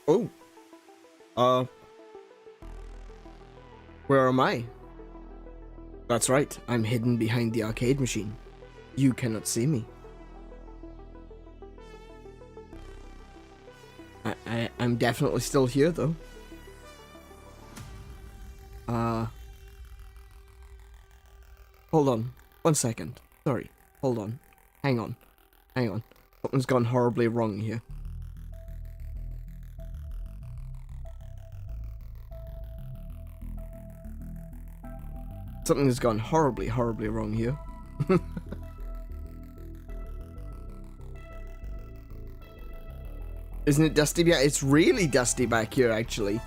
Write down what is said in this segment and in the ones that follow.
Oh. Uh. Where am I? That's right, I'm hidden behind the arcade machine. You cannot see me. I'm definitely still here, though. Hold on. 1 second. Sorry. Hold on. Hang on. Hang on. Something's gone horribly wrong here. Something has gone horribly, horribly wrong here. Isn't it dusty back? It's really dusty back here, actually.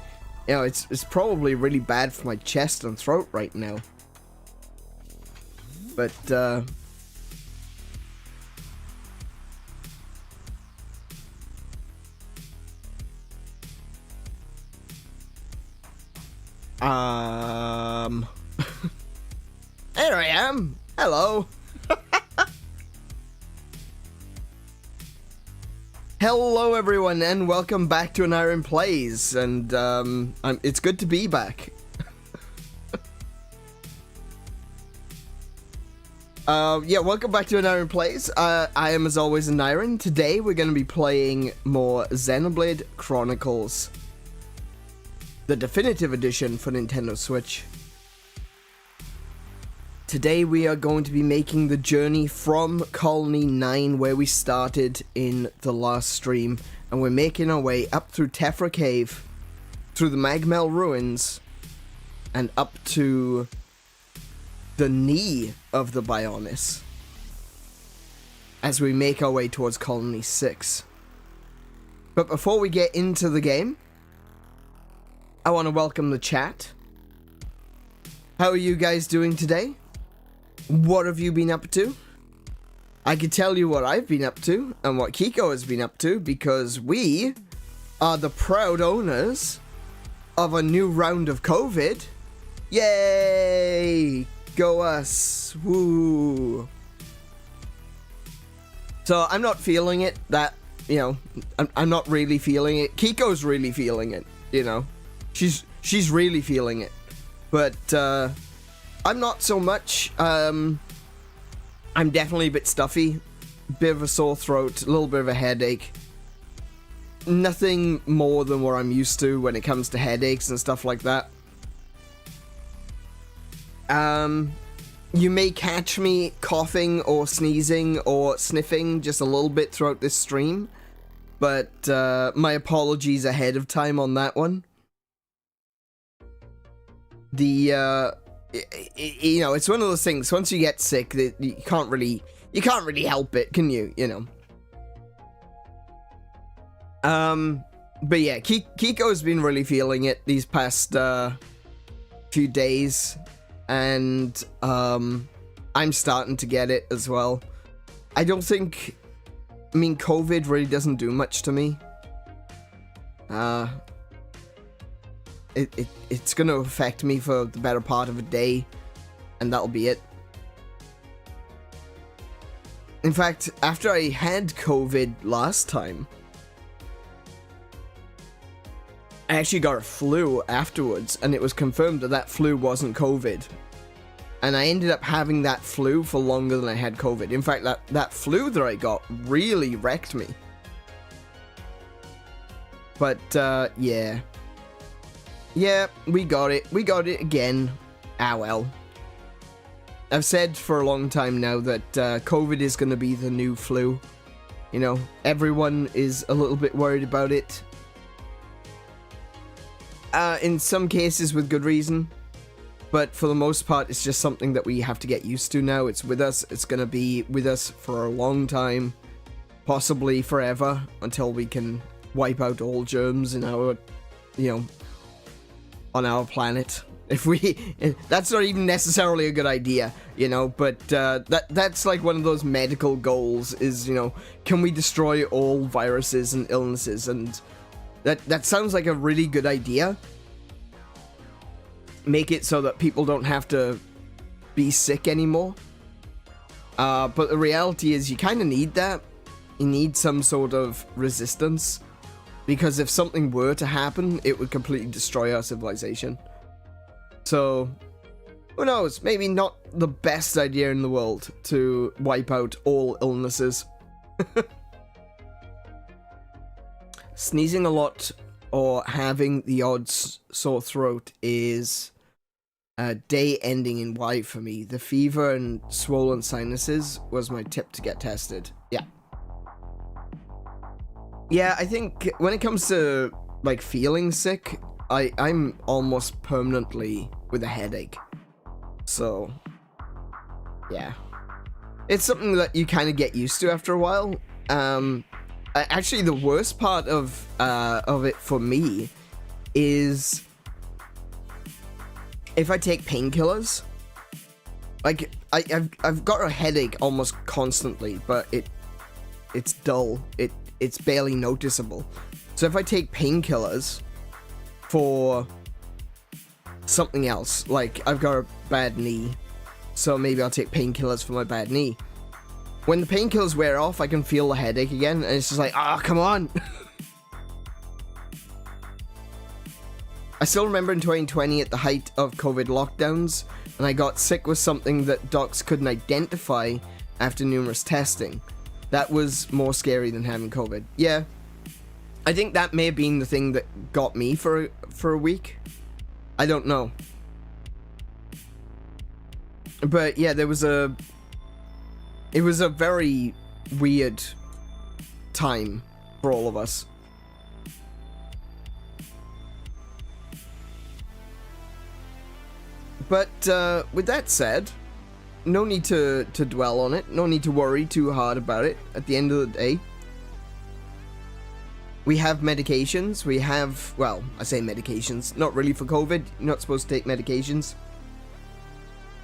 You know, it's probably really bad for my chest and throat right now. But, There I am! Hello! Hello everyone, and welcome back to An Iron Plays, and, it's good to be back. Yeah, welcome back to An Iron Plays. I am, as always, An Iron. Today we're going to be playing more Xenoblade Chronicles, the definitive edition for Nintendo Switch. Today we are going to be making the journey from Colony 9, where we started in the last stream, and we're making our way up through Tephra Cave, through the Magmel Ruins, and up to the knee of the Bionis, as we make our way towards Colony 6. But before we get into the game, I want to welcome the chat. How are you guys doing today? What have you been up to? I can tell you what I've been up to and what Kiko has been up to, because we are the proud owners of a new round of COVID. Yay! Go us! Woo! So I'm not feeling it. That, you know, I'm not really feeling it. Kiko's really feeling it. You know, she's really feeling it. But I'm not so much. I'm definitely a bit stuffy, bit of a sore throat, a little bit of a headache. Nothing more than what I'm used to when it comes to headaches and stuff like that. You may catch me coughing or sneezing or sniffing just a little bit throughout this stream, but my apologies ahead of time on that one. You know, it's one of those things. Once you get sick, that you can't really help it, can you? You know. But yeah, Kiko's been really feeling it these past few days, and I'm starting to get it as well. I mean, COVID really doesn't do much to me. It's gonna affect me for the better part of a day, and that'll be it. In fact, after I had COVID last time, I actually got a flu afterwards, and it was confirmed that flu wasn't COVID. And I ended up having that flu for longer than I had COVID. In fact, that flu that I got really wrecked me. But, yeah. Yeah, we got it. We got it again. Ah, well. I've said for a long time now that COVID is going to be the new flu. You know, everyone is a little bit worried about it. In some cases with good reason. But for the most part, it's just something that we have to get used to now. It's with us. It's going to be with us for a long time. Possibly forever. Until we can wipe out all germs in our, you know, on our planet. That's not even necessarily a good idea, you know, but that's like one of those medical goals is, you know, can we destroy all viruses and illnesses? And that sounds like a really good idea. Make it so that people don't have to be sick anymore. But the reality is you kind of need that. You need some sort of resistance, Because if something were to happen, it would completely destroy our civilization. So, who knows? Maybe not the best idea in the world to wipe out all illnesses. Sneezing a lot or having the odd sore throat is a day ending in Y for me. The fever and swollen sinuses was my tip to get tested. Yeah. Yeah, I think when it comes to, like, feeling sick, I'm almost permanently with a headache. So, yeah. It's something that you kind of get used to after a while. Actually, the worst part of it for me is if I take painkillers. Like, I've got a headache almost constantly, but it's dull. It's barely noticeable. So if I take painkillers for something else, like I've got a bad knee, so maybe I'll take painkillers for my bad knee. When the painkillers wear off, I can feel the headache again, and it's just like, come on. I still remember in 2020 at the height of COVID lockdowns, and I got sick with something that docs couldn't identify after numerous testing. That was more scary than having COVID. Yeah, I think that may have been the thing that got me for a week. I don't know. But yeah, it was a very weird time for all of us. But with that said, no need to dwell on it. No need to worry too hard about it. At the end of the day, we have medications. We have, well, I say medications. Not really for COVID. You're not supposed to take medications.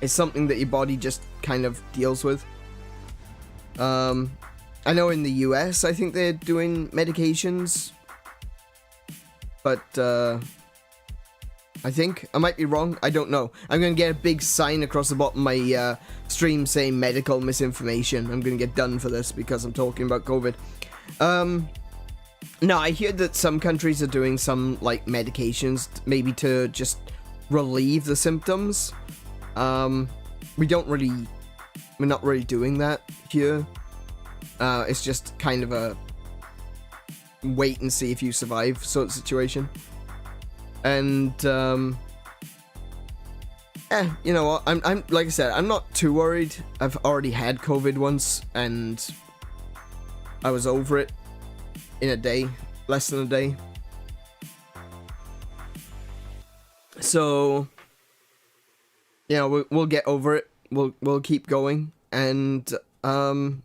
It's something that your body just kind of deals with. I know in the US, I think they're doing medications. But, I think. I might be wrong. I don't know. I'm going to get a big sign across the bottom of my stream saying medical misinformation. I'm going to get done for this because I'm talking about COVID. No, I hear that some countries are doing some, like, medications maybe to just relieve the symptoms. We're not really doing that here. It's just kind of a wait and see if you survive sort of situation. And, you know what, I'm like I said, I'm not too worried. I've already had COVID once, and I was over it in a day, less than a day. So, you know, we'll get over it. We'll keep going, and, yeah,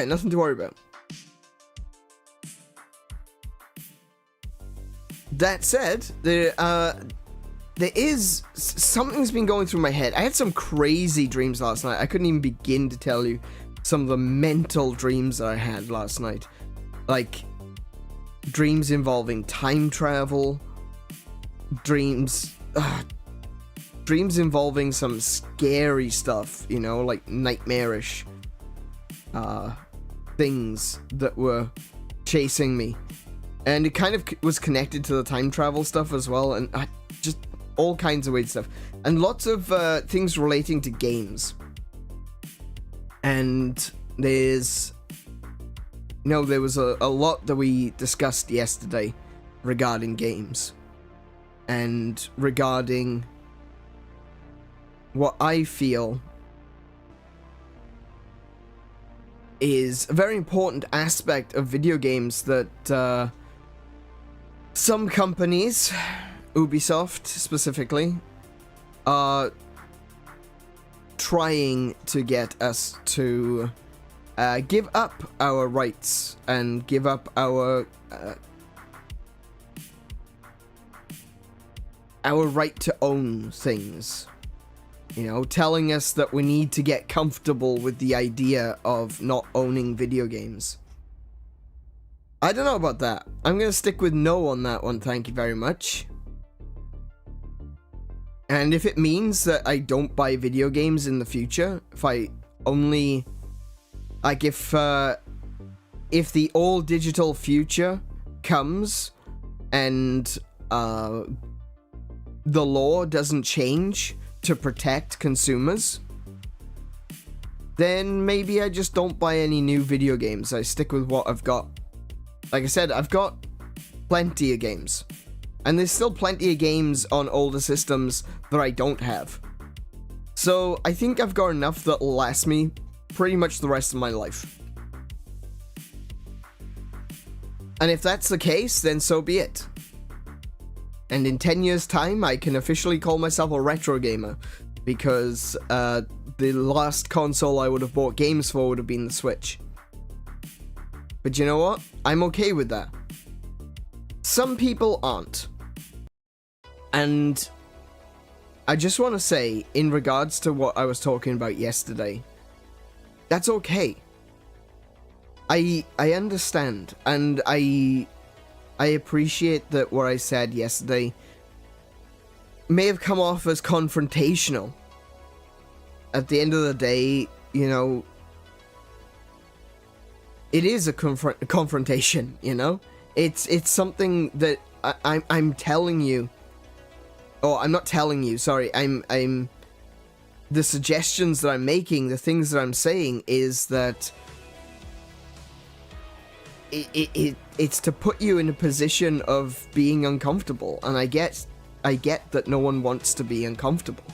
nothing to worry about. That said, there is something's been going through my head. I had some crazy dreams last night. I couldn't even begin to tell you some of the mental dreams that I had last night. Like, dreams involving time travel, dreams involving some scary stuff, you know, like nightmarish things that were chasing me. And it kind of was connected to the time travel stuff as well, and just all kinds of weird stuff. And lots of things relating to games. And there's... You know, there was a lot that we discussed yesterday regarding games. And regarding what I feel is a very important aspect of video games that... some companies, Ubisoft specifically, are trying to get us to give up our rights and give up our right to own things. You know, telling us that we need to get comfortable with the idea of not owning video games. I don't know about that. I'm going to stick with no on that one, thank you very much. And if it means that I don't buy video games in the future, if I only... Like, if if the all digital future comes and the law doesn't change to protect consumers, then maybe I just don't buy any new video games. I stick with what I've got. Like I said, I've got plenty of games. And there's still plenty of games on older systems that I don't have. So I think I've got enough that'll last me pretty much the rest of my life. And if that's the case, then so be it. And in 10 years' time, I can officially call myself a retro gamer, because the last console I would have bought games for would have been the Switch. But you know what? I'm okay with that. Some people aren't. And I just want to say, in regards to what I was talking about yesterday, that's okay. I understand, and I appreciate that what I said yesterday may have come off as confrontational. At the end of the day, you know, it is a confrontation, you know? It's something that I'm telling you. Oh, I'm not telling you, sorry. I'm the suggestions that I'm making, the things that I'm saying is that it's to put you in a position of being uncomfortable, and I get that no one wants to be uncomfortable.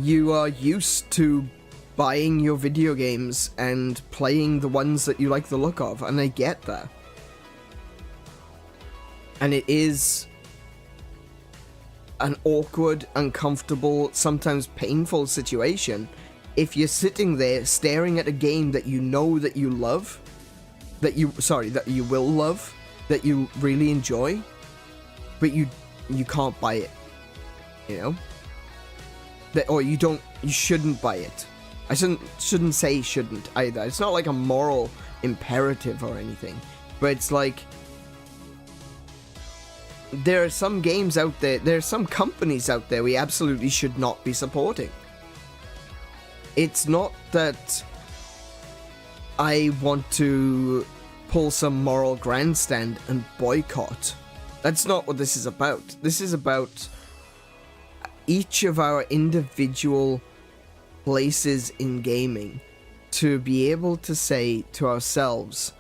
You are used to buying your video games and playing the ones that you like the look of, and I get that. And it is an awkward, uncomfortable, sometimes painful situation if you're sitting there staring at a game that you know that you love, that you will love, that you really enjoy, but you can't buy it, you know? Or you shouldn't buy it. I shouldn't say shouldn't either. It's not like a moral imperative or anything, but it's like there are some games out there, there are some companies out there we absolutely should not be supporting. It's not that I want to pull some moral grandstand and boycott. That's not what this is about. This is about each of our individual places in gaming to be able to say to ourselves,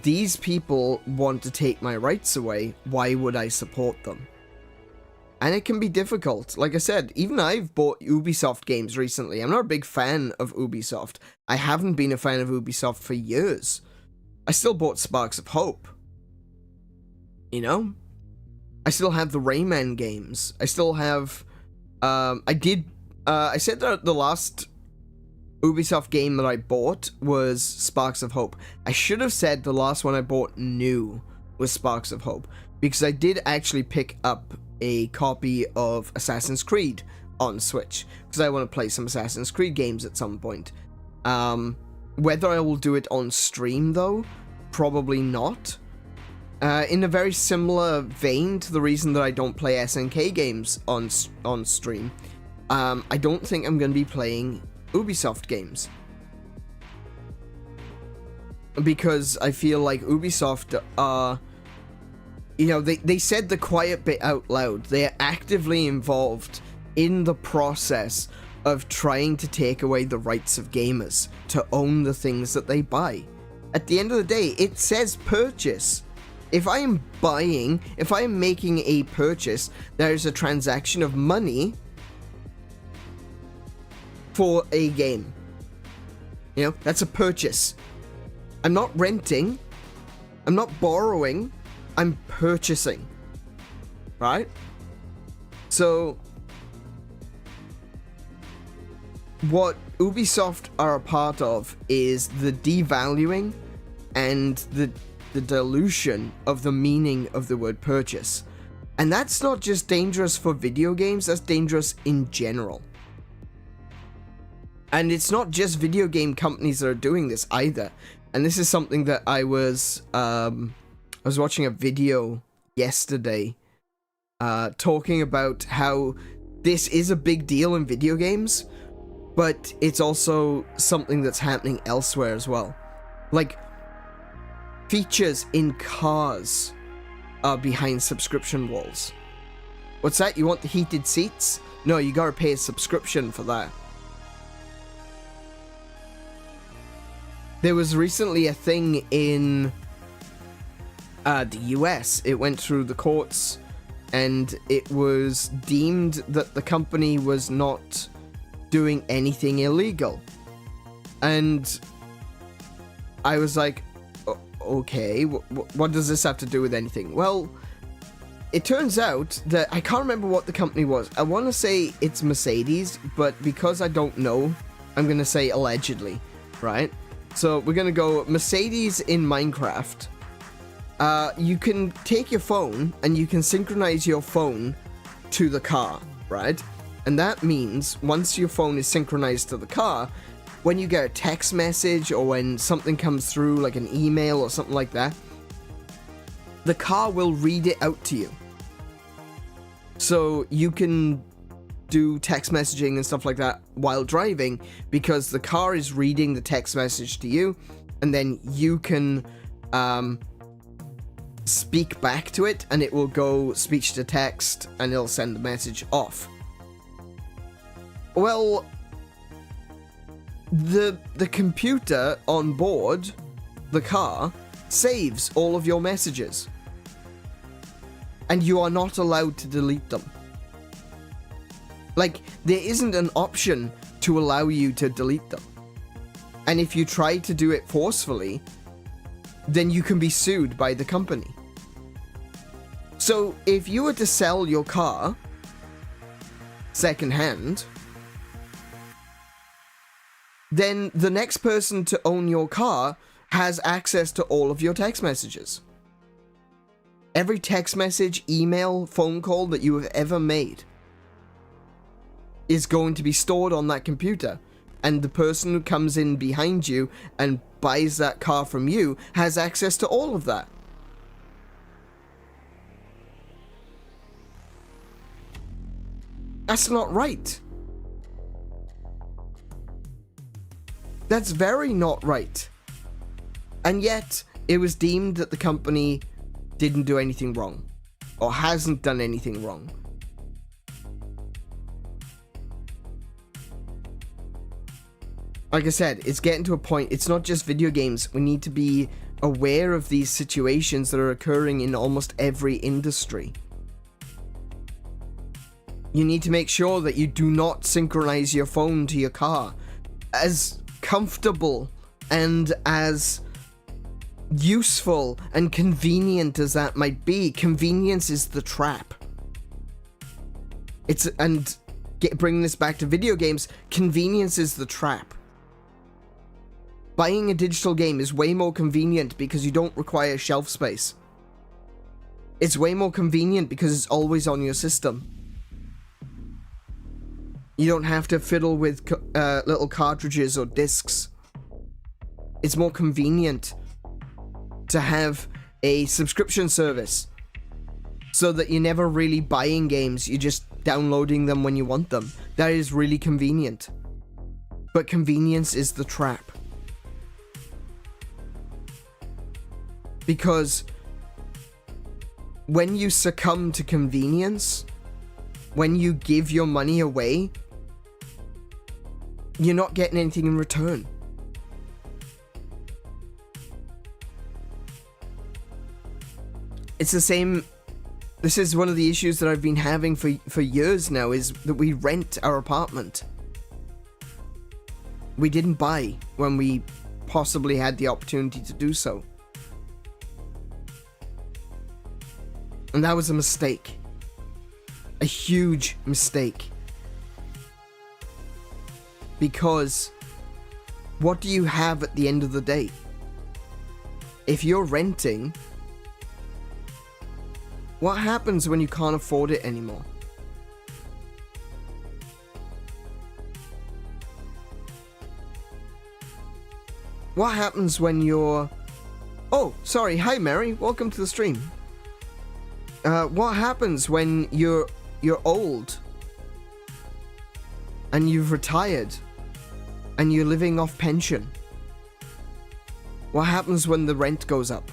these people want to take my rights away, why would I support them? And it can be difficult. Like I said, even I've bought Ubisoft games recently. I'm not a big fan of Ubisoft. I haven't been a fan of Ubisoft for years. I still bought Sparks of Hope. You know? I still have the Rayman games. I still have... I said that the last Ubisoft game that I bought was Sparks of Hope. I should have said the last one I bought new was Sparks of Hope, because I did actually pick up a copy of Assassin's Creed on Switch, because I want to play some Assassin's Creed games at some point. Whether I will do it on stream, though, probably not. In a very similar vein to the reason that I don't play SNK games on stream, I don't think I'm going to be playing Ubisoft games. Because I feel like Ubisoft are... You know, they said the quiet bit out loud. They are actively involved in the process of trying to take away the rights of gamers to own the things that they buy. At the end of the day, it says purchase. If I am buying, if I am making a purchase, there is a transaction of money for a game. You know, that's a purchase. I'm not renting. I'm not borrowing. I'm purchasing. Right? So, what Ubisoft are a part of is the devaluing and the dilution of the meaning of the word purchase. And that's not just dangerous for video games, that's dangerous in general. And it's not just video game companies that are doing this either. And this is something that I was watching a video yesterday talking about how this is a big deal in video games, but it's also something that's happening elsewhere as well. Like, features in cars are behind subscription walls. What's that? You want the heated seats? No, you gotta pay a subscription for that. There was recently a thing in the US. It went through the courts, and it was deemed that the company was not doing anything illegal. And I was like, okay, what does this have to do with anything? Well, it turns out that I can't remember what the company was. I want to say it's Mercedes, but because I don't know, I'm going to say allegedly, right? So we're going to go Mercedes in Minecraft. You can take your phone and you can synchronize your phone to the car, right? And that means once your phone is synchronized to the car, when you get a text message or when something comes through, like an email or something like that, the car will read it out to you. So you can do text messaging and stuff like that while driving because the car is reading the text message to you, and then you can speak back to it, and it will go speech to text, and it'll send the message off. Well, the computer on board the car saves all of your messages, and you are not allowed to delete them. Like, there isn't an option to allow you to delete them. And if you try to do it forcefully, then you can be sued by the company. So if you were to sell your car secondhand, then the next person to own your car has access to all of your text messages. Every text message, email, phone call that you have ever made is going to be stored on that computer, and the person who comes in behind you and buys that car from you has access to all of that. That's not right. That's very not right. And yet, it was deemed that the company didn't do anything wrong, or hasn't done anything wrong. Like I said, it's getting to a point, it's not just video games. We need to be aware of these situations that are occurring in almost every industry. You need to make sure that you do not synchronize your phone to your car. As comfortable and as useful and convenient as that might be, convenience is the trap. Bringing this back to video games, convenience is the trap. Buying a digital game is way more convenient because you don't require shelf space. It's way more convenient because it's always on your system. You don't have to fiddle with little cartridges or discs. It's more convenient to have a subscription service so that you're never really buying games, you're just downloading them when you want them. That is really convenient. But convenience is the trap. Because when you succumb to convenience, when you give your money away, you're not getting anything in return. It's the same. This is one of the issues that I've been having for years now, is that we rent our apartment. We didn't buy when we possibly had the opportunity to do so. And that was a mistake. A huge mistake. Because what do you have at the end of the day? If you're renting, what happens when you can't afford it anymore? What happens when you're... Oh, sorry. Hi, Mary. Welcome to the stream. What happens when you're old and you've retired and you're living off pension? What happens when the rent goes up?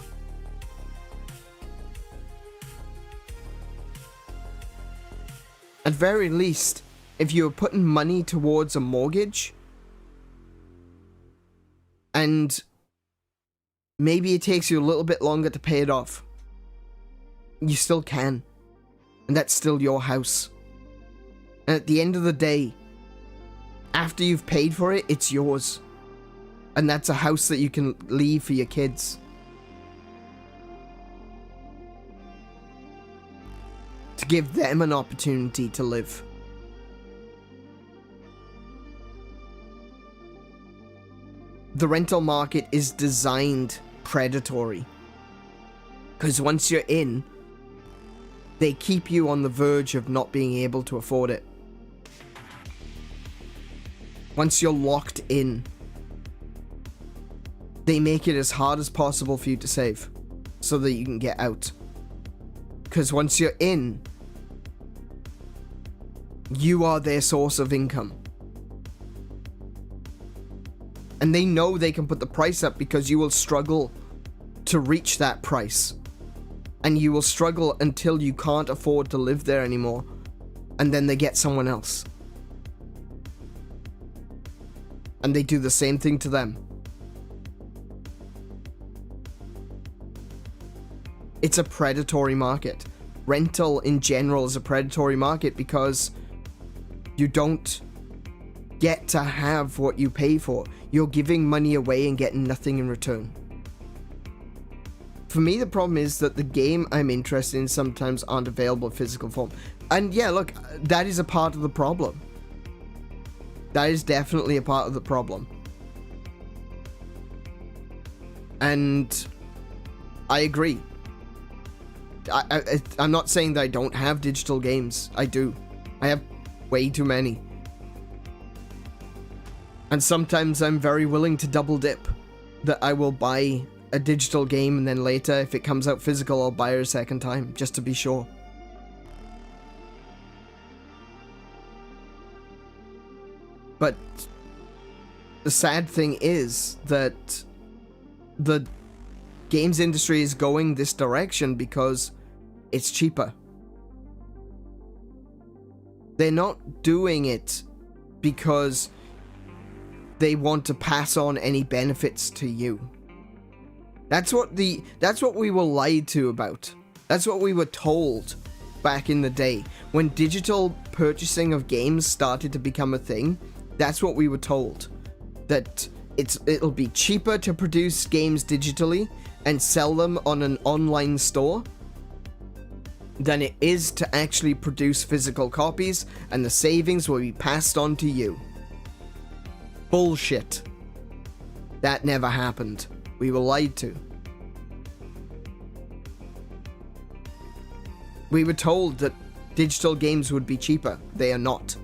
At very least, if you were putting money towards a mortgage, and maybe it takes you a little bit longer to pay it off, you still can. And that's still your house. And at the end of the day, after you've paid for it, it's yours. And that's a house that you can leave for your kids. To give them an opportunity to live. The rental market is designed predatory. Because once you're in, they keep you on the verge of not being able to afford it. Once you're locked in, they make it as hard as possible for you to save so that you can get out. Because once you're in, you are their source of income. And they know they can put the price up because you will struggle to reach that price. And you will struggle until you can't afford to live there anymore. And then they get someone else. And they do the same thing to them. It's a predatory market. Rental in general is a predatory market because you don't get to have what you pay for. You're giving money away and getting nothing in return. For me, the problem is that the game I'm interested in sometimes aren't available in physical form. And yeah, look, that is a part of the problem. That is definitely a part of the problem. And I agree. I'm not saying that I don't have digital games. I do. I have way too many. And sometimes I'm very willing to double dip. That I will buy a digital game and then later, if it comes out physical, I'll buy it a second time, just to be sure. But the sad thing is that the games industry is going this direction because it's cheaper. They're not doing it because they want to pass on any benefits to you. That's what we were lied to about. That's what we were told back in the day. When digital purchasing of games started to become a thing, that's what we were told. That it'll be cheaper to produce games digitally and sell them on an online store than it is to actually produce physical copies, and the savings will be passed on to you. Bullshit. That never happened. We were lied to. We were told that digital games would be cheaper. They are not.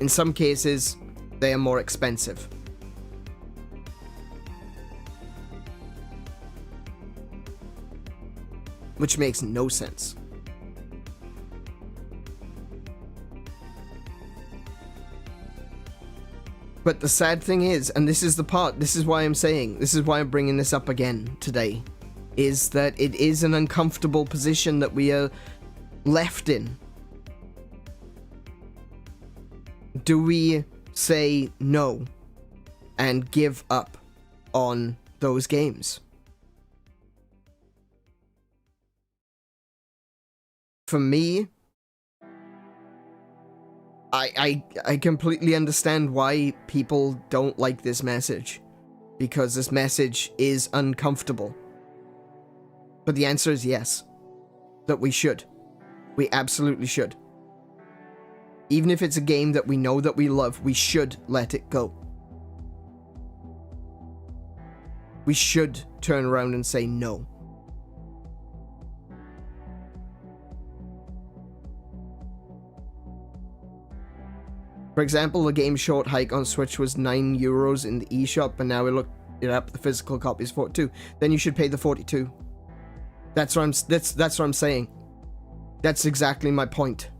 In some cases, they are more expensive. Which makes no sense. But the sad thing is, and this is the part, this is why I'm saying, this is why I'm bringing this up again today, is that it is an uncomfortable position that we are left in. Do we say no and give up on those games? For me, I completely understand why people don't like this message, because this message is uncomfortable. But the answer is yes, that we should. We absolutely should. Even if it's a game that we know that we love, we should let it go. We should turn around and say no. For example, the game Short Hike on Switch was €9 in the eShop, and now we look it up, the physical copy is 42. Then you should pay the 42. That's what I'm saying. That's exactly my point.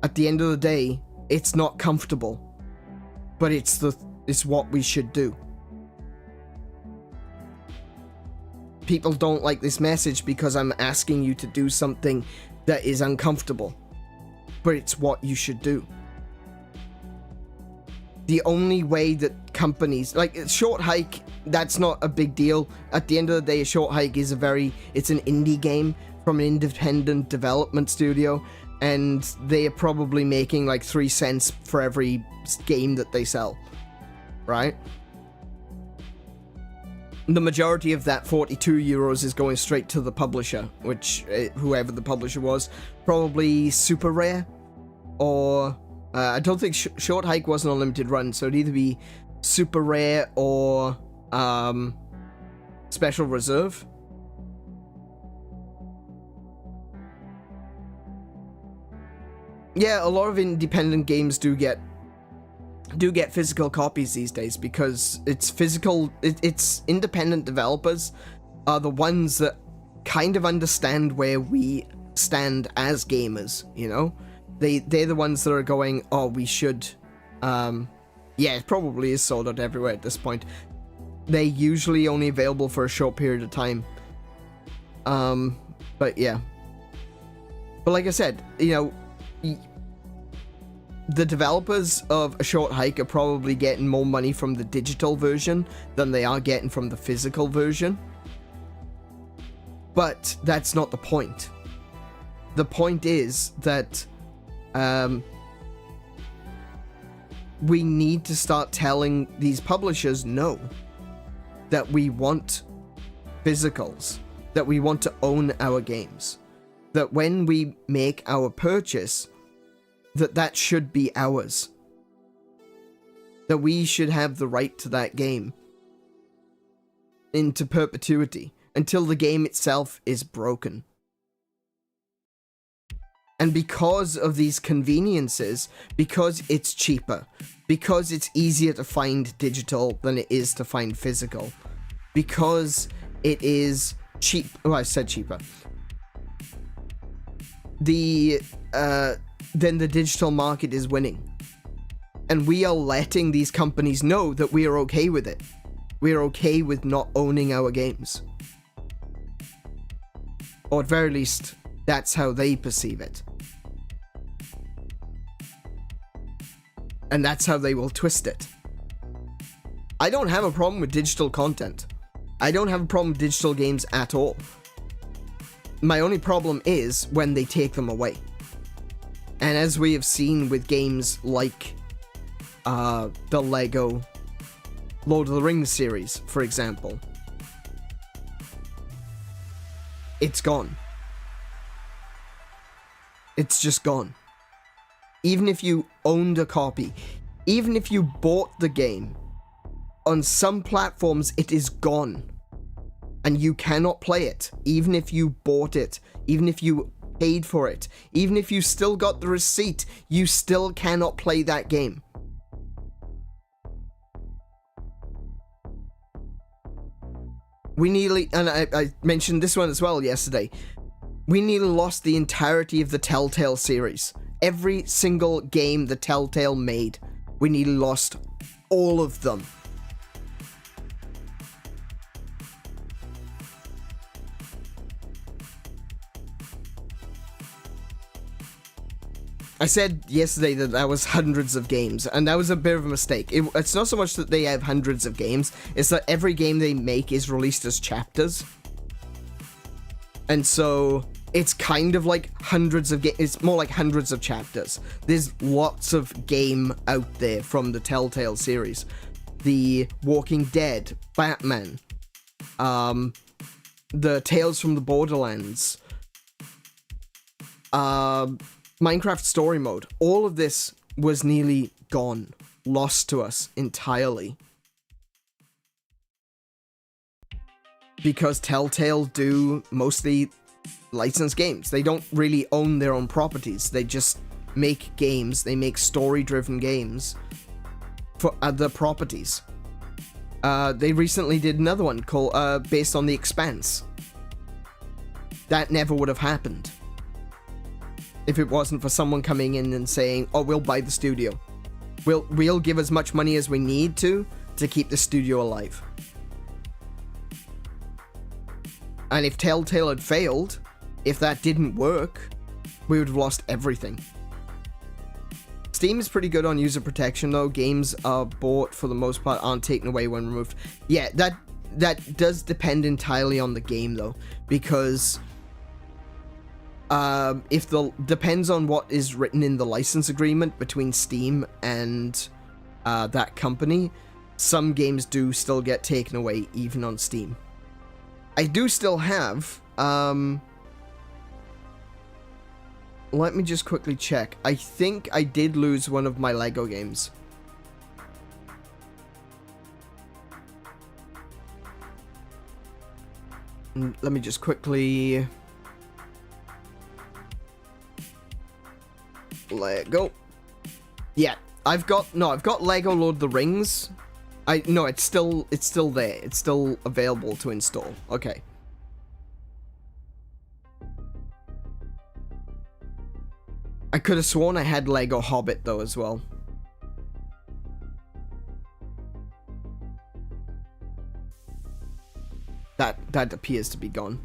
At the end of the day, it's not comfortable. but it's what we should do. People don't like this message because I'm asking you to do something that is uncomfortable, but it's what you should do. The only way that companies, like Short Hike, that's not a big deal. At the end of the day, a Short Hike is it's an indie game from an independent development studio, and they are probably making like 3 cents for every game that they sell, right? The majority of that 42 euros is going straight to the publisher, which, whoever the publisher was, probably Super Rare, or I don't think Short Hike was an unlimited run, so it'd either be Super Rare or Special Reserve. Yeah, a lot of independent games do get physical copies these days because it's independent developers are the ones that kind of understand where we stand as gamers, you know? They're the ones that are going, oh, we should, yeah, it probably is sold out everywhere at this point. They're usually only available for a short period of time. But yeah. But like I said, you know, the developers of A Short Hike are probably getting more money from the digital version than they are getting from the physical version. But that's not the point. The point is that we need to start telling these publishers no, that we want physicals, that we want to own our games, that when we make our purchase, that should be ours, that we should have the right to that game into perpetuity until the game itself is broken. And because of these conveniences, because it's cheaper, because it's easier to find digital than it is to find physical, because it is cheap, well, I said cheaper, then the digital market is winning. And we are letting these companies know that we are okay with it. We are okay with not owning our games. Or at very least, that's how they perceive it. And that's how they will twist it. I don't have a problem with digital content. I don't have a problem with digital games at all. My only problem is when they take them away. And as we have seen with games like the Lego Lord of the Rings series, for example, it's gone. It's just gone. Even if you owned a copy, even if you bought the game, on some platforms it is gone. And you cannot play it, even if you bought it, even if you paid for it, even if you still got the receipt, you still cannot play that game. We nearly, and I mentioned this one as well yesterday, we nearly lost the entirety of the Telltale series. Every single game the Telltale made, we nearly lost all of them. I said yesterday that was hundreds of games, and that was a bit of a mistake. It's not so much that they have hundreds of games, it's that every game they make is released as chapters. And so it's kind of like hundreds of games. It's more like hundreds of chapters. There's lots of game out there from the Telltale series. The Walking Dead, Batman, the Tales from the Borderlands, Minecraft Story Mode. All of this was nearly gone, lost to us entirely. Because Telltale do mostly licensed games. They don't really own their own properties. They just make games. They make story-driven games for other properties. They recently did another one called based on The Expanse. That never would have happened if it wasn't for someone coming in and saying, oh, we'll buy the studio. We'll give as much money as we need to keep the studio alive. And if Telltale had failed, if that didn't work, we would have lost everything. Steam is pretty good on user protection, though. Games are bought, for the most part, aren't taken away when removed. Yeah, that does depend entirely on the game, though, because depends on what is written in the license agreement between Steam and that company. Some games do still get taken away, even on Steam. I do still have, let me just quickly check. I think I did lose one of my Lego games. Let me just quickly... Lego. Yeah, I've got Lego Lord of the Rings. It's still there. It's still available to install. Okay. I could have sworn I had Lego Hobbit, though, as well. That appears to be gone.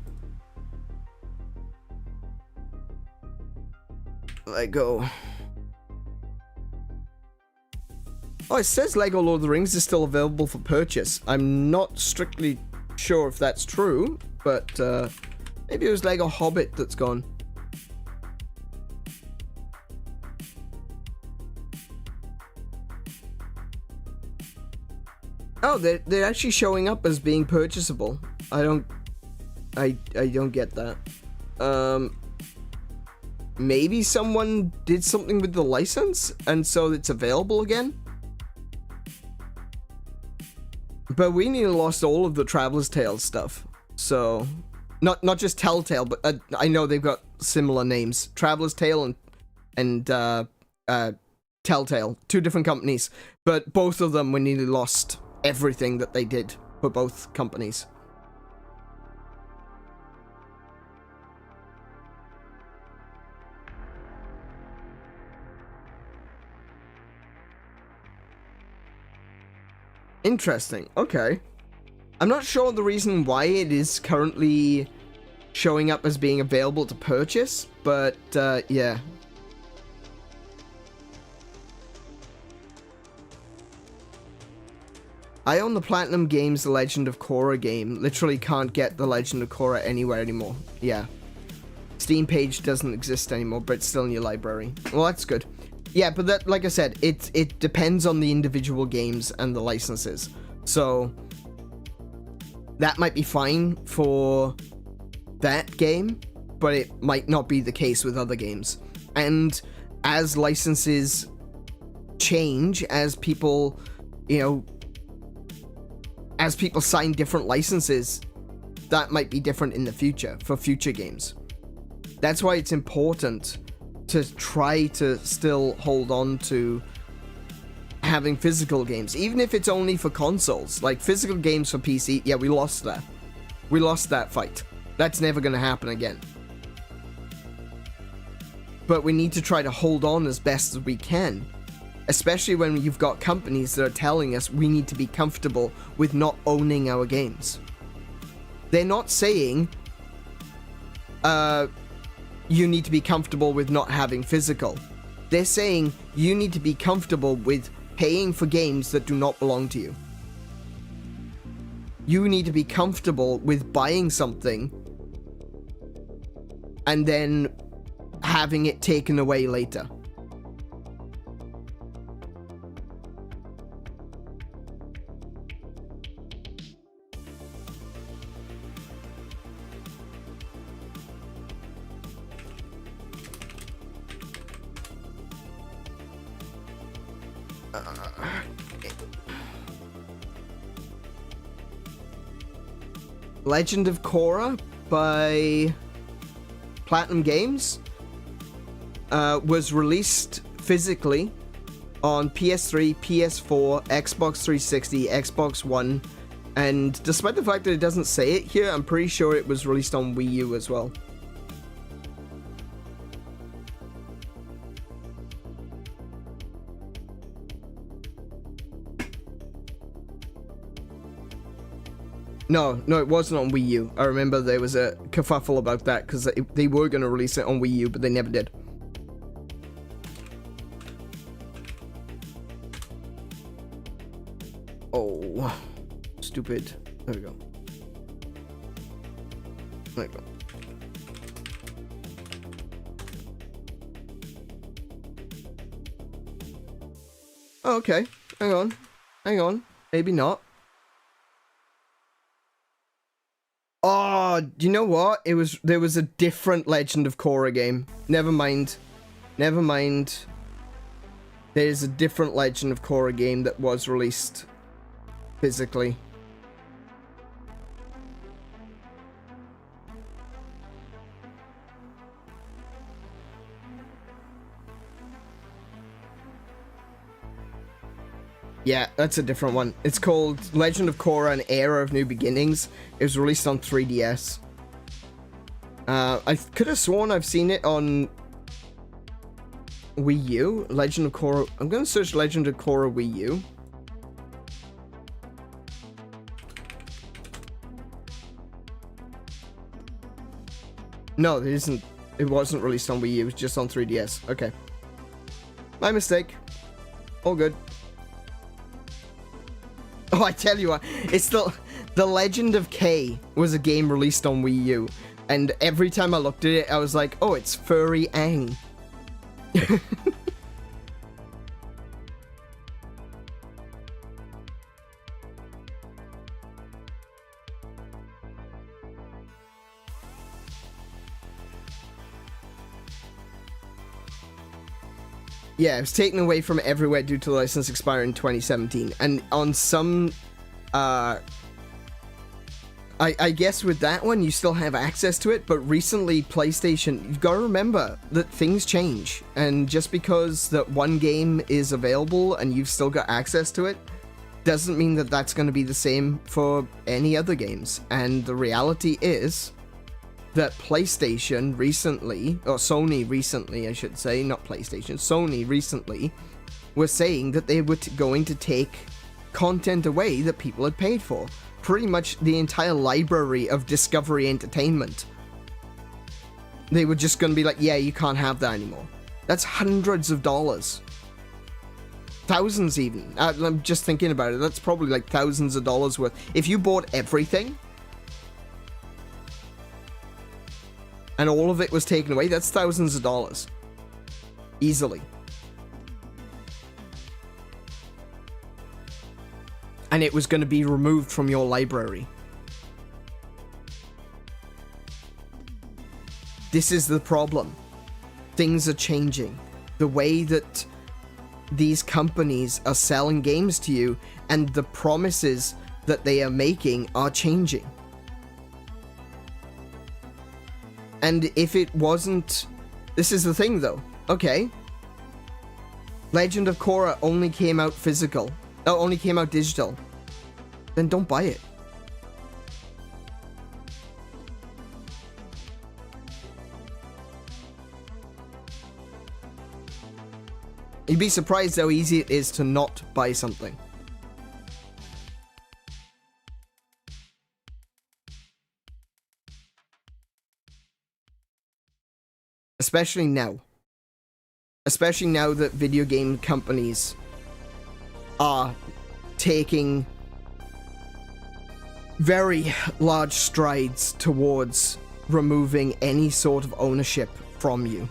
Lego. Oh, it says Lego Lord of the Rings is still available for purchase. I'm not strictly sure if that's true, but maybe it was Lego Hobbit that's gone. Oh, they're actually showing up as being purchasable. I don't get that. Maybe someone did something with the license, and so it's available again? But we nearly lost all of the Traveler's Tales stuff. So, not just Telltale, but I know they've got similar names. Traveler's Tale and Telltale. Two different companies. But both of them, we nearly lost everything that they did for both companies. Interesting. Okay. I'm not sure the reason why it is currently showing up as being available to purchase, but yeah. I own the Platinum Games The Legend of Korra game. Literally can't get The Legend of Korra anywhere anymore. Yeah. Steam page doesn't exist anymore, but it's still in your library. Well, that's good. Yeah, but that, like I said, it depends on the individual games and the licenses. So that might be fine for that game, but it might not be the case with other games. And as licenses change, as people, as people sign different licenses, that might be different in the future for future games. That's why it's important to try to still hold on to having physical games, even if it's only for consoles. Like physical games for PC, yeah, we lost that. We lost that fight. That's never going to happen again. But we need to try to hold on as best as we can, especially when you've got companies that are telling us we need to be comfortable with not owning our games. They're not saying, you need to be comfortable with not having physical. They're saying you need to be comfortable with paying for games that do not belong to you. You need to be comfortable with buying something and then having it taken away later. Legend of Korra by Platinum Games was released physically on PS3, PS4, Xbox 360, Xbox One, and despite the fact that it doesn't say it here, I'm pretty sure it was released on Wii U as well. No, it wasn't on Wii U. I remember there was a kerfuffle about that because they were going to release it on Wii U, but they never did. Oh, stupid. There we go. There we go. Oh, okay. Hang on. Maybe not. Oh, do you know what? There was a different Legend of Korra game. Never mind. There's a different Legend of Korra game that was released physically. Yeah, that's a different one. It's called Legend of Korra: An Era of New Beginnings. It was released on 3DS. I could have sworn I've seen it on Wii U. Legend of Korra. I'm going to search Legend of Korra Wii U. No, it isn't. It wasn't released on Wii U. It was just on 3DS. Okay. My mistake. All good. Oh, I tell you what, it's the Legend of K was a game released on Wii U, and every time I looked at it, I was like, oh, it's Furry Aang. Yeah, it was taken away from everywhere due to the license expiring in 2017. And on some, I guess with that one, you still have access to it, but recently PlayStation, you've got to remember that things change. And just because that one game is available and you've still got access to it, doesn't mean that that's going to be the same for any other games. And the reality is that PlayStation recently, or Sony recently, I should say, not PlayStation, Sony recently were saying that they were going to take content away that people had paid for. Pretty much the entire library of Discovery Entertainment. They were just going to be like, yeah, you can't have that anymore. That's hundreds of dollars. Thousands even. I'm just thinking about it. That's probably like thousands of dollars worth. If you bought everything, and all of it was taken away, that's thousands of dollars. Easily. And it was going to be removed from your library. This is the problem. Things are changing. The way that these companies are selling games to you and the promises that they are making are changing. And if it wasn't... This is the thing, though. Okay. Legend of Korra only came out physical. Oh, only came out digital. Then don't buy it. You'd be surprised how easy it is to not buy something. Especially now. Especially now that video game companies are taking very large strides towards removing any sort of ownership from you.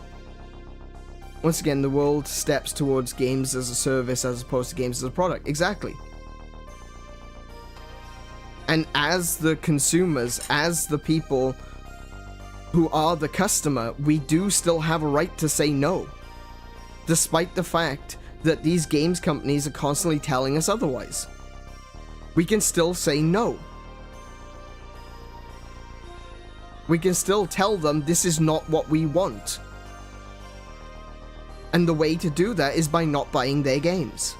Once again, the world steps towards games as a service as opposed to games as a product. Exactly. And as the consumers, as the people who are the customer, we do still have a right to say no. Despite the fact that these games companies are constantly telling us otherwise. We can still say no. We can still tell them this is not what we want. And the way to do that is by not buying their games.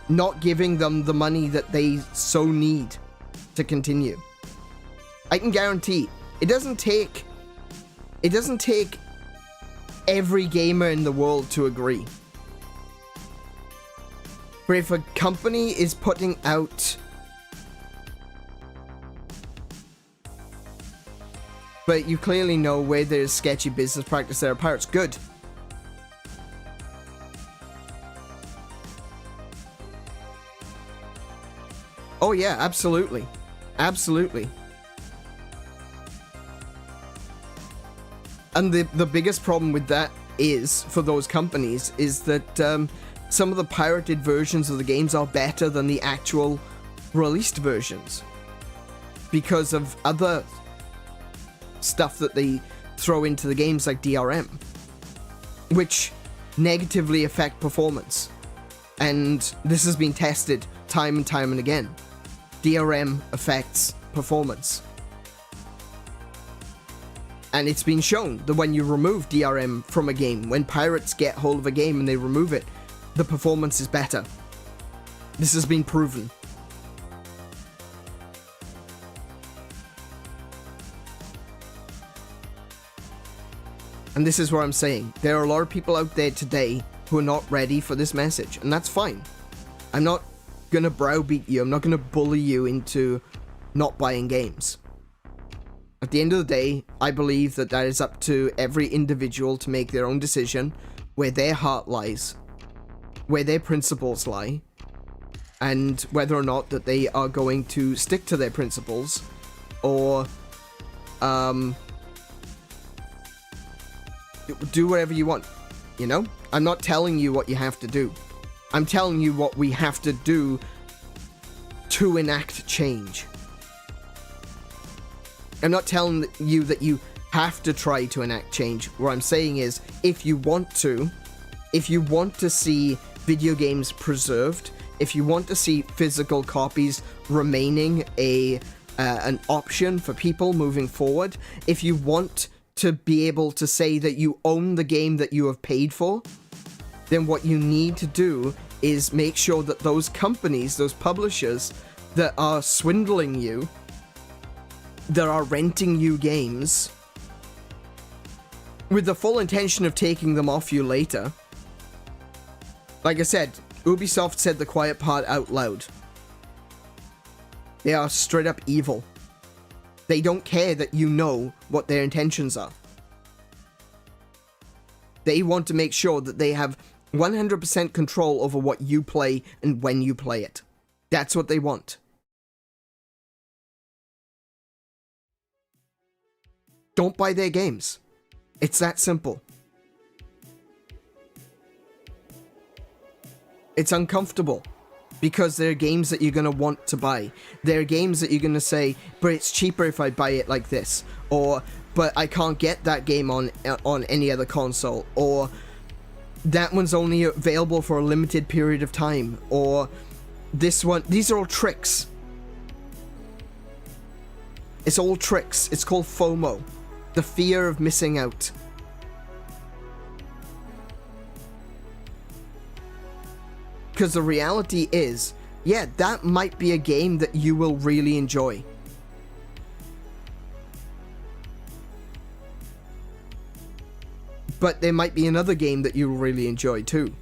Not giving them the money that they so need to continue. I can guarantee it doesn't take every gamer in the world to agree. But if a company is putting out But you clearly know where there's sketchy business practice, there are pirates. Good. Oh yeah, absolutely. Absolutely. And the biggest problem with that is, for those companies, is that some of the pirated versions of the games are better than the actual released versions. Because of other stuff that they throw into the games like DRM, which negatively affect performance. And this has been tested time and time and again. DRM affects performance. And it's been shown that when you remove DRM from a game, when pirates get hold of a game and they remove it, the performance is better. This has been proven. And this is what I'm saying. There are a lot of people out there today who are not ready for this message, and that's fine. I'm not gonna browbeat you. I'm not gonna bully you into not buying games. At the end of the day, I believe that that is up to every individual to make their own decision, where their heart lies, where their principles lie, and whether or not that they are going to stick to their principles, or do whatever you want, you know? I'm not telling you what you have to do. I'm telling you what we have to do to enact change. I'm not telling you that you have to try to enact change. What I'm saying is, if you want to see video games preserved, if you want to see physical copies remaining an option for people moving forward, if you want to be able to say that you own the game that you have paid for, then what you need to do is make sure that those companies, those publishers that are swindling you, that are renting you games with the full intention of taking them off you later. Like I said, Ubisoft said the quiet part out loud. They are straight up evil. They don't care that you know what their intentions are. They want to make sure that they have 100% control over what you play and when you play it. That's what they want. Don't buy their games. It's that simple. It's uncomfortable. Because they're games that you're going to want to buy. They're games that you're going to say, but it's cheaper if I buy it like this. Or, but I can't get that game on any other console. Or, that one's only available for a limited period of time. Or, this one. These are all tricks. It's all tricks. It's called FOMO. The fear of missing out. Because the reality is, yeah, that might be a game that you will really enjoy. But there might be another game that you'll really enjoy too.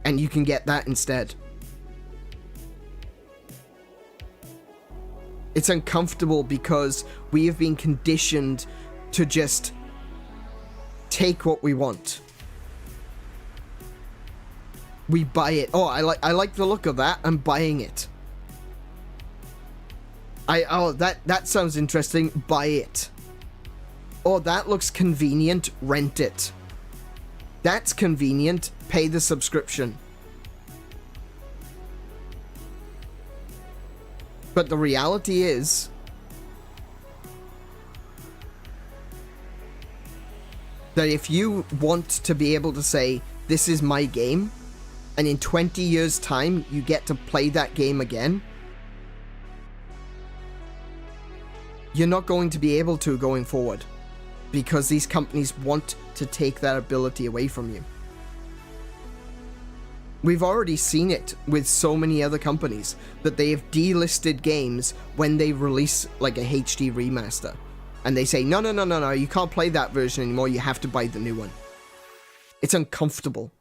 And you can get that instead. It's uncomfortable because we have been conditioned to just take what we want. We buy it. Oh, I like the look of that. I'm buying it. That sounds interesting. Buy it. Oh, that looks convenient. Rent it. That's convenient. Pay the subscription. But the reality is, that if you want to be able to say, this is my game, and in 20 years' time, you get to play that game again, you're not going to be able to going forward. Because these companies want to take that ability away from you. We've already seen it with so many other companies, that they have delisted games when they release like a HD remaster. And they say, no, you can't play that version anymore, you have to buy the new one. It's uncomfortable.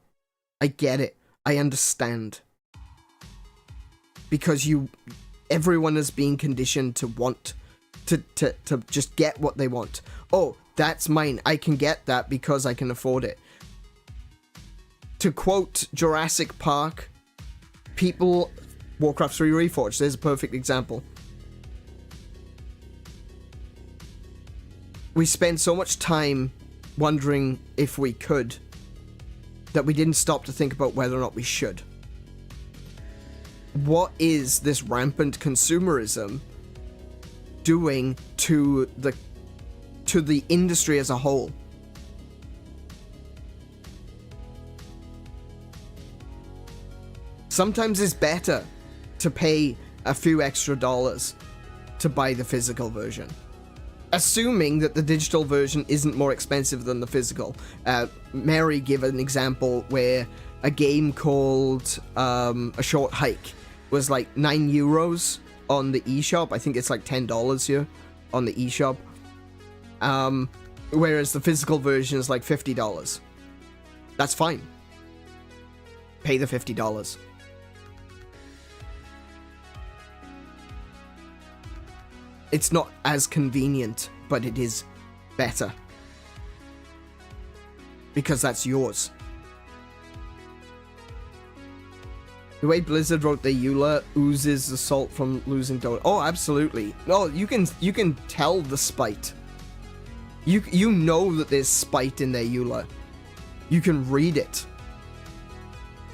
I get it. I understand. Because everyone is being conditioned to want to just get what they want. Oh, that's mine. I can get that because I can afford it. To quote Jurassic Park, Warcraft 3 Reforged, there's a perfect example. We spent so much time wondering if we could that we didn't stop to think about whether or not we should. What is this rampant consumerism doing to the industry as a whole? Sometimes it's better to pay a few extra dollars to buy the physical version, assuming that the digital version isn't more expensive than the physical. Mary gave an example where a game called A Short Hike was like €9 on the eShop. I think it's like $10 here on the eShop. Whereas the physical version is like $50. That's fine. Pay the $50. It's not as convenient, but it is better. Because that's yours. The way Blizzard wrote the EULA oozes the salt from losing Dota. Oh, absolutely. No, you can tell the spite. You know that there's spite in their EULA. You can read it.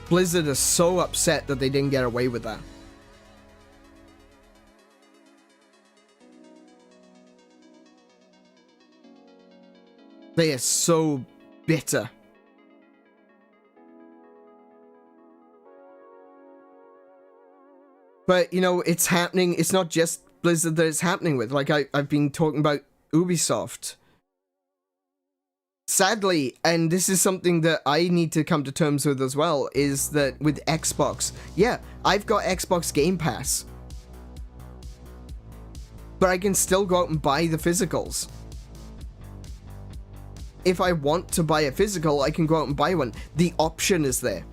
Blizzard is so upset that they didn't get away with that. They are so bitter. But, you know, it's happening. It's not just Blizzard that it's happening with. Like, I've been talking about Ubisoft. Sadly, and this is something that I need to come to terms with as well, is that with Xbox, yeah, I've got Xbox Game Pass. But I can still go out and buy the physicals. If I want to buy a physical, I can go out and buy one. The option is there.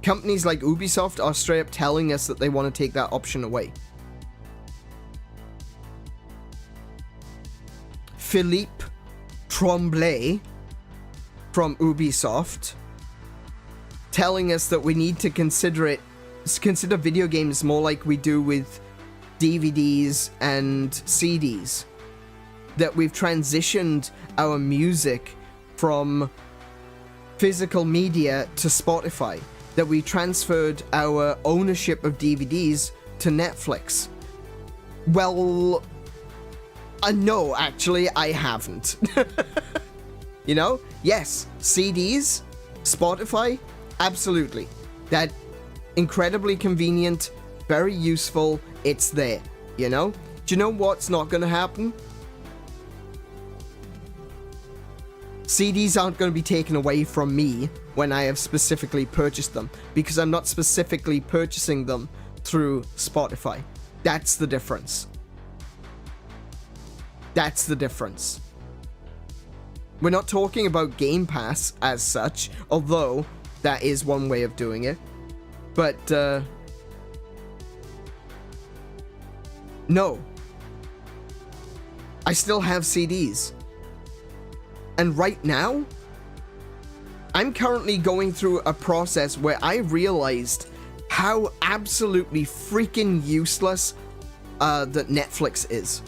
Companies like Ubisoft are straight up telling us that they want to take that option away. Philippe Tremblay from Ubisoft telling us that we need to consider video games more like we do with DVDs and CDs. That we've transitioned our music from physical media to Spotify. That we transferred our ownership of DVDs to Netflix. Well, no, actually, I haven't. You know? Yes, CDs, Spotify, absolutely. That incredibly convenient, very useful, it's there, you know? Do you know what's not going to happen? CDs aren't going to be taken away from me when I have specifically purchased them, because I'm not specifically purchasing them through Spotify. That's the difference. That's the difference. We're not talking about Game Pass as such, although that is one way of doing it. But, no. I still have CDs. And right now, I'm currently going through a process where I realized how absolutely freaking useless that Netflix is.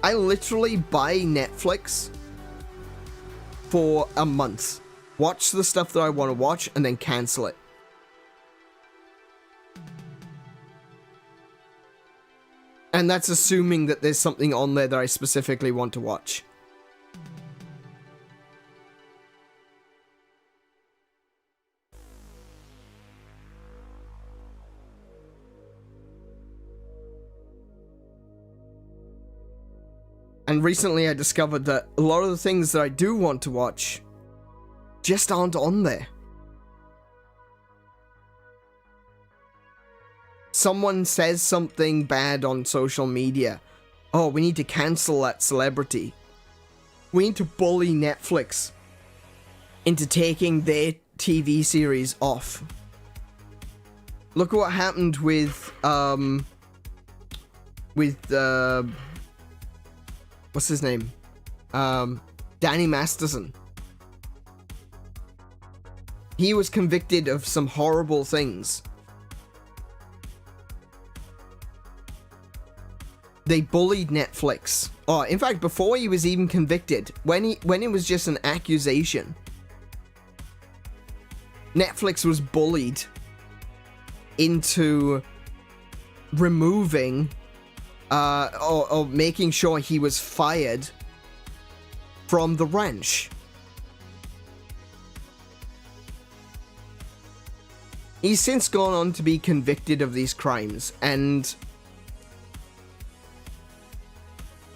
I literally buy Netflix for a month, watch the stuff that I want to watch, and then cancel it. And that's assuming that there's something on there that I specifically want to watch. And recently I discovered that a lot of the things that I do want to watch just aren't on there. Someone says something bad on social media. Oh, we need to cancel that celebrity. We need to bully Netflix into taking their TV series off. Look what happened with what's his name? Danny Masterson. He was convicted of some horrible things. They bullied Netflix. Oh, in fact, before he was even convicted, when it was just an accusation, Netflix was bullied into removing or making sure he was fired from the ranch. He's since gone on to be convicted of these crimes, and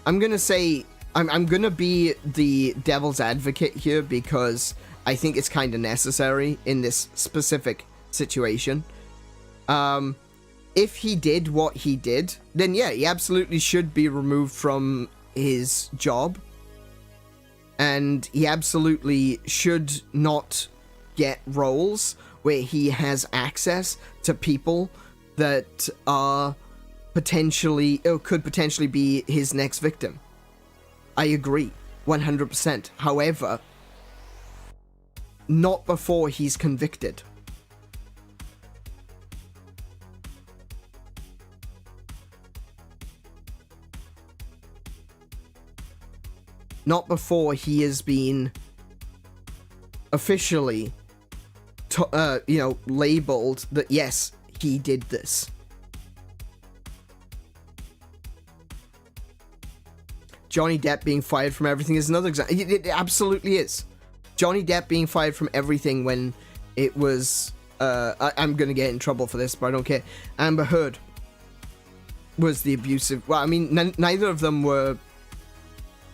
I'm gonna say, I'm gonna be the devil's advocate here because I think it's kind of necessary in this specific situation. If he did what he did, then yeah, he absolutely should be removed from his job. And he absolutely should not get roles where he has access to people that are potentially, or could potentially be his next victim. I agree, 100%. However, not before he's convicted. Not before he has been officially, labeled that yes, he did this. Johnny Depp being fired from everything is another example. It absolutely is. Johnny Depp being fired from everything when it was, I'm gonna get in trouble for this, but I don't care. Amber Heard was the abusive, well, I mean, neither of them were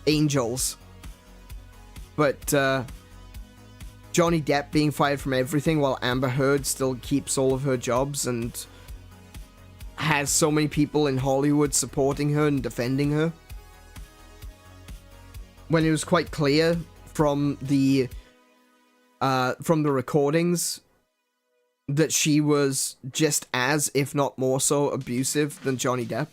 angels, but Johnny Depp being fired from everything while Amber Heard still keeps all of her jobs and has so many people in Hollywood supporting her and defending her, when it was quite clear from the recordings that she was just as, if not more so, abusive than Johnny Depp.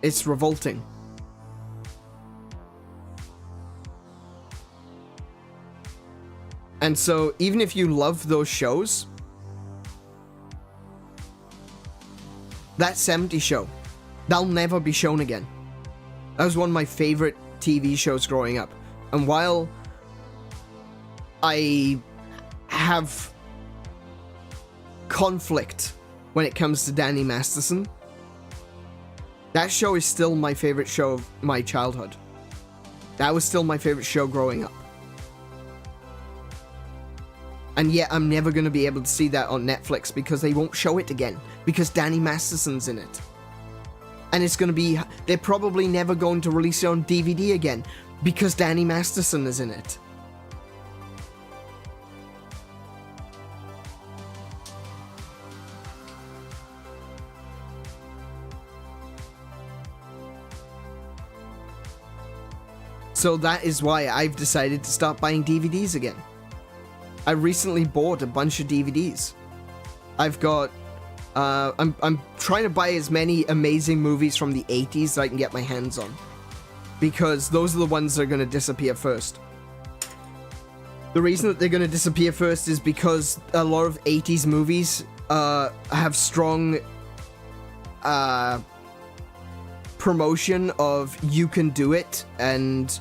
It's revolting. And so, even if you love those shows, that 70s show, that'll never be shown again. That was one of my favorite TV shows growing up. And while I have conflict when it comes to Danny Masterson, that show is still my favorite show of my childhood. That was still my favorite show growing up. And yet I'm never going to be able to see that on Netflix because they won't show it again. Because Danny Masterson's in it. And it's going to be... They're probably never going to release it on DVD again because Danny Masterson is in it. So that is why I've decided to start buying DVDs again. I recently bought a bunch of DVDs. I've got... I'm trying to buy as many amazing movies from the 80s that I can get my hands on. Because those are the ones that are going to disappear first. The reason that they're going to disappear first is because a lot of 80s movies have strong promotion of you can do it and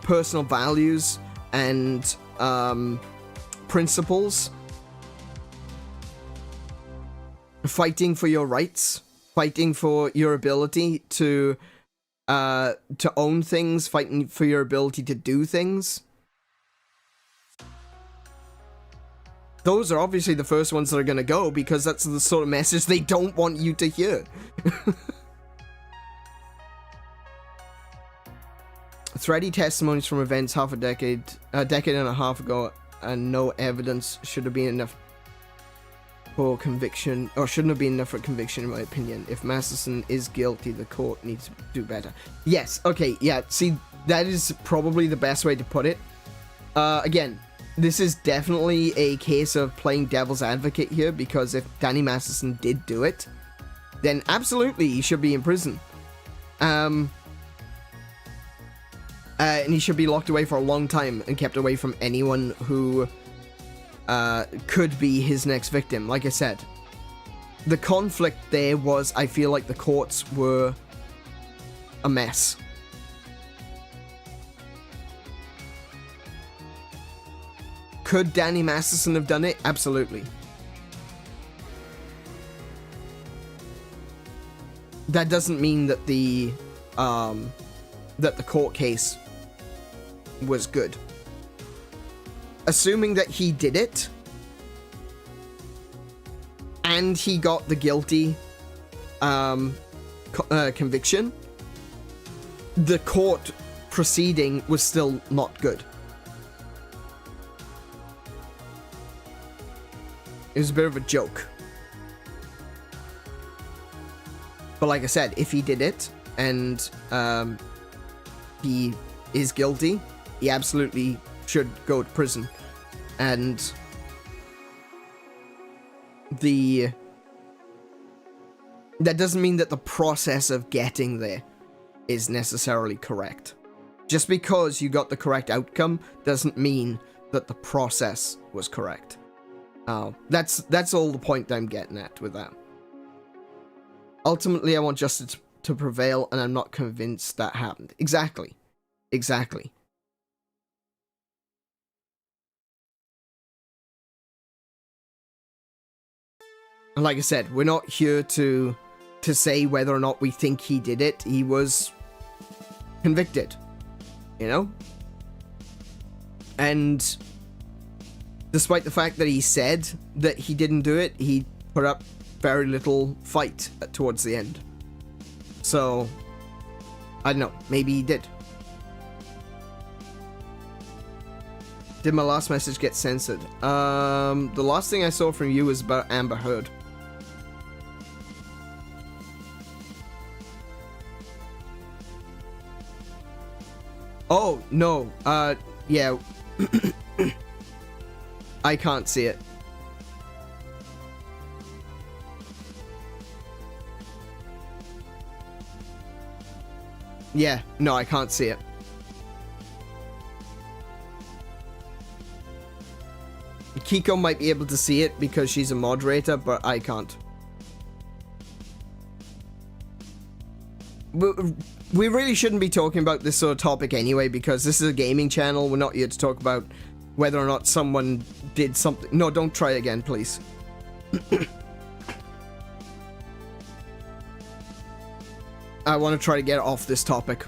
personal values and principles. Fighting for your rights, fighting for your ability to own things, fighting for your ability to do things. Those are obviously the first ones that are going to go because that's the sort of message they don't want you to hear. Thready testimonies from events a decade and a half ago, and no evidence should have been enough for conviction, or shouldn't have been enough for conviction in my opinion. If Masterson is guilty, the court needs to do better. Yes, okay, yeah, see, that is probably the best way to put it. Again, this is definitely a case of playing devil's advocate here, because if Danny Masterson did do it, then absolutely he should be in prison. And he should be locked away for a long time and kept away from anyone who could be his next victim. Like I said, the conflict there was, I feel like the courts were a mess. Could Danny Masterson have done it? Absolutely. That doesn't mean that the court case was good. Assuming that he did it and he got the guilty conviction, the court proceeding was still not good. It was a bit of a joke. But like I said, if he did it and he is guilty, he absolutely should go to prison. And that doesn't mean that the process of getting there is necessarily correct. Just because you got the correct outcome doesn't mean that the process was correct. That's all the point I'm getting at with that. Ultimately, I want justice to prevail, and I'm not convinced that happened. Exactly. Exactly. And like I said, we're not here to say whether or not we think he did it. He was convicted, you know? And despite the fact that he said that he didn't do it, he put up very little fight towards the end. So, I don't know. Maybe he did. Did my last message get censored? The last thing I saw from you was about Amber Heard. Oh, no. Yeah. I can't see it. Yeah, no, I can't see it. Kiko might be able to see it because she's a moderator, but I can't. We really shouldn't be talking about this sort of topic anyway, because this is a gaming channel. We're not here to talk about whether or not someone did something. No, don't try again, please. I want to try to get off this topic.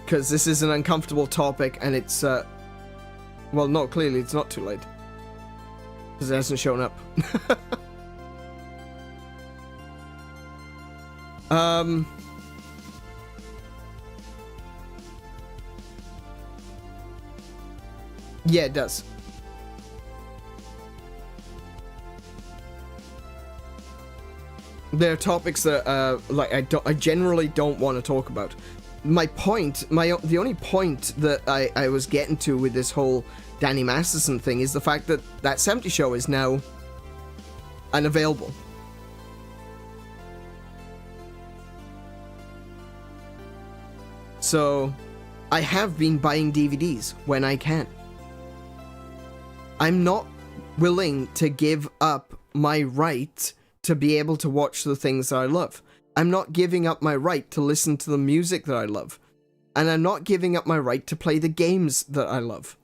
Because this is an uncomfortable topic, and it's, well, no, clearly it's not too late. Because it hasn't shown up. Yeah, it does. There are topics that, like, I generally don't want to talk about. My point, the only point that I was getting to with this whole Danny Masterson thing is the fact that that 70 show is now unavailable. So, I have been buying DVDs when I can. I'm not willing to give up my right to be able to watch the things that I love. I'm not giving up my right to listen to the music that I love. And I'm not giving up my right to play the games that I love.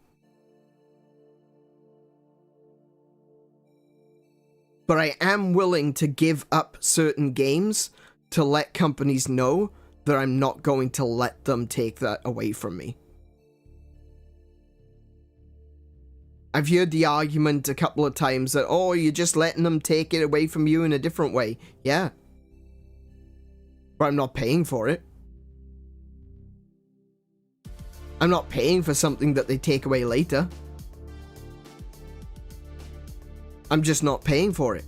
But I am willing to give up certain games to let companies know that I'm not going to let them take that away from me. I've heard the argument a couple of times that, oh, you're just letting them take it away from you in a different way. Yeah. But I'm not paying for it. I'm not paying for something that they take away later. I'm just not paying for it.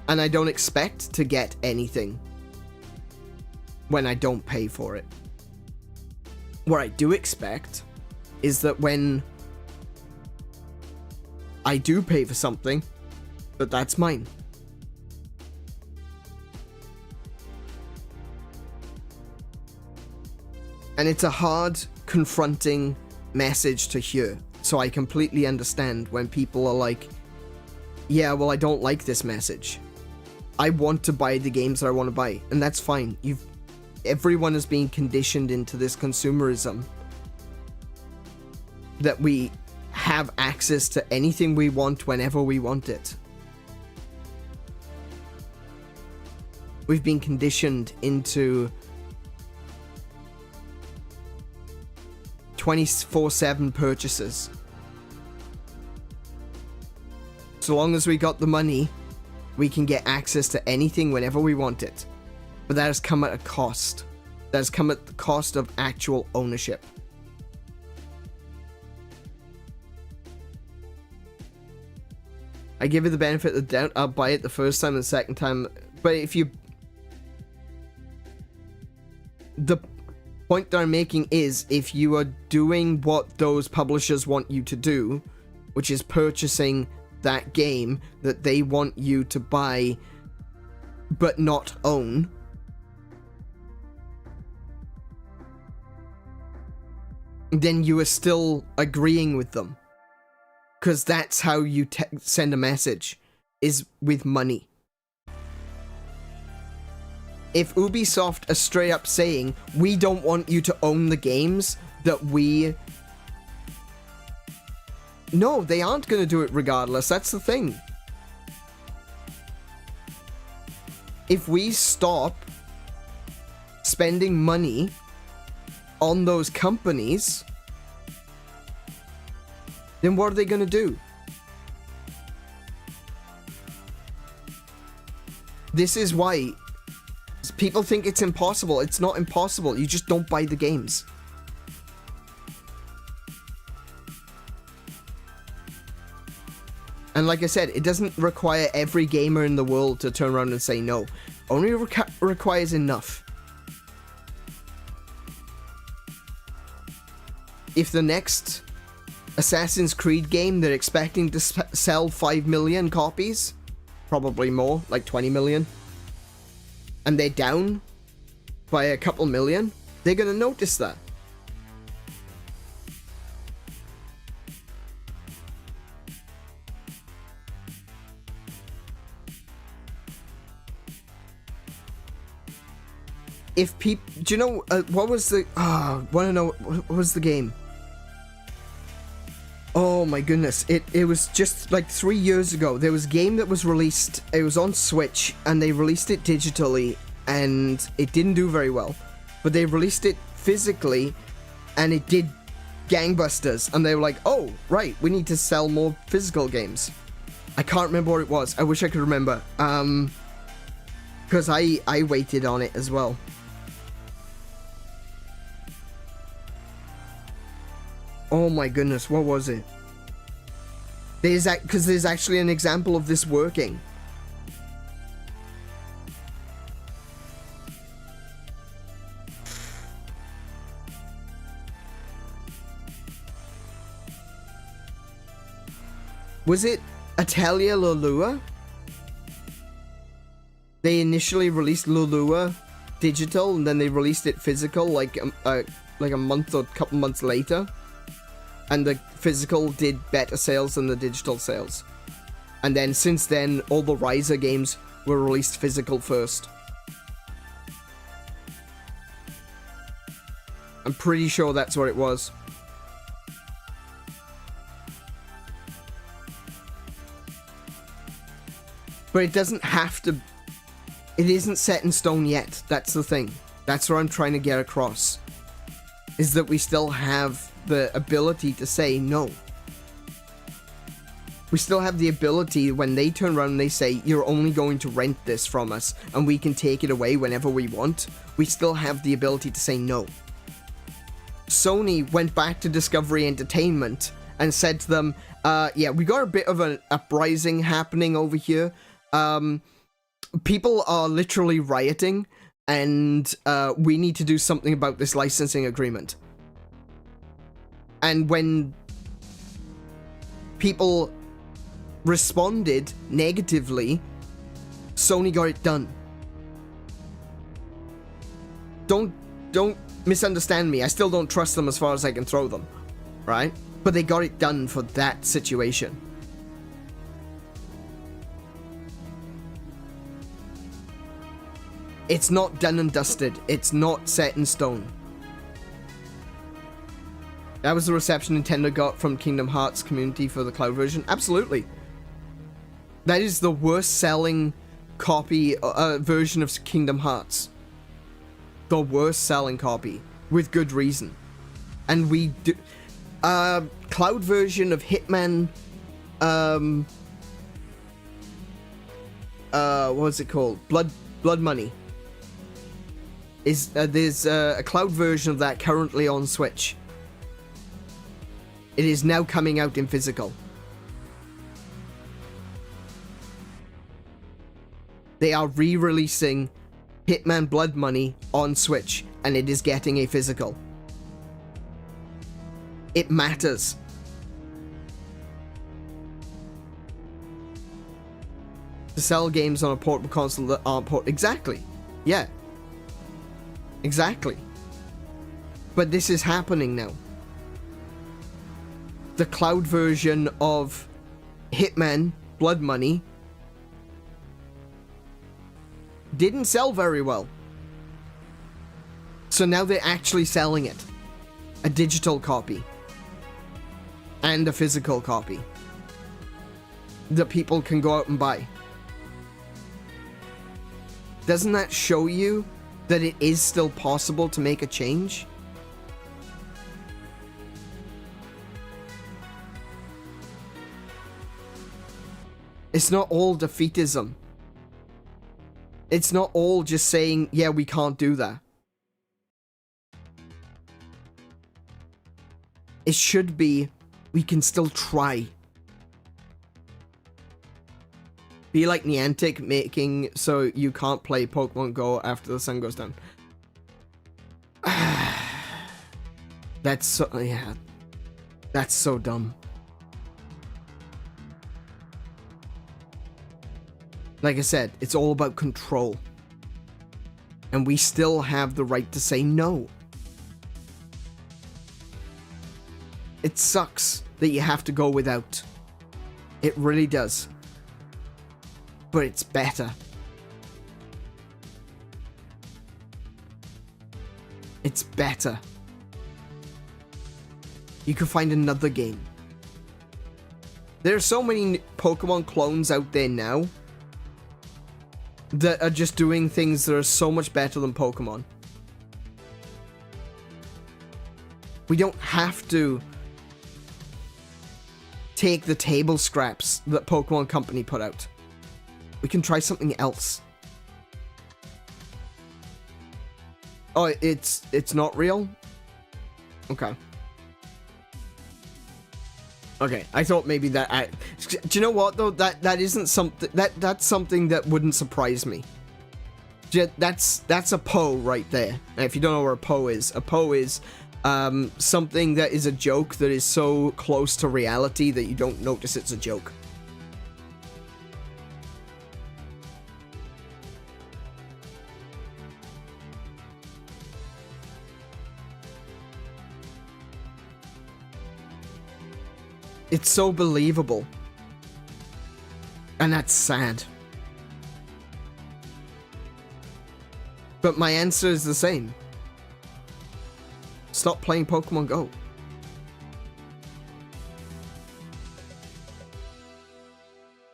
And I don't expect to get anything when I don't pay for it. What I do expect is that when I do pay for something, that's mine. And it's a hard, confronting message to hear. So I completely understand when people are like, yeah, well, I don't like this message. I want to buy the games that I want to buy. And that's fine. Everyone is being conditioned into this consumerism. That we have access to anything we want whenever we want it. We've been conditioned into 24/7 purchases. So long as we got the money, we can get access to anything whenever we want it. But that has come at a cost. That has come at the cost of actual ownership. I give it the benefit of the doubt. I'll buy it the first time and the second time. But if you... The point that I'm making is, if you are doing what those publishers want you to do, which is purchasing that game that they want you to buy but not own, then you are still agreeing with them. Because that's how you send a message, is with money. If Ubisoft are straight up saying, we don't want you to own the games that we... No, they aren't going to do it regardless. That's the thing. If we stop spending money on those companies, then what are they going to do? This is why people think it's impossible. It's not impossible. You just don't buy the games. And like I said, it doesn't require every gamer in the world to turn around and say no. Only requires enough. If the next Assassin's Creed game they're expecting to sell 5 million copies, probably more, like 20 million, and they're down by a couple million, they're gonna notice that. If people, do you know what was the? Want to know what was the game? Oh my goodness! It was just like 3 years ago. There was a game that was released. It was on Switch, and they released it digitally, and it didn't do very well. But they released it physically, and it did gangbusters. And they were like, "Oh, right, we need to sell more physical games." I can't remember what it was. I wish I could remember. Because I waited on it as well. Oh my goodness, what was it? Because there's actually an example of this working. Was it Atelier Lulua? They initially released Lulua digital, and then they released it physical like a month or couple months later. And the physical did better sales than the digital sales. And then since then, all the Riser games were released physical first. I'm pretty sure that's what it was. But it doesn't have to... It isn't set in stone yet. That's the thing. That's what I'm trying to get across. Is that we still have the ability to say no. We still have the ability when they turn around and they say, you're only going to rent this from us and we can take it away whenever we want. We still have the ability to say no. Sony went back to Discovery Entertainment and said to them, yeah, we got a bit of an uprising happening over here. People are literally rioting and we need to do something about this licensing agreement. And when people responded negatively, Sony got it done. Don't misunderstand me. I still don't trust them as far as I can throw them, right? But they got it done for that situation. It's not done and dusted. It's not set in stone. That was the reception Nintendo got from Kingdom Hearts community for the cloud version. Absolutely. That is the worst selling copy version of Kingdom Hearts. The worst selling copy, with good reason. And we do cloud version of Hitman, what's it called? Blood Money. There's a cloud version of that currently on Switch. It is now coming out in physical. They are re-releasing Hitman Blood Money on Switch, and it is getting a physical. It matters. To sell games on a portable console that aren't portable. Exactly. Yeah. Exactly. But this is happening now. The cloud version of Hitman Blood Money didn't sell very well. So now they're actually selling it. A digital copy. And a physical copy. That people can go out and buy. Doesn't that show you that it is still possible to make a change? It's not all defeatism. It's not all just saying, yeah, we can't do that. It should be, we can still try. Be like Niantic making so you can't play Pokemon Go after the sun goes down. That's so, yeah. That's so dumb. Like I said, it's all about control. And we still have the right to say no. It sucks that you have to go without. It really does. But it's better. It's better. You can find another game. There are so many Pokemon clones out there now that are just doing things that are so much better than Pokemon. We don't have to take the table scraps that Pokemon Company put out. We can try something else. Oh, it's not real? Okay. Okay, I thought maybe that... do you know what, though? That isn't something... That's something that wouldn't surprise me. That's a PO right there. And if you don't know where a PO is something that is a joke that is so close to reality that you don't notice it's a joke. It's so believable. And that's sad. But my answer is the same. Stop playing Pokemon Go.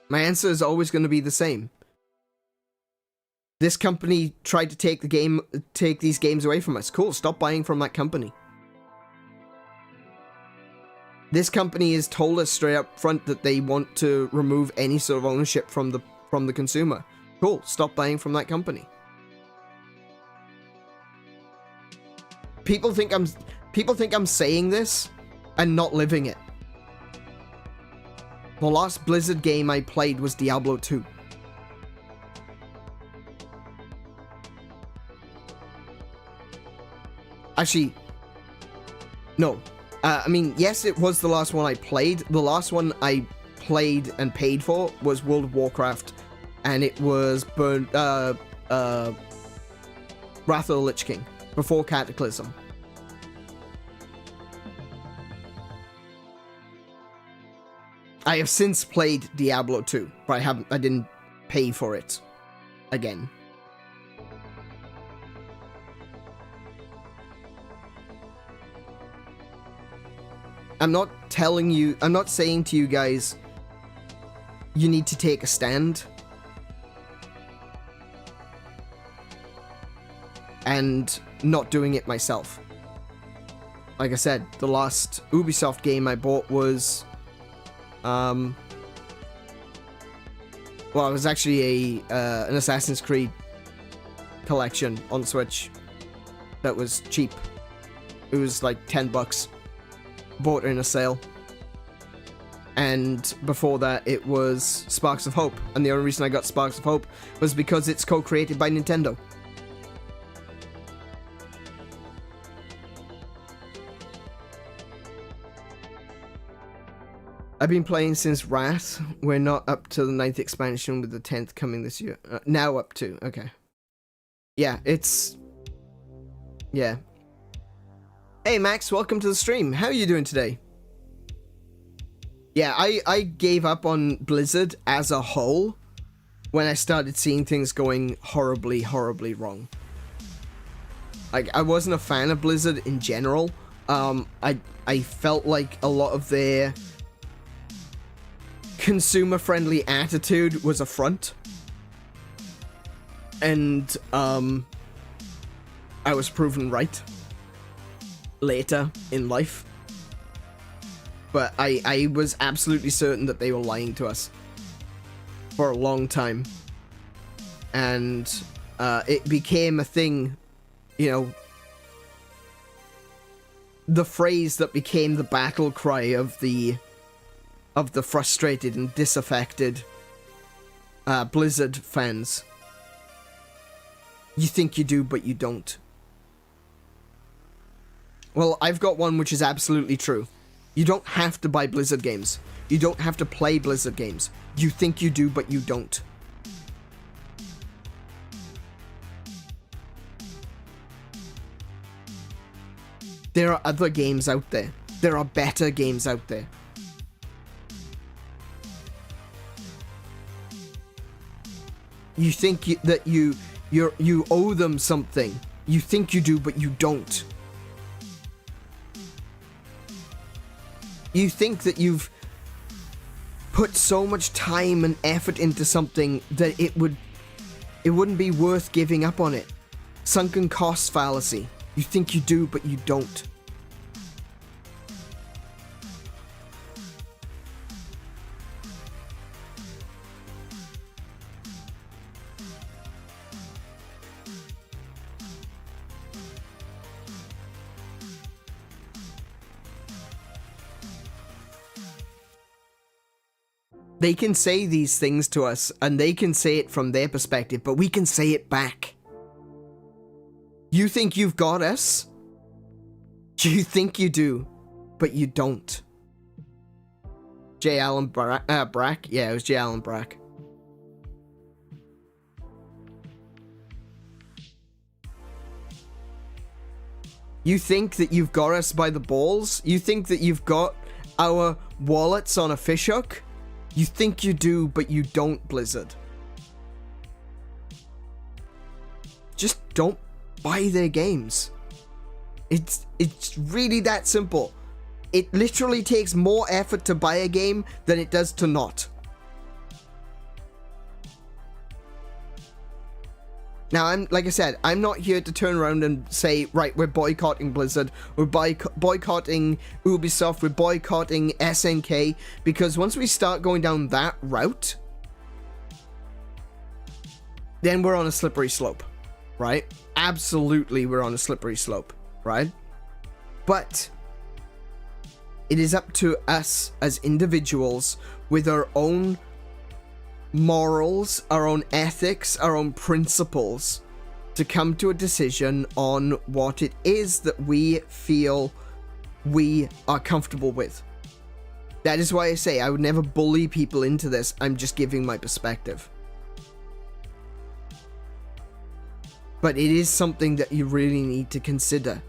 My answer is always going to be the same. This company tried to take these games away from us. Cool, stop buying from that company. This company has told us straight up front that they want to remove any sort of ownership from the consumer. Cool, stop buying from that company. People think I'm saying this and not living it. The last Blizzard game I played was Diablo 2. Actually, no. I mean, yes, it was the last one I played. The last one I played and paid for was World of Warcraft, and it was Wrath of the Lich King, before Cataclysm. I have since played Diablo 2, but I didn't pay for it again. I'm not saying to you guys, you need to take a stand. And not doing it myself. Like I said, the last Ubisoft game I bought was, well, it was actually an Assassin's Creed collection on Switch that was cheap. It was like $10. Bought it in a sale. And before that, it was Sparks of Hope. And the only reason I got Sparks of Hope was because it's co-created by Nintendo. I've been playing since Wrath. We're not up to the 9th expansion, with the 10th coming this year. Now up to, okay. Yeah, it's... yeah. Hey Max, welcome to the stream. How are you doing today? Yeah, I gave up on Blizzard as a whole when I started seeing things going horribly, horribly wrong. Like, I wasn't a fan of Blizzard in general. I felt like a lot of their consumer-friendly attitude was a front. And, I was proven right later in life. But I was absolutely certain that they were lying to us for a long time. And it became a thing, you know, the phrase that became the battle cry of the frustrated and disaffected Blizzard fans. You think you do, but you don't. Well, I've got one which is absolutely true. You don't have to buy Blizzard games. You don't have to play Blizzard games. You think you do, but you don't. There are other games out there. There are better games out there. You think that you owe them something. You think you do, but you don't. You think that you've put so much time and effort into something that it wouldn't be worth giving up on it. Sunken cost fallacy. You think you do, but you don't. They can say these things to us, and they can say it from their perspective, but we can say it back. You think you've got us? You think you do, but you don't. J. Allen Brack? Yeah, it was J. Allen Brack. You think that you've got us by the balls? You think that you've got our wallets on a fishhook? You think you do, but you don't, Blizzard. Just don't buy their games. It's really that simple. It literally takes more effort to buy a game than it does to not. Now, like I said, I'm not here to turn around and say, right, we're boycotting Blizzard, we're boycotting Ubisoft, we're boycotting SNK, because once we start going down that route, then we're on a slippery slope, right? Absolutely, we're on a slippery slope, right? But it is up to us as individuals with our own morals, our own ethics, our own principles, to come to a decision on what it is that we feel we are comfortable with. That is why I say I would never bully people into this. I'm just giving my perspective. But it is something that you really need to consider.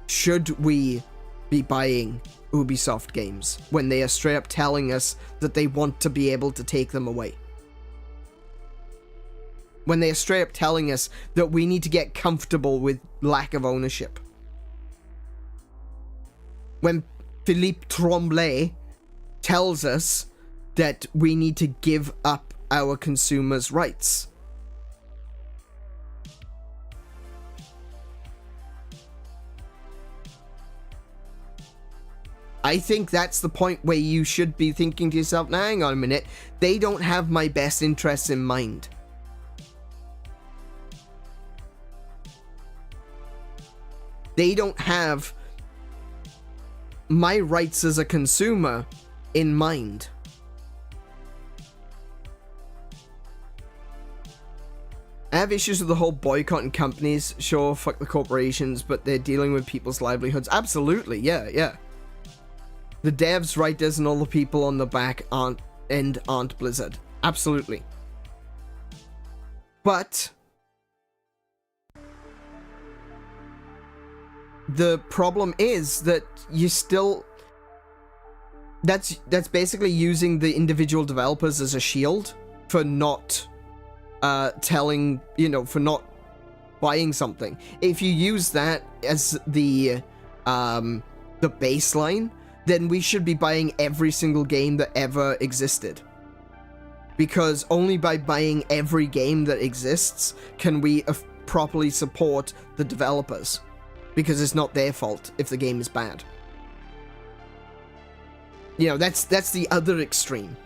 Should we be buying Ubisoft games when they are straight up telling us that they want to be able to take them away? When they are straight up telling us that we need to get comfortable with lack of ownership? When Philippe Tremblay tells us that we need to give up our consumers' rights? I think that's the point where you should be thinking to yourself, now hang on a minute, they don't have my best interests in mind. They don't have my rights as a consumer in mind. I have issues with the whole boycotting companies. Sure, fuck the corporations, but they're dealing with people's livelihoods. Absolutely, yeah. The devs, writers, and all the people on the back aren't Blizzard. Absolutely. But the problem is that you still... That's basically using the individual developers as a shield for not for not buying something. If you use that as the baseline, then we should be buying every single game that ever existed. Because only by buying every game that exists can we properly support the developers. Because it's not their fault if the game is bad. You know, that's the other extreme.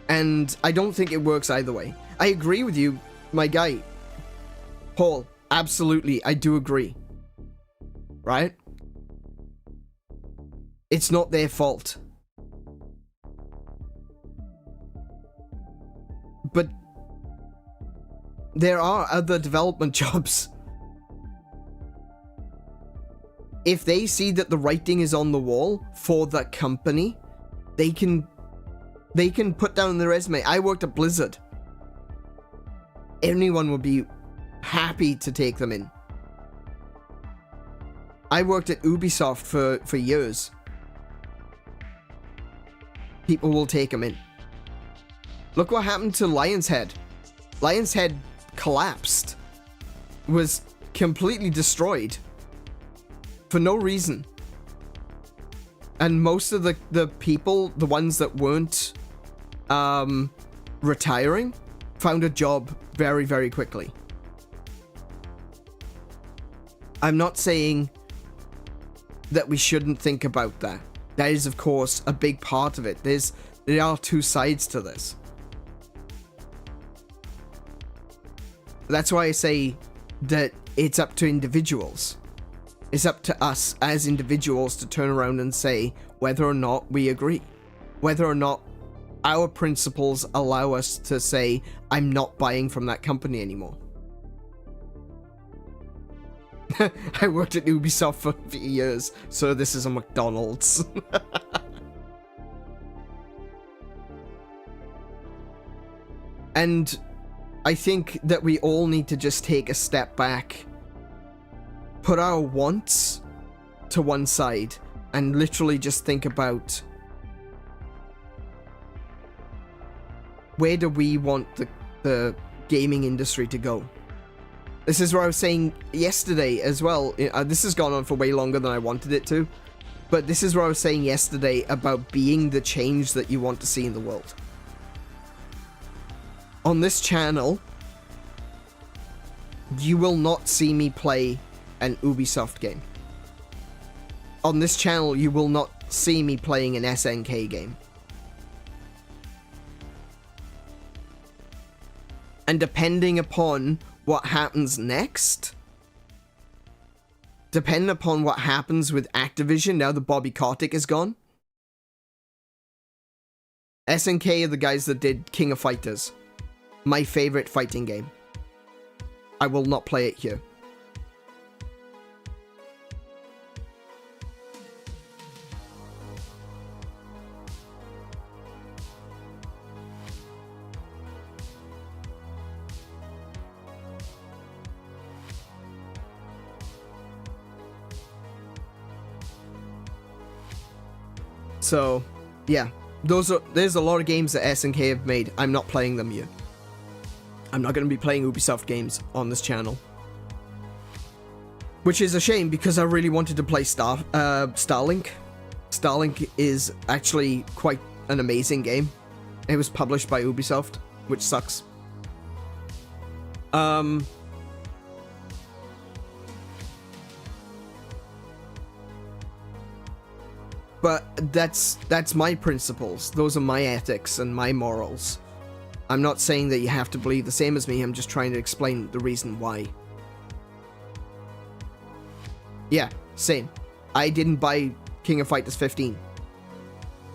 And I don't think it works either way. I agree with you, my guy. Paul, absolutely, I do agree. Right? It's not their fault. But there are other development jobs. If they see that the writing is on the wall for the company, they can put down their resume. I worked at Blizzard. Anyone would be happy to take them in. I worked at Ubisoft for years. People will take them in. Look what happened to Lion's Head. Lion's Head collapsed. Was completely destroyed. For no reason. And most of the people, the ones that weren't retiring, found a job very, very quickly. I'm not saying that we shouldn't think about that. That is, of course, a big part of it. There are two sides to this. That's why I say that it's up to individuals. It's up to us as individuals to turn around and say whether or not we agree. Whether or not our principles allow us to say, I'm not buying from that company anymore. I worked at Ubisoft for years, so this is a McDonald's. And I think that we all need to just take a step back, put our wants to one side, and literally just think about where do we want the gaming industry to go? This is what I was saying yesterday as well. This has gone on for way longer than I wanted it to. But this is what I was saying yesterday about being the change that you want to see in the world. On this channel, you will not see me play an Ubisoft game. On this channel, you will not see me playing an SNK game. And depending upon what happens next, depending upon what happens with Activision now that Bobby Kotick is gone, SNK are the guys that did King of Fighters. my favorite fighting game. I will not play it here. So, yeah, there's a lot of games that SNK have made. I'm not playing them yet. I'm not going to be playing Ubisoft games on this channel. Which is a shame, because I really wanted to play Starlink. Starlink is actually quite an amazing game. It was published by Ubisoft, which sucks. But that's my principles. Those are my ethics and my morals. I'm not saying that you have to believe the same as me. I'm just trying to explain the reason why. Yeah, same. I didn't buy King of Fighters 15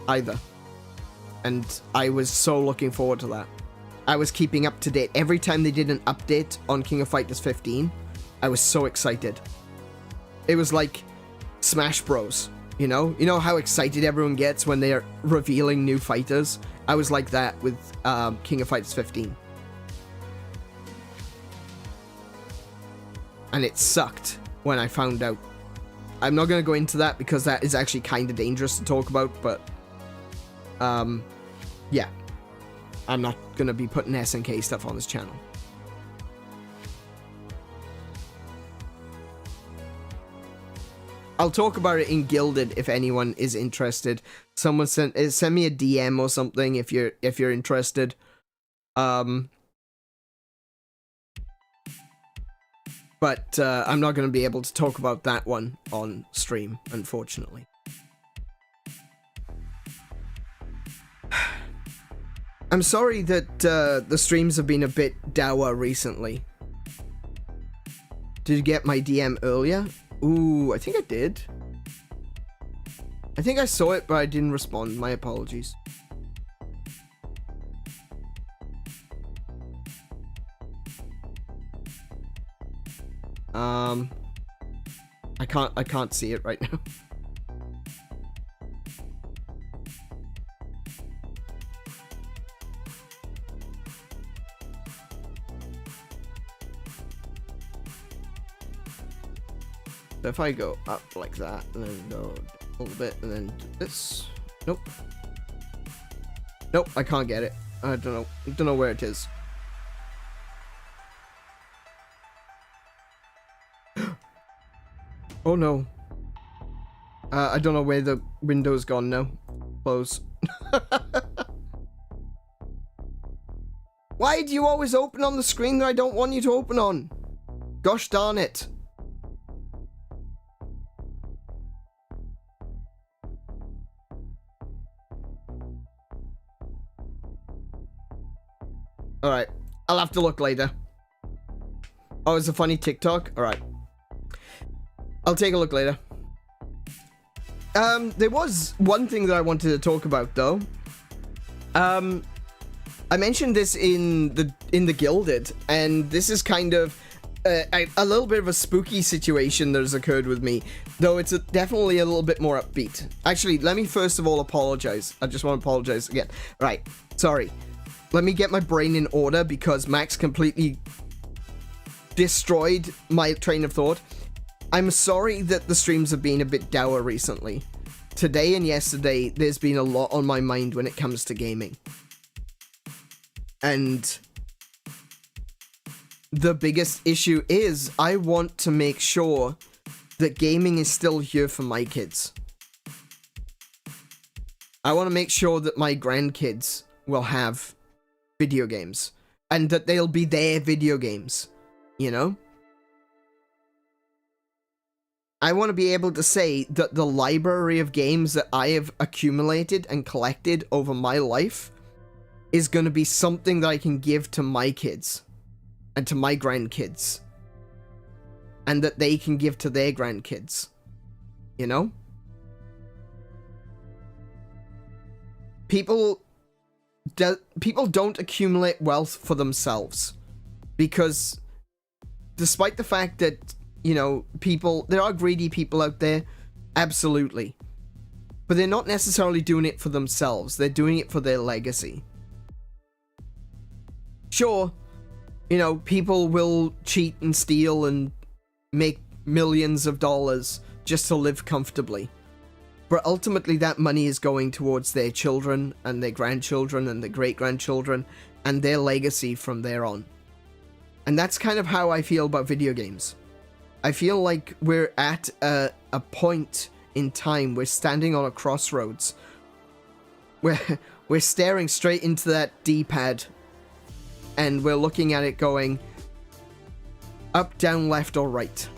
either. And I was so looking forward to that. I was keeping up to date. Every time they did an update on King of Fighters 15, I was so excited. It was like Smash Bros. You know how excited everyone gets when they are revealing new fighters? I was like that with King of Fighters 15. And it sucked when I found out. I'm not going to go into that because that is actually kind of dangerous to talk about, but yeah. I'm not going to be putting SNK stuff on this channel. I'll talk about it in Gilded if anyone is interested. Someone send me a DM or something if you're interested. But I'm not going to be able to talk about that one on stream, unfortunately. I'm sorry that the streams have been a bit dour recently. Did you get my DM earlier? Ooh, I think I did. I think I saw it, but I didn't respond. My apologies. I can't see it right now. So if I go up like that, and then go a little bit, and then do this. Nope. Nope, I can't get it. I don't know where it is. Oh no. I don't know where the window's gone now. Close. Why do you always open on the screen that I don't want you to open on? Gosh darn it. Alright, I'll have to look later. Oh, it's a funny TikTok? Alright. I'll take a look later. There was one thing that I wanted to talk about, though. I mentioned this in the Gilded, and this is kind of a little bit of a spooky situation that has occurred with me, though it's definitely a little bit more upbeat. Actually, let me first of all apologize. I just want to apologize again. Right, sorry. Let me get my brain in order because Max completely destroyed my train of thought. I'm sorry that the streams have been a bit dour recently. Today and yesterday, there's been a lot on my mind when it comes to gaming. And the biggest issue is I want to make sure that gaming is still here for my kids. I want to make sure that my grandkids will have video games and that they'll be their video games, you know? I want to be able to say that the library of games that I have accumulated and collected over my life is going to be something that I can give to my kids and to my grandkids, and that they can give to their grandkids, you know? People people don't accumulate wealth for themselves. Because despite the fact that, you know, there are greedy people out there, absolutely. But they're not necessarily doing it for themselves. They're doing it for their legacy. Sure, you know, people will cheat and steal and make millions of dollars just to live comfortably. But ultimately that money is going towards their children and their grandchildren and their great-grandchildren and their legacy from there on. And that's kind of how I feel about video games. I feel like we're at a point in time, we're standing on a crossroads. We're staring straight into that D-pad and we're looking at it going up, down, left, or right.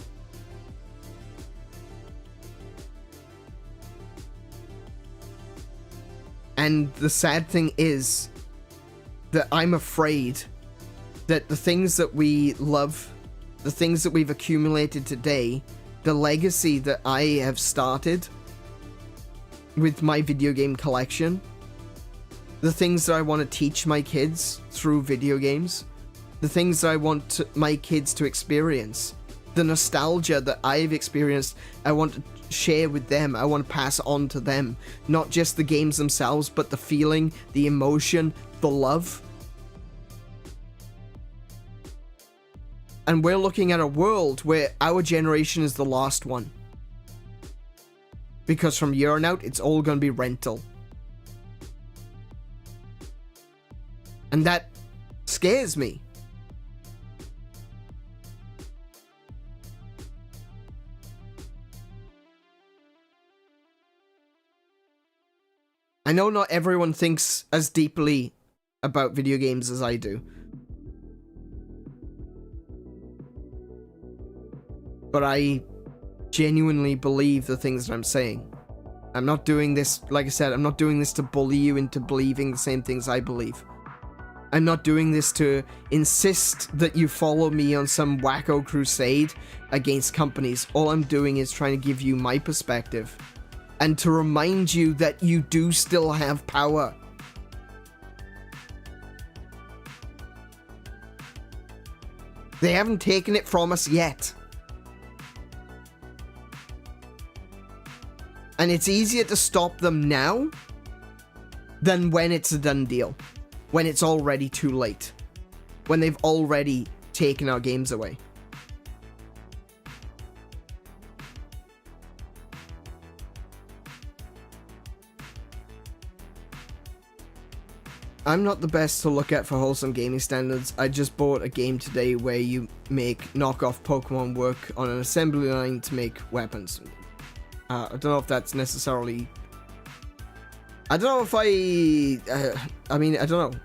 And the sad thing is that I'm afraid that the things that we love, the things that we've accumulated today, the legacy that I have started with my video game collection, the things that I want to teach my kids through video games, the things that I want my kids to experience, the nostalgia that I've experienced, I want to share with them, I want to pass on to them. Not just the games themselves, but the feeling, the emotion, the love. And we're looking at a world where our generation is the last one. Because from here on out, it's all going to be rental. And that scares me. I know not everyone thinks as deeply about video games as I do. But I genuinely believe the things that I'm saying. I'm not doing this, like I said, I'm not doing this to bully you into believing the same things I believe. I'm not doing this to insist that you follow me on some wacko crusade against companies. All I'm doing is trying to give you my perspective and to remind you that you do still have power. They haven't taken it from us yet. And it's easier to stop them now than when it's a done deal. When it's already too late. When they've already taken our games away. I'm not the best to look at for wholesome gaming standards. I just bought a game today where you make knockoff Pokemon work on an assembly line to make weapons. I don't know if that's necessarily... I don't know if I mean, I don't know.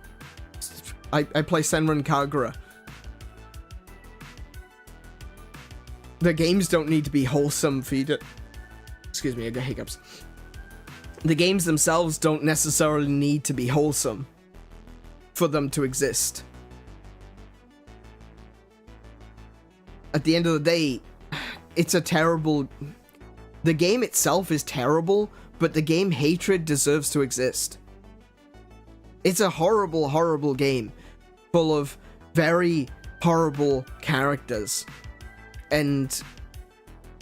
I play Senran Kagura. The games don't need to be wholesome for you to... Excuse me, I got hiccups. The games themselves don't necessarily need to be wholesome for them to exist. At the end of the day, it's a terrible... The game itself is terrible, but the game hatred deserves to exist. It's a horrible, horrible game, full of very horrible characters. And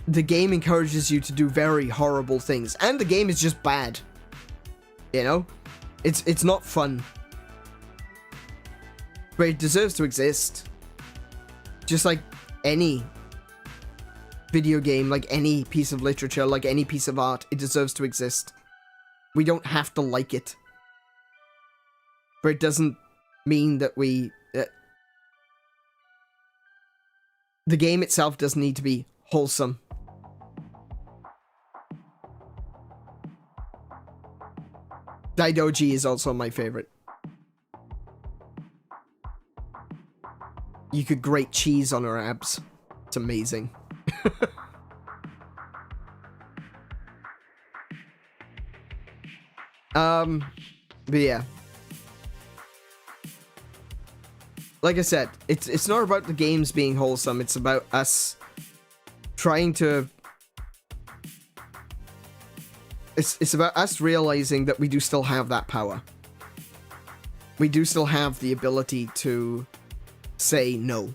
the game encourages you to do very horrible things. And the game is just bad. You know? It's not fun. But it deserves to exist. Just like any video game, like any piece of literature, like any piece of art, it deserves to exist. We don't have to like it. But it doesn't mean that we... the game itself doesn't need to be wholesome. Daidoji is also my favorite. You could grate cheese on her abs. It's amazing. But yeah. Like I said, it's not about the games being wholesome, it's about us trying to... It's about us realizing that we do still have that power. we do still have the ability to say no.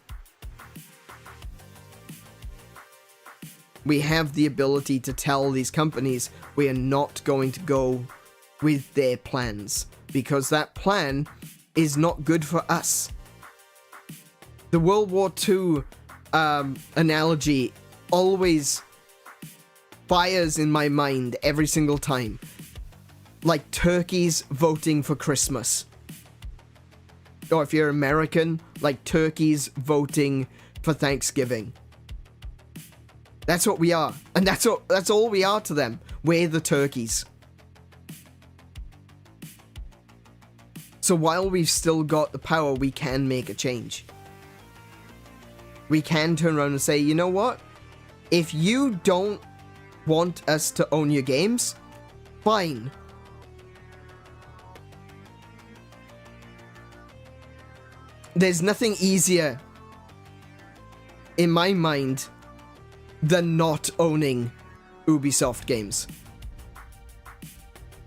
We have the ability to tell these companies we are not going to go with their plans, because that plan is not good for us. The World War II analogy always fires in my mind every single time. Like turkeys voting for Christmas. Or if you're American, like turkeys voting for Thanksgiving. That's what we are. And that's all we are to them. We're the turkeys. So while we've still got the power, we can make a change. We can turn around and say, you know what? If you don't want us to own your games, fine. There's nothing easier, in my mind, than not owning Ubisoft games.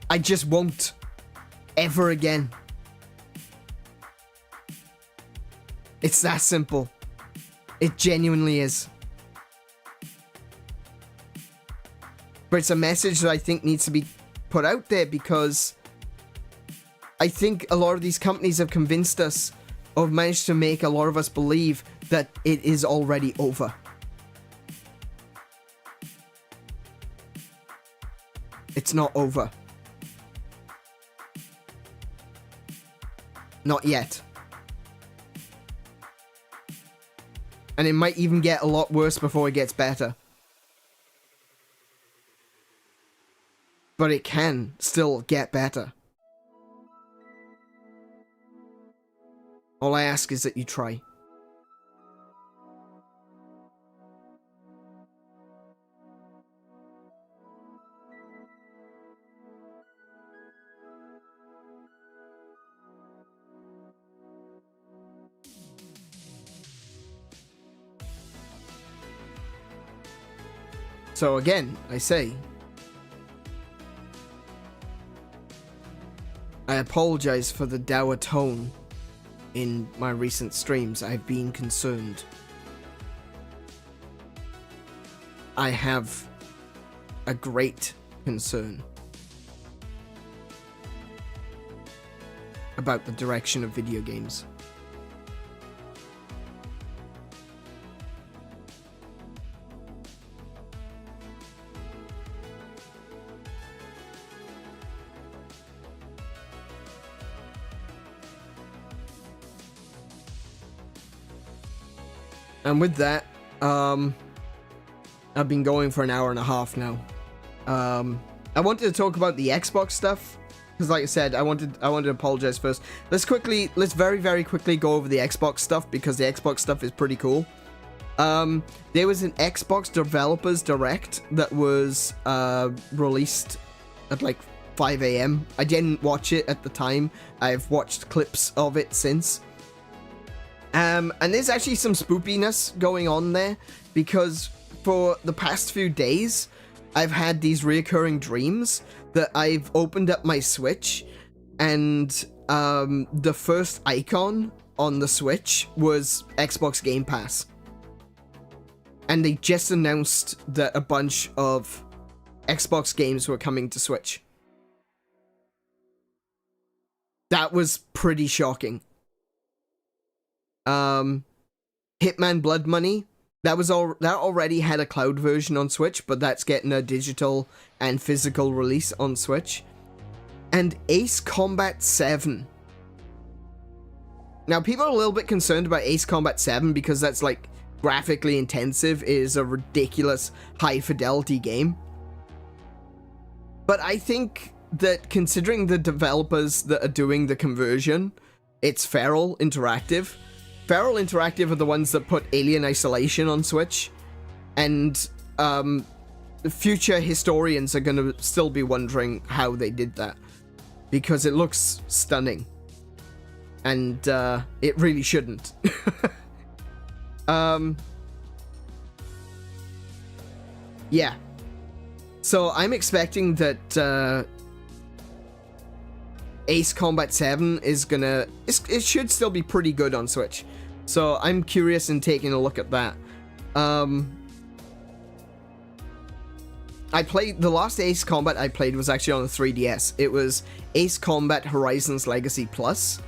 I just won't. Ever again. It's that simple. It genuinely is. But it's a message that I think needs to be put out there, because I think a lot of these companies have convinced us, or managed to make a lot of us believe, that it is already over. It's not over. Not yet. And it might even get a lot worse before it gets better. But it can still get better. All I ask is that you try. So again, I say, I apologize for the dour tone in my recent streams. I've been concerned. I have a great concern about the direction of video games. And with that, I've been going for an hour and a half now. I wanted to talk about the Xbox stuff, because like I said, I wanted to apologize first. Let's very, very quickly go over the Xbox stuff, because the Xbox stuff is pretty cool. There was an Xbox Developers Direct that was released at like 5 AM. I didn't watch it at the time. I've watched clips of it since. And there's actually some spoopiness going on there, because for the past few days, I've had these reoccurring dreams that I've opened up my Switch, and the first icon on the Switch was Xbox Game Pass. And they just announced that a bunch of Xbox games were coming to Switch. That was pretty shocking. Hitman Blood Money, that already had a cloud version on Switch, but that's getting a digital and physical release on Switch. And Ace Combat 7. Now, people are a little bit concerned about Ace Combat 7 because that's like graphically intensive. It is a ridiculous high fidelity game. But I think that considering the developers that are doing the conversion, it's Feral Interactive. Feral Interactive are the ones that put Alien Isolation on Switch, and future historians are going to still be wondering how they did that, because it looks stunning, and it really shouldn't. Yeah. So I'm expecting that Ace Combat 7 is gonna... it should still be pretty good on Switch. So I'm curious in taking a look at that. I played... the last Ace Combat I played was actually on the 3DS. It was Ace Combat Horizons Legacy Plus,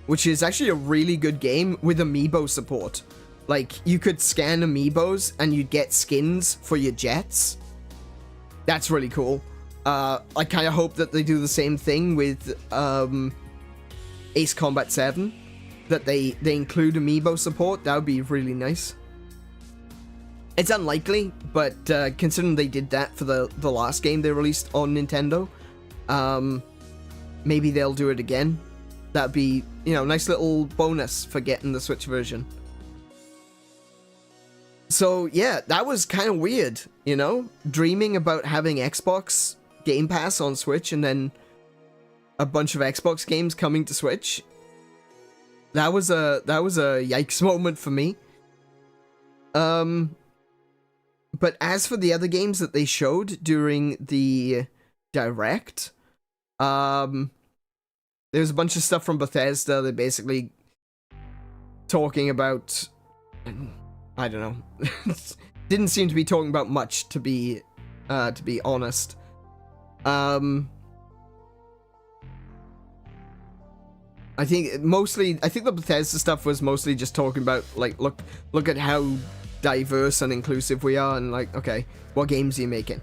which is actually a really good game with amiibo support. Like, you could scan amiibos and you'd get skins for your jets. That's really cool. I kind of hope that they do the same thing with Ace Combat 7. That they include amiibo support. That would be really nice. It's unlikely, but considering they did that for the last game they released on Nintendo, maybe they'll do it again. That'd be, you know, nice little bonus for getting the Switch version. So yeah, that was kind of weird, you know? Dreaming about having Xbox Game Pass on Switch and then a bunch of Xbox games coming to Switch. That was a yikes moment for me. But as for the other games that they showed during the Direct, there's a bunch of stuff from Bethesda. They're basically talking about... I don't know. Didn't seem to be talking about much, to be honest. I think the Bethesda stuff was mostly just talking about, like, look at how diverse and inclusive we are, and like, okay, what games are you making?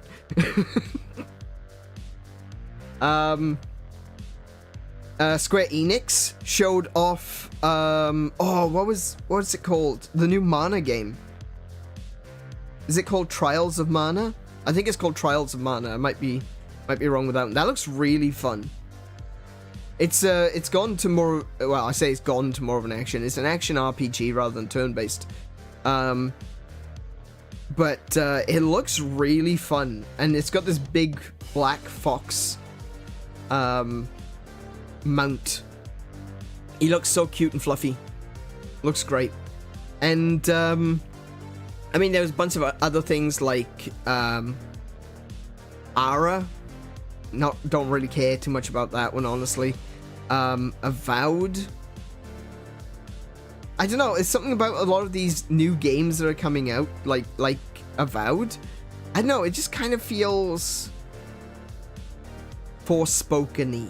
Square Enix showed off, what's it called? The new Mana game. Is it called Trials of Mana? I think it's called Trials of Mana. I might be wrong with that one. That looks really fun. It's gone to more, well, I say it's gone to more of an action. It's an action RPG rather than turn-based. But it looks really fun, and it's got this big black fox mount. He looks so cute and fluffy. Looks great. And I mean, there was a bunch of other things like Ara. Don't really care too much about that one, honestly. Avowed. I don't know, it's something about a lot of these new games that are coming out, like Avowed. I don't know, it just kind of feels Forspoken-y.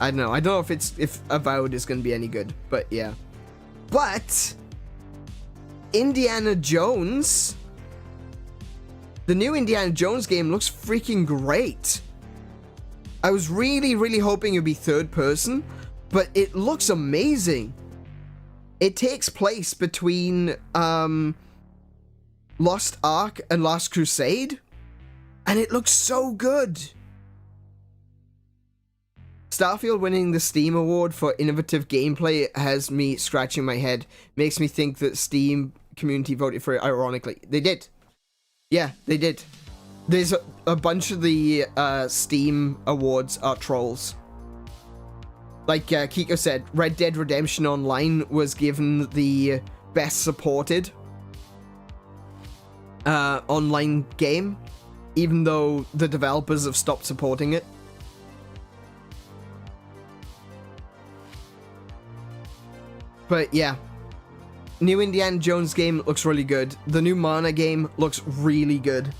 I don't know if Avowed is going to be any good, but yeah. But Indiana Jones, the new Indiana Jones game looks freaking great. I was really hoping it'd be third person, but it looks amazing. It takes place between Lost Ark and Last Crusade, and it looks so good. Starfield winning the Steam Award for innovative gameplay has me scratching my head. Makes me think that Steam community voted for it ironically. They did. Yeah, they did. There's a bunch of the Steam awards are trolls. Like Kiko said, Red Dead Redemption Online was given the best supported online game, even though the developers have stopped supporting it. But yeah, new Indiana Jones game looks really good. The new Mana game looks really good.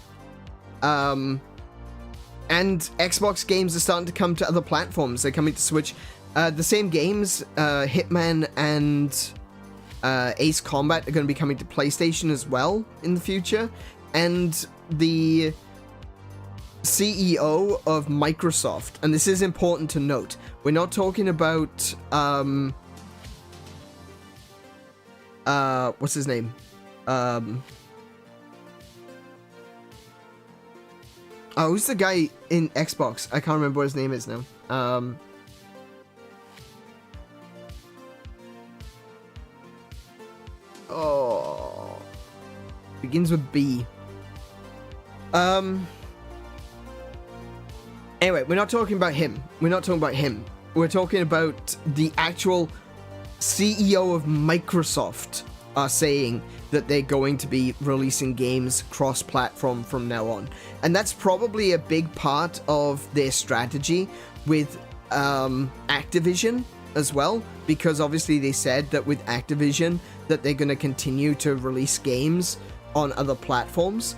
And Xbox games are starting to come to other platforms. They're coming to Switch. The same games, Hitman and Ace Combat, are going to be coming to PlayStation as well in the future. And the CEO of Microsoft, and this is important to note, we're not talking about what's his name? Oh, who's the guy in Xbox? I can't remember what his name is now. Oh, begins with B. Anyway, we're not talking about him. We're talking about the actual CEO of Microsoft are saying that they're going to be releasing games cross-platform from now on. And that's probably a big part of their strategy with Activision as well, because obviously they said that with Activision that they're going to continue to release games on other platforms.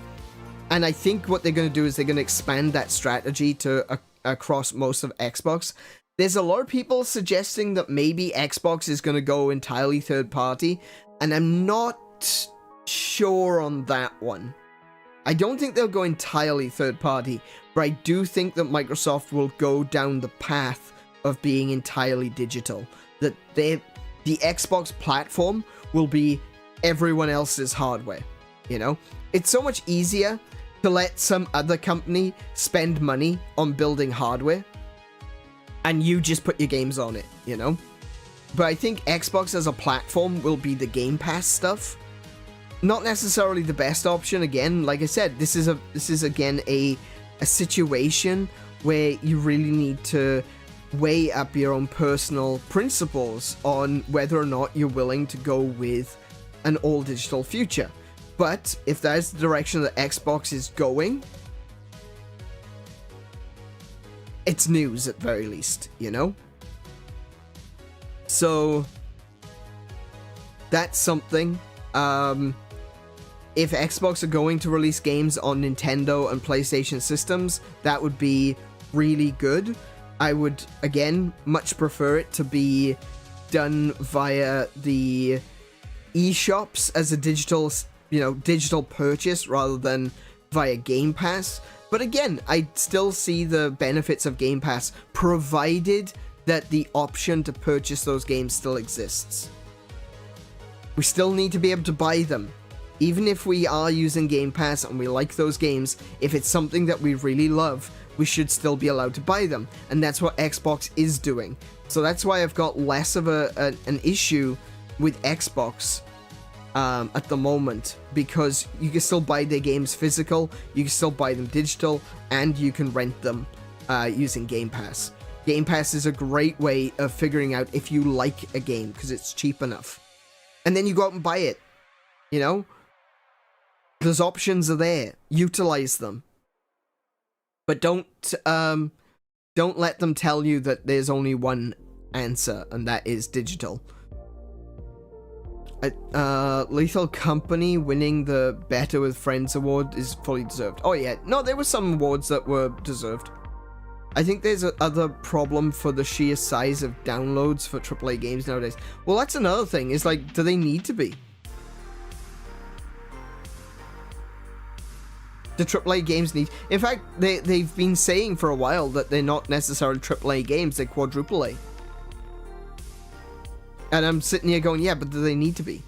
And I think what they're going to do is they're going to expand that strategy to across most of Xbox. There's a lot of people suggesting that maybe Xbox is going to go entirely third party, and I'm not sure on that one. I don't think they'll go entirely third party, but I do think that Microsoft will go down the path of being entirely digital. That the Xbox platform will be everyone else's hardware, you know? It's so much easier to let some other company spend money on building hardware and you just put your games on it, you know? But I think Xbox as a platform will be the Game Pass stuff. Not necessarily the best option. Again, like I said, this is again a situation where you really need to weigh up your own personal principles on whether or not you're willing to go with an all-digital future. But if that's the direction that Xbox is going, it's news at very least, you know? So that's something. If Xbox are going to release games on Nintendo and PlayStation systems, that would be really good. I would, again, much prefer it to be done via the eShops as a digital, digital purchase rather than via Game Pass. But again, I still see the benefits of Game Pass, provided that the option to purchase those games still exists. We still need to be able to buy them. Even if we are using Game Pass and we like those games, if it's something that we really love, we should still be allowed to buy them. And that's what Xbox is doing. So that's why I've got less of an issue with Xbox at the moment, because you can still buy their games physical, you can still buy them digital, and you can rent them using Game Pass. Game Pass is a great way of figuring out if you like a game, because it's cheap enough. And then you go out and buy it, you know? Those options are there. Utilize them. But don't let them tell you that there's only one answer, and that is digital. Lethal Company winning the Better with Friends award is fully deserved. Oh yeah, no, there were some awards that were deserved. I think there's another problem for the sheer size of downloads for AAA games nowadays. Well, that's another thing, is like, do they need to be? The AAA games need... In fact, they've been saying for a while that they're not necessarily AAA games, they're quadruple A. And I'm sitting here going, yeah, but do they need to be?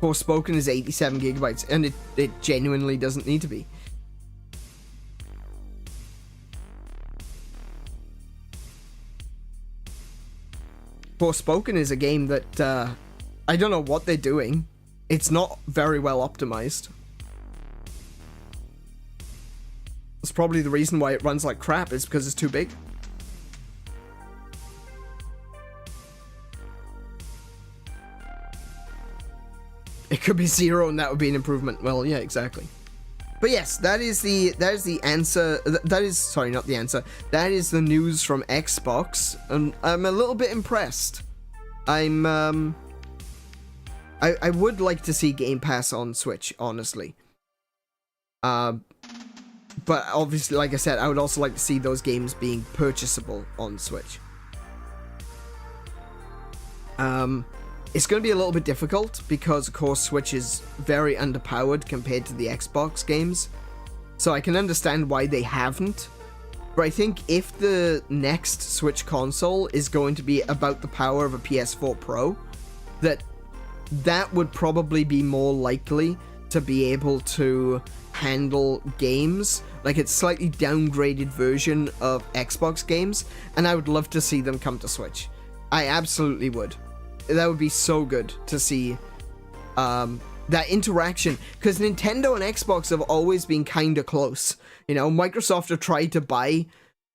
Forspoken is 87 gigabytes, and it genuinely doesn't need to be. Forspoken is a game that, I don't know what they're doing. It's not very well optimized. That's probably the reason why it runs like crap, is because it's too big. It could be 0 and that would be an improvement. Well, yeah, exactly. But yes, that is the answer. That is, sorry, not the answer. That is the news from Xbox, and I'm a little bit impressed. I would like to see Game Pass on Switch, honestly. But obviously, like I said, I would also like to see those games being purchasable on Switch. It's going to be a little bit difficult because, of course, Switch is very underpowered compared to the Xbox games. So I can understand why they haven't. But I think if the next Switch console is going to be about the power of a PS4 Pro, that would probably be more likely to be able to handle games, like its slightly downgraded version of Xbox games, and I would love to see them come to Switch. I absolutely would. That would be so good to see that interaction, because Nintendo and Xbox have always been kind of close. You know, Microsoft have tried to buy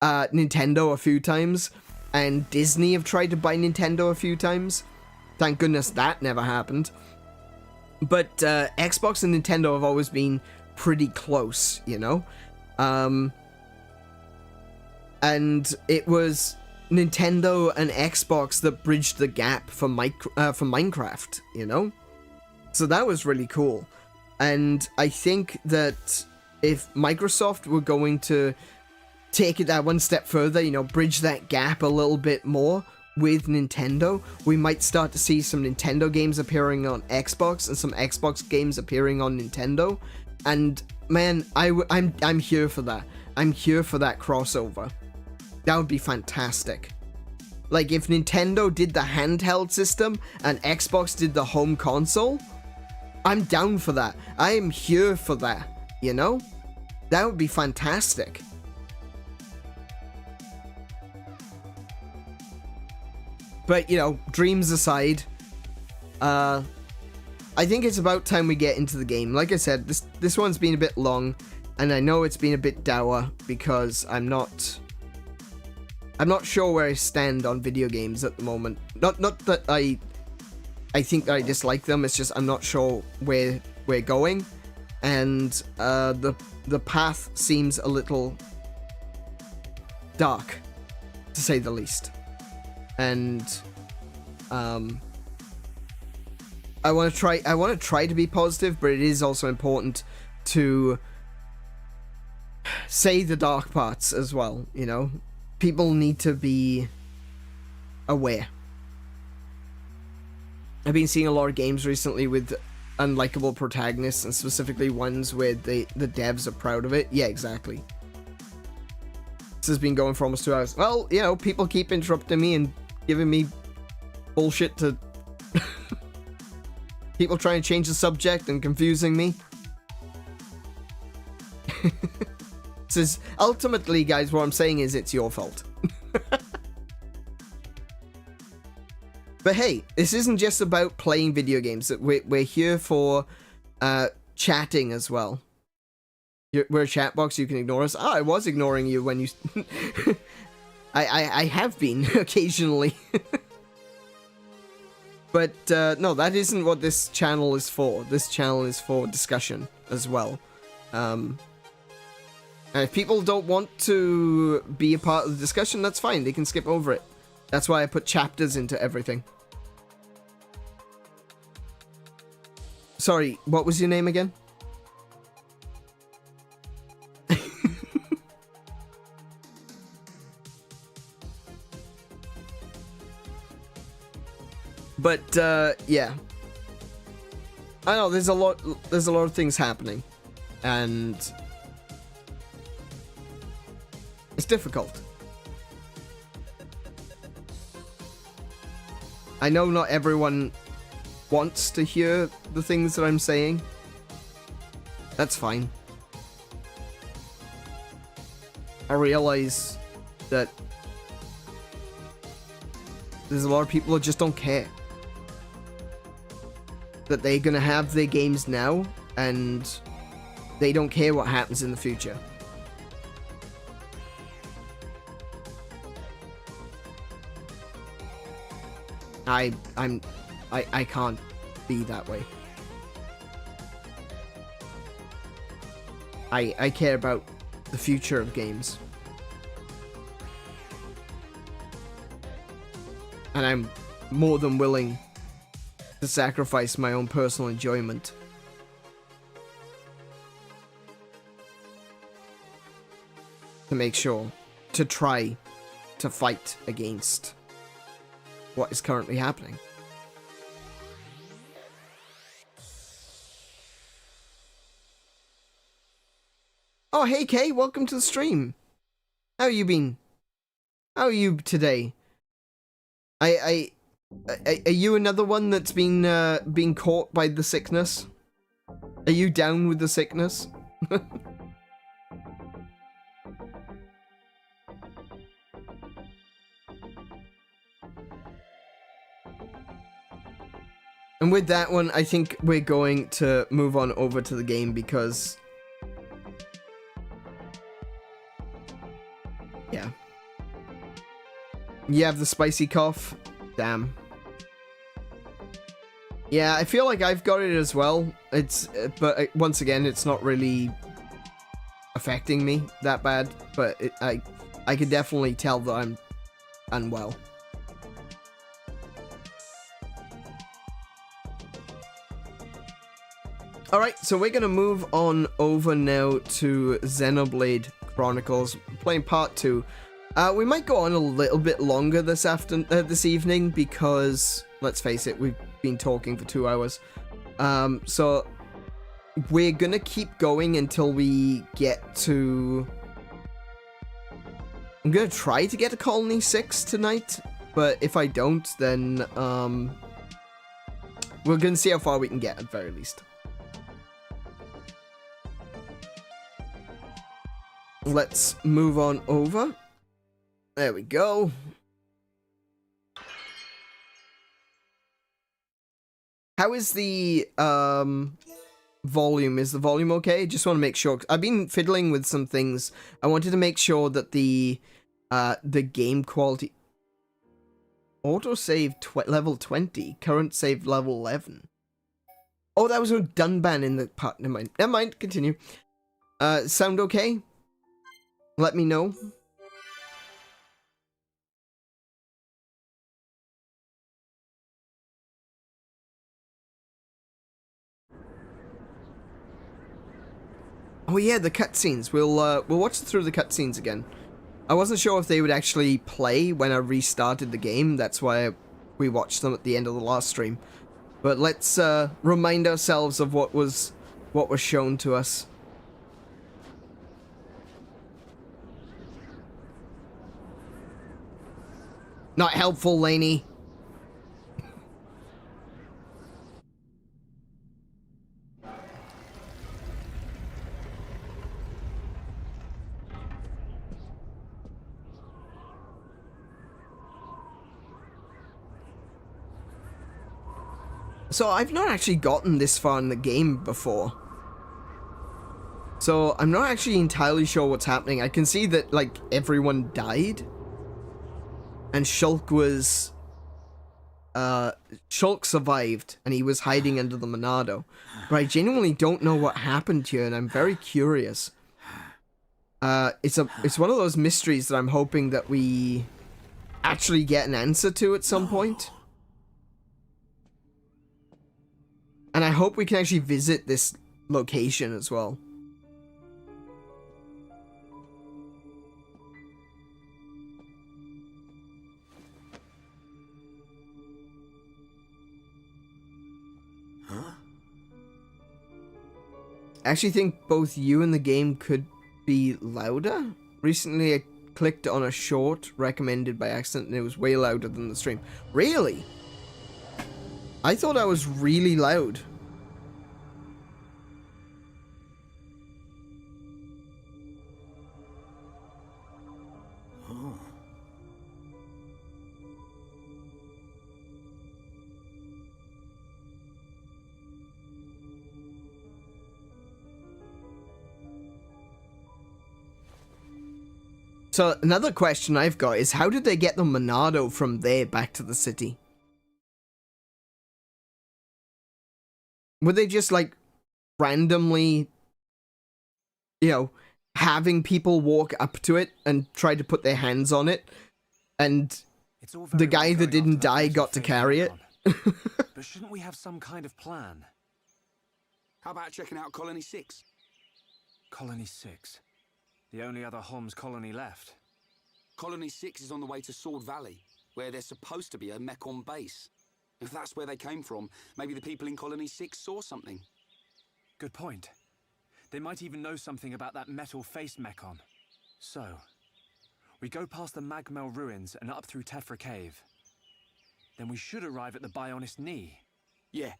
Nintendo a few times, and Disney have tried to buy Nintendo a few times. Thank goodness that never happened. But Xbox and Nintendo have always been pretty close, you know? And it was Nintendo and Xbox that bridged the gap for Minecraft, you know? So that was really cool. And I think that if Microsoft were going to take it that one step further, you know, bridge that gap a little bit more with Nintendo, we might start to see some Nintendo games appearing on Xbox and some Xbox games appearing on Nintendo. And man, I'm here for that. I'm here for that crossover. That would be fantastic. Like if Nintendo did the handheld system and Xbox did the home console, I'm down for that. I am here for that, you know? That would be fantastic. But, you know, dreams aside, I think it's about time we get into the game. Like I said, this one's been a bit long, and I know it's been a bit dour because I'm not sure where I stand on video games at the moment. Not that I think that I dislike them, it's just I'm not sure where we're going, and the path seems a little dark, to say the least. And I want to try to be positive, but it is also important to say the dark parts as well, you know? People need to be aware. I've been seeing a lot of games recently with unlikable protagonists, and specifically ones where the devs are proud of it. Yeah, exactly. This has been going for almost 2 hours. Well, you know, people keep interrupting me and giving me bullshit to... people trying to change the subject and confusing me. This is ultimately, guys, what I'm saying is it's your fault. But hey, this isn't just about playing video games. We're here for chatting as well. We're a chat box, you can ignore us. Oh, I was ignoring you when you... I have been, occasionally. But no, that isn't what this channel is for. This channel is for discussion as well. And if people don't want to be a part of the discussion, that's fine. They can skip over it. That's why I put chapters into everything. Sorry, what was your name again? But yeah, I know there's a lot of things happening, and it's difficult. I know not everyone wants to hear the things that I'm saying. That's fine. I realize that there's a lot of people that just don't care. That they're gonna have their games now, and they don't care what happens in the future. I can't be that way. I care about the future of games. And I'm more than willing to sacrifice my own personal enjoyment to make sure, to try to fight against what is currently happening. Oh, hey Kay, welcome to the stream. How you been? How are you today? Are you another one that's been caught by the sickness? Are you down with the sickness? And with that one, I think we're going to move on over to the game because... yeah. You have the spicy cough? Damn. Yeah, I feel like I've got it as well. It's, but once again, it's not really affecting me that bad. But I could definitely tell that I'm unwell. Alright, so we're gonna move on over now to Xenoblade Chronicles, playing part 2. We might go on a little bit longer this evening because, let's face it, we've been talking for 2 hours. So we're gonna keep going until we get to... I'm gonna try to get to Colony 6 tonight, but if I don't, then we're gonna see how far we can get at the very least. Let's move on over. There we go. How is the volume? Is the volume okay? Just want to make sure. I've been fiddling with some things. I wanted to make sure that the game quality. Autosave level 20. Current save level 11. Oh, that was a Dunban in the part. Never mind. Never mind. Continue. Sound okay? Let me know. Oh yeah, the cutscenes. We'll watch through the cutscenes again. I wasn't sure if they would actually play when I restarted the game. That's why we watched them at the end of the last stream. But let's remind ourselves of what was shown to us. Not helpful, Laney. So I've not actually gotten this far in the game before. So I'm not actually entirely sure what's happening. I can see that, like, everyone died. And Shulk was... Shulk survived, and he was hiding under the Monado. But I genuinely don't know what happened here, and I'm very curious. It's one of those mysteries that I'm hoping that we actually get an answer to at some point. And I hope we can actually visit this location as well. I actually think both you and the game could be louder. Recently I clicked on a short recommended by accident and it was way louder than the stream. Really? I thought I was really loud. So another question I've got is, how did they get the Monado from there back to the city? Were they just, like, randomly, you know, having people walk up to it and try to put their hands on it, and the guy that didn't die got to carry it? But shouldn't we have some kind of plan? How about checking out Colony 6? Colony 6. The only other Homs colony left. Colony 6 is on the way to Sword Valley, where there's supposed to be a Mechon base. If that's where they came from, maybe the people in Colony 6 saw something. Good point. They might even know something about that metal-faced Mechon. So, we go past the Magmel ruins and up through Tefra Cave. Then we should arrive at the Bionis knee. Yeah.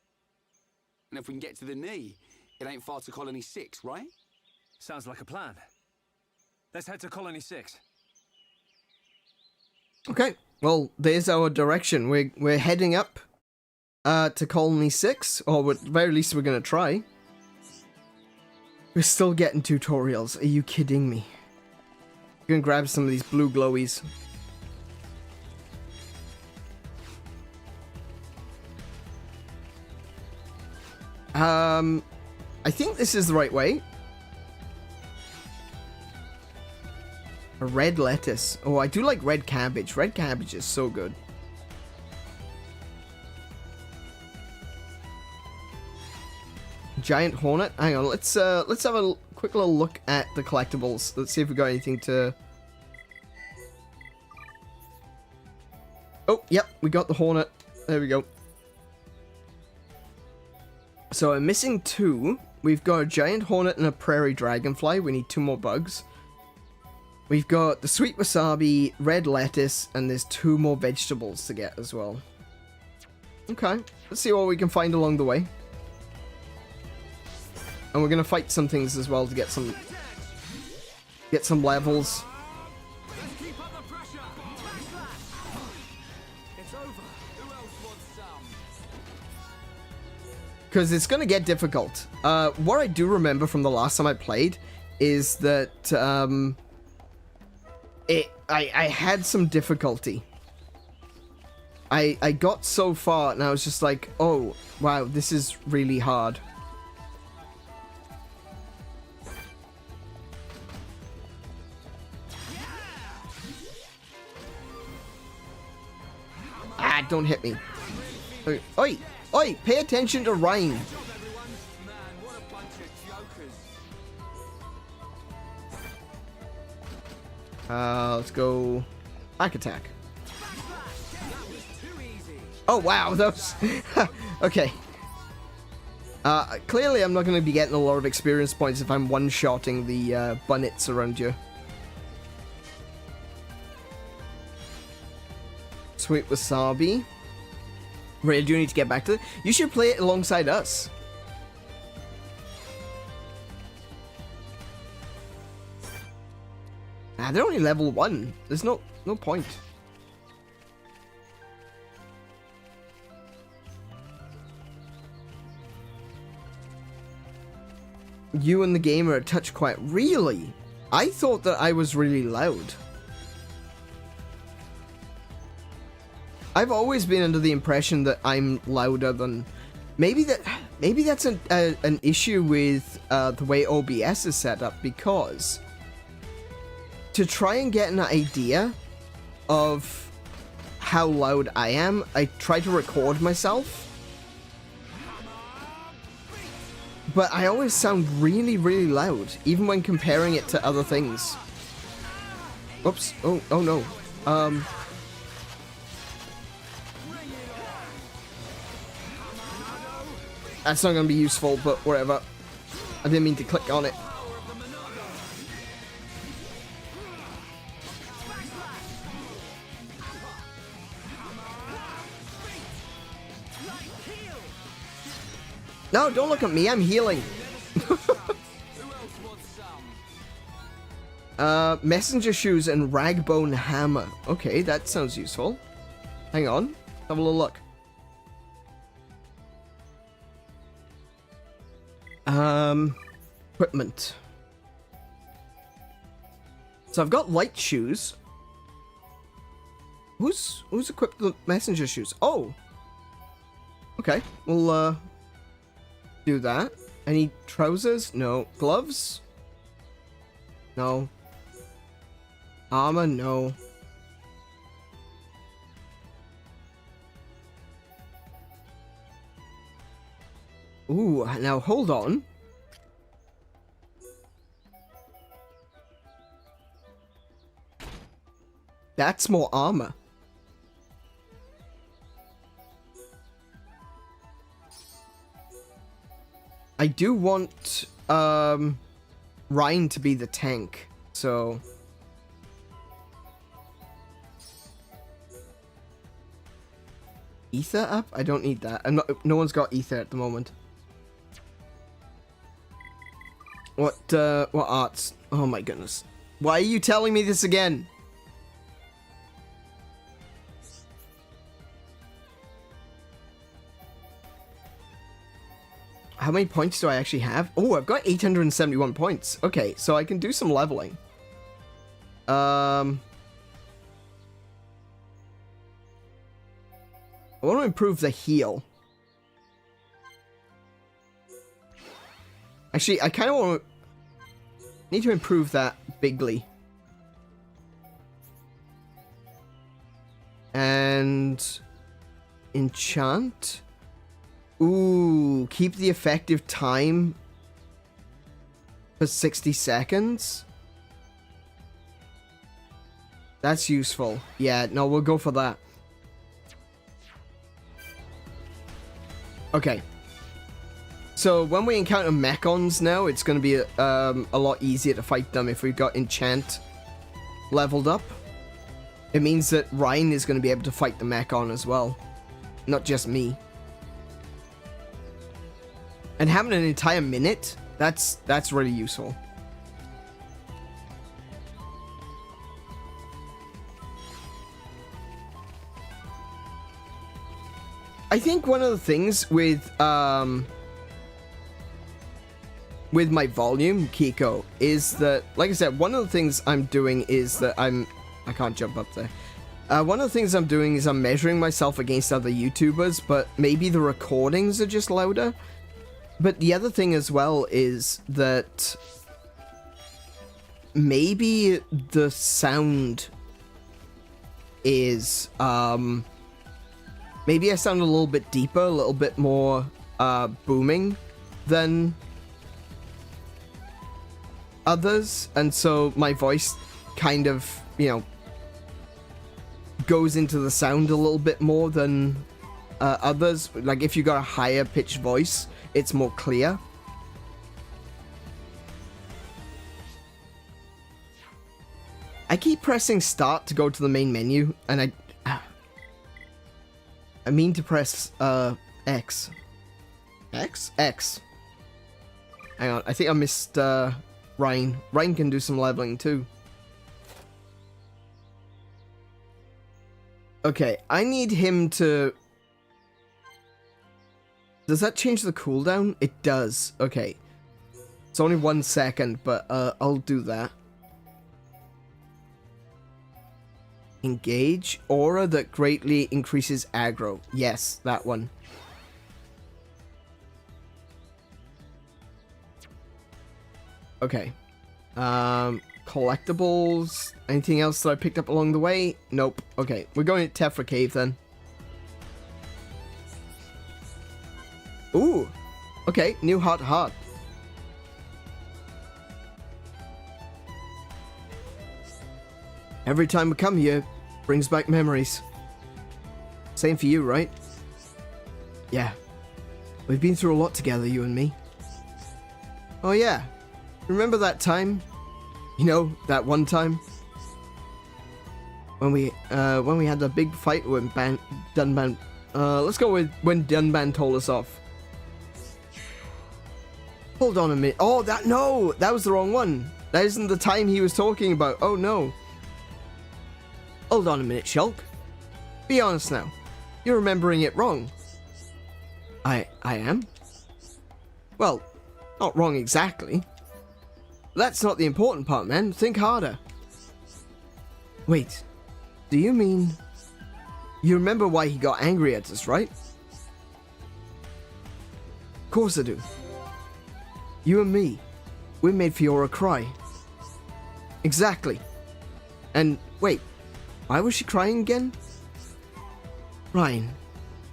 And if we can get to the knee, it ain't far to Colony 6, right? Sounds like a plan. Let's head to Colony 6. Okay, well, there's our direction. We're heading up to Colony 6, or at the very least we're gonna try. We're still getting tutorials. Are you kidding me? I'm gonna grab some of these blue glowies. I think this is the right way. A red lettuce. Oh, I do like red cabbage. Red cabbage is so good. Giant hornet. Hang on, let's have a quick little look at the collectibles. Let's see if we got anything to... Oh, yep, we got the hornet. There we go. So I'm missing 2. We've got a giant hornet and a prairie dragonfly. We need 2 more bugs. We've got the sweet wasabi, red lettuce, and there's 2 more vegetables to get as well. Okay, let's see what we can find along the way. And we're gonna fight some things as well to get some levels. Because it's gonna get difficult. What I do remember from the last time I played is that I had some difficulty. I got so far and I was just like, oh wow, this is really hard. Ah, don't hit me. Oi! Oi! Pay attention to Ryan. Let's go... Back attack. Oh, wow, that was... Okay. Clearly I'm not going to be getting a lot of experience points if I'm one-shotting the bunnets around you. Sweet wasabi. Really do need to get back to it. You should play it alongside us. Ah, they're only level 1. There's no point. You and the game are a touch quiet. Really? I thought that I was really loud. I've always been under the impression that I'm louder than... Maybe that's an issue with the way OBS is set up, because to try and get an idea of how loud I am, I try to record myself. But I always sound really, really loud, even when comparing it to other things. Whoops. Oh no. That's not going to be useful, but whatever. I didn't mean to click on it. No, don't look at me, I'm healing. Messenger shoes and ragbone hammer. Okay, that sounds useful. Hang on, have a little look. Equipment. So I've got light shoes. Who's equipped with messenger shoes? Oh! Okay, we'll, do that. Any trousers? No. Gloves? No. Armor? No. Ooh, now hold on. That's more armor. I do want Ryan to be the tank, so ether up? I don't need that. No one's got ether at the moment. What arts? Oh my goodness. Why are you telling me this again? How many points do I actually have? Oh, I've got 871 points. Okay, so I can do some leveling. I want to improve the heal. Actually, I kind of want to... Need to improve that bigly. And... Enchant? Ooh, keep the effective time for 60 seconds? That's useful. Yeah, no, we'll go for that. Okay. So when we encounter Mechons now, it's going to be a lot easier to fight them if we've got Enchant leveled up. It means that Ryan is going to be able to fight the Mechon as well. Not just me. And having an entire minute, that's really useful. I think one of the things with my volume, Kiko, is that, like I said, one of the things I'm doing is that I can't jump up there. One of the things I'm doing is I'm measuring myself against other YouTubers, but maybe the recordings are just louder. But the other thing as well is that maybe the sound is, maybe I sound a little bit deeper, a little bit more booming than others, and so my voice kind of, you know, goes into the sound a little bit more than others. Like if you got a higher pitched voice, it's more clear. I keep pressing start to go to the main menu, and I mean to press X. X? X. Hang on, I think I missed Ryan. Ryan can do some leveling too. Okay, I need him to... Does that change the cooldown? It does. Okay. It's only 1 second, but I'll do that. Engage. Aura that greatly increases aggro. Yes, that one. Okay. Collectibles. Anything else that I picked up along the way? Nope. Okay, we're going to Tephra Cave then. Ooh. Okay, new heart. Every time we come here, brings back memories. Same for you, right? Yeah. We've been through a lot together, you and me. Oh yeah. Remember that time? You know, that one time? When we had the big fight when Dunban... let's go with when Dunban told us off. Hold on a minute. Oh, no! That was the wrong one. That isn't the time he was talking about. Oh, no. Hold on a minute, Shulk. Be honest now. You're remembering it wrong. I am? Well, not wrong exactly. That's not the important part, man. Think harder. Wait. Do you mean... You remember why he got angry at us, right? Of course I do. You and me. We made Fiora cry. Exactly. And, wait. Why was she crying again? Ryan,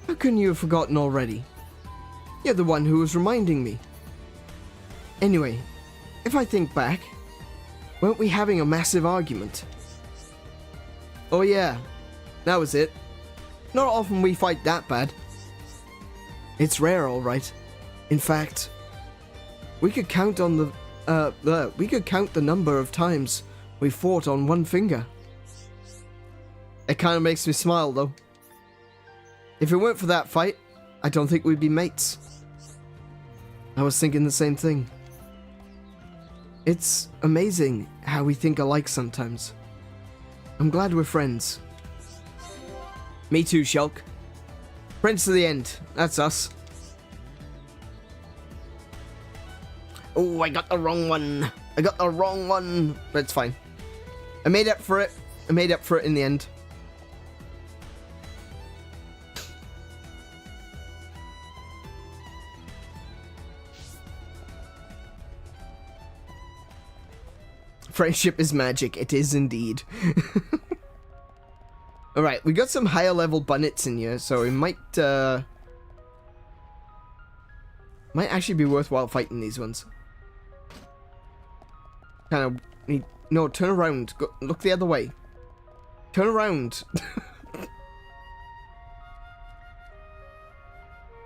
how couldn't you have forgotten already? You're the one who was reminding me. Anyway, if I think back, weren't we having a massive argument? Oh yeah, that was it. Not often we fight that bad. It's rare, all right. In fact, we could count on the number of times we fought on one finger. It kind of makes me smile, though. If it weren't for that fight, I don't think we'd be mates. I was thinking the same thing. It's amazing how we think alike sometimes. I'm glad we're friends. Me too, Shulk. Friends to the end. That's us. Oh, I got the wrong one. But it's fine. I made up for it. In the end. Friendship is magic. It is indeed. Alright, we got some higher level bunnets in here, so it might actually be worthwhile fighting these ones. Kind of need... No, turn around. Go, look the other way. Turn around.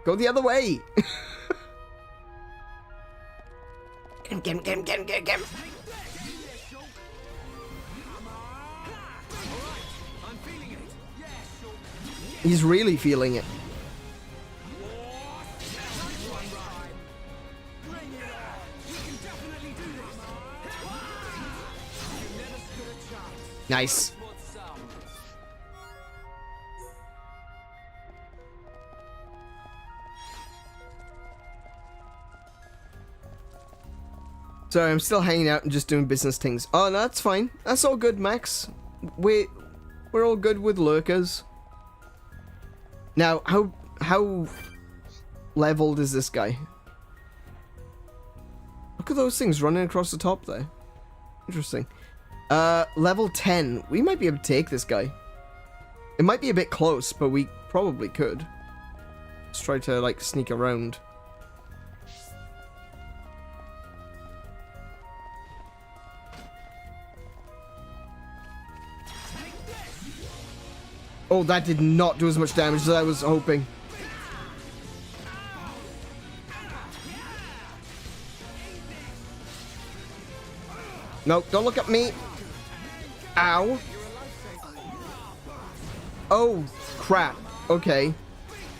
Go the other way. Get him. He's really feeling it. Nice. Sorry, I'm still hanging out and just doing business things. Oh, no, that's fine. That's all good, Max. We're all good with lurkers. Now, how leveled is this guy? Look at those things running across the top there. Interesting. Level 10. We might be able to take this guy. It might be a bit close, but we probably could. Let's try to, like, sneak around. Oh, that did not do as much damage as I was hoping. Nope, don't look at me. Ow. Oh, crap. Okay.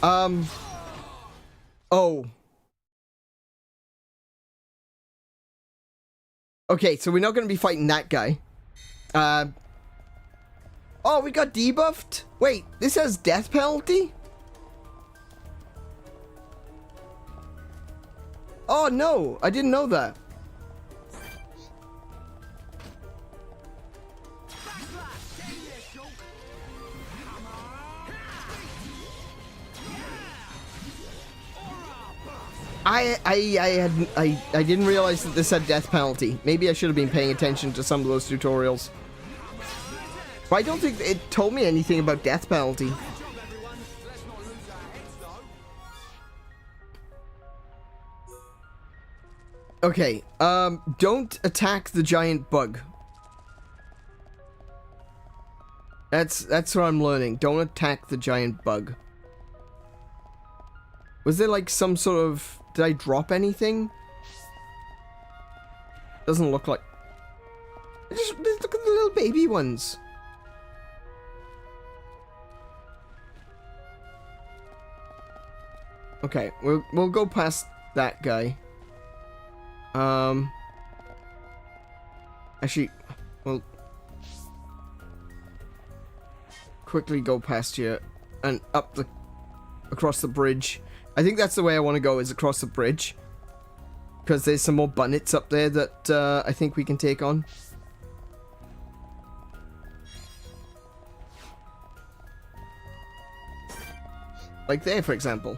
Oh. Okay, so we're not going to be fighting that guy. Oh, we got debuffed? Wait, this has death penalty? Oh, no. I didn't know that. I didn't realize that this had death penalty. Maybe I should have been paying attention to some of those tutorials. But I don't think it told me anything about death penalty. Okay, don't attack the giant bug. That's what I'm learning. Don't attack the giant bug. Was there like some sort of... Did I drop anything? Doesn't look like... Just look at the little baby ones. Okay, we'll go past that guy. Actually, we'll quickly go past here and across the bridge. I think that's the way I want to go, is across the bridge. Because there's some more bunnets up there that I think we can take on. Like there, for example.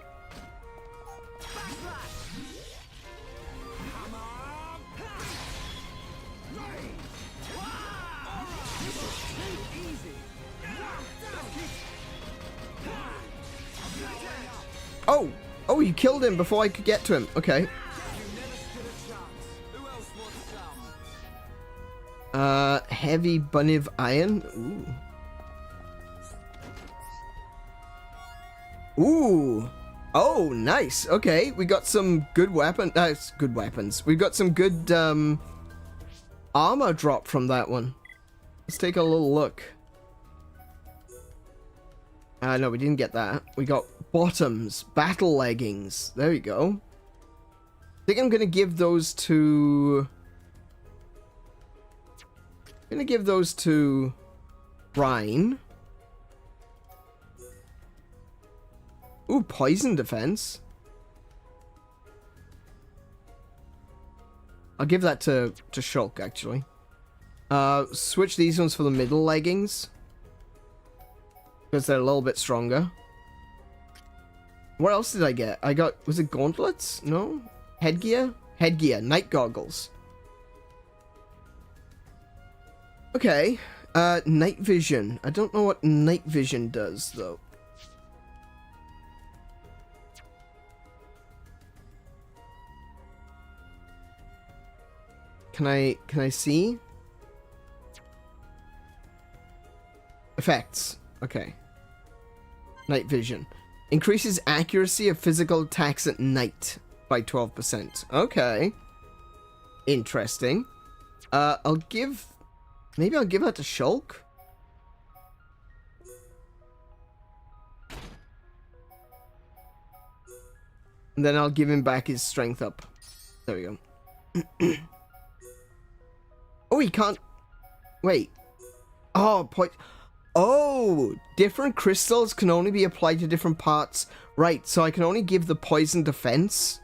Oh! Oh, you killed him before I could get to him. Okay. Heavy Buniv Iron. Ooh. Ooh. Oh, nice. Okay, we got some good good weapons. We got some good, armor drop from that one. Let's take a little look. No, we didn't get that. We got bottoms, battle leggings. There we go. I think I'm gonna give those to... Rhine. Ooh, poison defense. I'll give that to Shulk, actually. Switch these ones for the middle leggings. Because they're a little bit stronger. What else did I get? I got... Was it gauntlets? No? Headgear? Headgear. Night goggles. Okay. Night vision. I don't know what night vision does, though. Can I see? Effects. Okay. Night vision. Increases accuracy of physical attacks at night by 12%. Okay. Interesting. Maybe I'll give that to Shulk. And then I'll give him back his strength up. There we go. Oh, he can't... Wait. Oh, Oh, different crystals can only be applied to different parts. Right, so I can only give the poison defense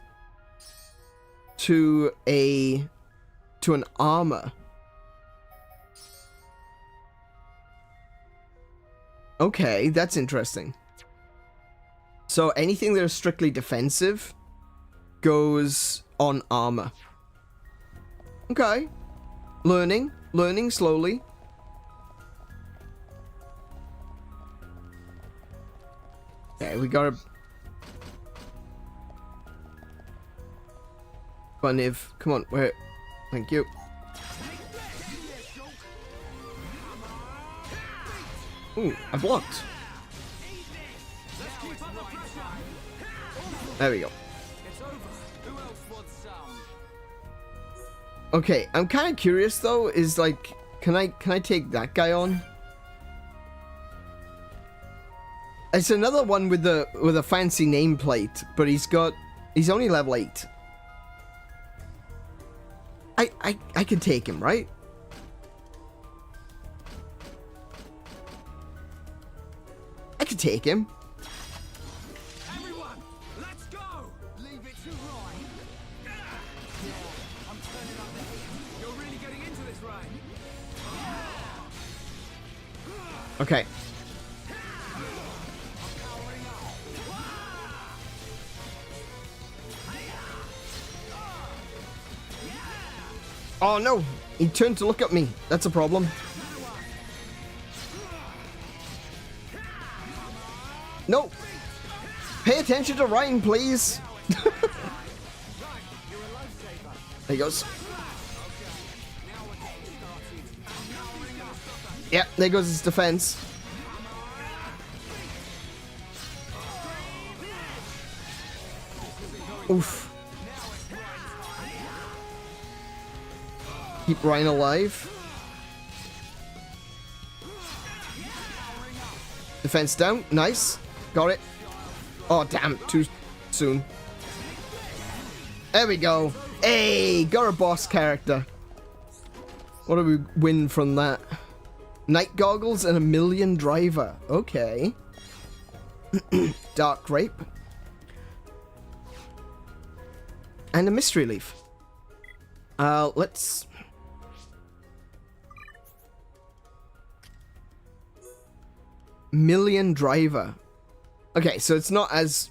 to an armor. Okay, that's interesting. So anything that is strictly defensive goes on armor. Okay. Learning slowly. Okay, we got a... Buniv, come on, where... Thank you. Ooh, I blocked. There we go. Okay, I'm kind of curious though, is like, can I take that guy on? It's another one with a fancy nameplate, but he's only level 8. I can take him, right? I can take him. Everyone, let's go. Leave it to Ryan. Yeah, I'm turning up the heat. You're really getting into this, Ryan. Okay. Oh no! He turned to look at me. That's a problem. No! Pay attention to Ryan, please! There he goes. Yeah, there goes his defense. Oof. Keep Ryan alive. Defense down. Nice. Got it. Oh, damn. Too soon. There we go. Hey, got a boss character. What do we win from that? Night goggles and a million driver. Okay. Dark grape. And a mystery leaf. Let's... Million driver. Okay, so it's not as...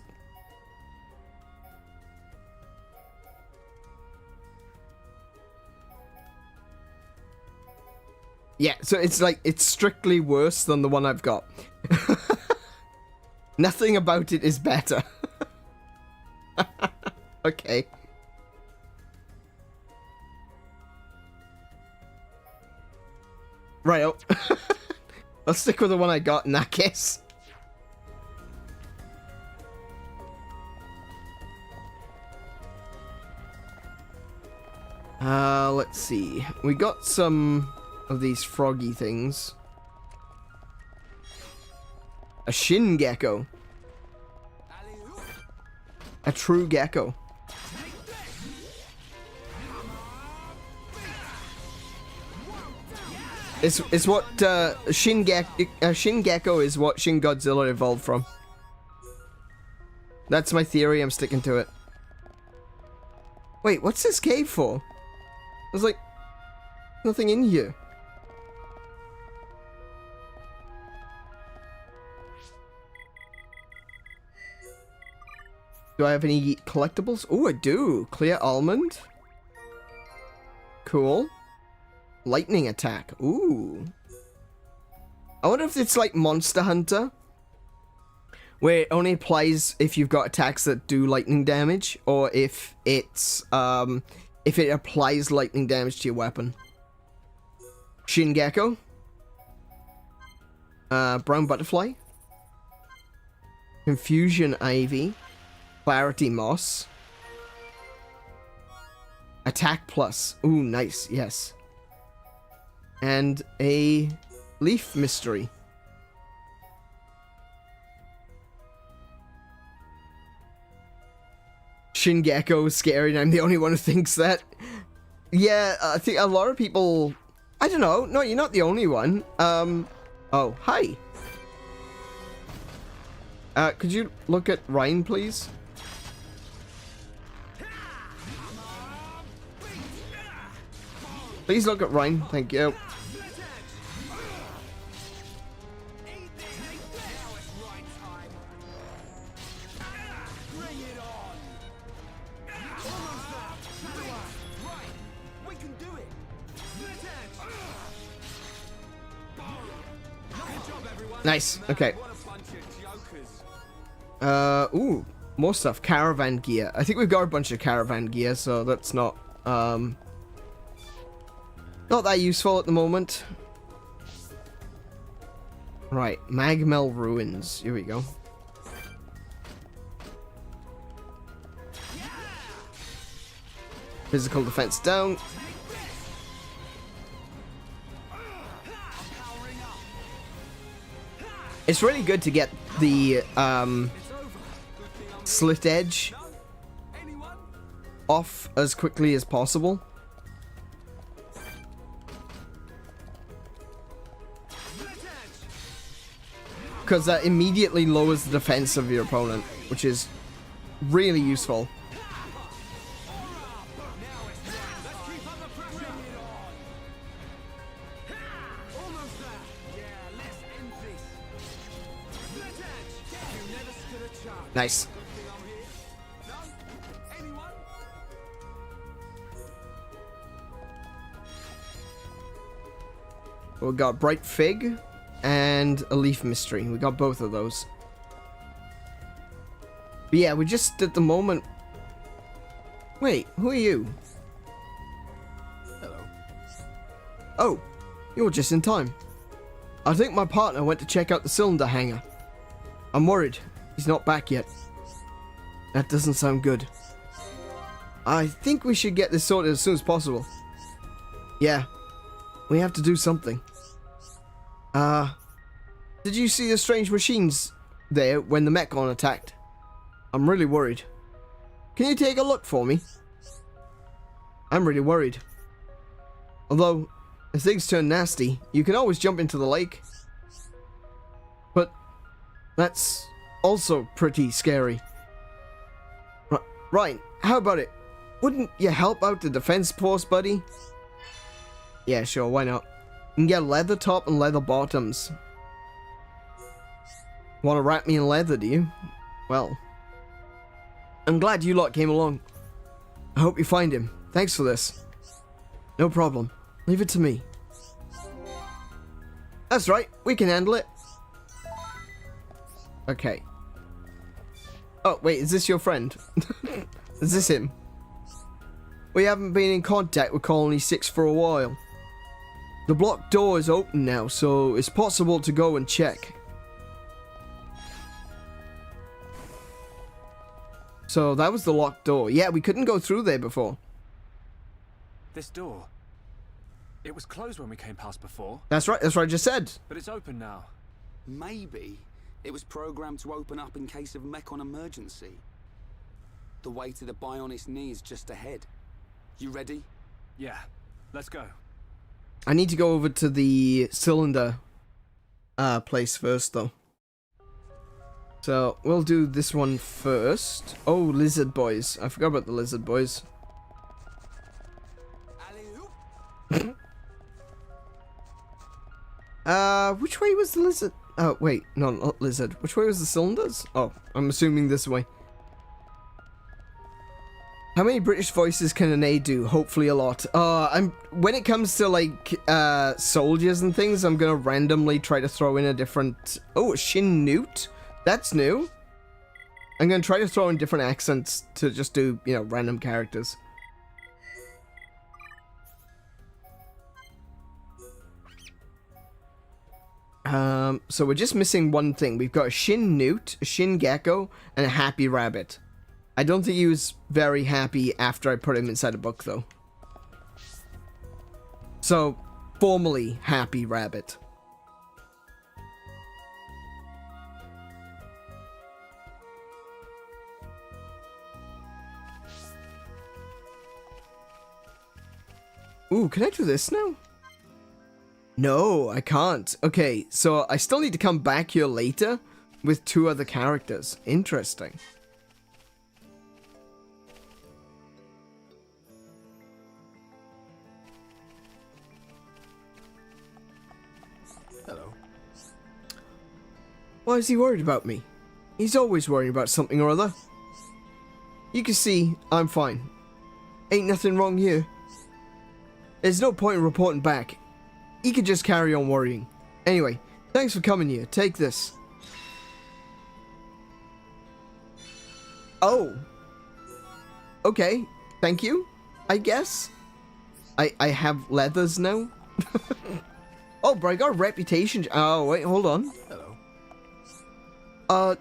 Yeah, so it's like, it's strictly worse than the one I've got. Nothing about it is better. Okay. Right, oh. I'll stick with the one I got in that case. Let's see. We got some of these froggy things. A shin gecko. A true gecko. It's what Shin Gecko is what Shin Godzilla evolved from. That's my theory, I'm sticking to it. Wait, what's this cave for? There's like nothing in here. Do I have any collectibles? Oh, I do. Clear almond. Cool. lightning attack. Ooh. I wonder if it's like Monster Hunter, where it only applies if you've got attacks that do lightning damage, or if it's if it applies lightning damage to your weapon. Shingekko. Brown Butterfly. Confusion Ivy. Clarity Moss. Attack Plus. Ooh, nice, yes. And a Leaf Mystery. Shingekko is scary and I'm the only one who thinks that. Yeah, I think a lot of people... I don't know. No, you're not the only one. Oh, hi. Could you look at Ryan, please? Please look at Ryan. Thank you. Nice. Okay. Ooh, more stuff. Caravan gear. I think we've got a bunch of caravan gear, so that's not that useful at the moment. Right, Magmel Ruins. Here we go. Physical defense down. It's really good to get the slit edge off as quickly as possible. Because that immediately lowers the defense of your opponent, which is really useful. Nice. We got Bright Fig and a Leaf Mystery. We got both of those. But yeah, we just at the moment... Wait, who are you? Hello. Oh, you're just in time. I think my partner went to check out the cylinder hangar. I'm worried. He's not back yet. That doesn't sound good. I think we should get this sorted as soon as possible. Yeah, we have to do something. Did you see the strange machines there when the Mechon attacked? I'm really worried. Can you take a look for me? I'm really worried. Although, if things turn nasty, you can always jump into the lake. But that's also pretty scary. Right, how about it? Wouldn't you help out the defense force, buddy? Yeah, sure, why not? You can get leather top and leather bottoms. Want to wrap me in leather, do you? Well, I'm glad you lot came along. I hope you find him. Thanks for this. No problem. Leave it to me. That's right, we can handle it. Okay. Oh, wait, is this your friend? Is this him? We haven't been in contact with Colony 6 for a while. The blocked door is open now, so it's possible to go and check. So that was the locked door. Yeah, we couldn't go through there before. This door. It was closed when we came past before. That's right, that's what I just said. But it's open now. Maybe it was programmed to open up in case of Mechon emergency. The way to the Bionis knee is just ahead. You ready? Yeah, let's go. I need to go over to the cylinder place first, though. So, we'll do this one first. Oh, lizard boys. I forgot about the lizard boys. Which way was the lizard? Oh, wait. No, not lizard. Which way was the cylinders? Oh, I'm assuming this way. How many British voices can an A do? Hopefully a lot. When it comes to like soldiers and things, I'm gonna randomly try to throw in a different. Oh, Shin Newt? That's new. I'm gonna try to throw in different accents to just do, you know, random characters. So we're just missing one thing. We've got a Shin Newt, a Shin Gecko, and a Happy Rabbit. I don't think he was very happy after I put him inside a book, though. So, formally, Happy Rabbit. Ooh, can I do this now? No, I can't. Okay, so I still need to come back here later with 2 other characters. Interesting. Hello. Why is he worried about me? He's always worried about something or other. You can see, I'm fine. Ain't nothing wrong here. There's no point in reporting back. He could just carry on worrying. Anyway, thanks for coming here. Take this. Oh. Okay, thank you, I guess. I have leathers now. Oh, but I got a reputation. Oh, wait, hold on. Hello.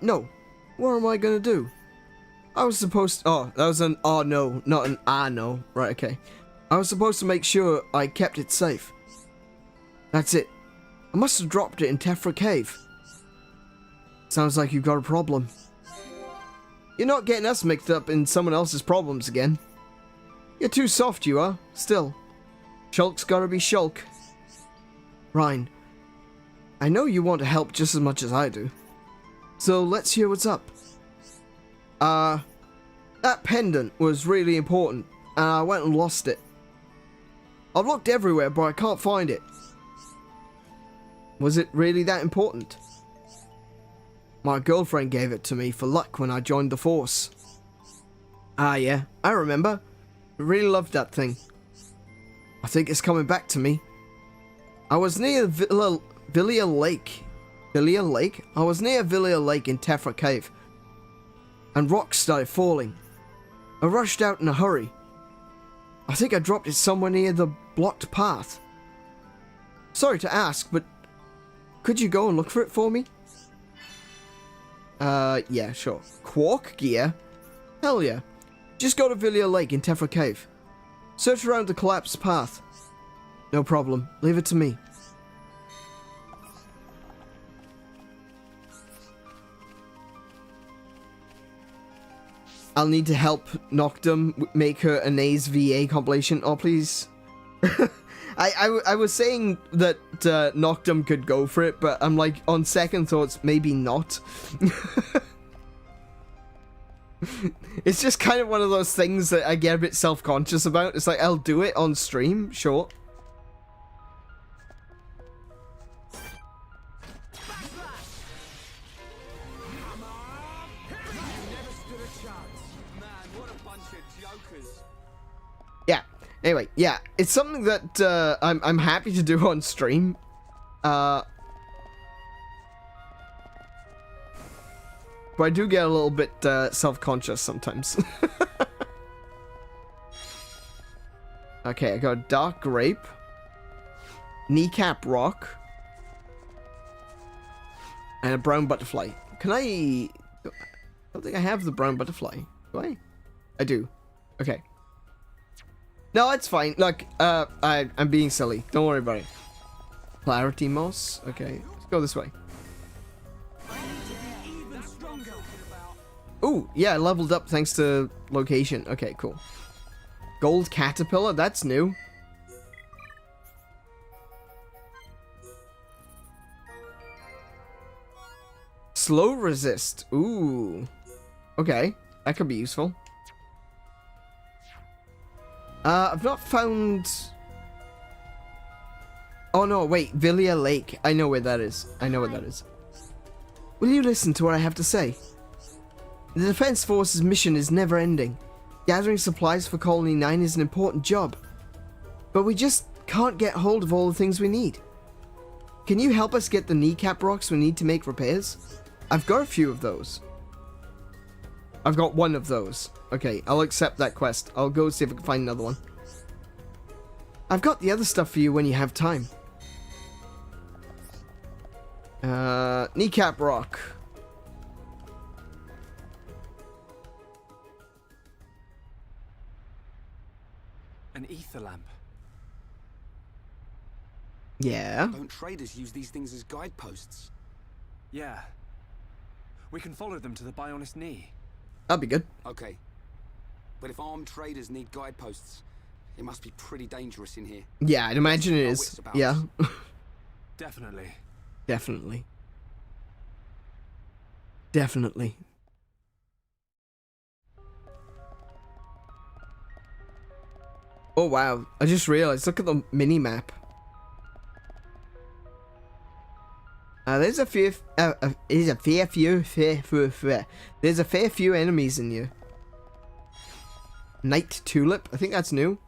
No. What am I gonna do? I was supposed to... Oh, that was an oh no, not an ah no. Right, okay. I was supposed to make sure I kept it safe. That's it. I must have dropped it in Tephra Cave. Sounds like you've got a problem. You're not getting us mixed up in someone else's problems again. You're too soft, you are. Still. Shulk's gotta be Shulk. Ryan, I know you want to help just as much as I do. So let's hear what's up. That pendant was really important, and I went and lost it. I've looked everywhere, but I can't find it. Was it really that important? My girlfriend gave it to me for luck when I joined the force. Ah yeah, I remember. I really loved that thing. I think it's coming back to me. I was near Villia Lake. Villia Lake? I was near Villia Lake in Tephra Cave. And rocks started falling. I rushed out in a hurry. I think I dropped it somewhere near the blocked path. Sorry to ask, but could you go and look for it for me? Yeah, sure. Quark gear? Hell yeah. Just go to Villia Lake in Tephra Cave. Search around the collapsed path. No problem. Leave it to me. I'll need to help Noctum make her Anae's VA compilation. Oh, please. I was saying that Noctum could go for it, but I'm like, on second thoughts, maybe not. It's just kind of one of those things that I get a bit self-conscious about. It's like, I'll do it on stream, sure. Yeah. Anyway, yeah, it's something that I'm happy to do on stream. But I do get a little bit self-conscious sometimes. Okay, I got a dark grape, kneecap rock, and a brown butterfly. Can I don't think I have the brown butterfly. Do I? I do. Okay. No, it's fine. Look, I'm being silly. Don't worry about it. Clarity moss. Okay, let's go this way. Ooh, yeah, I leveled up thanks to location. Okay, cool. Gold caterpillar, that's new. Slow resist. Ooh. Okay, that could be useful. I've not found... Oh no, wait, Villia Lake. I know where that is. I know where that is. Will you listen to what I have to say? The Defense Force's mission is never ending. Gathering supplies for Colony 9 is an important job, but we just can't get hold of all the things we need. Can you help us get the kneecap rocks we need to make repairs? I've got a few of those. I've got one of those. Okay, I'll accept that quest. I'll go see if I can find another one. I've got the other stuff for you when you have time. Kneecap rock. An ether lamp. Yeah. Don't traders use these things as guideposts? Yeah. We can follow them to the Bionis knee. That'd be good. Okay. But if armed traders need guideposts, it must be pretty dangerous in here. Yeah, I'd imagine it Our is. wits about Yeah. us. Definitely. Definitely. Definitely. Oh wow, I just realized, look at the mini-map. There's a fair few enemies in here. Night Tulip, I think that's new.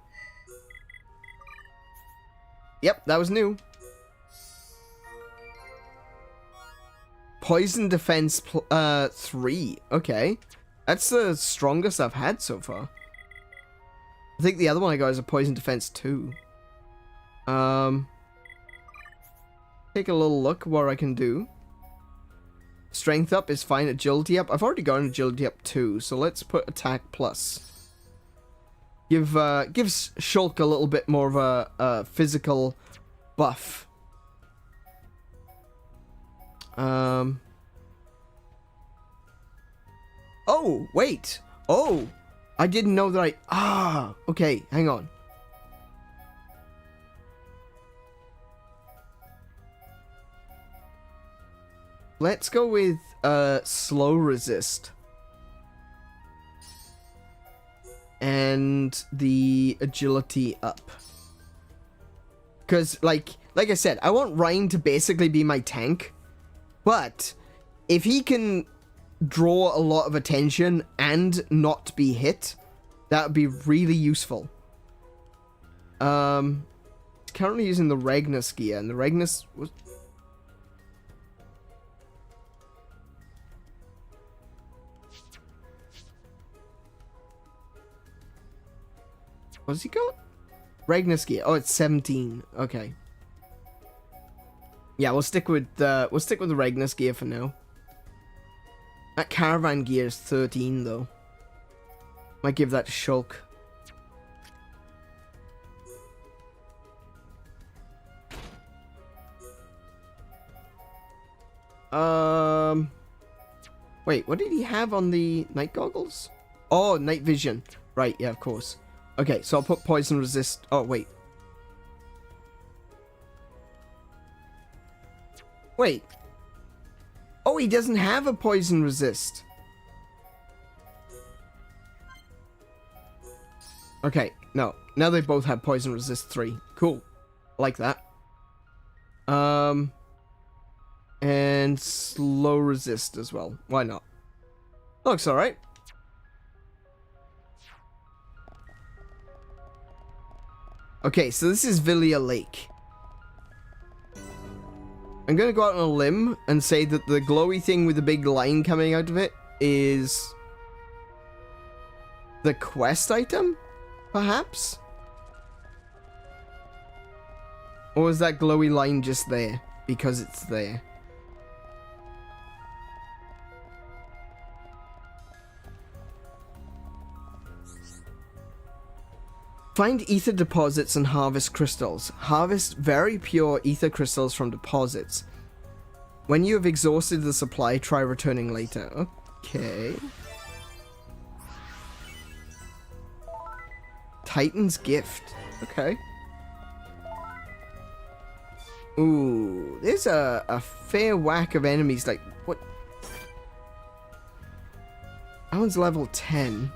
Yep, that was new. Poison Defense 3, okay. That's the strongest I've had so far. I think the other one I got is a Poison Defense 2. Take a little look what I can do. Strength up is fine, agility up. I've already got an agility up 2, so let's put attack plus. Gives Shulk a little bit more of a physical buff. Oh, wait. Oh, I didn't know that okay, hang on. Let's go with slow resist. And the agility up. Because, like I said, I want Ryan to basically be my tank. But if he can draw a lot of attention and not be hit, that would be really useful. Currently using the Regnus gear, and the Regnus was... What's he got? Regnus gear. Oh, it's 17. Okay. Yeah, we'll stick with the Regnus gear for now. That caravan gear is 13 though. Might give that to Shulk. Wait, what did he have on the night goggles? Oh, night vision. Right, yeah, of course. Okay, so I'll put poison resist. Oh, wait. Wait. Oh, he doesn't have a poison resist. Okay, no. Now they both have poison resist 3. Cool. I like that. And slow resist as well. Why not? Looks alright. Okay, so this is Villia Lake. I'm gonna go out on a limb and say that the glowy thing with the big line coming out of it is the quest item, perhaps? Or is that glowy line just there because it's there? Find ether deposits and harvest crystals. Harvest very pure ether crystals from deposits. When you have exhausted the supply, try returning later. Okay. Titan's Gift. Okay. Ooh, there's a fair whack of enemies. Like, what? That one's level 10.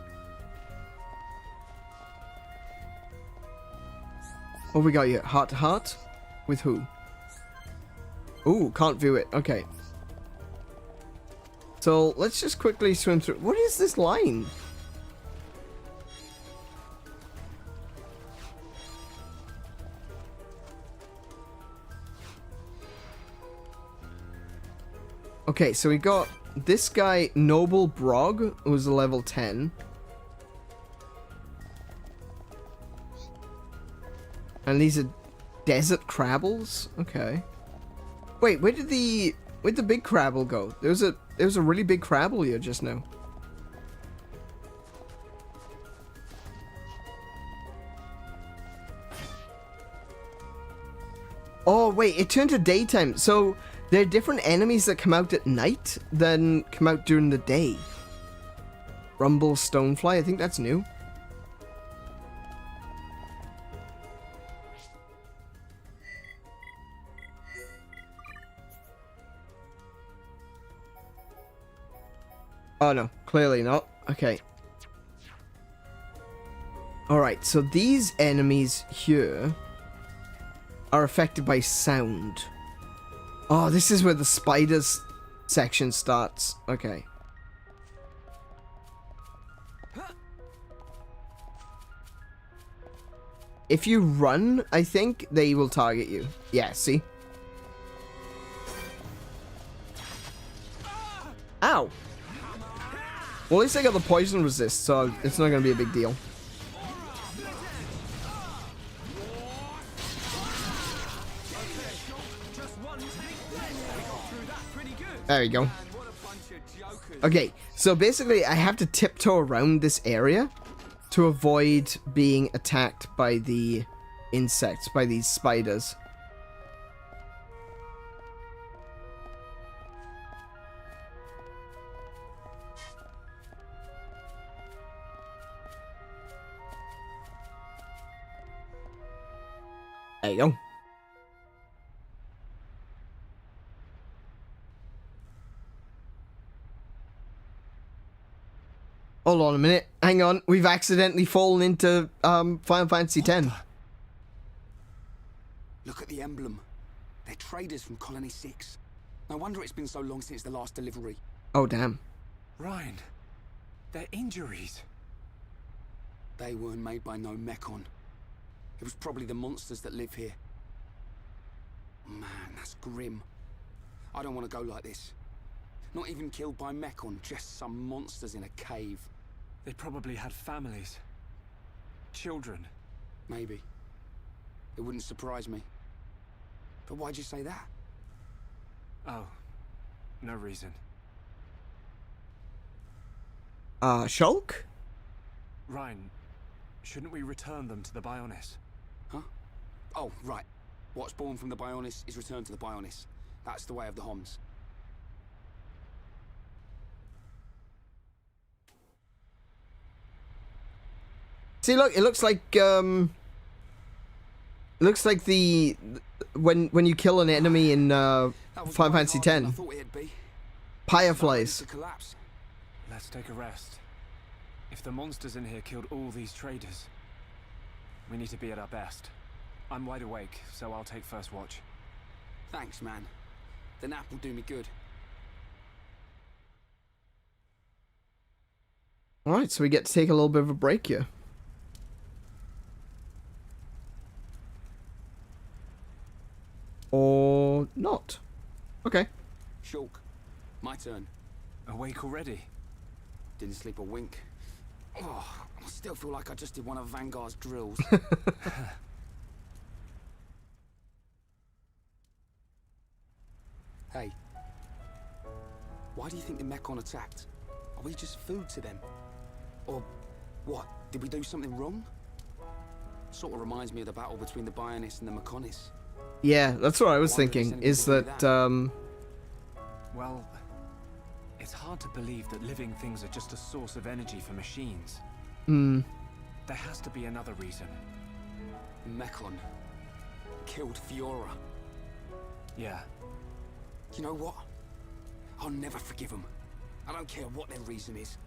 What we got here? Heart to heart? With who? Ooh, can't view it. Okay. So, let's just quickly swim through. What is this line? Okay, so we got this guy, Noble Brog, who's a level 10. And these are desert crabbles? Okay. Wait, where'd the big crabble go? There was a really big crabble here just now. Oh, wait, it turned to daytime. So there are different enemies that come out at night than come out during the day. Rumble Stonefly, I think that's new. Oh no, clearly not. Okay. Alright, so these enemies here are affected by sound. Oh, this is where the spiders section starts. Okay. If you run, I think, they will target you. Yeah, see? Ow! Well, at least I got the poison resist, so it's not going to be a big deal. There you go. Okay, so basically I have to tiptoe around this area to avoid being attacked by the insects, by these spiders. There you go. Hold on a minute. Hang on. We've accidentally fallen into Final Fantasy X. Look at the emblem. They're traders from Colony 6. No wonder it's been so long since the last delivery. Oh, damn. Ryan, they're injuries. They weren't made by no Mechon. It was probably the monsters that live here. Man, that's grim. I don't want to go like this. Not even killed by Mechon, just some monsters in a cave. They probably had families. Children. Maybe. It wouldn't surprise me. But why'd you say that? Oh, no reason. Shulk? Ryan, shouldn't we return them to the Bionis? Huh? Oh, right. What's born from the Bionis is returned to the Bionis. That's the way of the Homs. See, look, it looks like the when you kill an enemy in Final Fantasy X. Fireflies. Let's take a rest. If the monsters in here killed all these traders, we need to be at our best. I'm wide awake, so I'll take first watch. Thanks, man. The nap will do me good. Alright, so we get to take a little bit of a break here. Or not. Okay. Shulk, my turn. Awake already? Didn't sleep a wink. Oh, I still feel like I just did one of Vanguard's drills. Hey. Why do you think the Mechon attacked? Are we just food to them? Or what? Did we do something wrong? Sort of reminds me of the battle between the Bionis and the Mechonis. Yeah, that's what I was thinking, is that, Well, it's hard to believe that living things are just a source of energy for machines. Hmm. There has to be another reason. Mechon killed Fiora. Yeah. You know what? I'll never forgive them. I don't care what their reason is.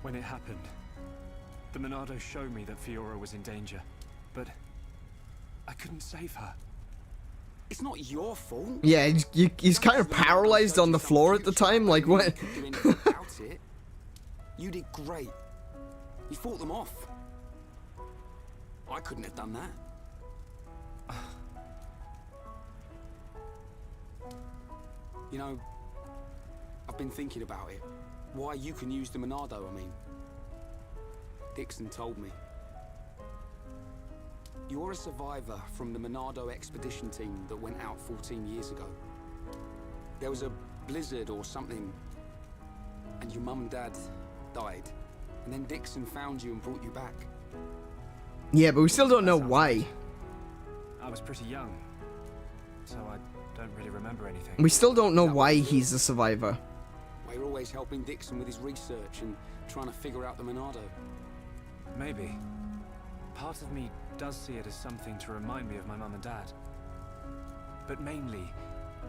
When it happened, the Monado showed me that Fiora was in danger, but I couldn't save her. It's not your fault. yeah, he's kind of paralyzed on the floor at the time, like what? You did great. You fought them off. I couldn't have done that. You know, I've been thinking about it. Why you can use the Monado, I mean. Dixon told me. You're a survivor from the Monado expedition team that went out 14 years ago. There was a blizzard or something, and your mum and dad died. And then Dixon found you and brought you back. Yeah, but we still don't know why. I was pretty young, so I don't really remember anything. We still don't know why he's a survivor. We're always helping Dixon with his research and trying to figure out the Monado. Maybe. Part of me does see it as something to remind me of my mum and dad. But mainly,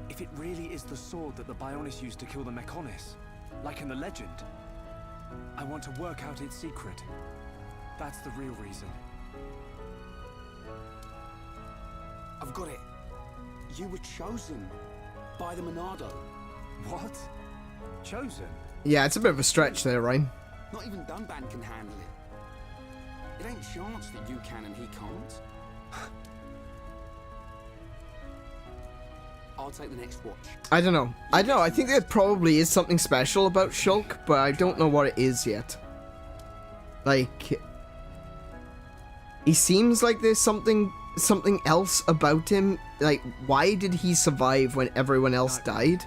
if it really is the sword that the Bionis used to kill the Mechonis, like in the legend, I want to work out its secret. That's the real reason. I've got it. You were chosen by the Monado. What? Chosen? Yeah, it's a bit of a stretch there, Ryan. Not even Dunban can handle it. It ain't chance that you can and he can't. I'll take the next watch. I don't know. I think there probably is something special about Shulk, but I don't know what it is yet. Like, he seems like there's something else about him. Like, why did he survive when everyone else died?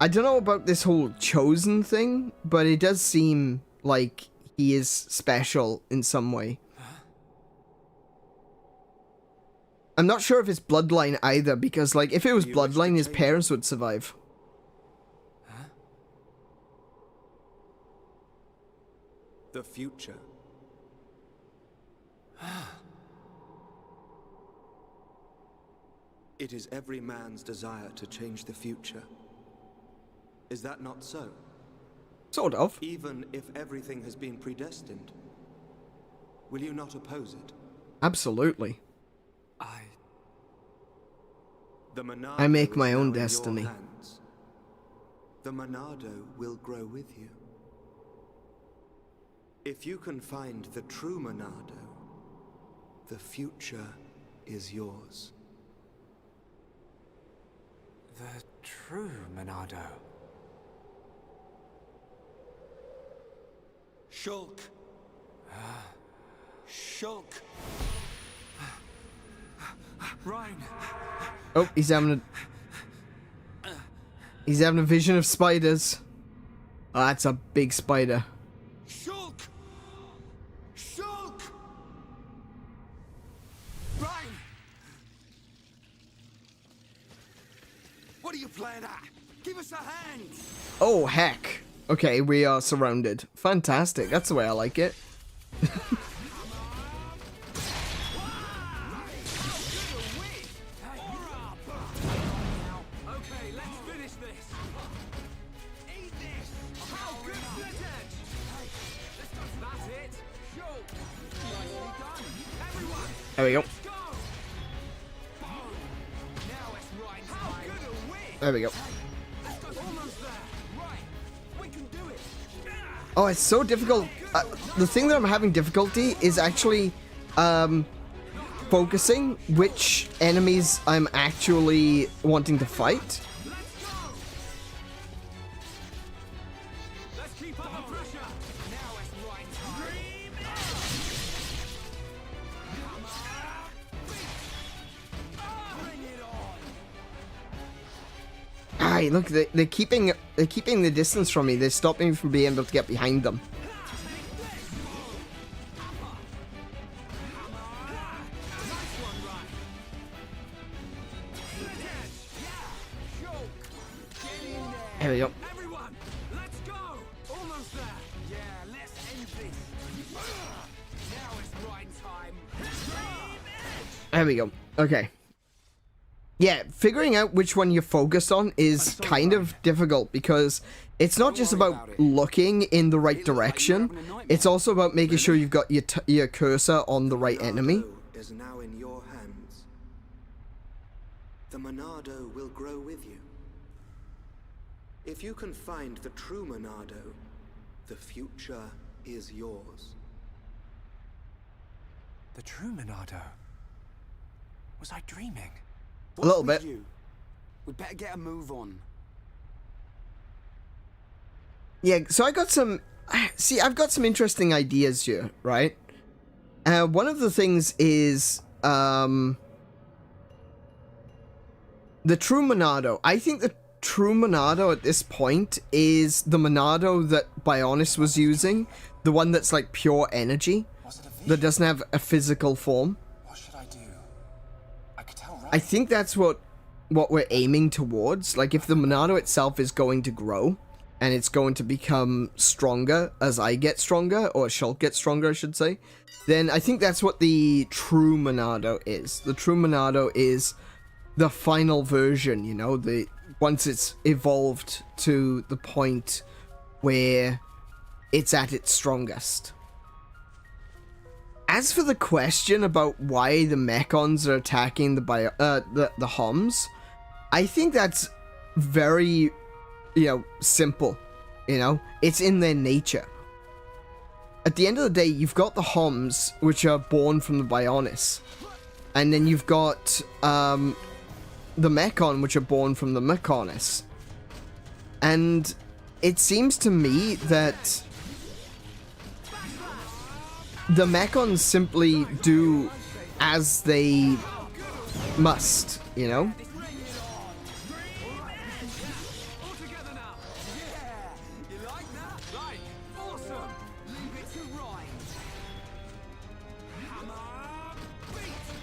I don't know about this whole chosen thing, but it does seem like he is special in some way. I'm not sure if it's bloodline either, because, like, if it was bloodline, his parents would survive. Huh? The future. It is every man's desire to change the future. Is that not so? Sort of. Even if everything has been predestined, will you not oppose it? Absolutely. The Monado I make my is own now in your destiny. hands. The Monado will grow with you. If you can find the true Monado, the future is yours. The true Monado. Shulk. Shulk. Ryan! Oh, he's having a vision of spiders. Oh, that's a big spider. Shulk! Shulk! Ryan! What are you playing at? Give us a hand! Oh, heck. Okay, we are surrounded. Fantastic. That's the way I like it. There we go. There we go. Oh, it's so difficult. The thing that I'm having difficulty is actually focusing which enemies I'm actually wanting to fight. Aye, look, they're keeping the distance from me. They're stopping me from being able to get behind them. There we go. Everyone, let's go! Almost there! Yeah, let's end this! Now it's Ryan time! There we go. Okay. Yeah, figuring out which one you're focused on is kind of difficult because it's not just about looking in the right direction. It's also about making sure you've got your cursor on the right enemy. The Monado is now in your hands. The Monado will grow with you. If you can find the true Monado, the future is yours. The true Monado? Was I dreaming? A little What's bit. with you? We'd better get a move on. Yeah, so I got some... See, I've got some interesting ideas here, right? One of the things is... the true Monado. I think the true Monado at this point is the Monado that Bionis was using. The one that's like pure energy. Was it a That vision? doesn't have a physical form. What should I do? I could tell right. I think that's what we're aiming towards. Like, if the Monado itself is going to grow, and it's going to become stronger as I get stronger, or Shulk gets stronger, I should say, then I think that's what the true Monado is. The true Monado is the final version, you know, once it's evolved to the point where it's at its strongest. As for the question about why the Mechons are attacking the Homs, I think that's very, simple. It's in their nature. At the end of the day, you've got the Homs, which are born from the Bionis, and then you've got the Mechon, which are born from the Mechonis. And it seems to me that the Mechons simply do as they must,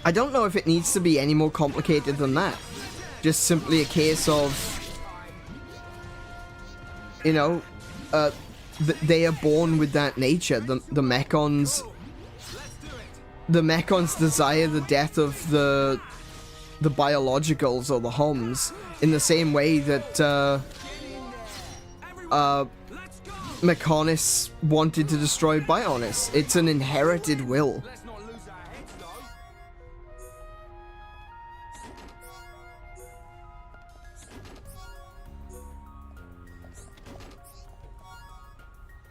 I don't know if it needs to be any more complicated than that. Just simply a case of, they are born with that nature. The Mechons desire the death of the biologicals or the Homs in the same way that Mechonis wanted to destroy Bionis. It's an inherited will.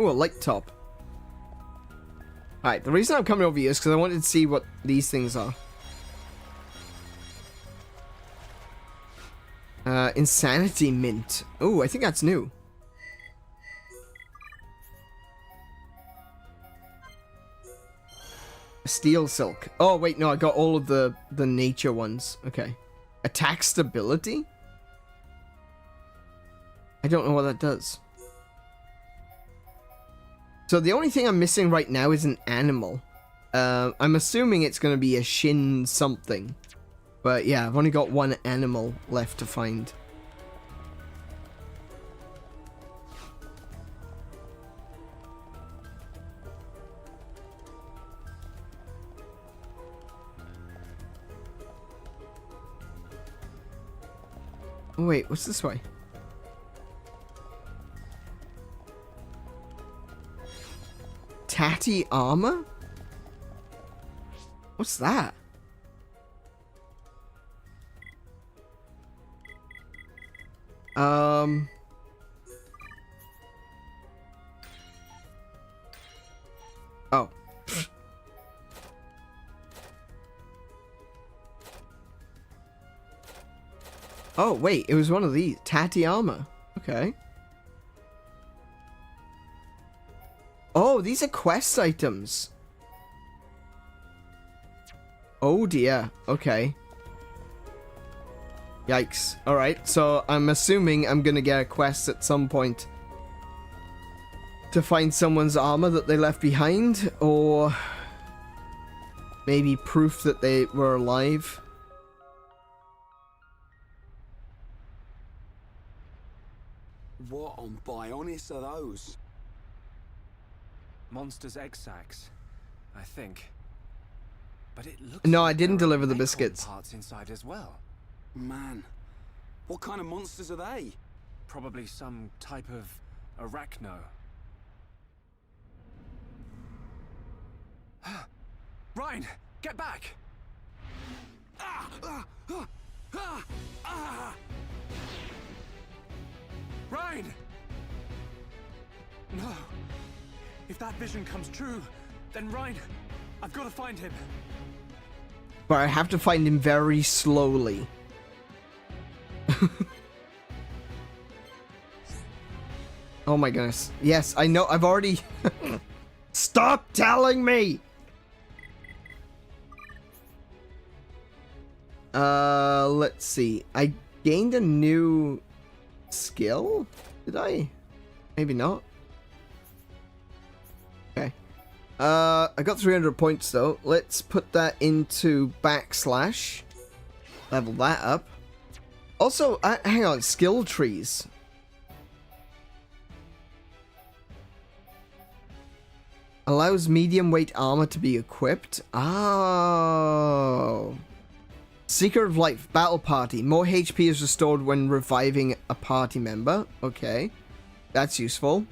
Ooh, a light top. Alright, the reason I'm coming over here is because I wanted to see what these things are. Insanity Mint. Ooh, I think that's new. Steel Silk. Oh, wait, no, I got all of the nature ones. Okay. Attack Stability? I don't know what that does. So the only thing I'm missing right now is an animal. I'm assuming it's going to be a Shin something. But yeah, I've only got one animal left to find. Oh wait, what's this way? Tatty armor? What's that? Oh. Oh, wait, it was one of these. Tatty armor. Okay. Oh, these are quest items. Oh dear. Okay. Yikes. Alright, so I'm assuming I'm gonna get a quest at some point to find someone's armor that they left behind, or maybe proof that they were alive. What on Bionis are those? Monsters' egg sacs, I think. But it looks No, like I didn't there are deliver the Mechon biscuits. parts inside as well. Man, what kind of monsters are they? Probably some type of arachno. Ryan, get back! Ryan! No. If that vision comes true, then Ryan, I've got to find him. But I have to find him very slowly. Oh my goodness. Yes, I know. I've already... Stop telling me! Let's see. I gained a new skill? Did I? Maybe not. Okay. I got 300 points though. Let's put that into backslash. Level that up. Also, hang on. Skill trees. Allows medium weight armor to be equipped. Oh. Seeker of Life, Battle Party. More HP is restored when reviving a party member. Okay. That's useful.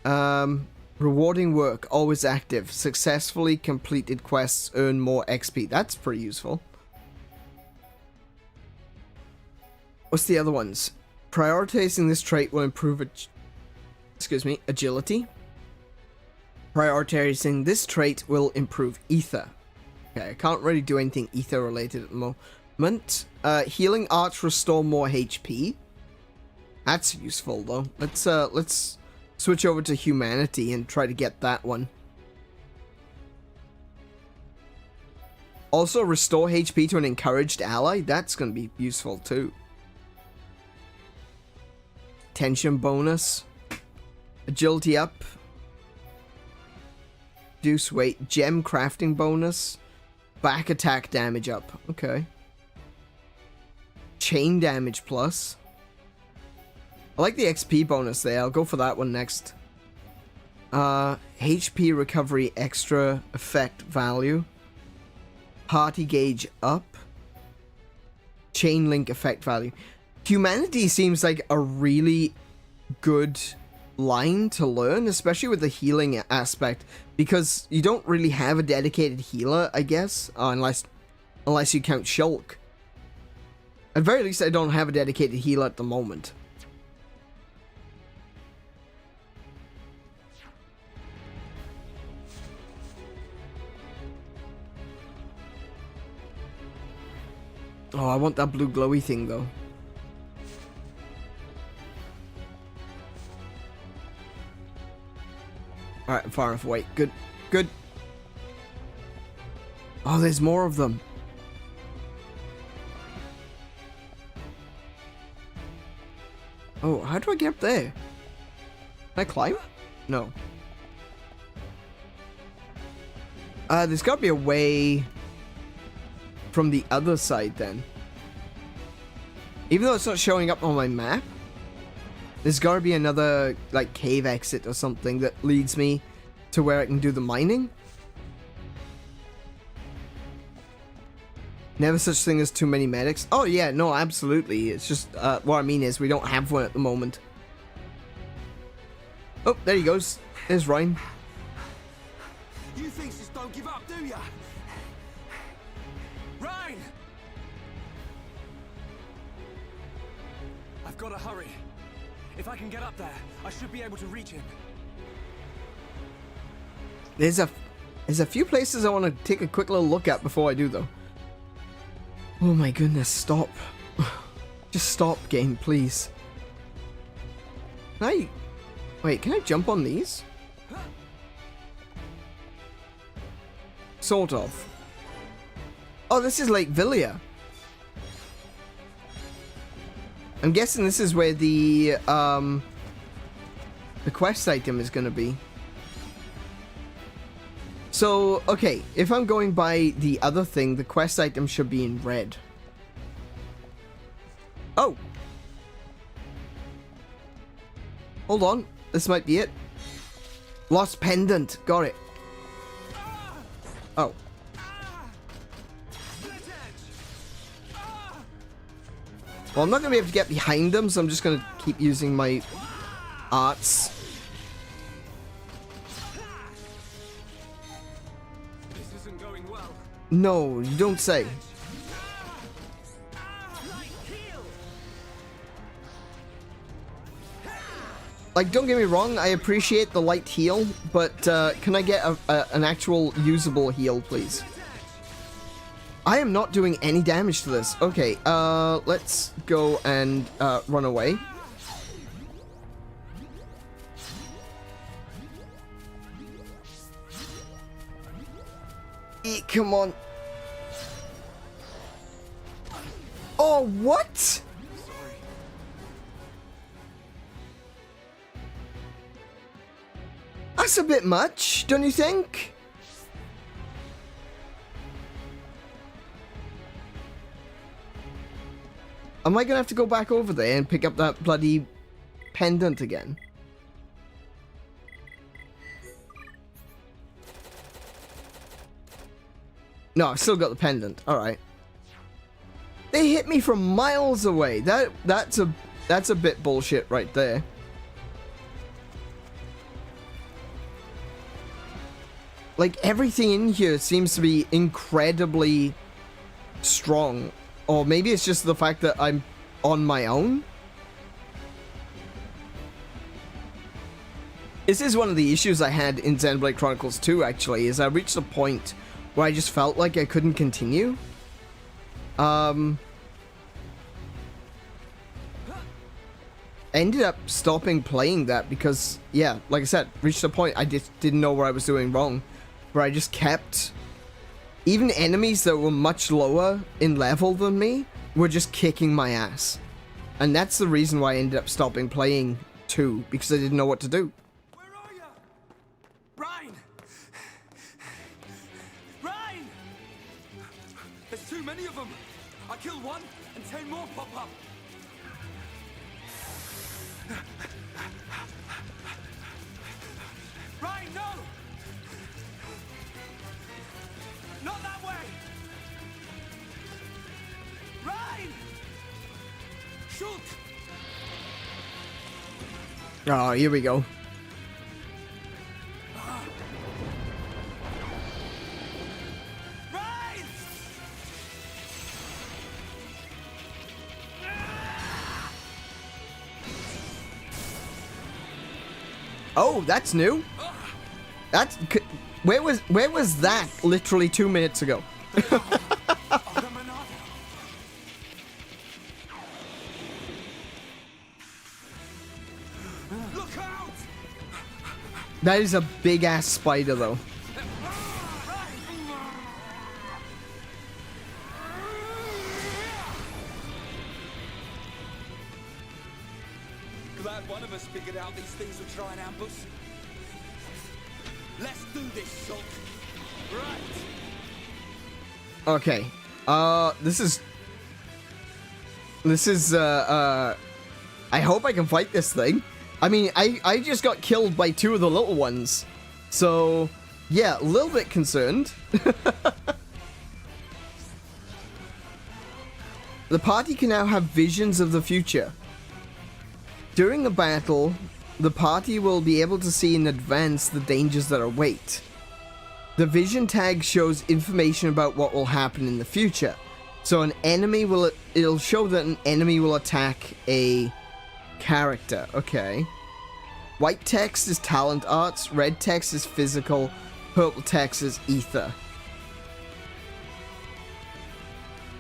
Rewarding work, always active. Successfully completed quests earn more XP. That's pretty useful. What's the other ones? Prioritizing this trait will improve agility. Prioritizing this trait will improve ether. Okay, I can't really do anything ether related at the moment. Healing arts restore more HP. That's useful though. Let's switch over to humanity and try to get that one. Also restore HP to an encouraged ally. That's gonna be useful too. Tension bonus. Agility up. Reduce weight. Gem crafting bonus. Back attack damage up. Okay. Chain damage plus. I like the XP bonus there. I'll go for that one next. HP recovery extra effect value. Party gauge up. Chain link effect value. Humanity seems like a really good line to learn, especially with the healing aspect, because you don't really have a dedicated healer, I guess, unless you count Shulk. At very least, I don't have a dedicated healer at the moment. Oh, I want that blue glowy thing though. Alright, I'm far enough away. Good. Good. Oh, there's more of them. Oh, how do I get up there? Can I climb? No. There's gotta be a way from the other side then. Even though it's not showing up on my map, there's gotta be another, like, cave exit or something that leads me to where I can do the mining. Never such thing as too many medics. Oh yeah, no, absolutely. It's just, what I mean is we don't have one at the moment. Oh, there he goes. There's Ryan. You things just don't give up, do ya? Ryan! I've got to hurry. If I can get up there, I should be able to reach him. There's a few places I want to take a quick little look at before I do, though. Oh my goodness, stop. Just stop, game, please. Wait, can I jump on these? Sort of. Oh, this is Lake Villia. I'm guessing this is where the quest item is gonna be. So, okay, if I'm going by the other thing, the quest item should be in red. Oh! Hold on, this might be it. Lost pendant, got it. Oh. Well, I'm not going to be able to get behind them, so I'm just going to keep using my arts. This isn't going well. No, you don't say. Like, don't get me wrong, I appreciate the light heal, but can I get an actual usable heal, please? I am not doing any damage to this. Okay, let's go and run away. Come on. Oh, what? Sorry. That's a bit much, don't you think? Am I gonna have to go back over there and pick up that bloody pendant again? No, I've still got the pendant. All right. They hit me from miles away. That's a bit bullshit right there. Like, everything in here seems to be incredibly strong. Or maybe it's just the fact that I'm on my own. This is one of the issues I had in Xenoblade Chronicles 2, actually, is I reached a point where I just felt like I couldn't continue. I ended up stopping playing that because, yeah, like I said, reached a point I just didn't know what I was doing wrong. Where I just kept... Even enemies that were much lower in level than me were just kicking my ass. And that's the reason why I ended up stopping playing 2, because I didn't know what to do. Where are you? Ryan! Ryan! There's too many of them. I kill one and 10 more pop up. Ryan, no! Not that way! Ryan! Shoot! Oh, here we go. Ryan! Oh, that's new. That's... Where was that literally 2 minutes ago? Look out! That is a big ass spider, though. Glad one of us figured out these things would try and ambush. Let's do this, Shulk. Right. Okay. This is I hope I can fight this thing. I mean, I just got killed by 2 of the little ones. So, yeah, a little bit concerned. The party can now have visions of the future. During the battle, the party will be able to see in advance the dangers that await. The vision tag shows information about what will happen in the future. So it'll show that an enemy will attack a character. Okay. White text is talent arts, red text is physical, purple text is ether.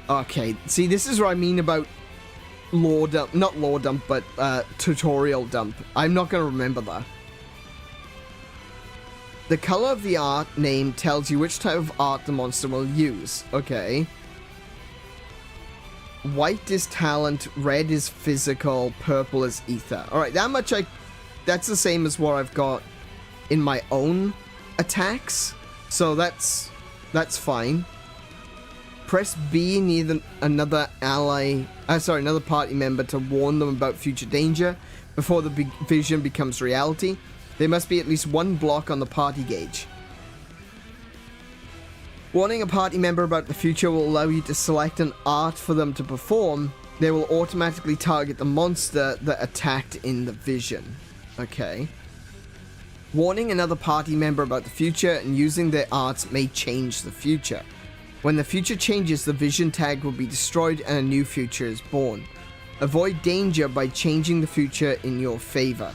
Okay, see, this is what I mean about lore dump, not lore dump, but tutorial dump. I'm not going to remember that. The color of the art name tells you which type of art the monster will use. Okay. White is talent, red is physical, purple is ether. Alright, that much that's the same as what I've got in my own attacks. So that's fine. Press B near another party member to warn them about future danger before the vision becomes reality. There must be at least 1 block on the party gauge. Warning a party member about the future will allow you to select an art for them to perform. They will automatically target the monster that attacked in the vision. Okay. Warning another party member about the future and using their arts may change the future. When the future changes, the vision tag will be destroyed and a new future is born. Avoid danger by changing the future in your favor.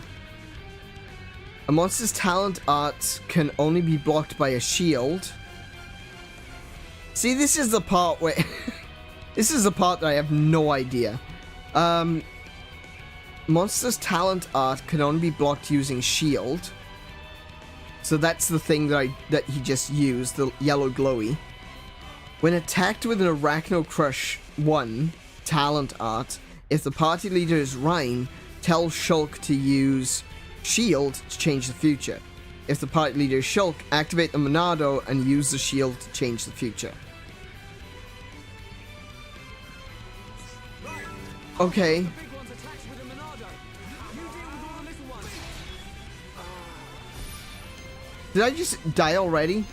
A monster's talent arts can only be blocked by a shield. See, this is the part where... this is the part that I have no idea. Monster's talent art can only be blocked using shield. So that's the thing that he just used, the yellow glowy. When attacked with an Arachno Crush 1 talent art, if the party leader is Ryan, tell Shulk to use shield to change the future. If the party leader is Shulk, activate the Monado and use the shield to change the future. Okay. Did I just die already?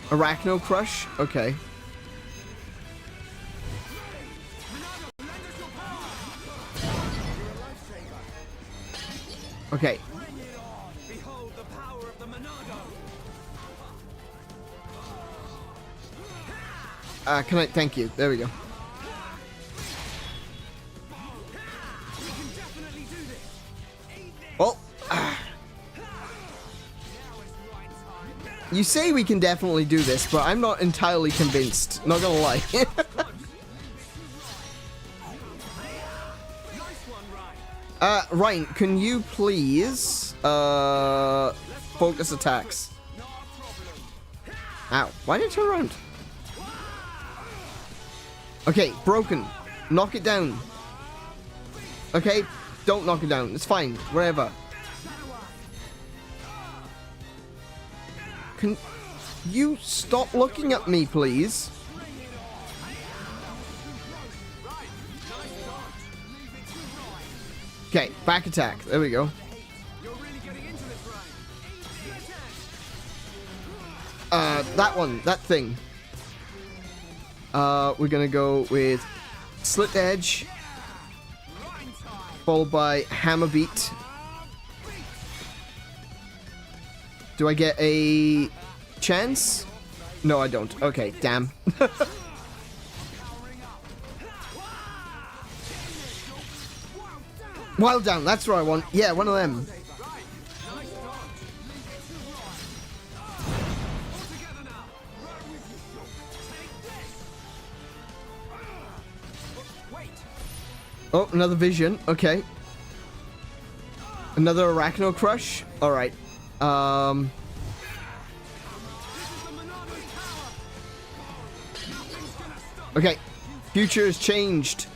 Arachno Crush? Okay. Okay. Can I? Thank you. There we go. Well, you say we can definitely do this, but I'm not entirely convinced. Not gonna lie. Ryan, can you please focus attacks? Ow! Why did it turn around? Okay, broken. Knock it down. Okay, don't knock it down. It's fine. Whatever. Can you stop looking at me, please? Okay, back attack. There we go. That one. That thing. We're gonna go with Slit Edge, followed by Hammer Beat. Do I get a chance? No, I don't. Okay, damn. Wild Down, that's what I want. Yeah, one of them. Oh, another vision. Okay. Another Arachno Crush. All right. Okay. Future has changed.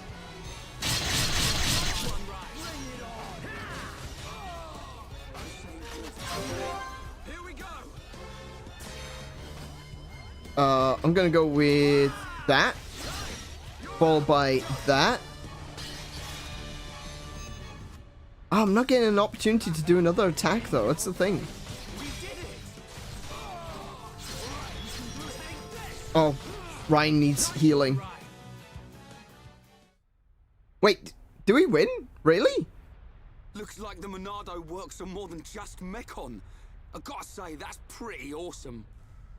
I'm gonna go with that, followed by that. Oh, I'm not getting an opportunity to do another attack though, that's the thing. Oh, Ryan needs healing. Wait, do we win? Really? Looks like the Monado works on more than just Mechon. I gotta say, that's pretty awesome.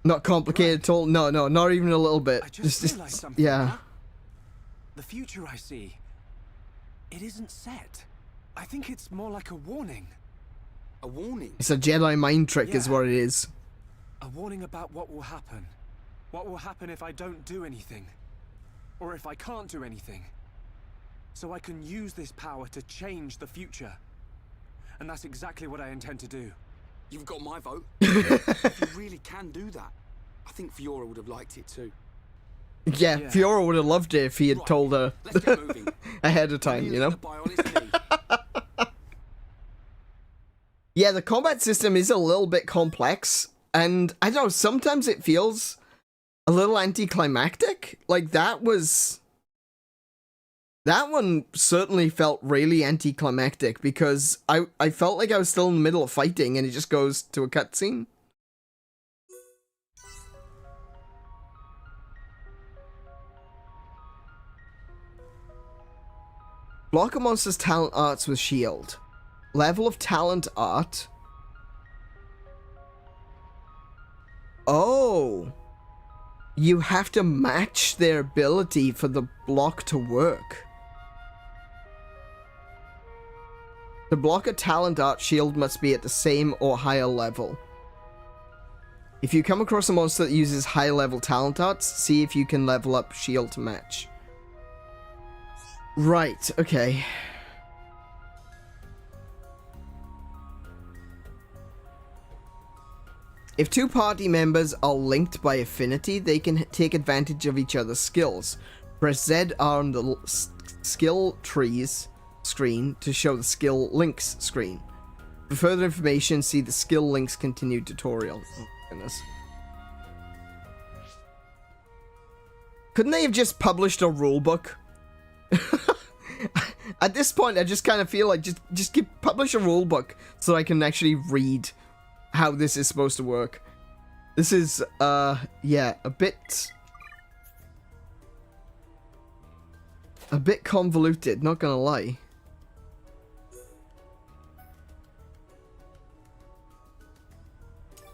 Not complicated at all. No, no, not even a little bit. I just realized something. Yeah. Huh? The future I see, it isn't set. I think it's more like a warning. A warning? It's a Jedi mind trick is Yeah. what it is. A warning about what will happen. What will happen if I don't do anything. Or if I can't do anything. So I can use this power to change the future. And that's exactly what I intend to do. You've got my vote. If you really can do that, I think Fiora would have liked it too. Yeah, Yeah. Fiora would have loved it if he had Right, told her let's get moving. ahead of time, you know? The Bionis lead. Yeah, the combat system is a little bit complex, and I don't know, sometimes it feels a little anticlimactic. Like, that one certainly felt really anticlimactic, because I felt like I was still in the middle of fighting, and it just goes to a cutscene. Block a monster's talent arts with shield. Level of talent art. Oh. You have to match their ability for the block to work. To block a talent art, shield must be at the same or higher level. If you come across a monster that uses high level talent arts, see if you can level up shield to match. Right, okay. If two party members are linked by affinity, they can take advantage of each other's skills. Press Z on the skill trees screen to show the skill links screen. For further information, see the skill links continued tutorial. Oh, goodness. Couldn't they have just published a rulebook? At this point, I just kind of feel like just publish a rulebook so I can actually read how this is supposed to work. This is, yeah, a bit convoluted, not gonna lie.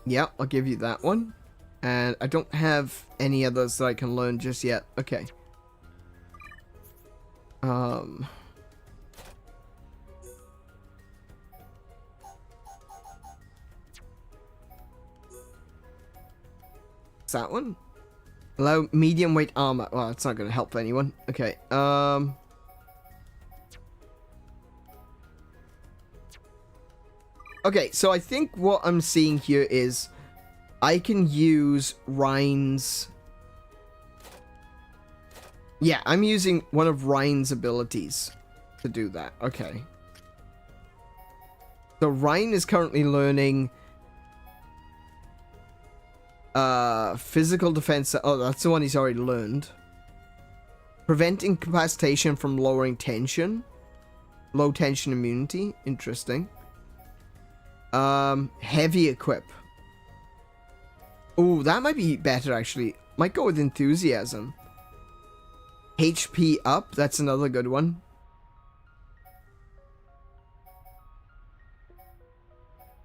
Yeah, I'll give you that one. And I don't have any others that I can learn just yet. Okay. Is that one? Allow medium weight armor. Well, it's not going to help anyone. Okay. Okay, so I think what I'm seeing here is I can use Rhine's... Yeah, I'm using one of Rhine's abilities to do that. Okay. So Rhine is currently learning physical defense. Oh, that's the one he's already learned. Prevent incapacitation from lowering tension. Low tension immunity. Interesting. Heavy equip. Ooh, that might be better actually. Might go with enthusiasm. HP up. That's another good one.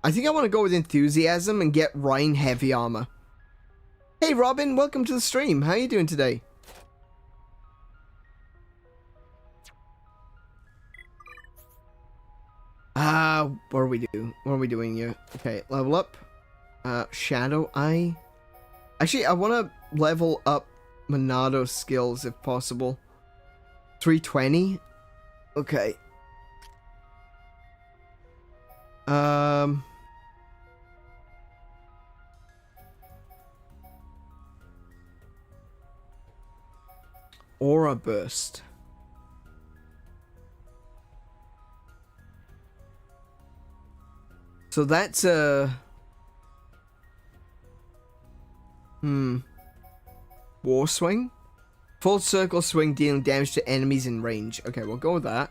I think I want to go with enthusiasm and get Rhine heavy armor. Hey Robin, welcome to the stream. How are you doing today? What are we doing? What are we doing here? Okay, level up. Shadow Eye. Actually, I want to level up Monado skills if possible. 320. Okay. Aura Burst. So that's a... War Swing? Full circle swing dealing damage to enemies in range. Okay, we'll go with that.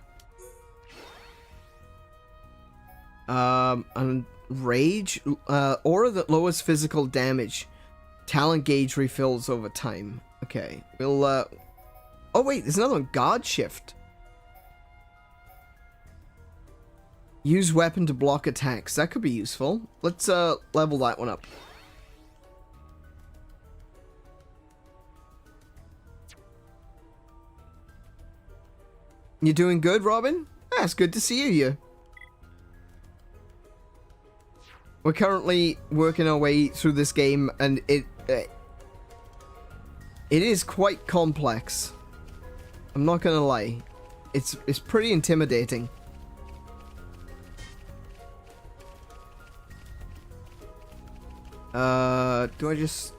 And Rage. Aura that lowers physical damage. Talent gauge refills over time. Okay, we'll, Oh wait, there's another one. Guard Shift. Use weapon to block attacks. That could be useful. Let's level that one up. You doing good, Robin? Ah, it's good to see you here. We're currently working our way through this game, and it is quite complex. I'm not gonna lie. It's pretty intimidating. Do I just...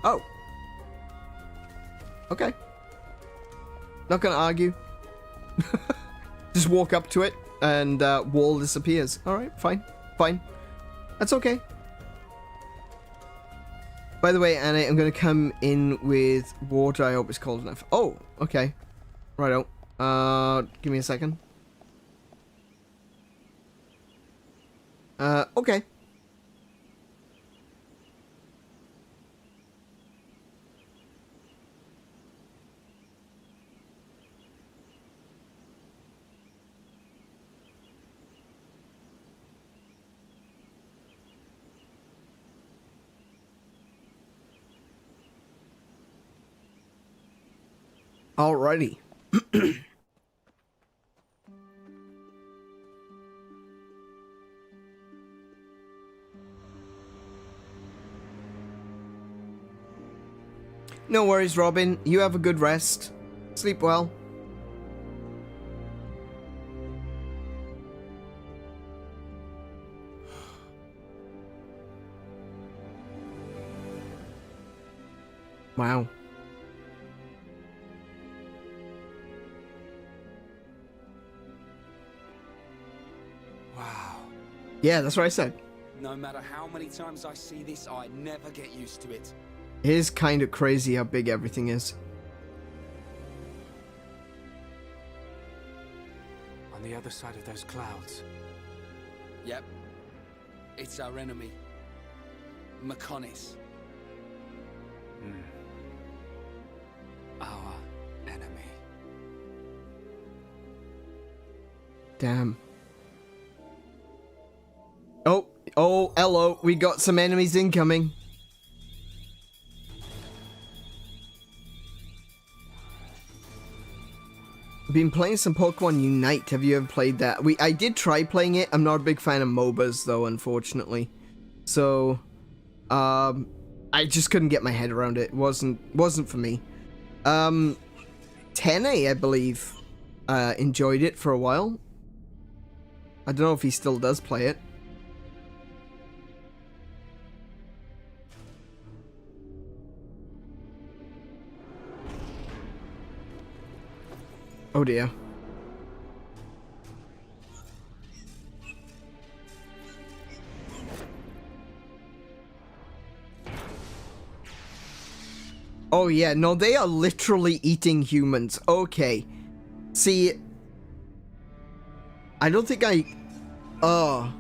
Oh. Okay. Not gonna argue. Just walk up to it and wall disappears. Alright, fine. Fine. That's okay. By the way, Anna, I'm gonna come in with water. I hope it's cold enough. Oh, okay. Righto. Give me a second. Okay. Alrighty. No worries, Robin. You have a good rest. Sleep well. Wow. Wow. Yeah, that's what I said. No matter how many times I see this, I never get used to it. It is kind of crazy how big everything is. On the other side of those clouds. Yep. It's our enemy. Mechonis. Our enemy. Damn. Oh, hello. We got some enemies incoming. I've been playing some Pokemon Unite. Have you ever played that? I did try playing it. I'm not a big fan of MOBAs though, unfortunately. So, I just couldn't get my head around it. It wasn't for me. Tene, I believe, enjoyed it for a while. I don't know if he still does play it. Oh dear. Oh yeah, no, they are literally eating humans. Okay. See, I don't think oh,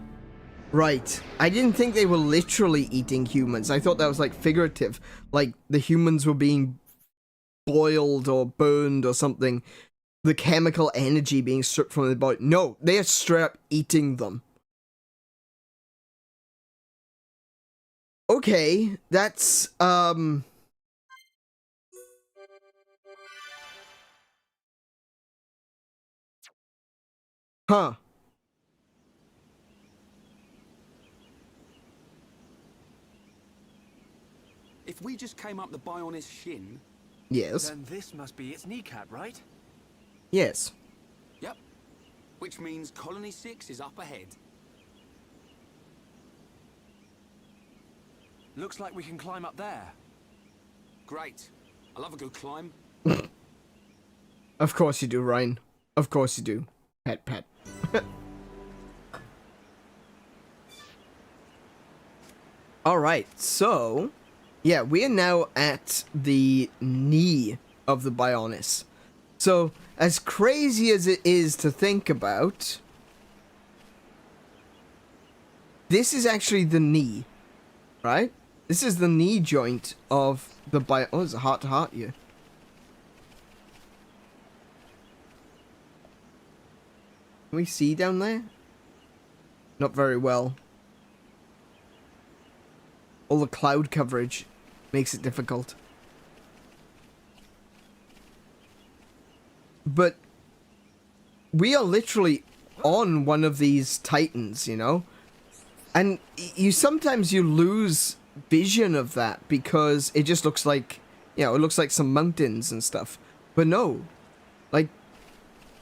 right. I didn't think they were literally eating humans. I thought that was like figurative. Like the humans were being boiled or burned or something. The chemical energy being stripped from their body. No, they are straight up eating them. Okay, that's, huh. If we just came up the Bionis shin... Yes. Then this must be its kneecap, right? Yes. Yep. Which means Colony 6 is up ahead. Looks like we can climb up there. Great. I love a good climb. Of course you do, Ryan. Of course you do. Pet, pet. Alright, so... yeah, we are now at the knee of the Bionis. So, as crazy as it is to think about... this is actually the knee. Right? This is the knee joint of the Bionis. Oh, there's a heart-to-heart here. Can we see down there? Not very well. All the cloud coverage makes it difficult. But we are literally on one of these titans, you know? And sometimes you lose vision of that because it just looks like, you know, it looks like some mountains and stuff. But no, like,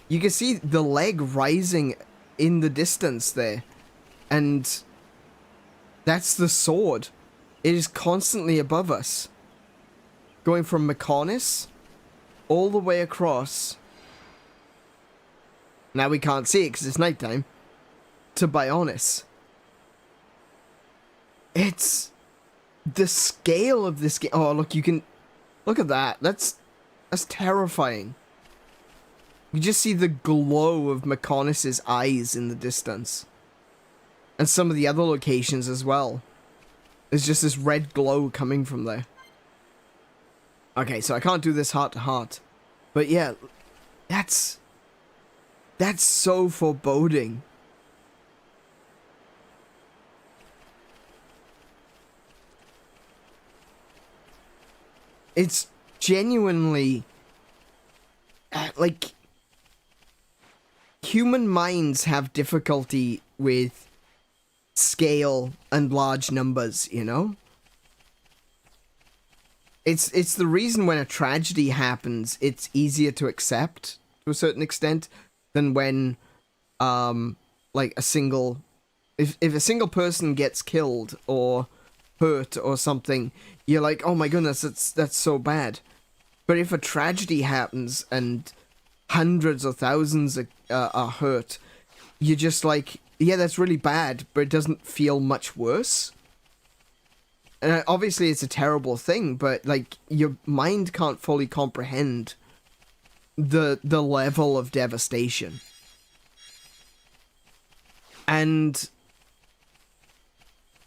you can see the leg rising in the distance there. And that's the sword. It is constantly above us. Going from Mechonis all the way across. Now we can't see it because it's nighttime. To Bionis. It's the scale of this game. Oh, look, you can look at that. That's terrifying. You just see the glow of Mechonis's eyes in the distance. And some of the other locations as well. There's just this red glow coming from there. Okay, so I can't do this heart to heart. But yeah, that's so foreboding. It's genuinely like human minds have difficulty with scale and large numbers, you know? it's the reason when a tragedy happens, it's easier to accept to a certain extent than when like a single if a single person gets killed or hurt or something, you're like, oh my goodness, that's so bad. But if a tragedy happens and hundreds or thousands are hurt, you're just like, yeah, that's really bad, but it doesn't feel much worse. And obviously it's a terrible thing, but like your mind can't fully comprehend the level of devastation. And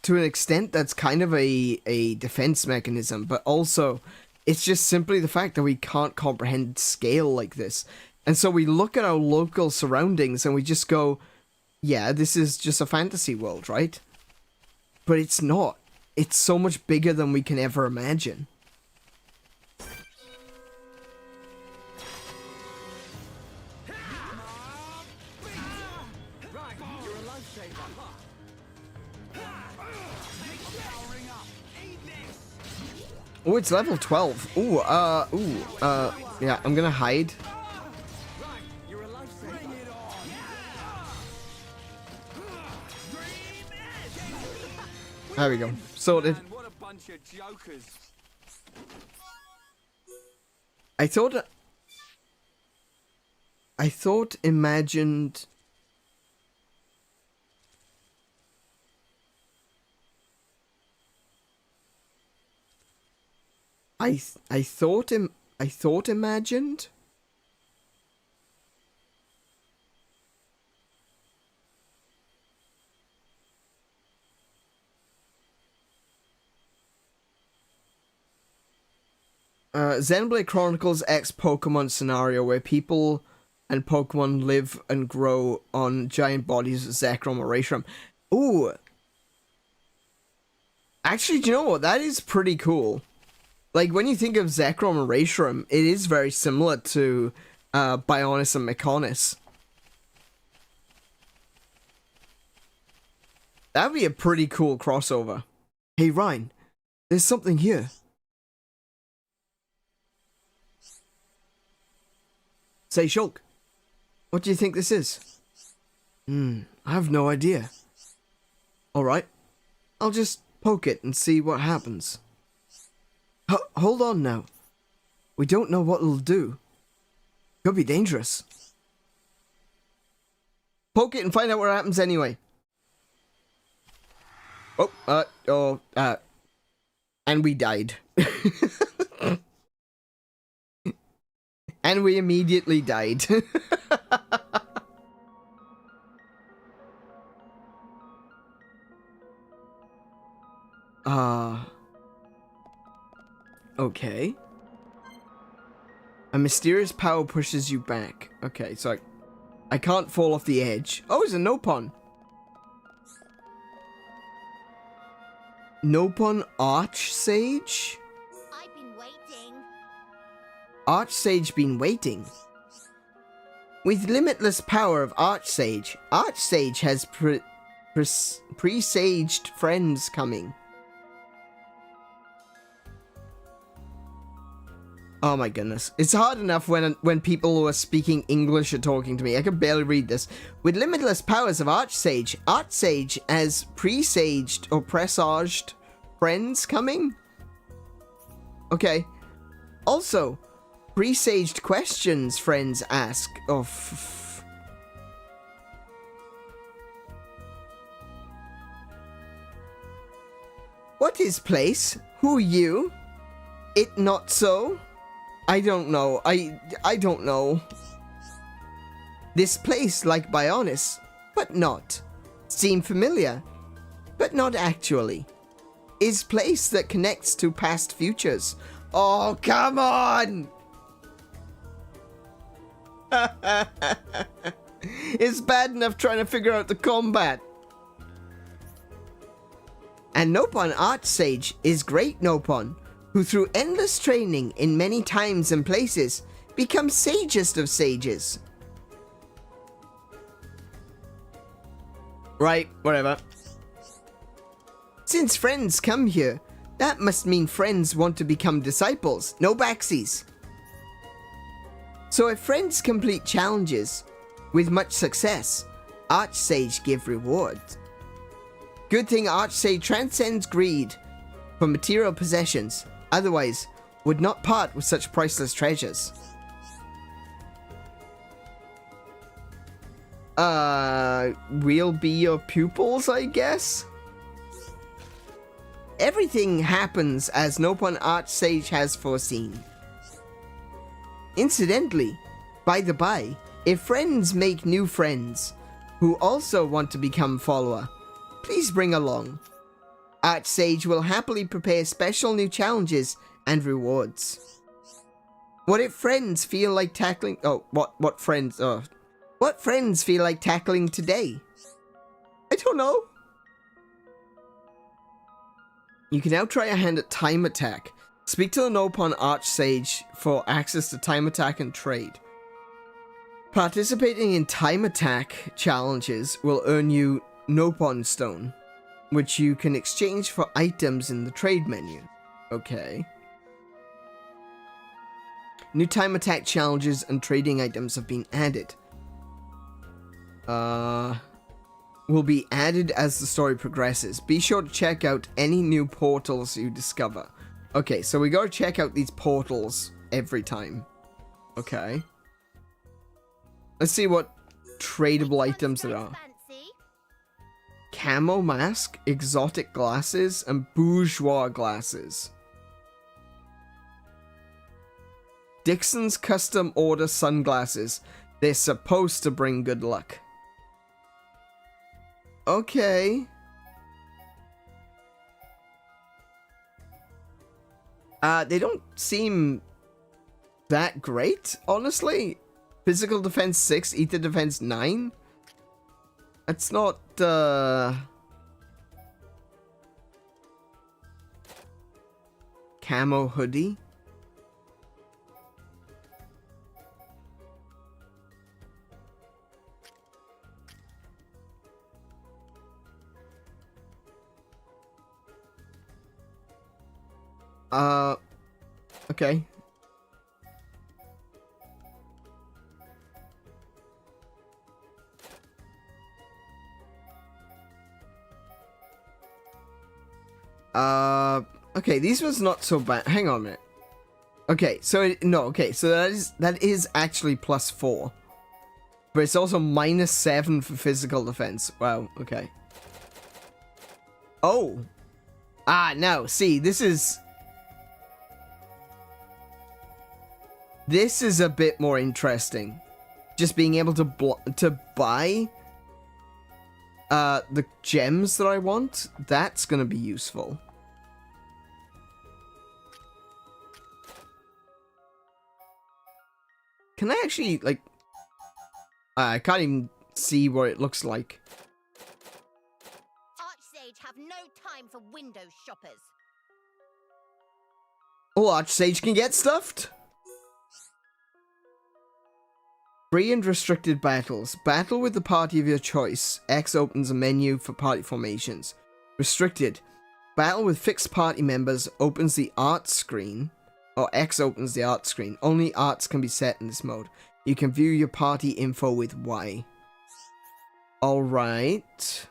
to an extent, that's kind of a defense mechanism, but also it's just simply the fact that we can't comprehend scale like this. And so we look at our local surroundings and we just go, yeah, this is just a fantasy world, right? But it's not. It's so much bigger than we can ever imagine. Oh, it's level 12. Yeah, I'm gonna hide. There we go. Sorted. What a bunch of jokers. I thought imagined. I thought imagined. Xenoblade Chronicles X Pokemon scenario where people and Pokemon live and grow on giant bodies of Zekrom or Reshiram. Ooh. Actually, do you know what? That is pretty cool. Like, when you think of Zekrom and Reshiram, it is very similar to Bionis and Mechonis. That'd be a pretty cool crossover. Hey, Ryan, there's something here. Say, Shulk, what do you think this is? I have no idea. Alright, I'll just poke it and see what happens. Hold on now. We don't know what it'll do. Could be dangerous. Poke it and find out what happens anyway. And we died. And we immediately died. Okay. A mysterious power pushes you back. Okay, so I can't fall off the edge. Oh, it's a Nopon. Nopon Archsage? I've been waiting. Archsage been waiting. With limitless power of Archsage, Archsage has presaged friends coming. Oh my goodness. It's hard enough when people who are speaking English are talking to me. I can barely read this. With limitless powers of Archsage, Archsage has presaged or presaged friends coming? Okay. Also, presaged questions friends ask. Oh, what is place? Who you? It not so? I don't know. I don't know. This place like Bionis, but not. Seem familiar, but not actually. Is place that connects to past futures. Oh, come on! It's bad enough trying to figure out the combat. And Nopon Archsage is great Nopon, who through endless training in many times and places becomes sagest of sages. Right, whatever. Since friends come here, That must mean friends want to become disciples. No backsies. So if friends complete challenges with much success, Archsage give rewards. Good thing Archsage transcends greed for material possessions, otherwise would not part with such priceless treasures. We'll be your pupils, I guess? Everything happens as Nopon Archsage has foreseen. Incidentally, by the by, if friends make new friends who also want to become follower, please bring along. Archsage will happily prepare special new challenges and rewards. What if friends feel like tackling... Oh, what friends... What friends feel like tackling today? I don't know. You can now try a hand at Time Attack. Speak to the Nopon Archsage for access to Time Attack and trade. Participating in Time Attack challenges will earn you Nopon Stone, which you can exchange for items in the trade menu. Okay. New Time Attack challenges and trading items have been added. Will be added as the story progresses. Be sure to check out any new portals you discover. Okay, so we gotta check out these portals every time. Okay. Let's see what tradable items there are. Camo mask, exotic glasses, and bourgeois glasses. Dixon's custom order sunglasses. They're supposed to bring good luck. Okay. They don't seem that great, honestly. Physical defense 6, ether defense 9. That's not, Camo hoodie. Okay. Okay, these ones not so bad. Hang on a minute. Okay, so that is actually +4. But it's also -7 for physical defense. Wow, okay. Oh. No, see, this is a bit more interesting. Just being able to buy the gems that I want, that's gonna be useful. Can I actually, like... I can't even see what it looks like. Archsage have no time for window shoppers. Oh, Archsage can get stuffed? Free and restricted battles. Battle with the party of your choice. X opens a menu for party formations. Restricted. Battle with fixed party members opens the art screen. Or X opens the art screen. Only arts can be set in this mode. You can view your party info with Y. Alright.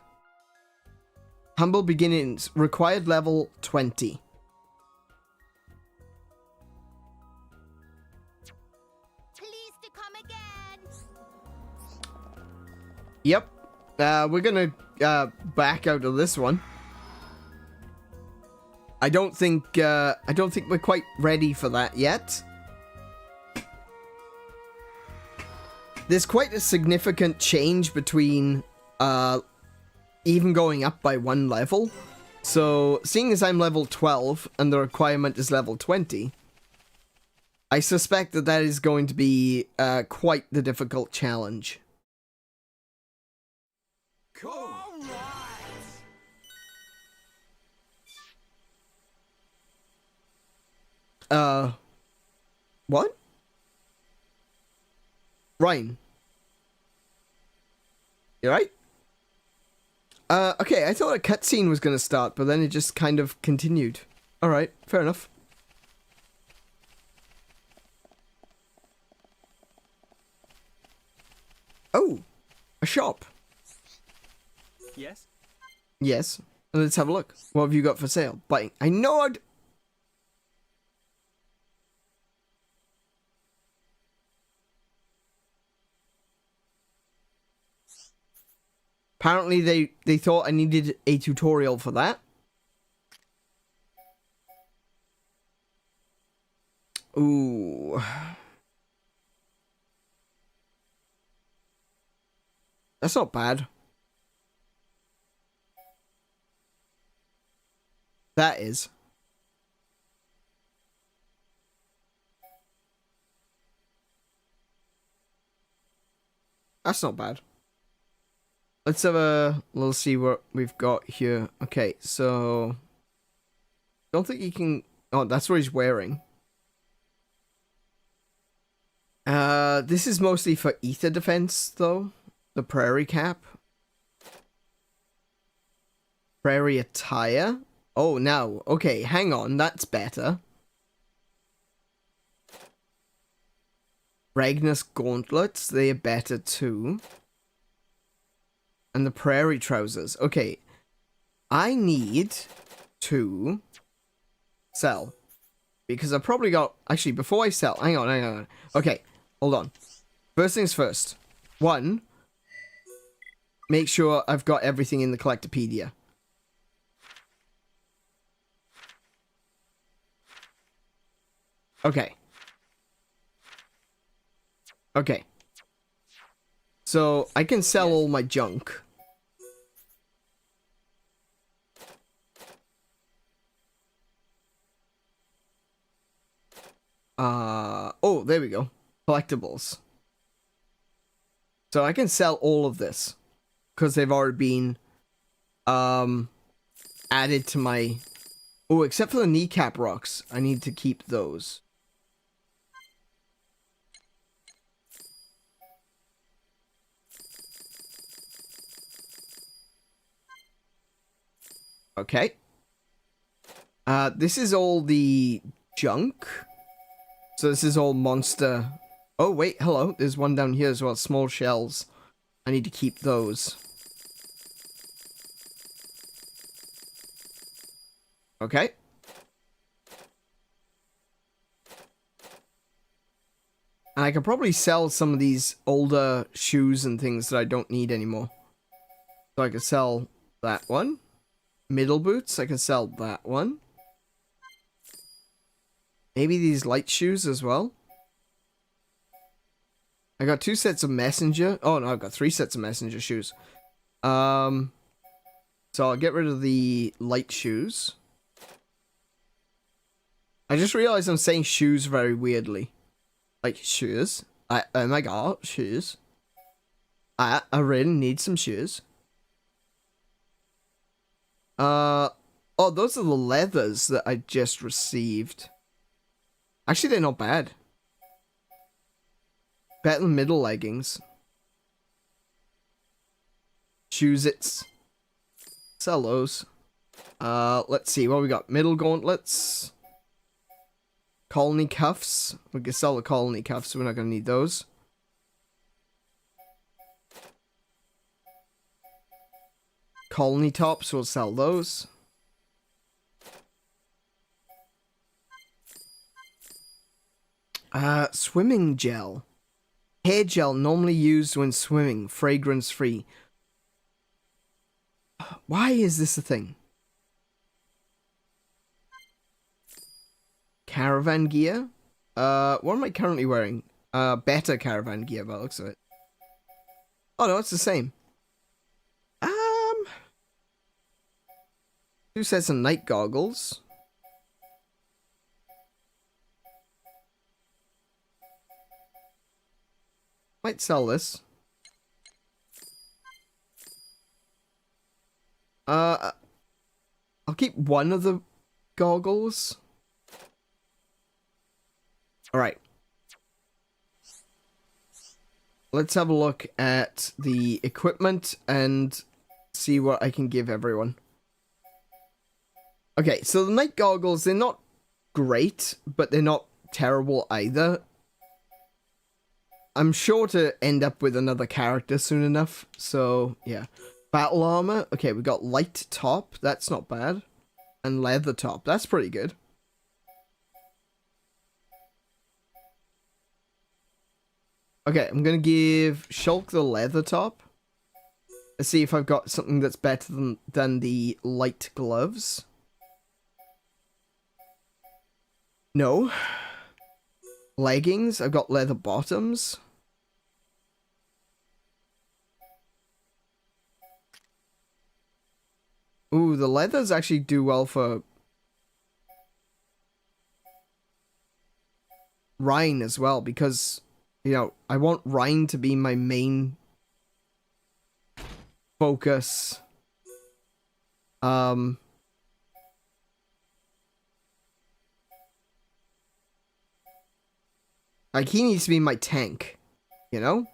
Humble beginnings. Required level 20. Please to come again. Yep. We're gonna back out of this one. I don't think we're quite ready for that yet. There's quite a significant change between even going up by 1 level. So, seeing as I'm level 12 and the requirement is level 20, I suspect that is going to be quite the difficult challenge. Cool. What? Ryan. You right? Okay, I thought a cutscene was gonna start, but then it just kind of continued. Alright, fair enough. Oh, a shop. Yes? Yes. Let's have a look. What have you got for sale? Buying. I know I'd... Apparently they thought I needed a tutorial for that. Ooh. That's not bad. That is. That's not bad. Let's have a... Let's see what we've got here. Okay, so... Don't think you can... Oh, that's what he's wearing. This is mostly for ether defense, though. The prairie cap. Prairie attire. Oh, now. Okay, hang on. That's better. Ragnus gauntlets. They are better, too. And the prairie trousers. Okay. I need to sell. Because I probably got... Actually, before I sell... Hang on. Okay, hold on. First things first. 1. Make sure I've got everything in the Collectopedia. Okay. Okay. So, I can sell all my junk. Oh, there we go. Collectibles. So I can sell all of this. Because they've already been, added to my... Oh, except for the kneecap rocks. I need to keep those. Okay. This is all the junk. So this is all monster. Oh, wait, hello. There's one down here as well. Small shells. I need to keep those. Okay. And I could probably sell some of these older shoes and things that I don't need anymore. So I could sell that one. Middle boots, I could sell that one. Maybe these light shoes as well. I got 2 sets of messenger. Oh no, I've got 3 sets of messenger shoes. So I'll get rid of the light shoes. I just realized I'm saying shoes very weirdly. Like, shoes. Oh my god, shoes. I really need some shoes. Oh, those are the leathers that I just received. Actually, they're not bad. Better than middle leggings. Shoes-its. Sell those. Let's see, what we got? Middle gauntlets. Colony cuffs. We can sell the colony cuffs, we're not going to need those. Colony tops, we'll sell those. Swimming gel. Hair gel normally used when swimming, fragrance free. Why is this a thing? Caravan gear? What am I currently wearing? Better caravan gear by the looks of it. Oh no, it's the same. 2 sets of night goggles. Might sell this. I'll keep one of the goggles. Alright. Let's have a look at the equipment and see what I can give everyone. Okay, so the night goggles, they're not great, but they're not terrible either. I'm sure to end up with another character soon enough, so yeah. Battle armor, okay, we got light top, that's not bad. And leather top, that's pretty good. Okay, I'm gonna give Shulk the leather top. Let's see if I've got something that's better than the light gloves. No. Leggings, I've got leather bottoms. Ooh, the leathers actually do well for Rhine as well, because, you know, I want Rhine to be my main focus. Like, he needs to be my tank, you know?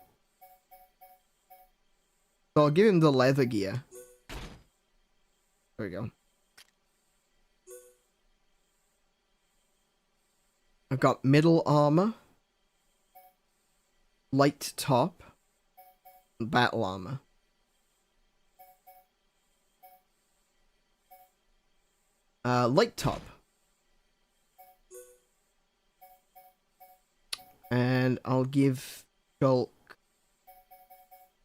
So I'll give him the leather gear. There we go. I've got middle armor, light top, and battle armor. Light top. And I'll give Shulk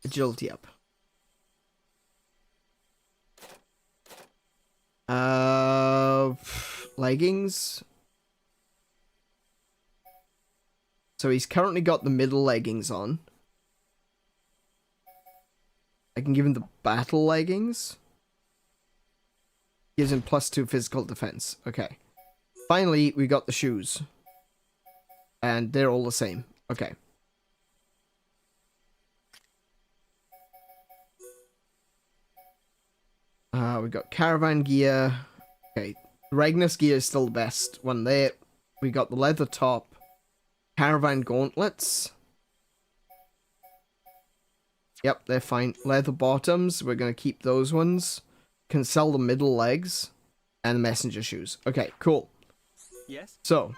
agility up. Leggings. So he's currently got the middle leggings on. I can give him the battle leggings. Gives him +2 physical defense. Okay. Finally, we got the shoes. And they're all the same. Okay. We got caravan gear. Okay. Ragnus gear is still the best one there. We got the leather top. Caravan gauntlets. Yep, they're fine. Leather bottoms. We're going to keep those ones. Can sell the middle legs. And the messenger shoes. Okay, cool. Yes? So.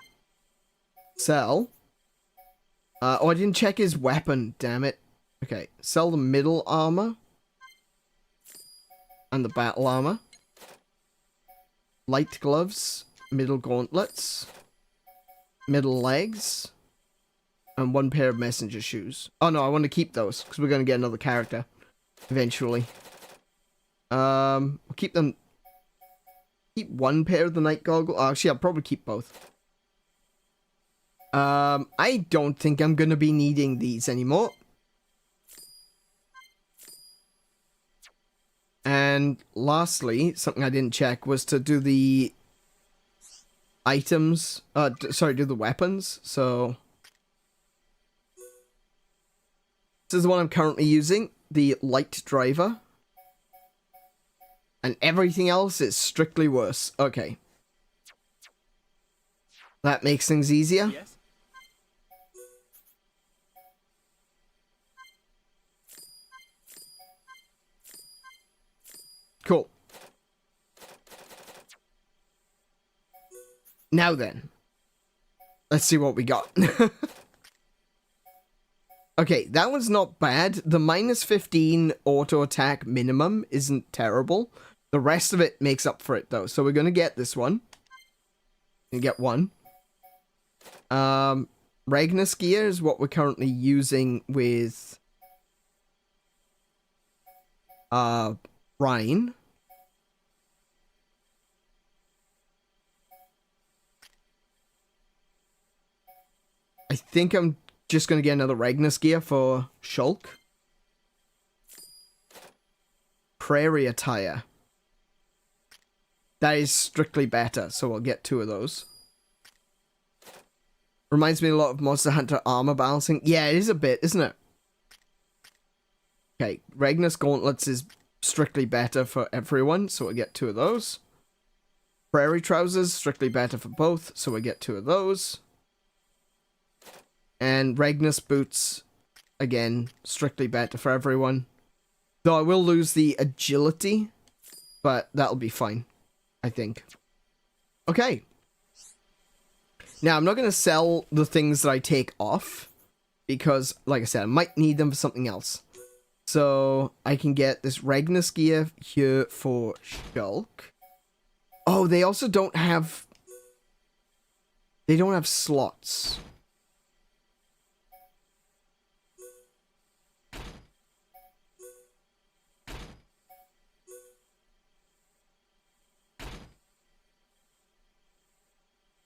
Sell. Oh, I didn't check his weapon. Damn it. Okay, sell the middle armor. And the battle armor. Light gloves. Middle gauntlets. Middle legs. And 1 pair of messenger shoes. Oh no, I want to keep those. Because we're going to get another character. Eventually. We'll keep them. Keep 1 pair of the night goggles. Actually, I'll probably keep both. I don't think I'm going to be needing these anymore. And lastly, something I didn't check was to do the items. Do the weapons. So this is the one I'm currently using, the light driver. And everything else is strictly worse. Okay. That makes things easier. Yes? Cool. Now then. Let's see what we got. Okay, that one's not bad. The -15 auto attack minimum isn't terrible. The rest of it makes up for it, though. So we're going to get this one. And get 1. Ragnus gear is what we're currently using with Rhine. I think I'm just going to get another Ragnus gear for Shulk. Prairie attire. That is strictly better, so I'll get 2 of those. Reminds me a lot of Monster Hunter armor balancing. Yeah, it is a bit, isn't it? Okay, Ragnus gauntlets is strictly better for everyone, so we'll get 2 of those. Prairie trousers, strictly better for both, so we'll get 2 of those. And Ragnus boots, again, strictly better for everyone. Though I will lose the agility, but that'll be fine, I think. Okay. Now, I'm not going to sell the things that I take off. Because, like I said, I might need them for something else. So, I can get this Regnus gear here for Shulk. Oh, they also don't have... They don't have slots.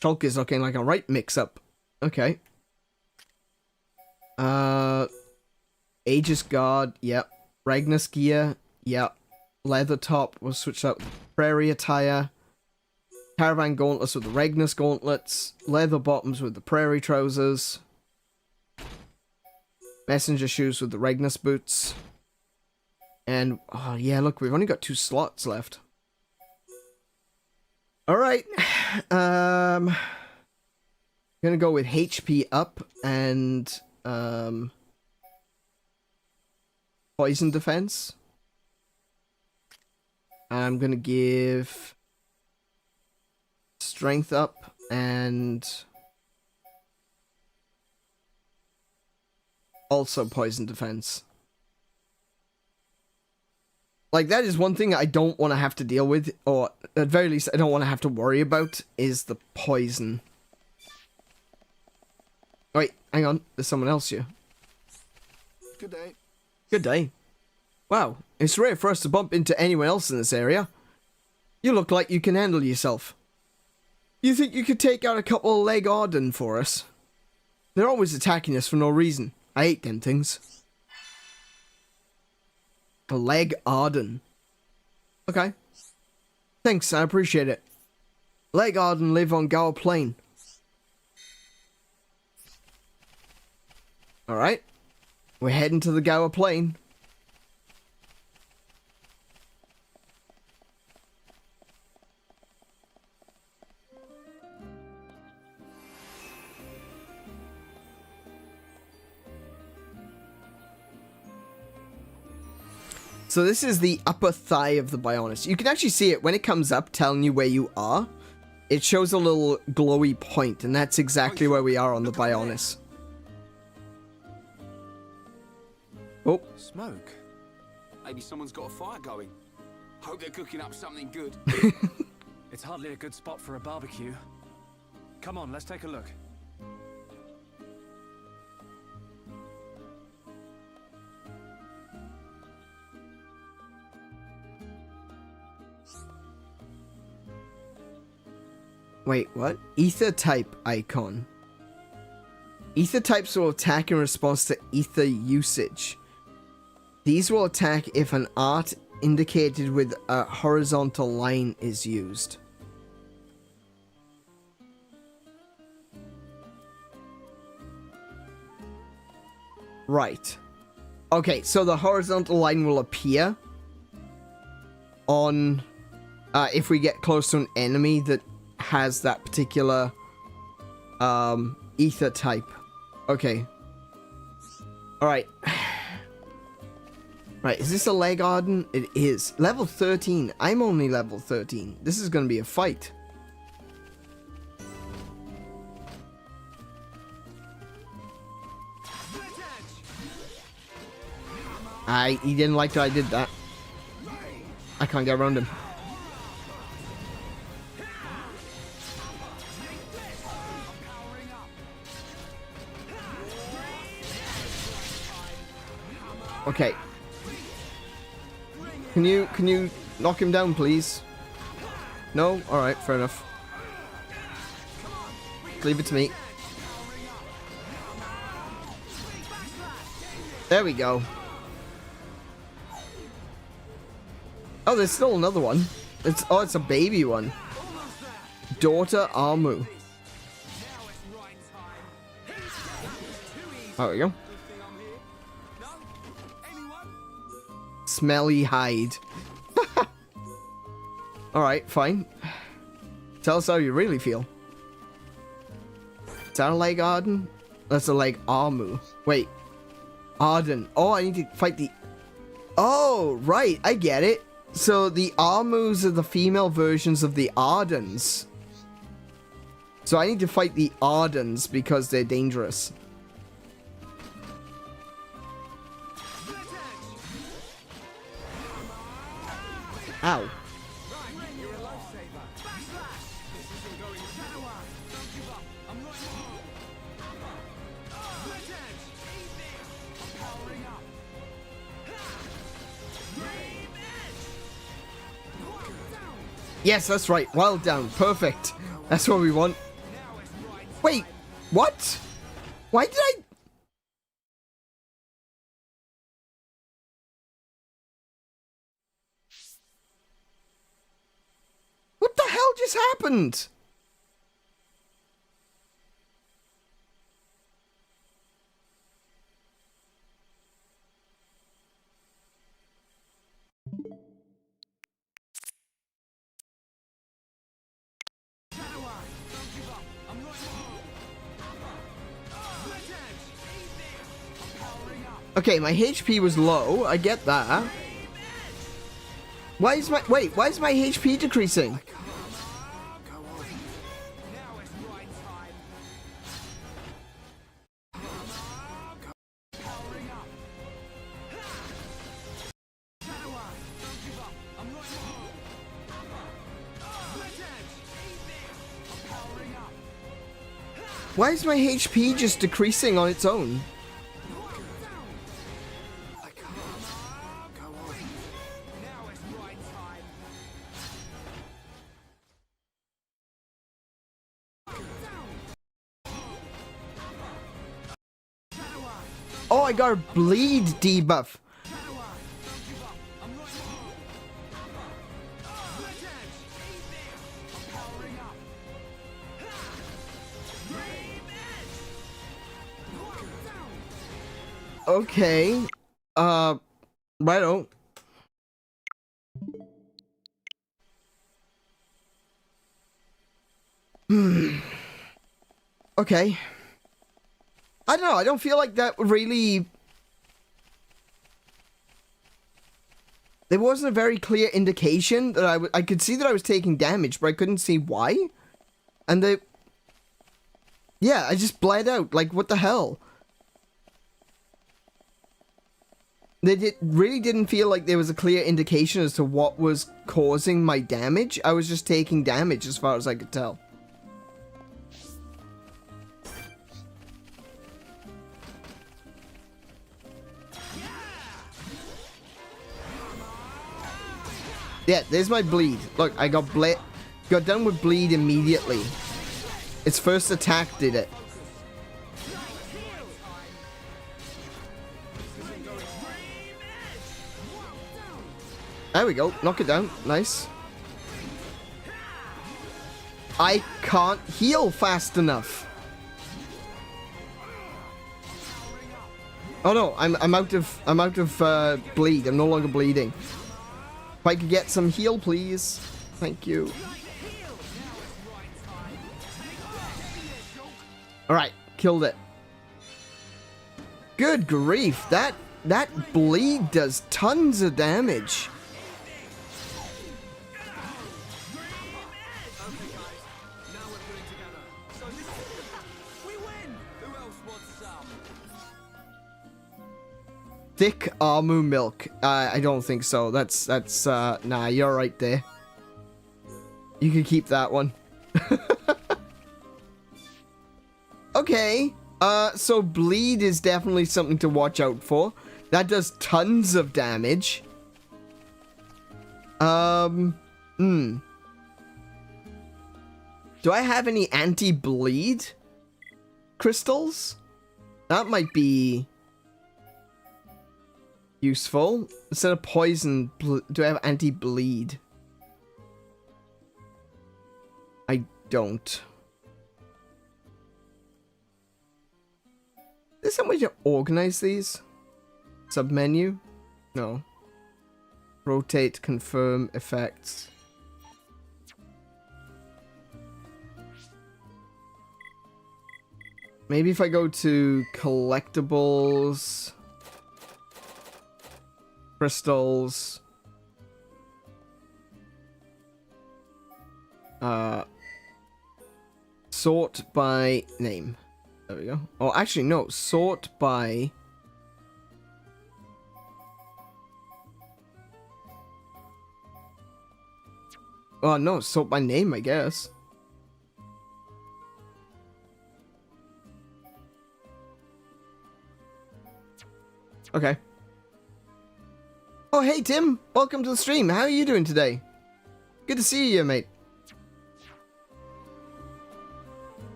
Shulk is looking like a right mix-up. Okay. Aegis Guard, yep. Regnus gear, yep. Leather top, we'll switch out Prairie attire. Caravan gauntlets with the Regnus gauntlets. Leather bottoms with the Prairie trousers. Messenger shoes with the Regnus boots. And, oh yeah, look, we've only got 2 slots left. Alright. I'm gonna go with HP up and, poison defense. I'm gonna give strength up and also poison defense. Like, that is one thing I don't want to have to deal with, or at the very least I don't want to have to worry about, is the poison. Wait, hang on, there's someone else here. Good day. Good day. Wow, it's rare for us to bump into anyone else in this area. You look like you can handle yourself. You think you could take out a couple of Leg Arden for us? They're always attacking us for no reason. I hate them things. A Leg Arden. Okay. Thanks, I appreciate it. Leg Arden live on Gower Plain. Alright. We're heading to the Gower Plain. So this is the upper thigh of the Bionis. You can actually see it when it comes up telling you where you are. It shows a little glowy point, and that's exactly where we are on the Bionis. Oh. Smoke? Maybe someone's got a fire going. Hope they're cooking up something good. It's hardly a good spot for a barbecue. Come on, let's take a look. Wait, what? Ether type icon. Ether types will attack in response to ether usage. These will attack if an art indicated with a horizontal line is used. Right. Okay, so the horizontal line will appear on if we get close to an enemy that has that particular ether type. Okay. Alright. Right, is this a Leg Arden? It is. Level 13. I'm only level 13. This is going to be a fight. He didn't like that I did that. I can't get around him. Okay. Can you knock him down, please? No? Alright, fair enough. Leave it to me. There we go. Oh, there's still another one. It's a baby one. Daughter Armu. There we go. Smelly hide. Alright, fine. Tell us how you really feel. Is that a Leg Arden? That's a Leg Armu. Wait. Arden. Oh, I need to fight the... Oh, right. I get it. So the Armus are the female versions of the Ardens. So I need to fight the Ardens because they're dangerous. Ow. Yes, that's right. Wild down. Perfect. That's what we want. Wait, what? Why did I... What the hell just happened? Okay, my HP was low. I get that. Why is my... Wait, why is my HP decreasing? Why is my HP just decreasing on its own? Oh, I got a bleed debuff. Okay. Righto. Okay. I don't know, I don't feel like that would really... There wasn't a very clear indication that I could see that I was taking damage, but I couldn't see why. And they... Yeah, I just bled out, like, what the hell? Really didn't feel like there was a clear indication as to what was causing my damage. I was just taking damage as far as I could tell. Yeah, there's my bleed. Look, I got done with bleed immediately. Its first attack did it. There we go. Knock it down. Nice. I can't heal fast enough. Oh no, I'm out of bleed. I'm no longer bleeding. If I could get some heal, please. Thank you. Alright, killed it. Good grief, that bleed does tons of damage. Thick Armu milk. I don't think so. That's nah, you're right there. You can keep that one. Okay. So bleed is definitely something to watch out for. That does tons of damage. Do I have any anti-bleed crystals? That might be useful. Instead of poison, do I have anti-bleed? I don't. Is there some way to organize these? Submenu? No. Rotate, confirm, effects. Maybe if I go to collectibles, crystals, Sort by name. There we go. Oh, actually, no. Sort by... Oh, no. Sort by name, I guess. Okay. Oh, hey, Tim. Welcome to the stream. How are you doing today? Good to see you, mate.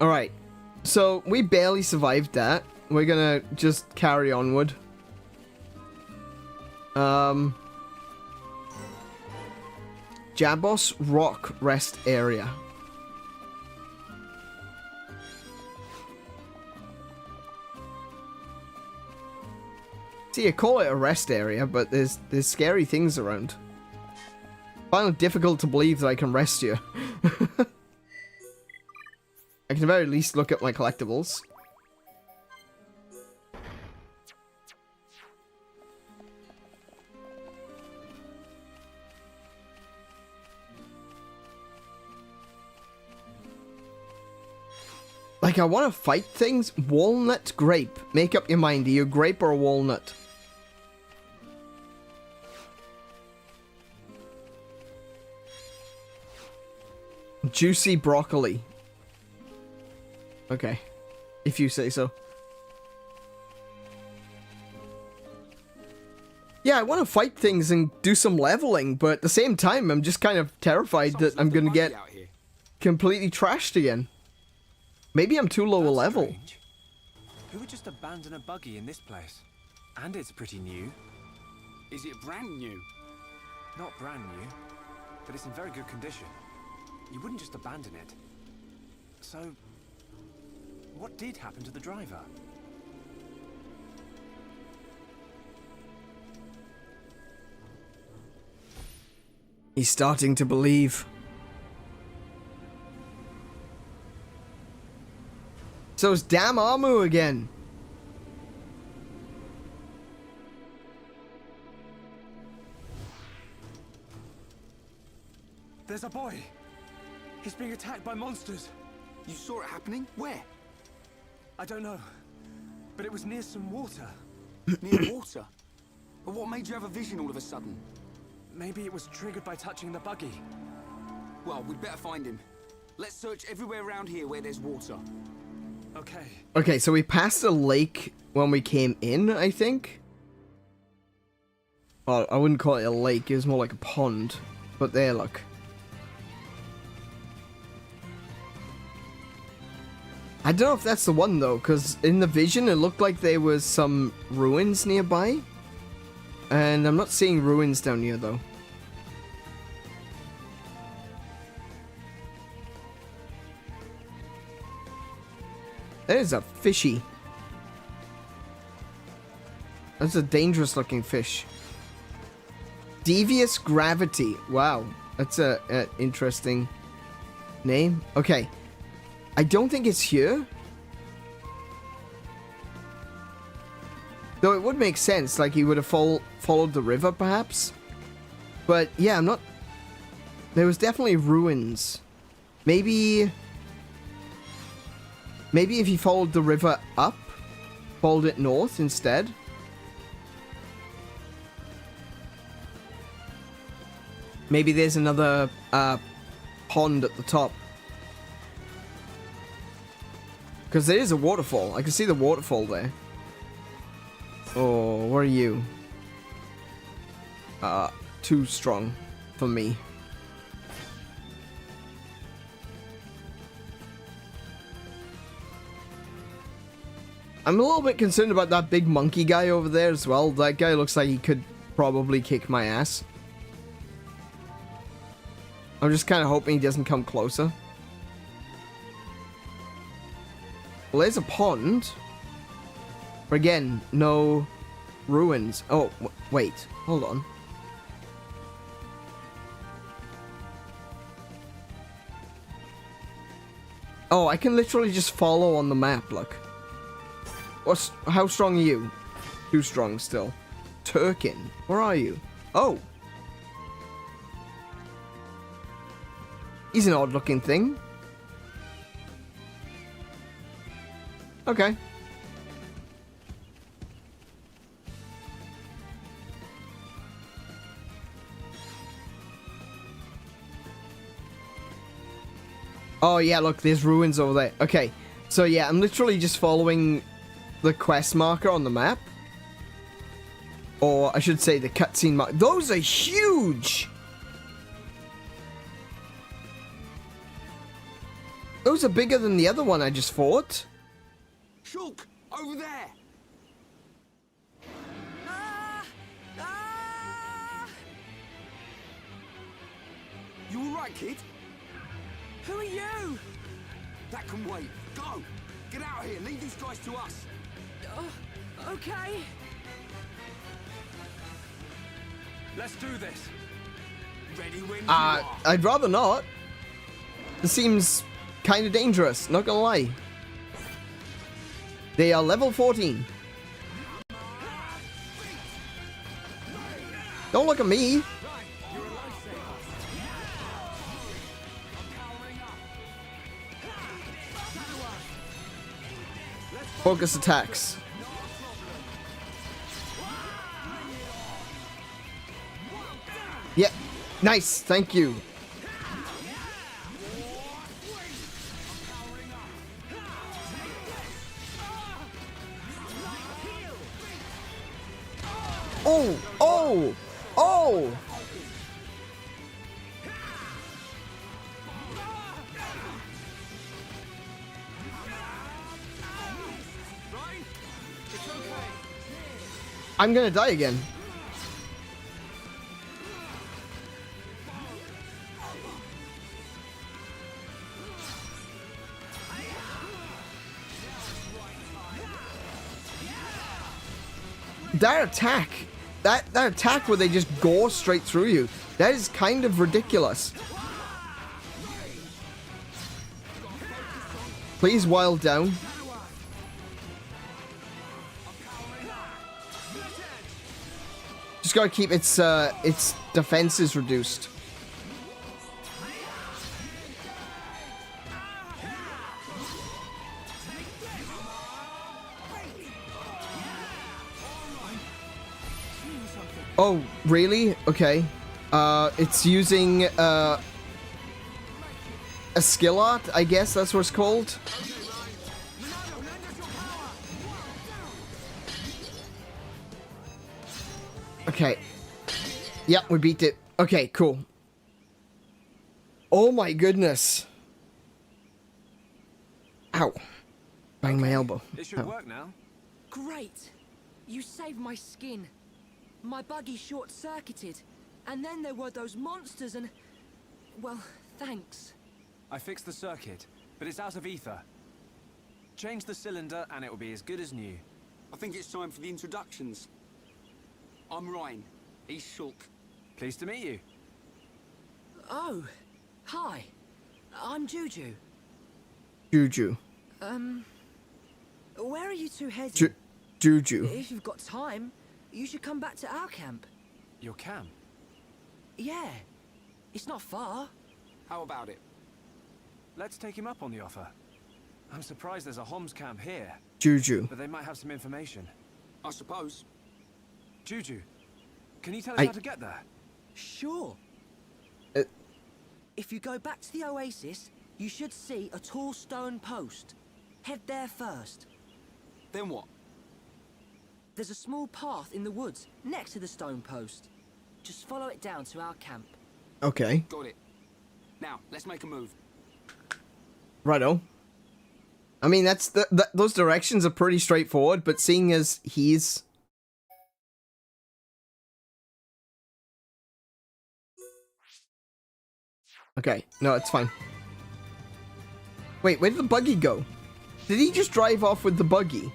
Alright. So, we barely survived that. We're gonna just carry onward. Jabos Rock Rest Area. See, you call it a rest area, but there's scary things around. I find it difficult to believe that I can rest here. I can at the very least look at my collectibles. Like, I want to fight things. Walnut, grape. Make up your mind. Are you a grape or a walnut? Juicy broccoli. Okay. If you say so. Yeah, I want to fight things and do some leveling, but at the same time, I'm just kind of terrified that I'm going to get completely trashed again. Maybe I'm too low a level. Strange. Who would just abandon a buggy in this place? And it's pretty new. Is it brand new? Not brand new, but it's in very good condition. You wouldn't just abandon it. So, what did happen to the driver? He's starting to believe. So it's damn Armu again. There's a boy. He's being attacked by monsters. You saw it happening? Where? I don't know, but it was near some water. Near water? But what made you have a vision all of a sudden? Maybe it was triggered by touching the buggy. Well, we'd better find him. Let's search everywhere around here where there's water. Okay. Okay, so we passed a lake when we came in, I think. Well, I wouldn't call it a lake, it was more like a pond. But there, look. I don't know if that's the one, though, because in the vision it looked like there was some ruins nearby. And I'm not seeing ruins down here, though. There's a fishy. That's a dangerous looking fish. Devious Gravity. Wow. That's a interesting name. Okay. I don't think it's here. Though it would make sense. Like he would have followed the river perhaps. But yeah, I'm not... There was definitely ruins. Maybe if he followed the river up, followed it north instead. Maybe there's another pond at the top. Because there is a waterfall. I can see the waterfall there. Oh, where are you? Too strong for me. I'm a little bit concerned about that big monkey guy over there as well. That guy looks like he could probably kick my ass. I'm just kind of hoping he doesn't come closer. Well, there's a pond. But again, no ruins. Oh, wait. Hold on. Oh, I can literally just follow on the map, look. How strong are you? Too strong still. Turkin, where are you? Oh. He's an odd-looking thing. Okay. Oh, yeah, look, there's ruins over there. Okay, so yeah, I'm literally just following the quest marker on the map. Or, I should say, the cutscene marker. Those are huge! Those are bigger than the other one I just fought. Shulk, over there! You alright, kid? Who are you? That can wait. Go! Get out of here. Leave these guys to us. Okay. Let's do this. Ready when you are. I'd rather not. This seems kind of dangerous, not gonna lie. They are level 14. Don't look at me. Focus attacks. Yeah, nice, thank you. Oh, oh, oh! I'm gonna die again. That attack, that attack where they just go straight through you, that is kind of ridiculous. Please wild down. Just gotta keep its defenses reduced. Oh, really? Okay. It's using a skill art, I guess that's what it's called. Okay. Yep, we beat it. Okay, cool. Oh my goodness. Ow. Bang my elbow. It should work now. Great. You saved my skin. My buggy short-circuited. And then there were those monsters and... Well, thanks. I fixed the circuit, but it's out of ether. Change the cylinder and it will be as good as new. I think it's time for the introductions. I'm Ryan. He's Shulk. Pleased to meet you. Oh, hi. I'm Juju. Juju. Where are you two heading? Juju. If you've got time, you should come back to our camp. Your camp? Yeah, it's not far. How about it? Let's take him up on the offer. I'm surprised there's a Homs camp here, Juju. but they might have some information. I suppose. Juju, can you tell us how to get there? Sure. If you go back to the oasis, you should see a tall stone post. Head there first. Then what? There's a small path in the woods next to the stone post. Just follow it down to our camp. Okay. Got it. Now, let's make a move. Righto. I mean, that's those directions are pretty straightforward, but seeing as he's... Okay, no, it's fine. Wait, where did the buggy go? Did he just drive off with the buggy?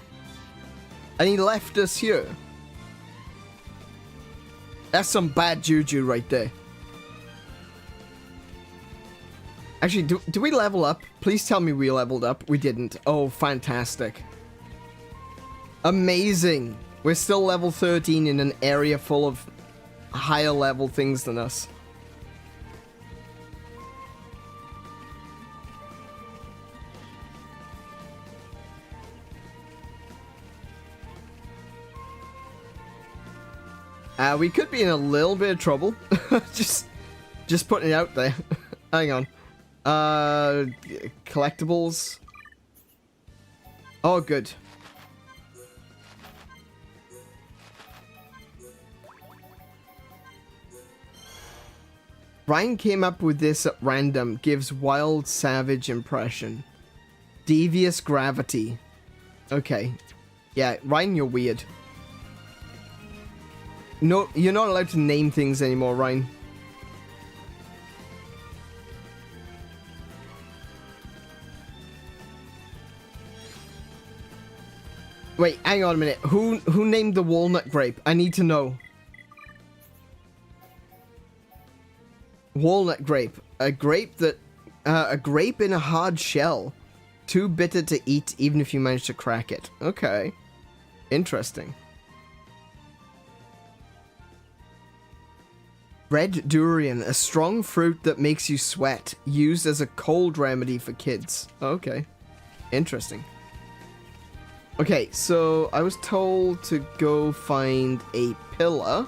And he left us here? That's some bad juju right there. Actually, do we level up? Please tell me we leveled up. We didn't. Oh, fantastic. Amazing. We're still level 13 in an area full of higher level things than us. We could be in a little bit of trouble. just putting it out there. Hang on. Collectibles. Oh, good. Ryan came up with this at random. Gives wild savage impression. Devious gravity. Okay. Yeah, Ryan, you're weird. No, you're not allowed to name things anymore, Ryan. Wait, hang on a minute. Who named the walnut grape? I need to know. Walnut grape. A grape that... a grape in a hard shell. Too bitter to eat even if you manage to crack it. Okay. Interesting. Red durian. A strong fruit that makes you sweat. Used as a cold remedy for kids. Okay. Interesting. Okay, so I was told to go find a pillar.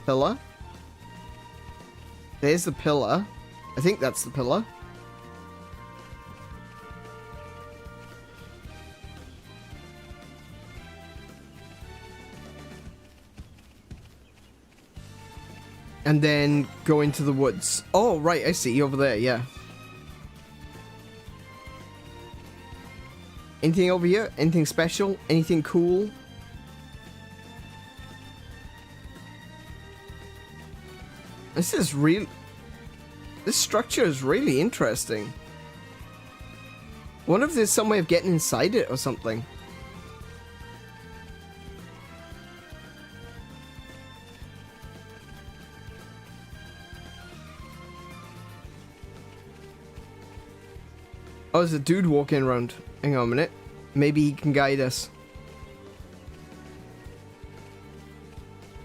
Pillar? There's the pillar. I think that's the pillar. And then go into the woods. Oh, right, I see. Over there, yeah. Anything over here? Anything special? Anything cool? This is real. This structure is really interesting. Wonder if there's some way of getting inside it or something. Oh, there's a dude walking around. Hang on a minute. Maybe he can guide us.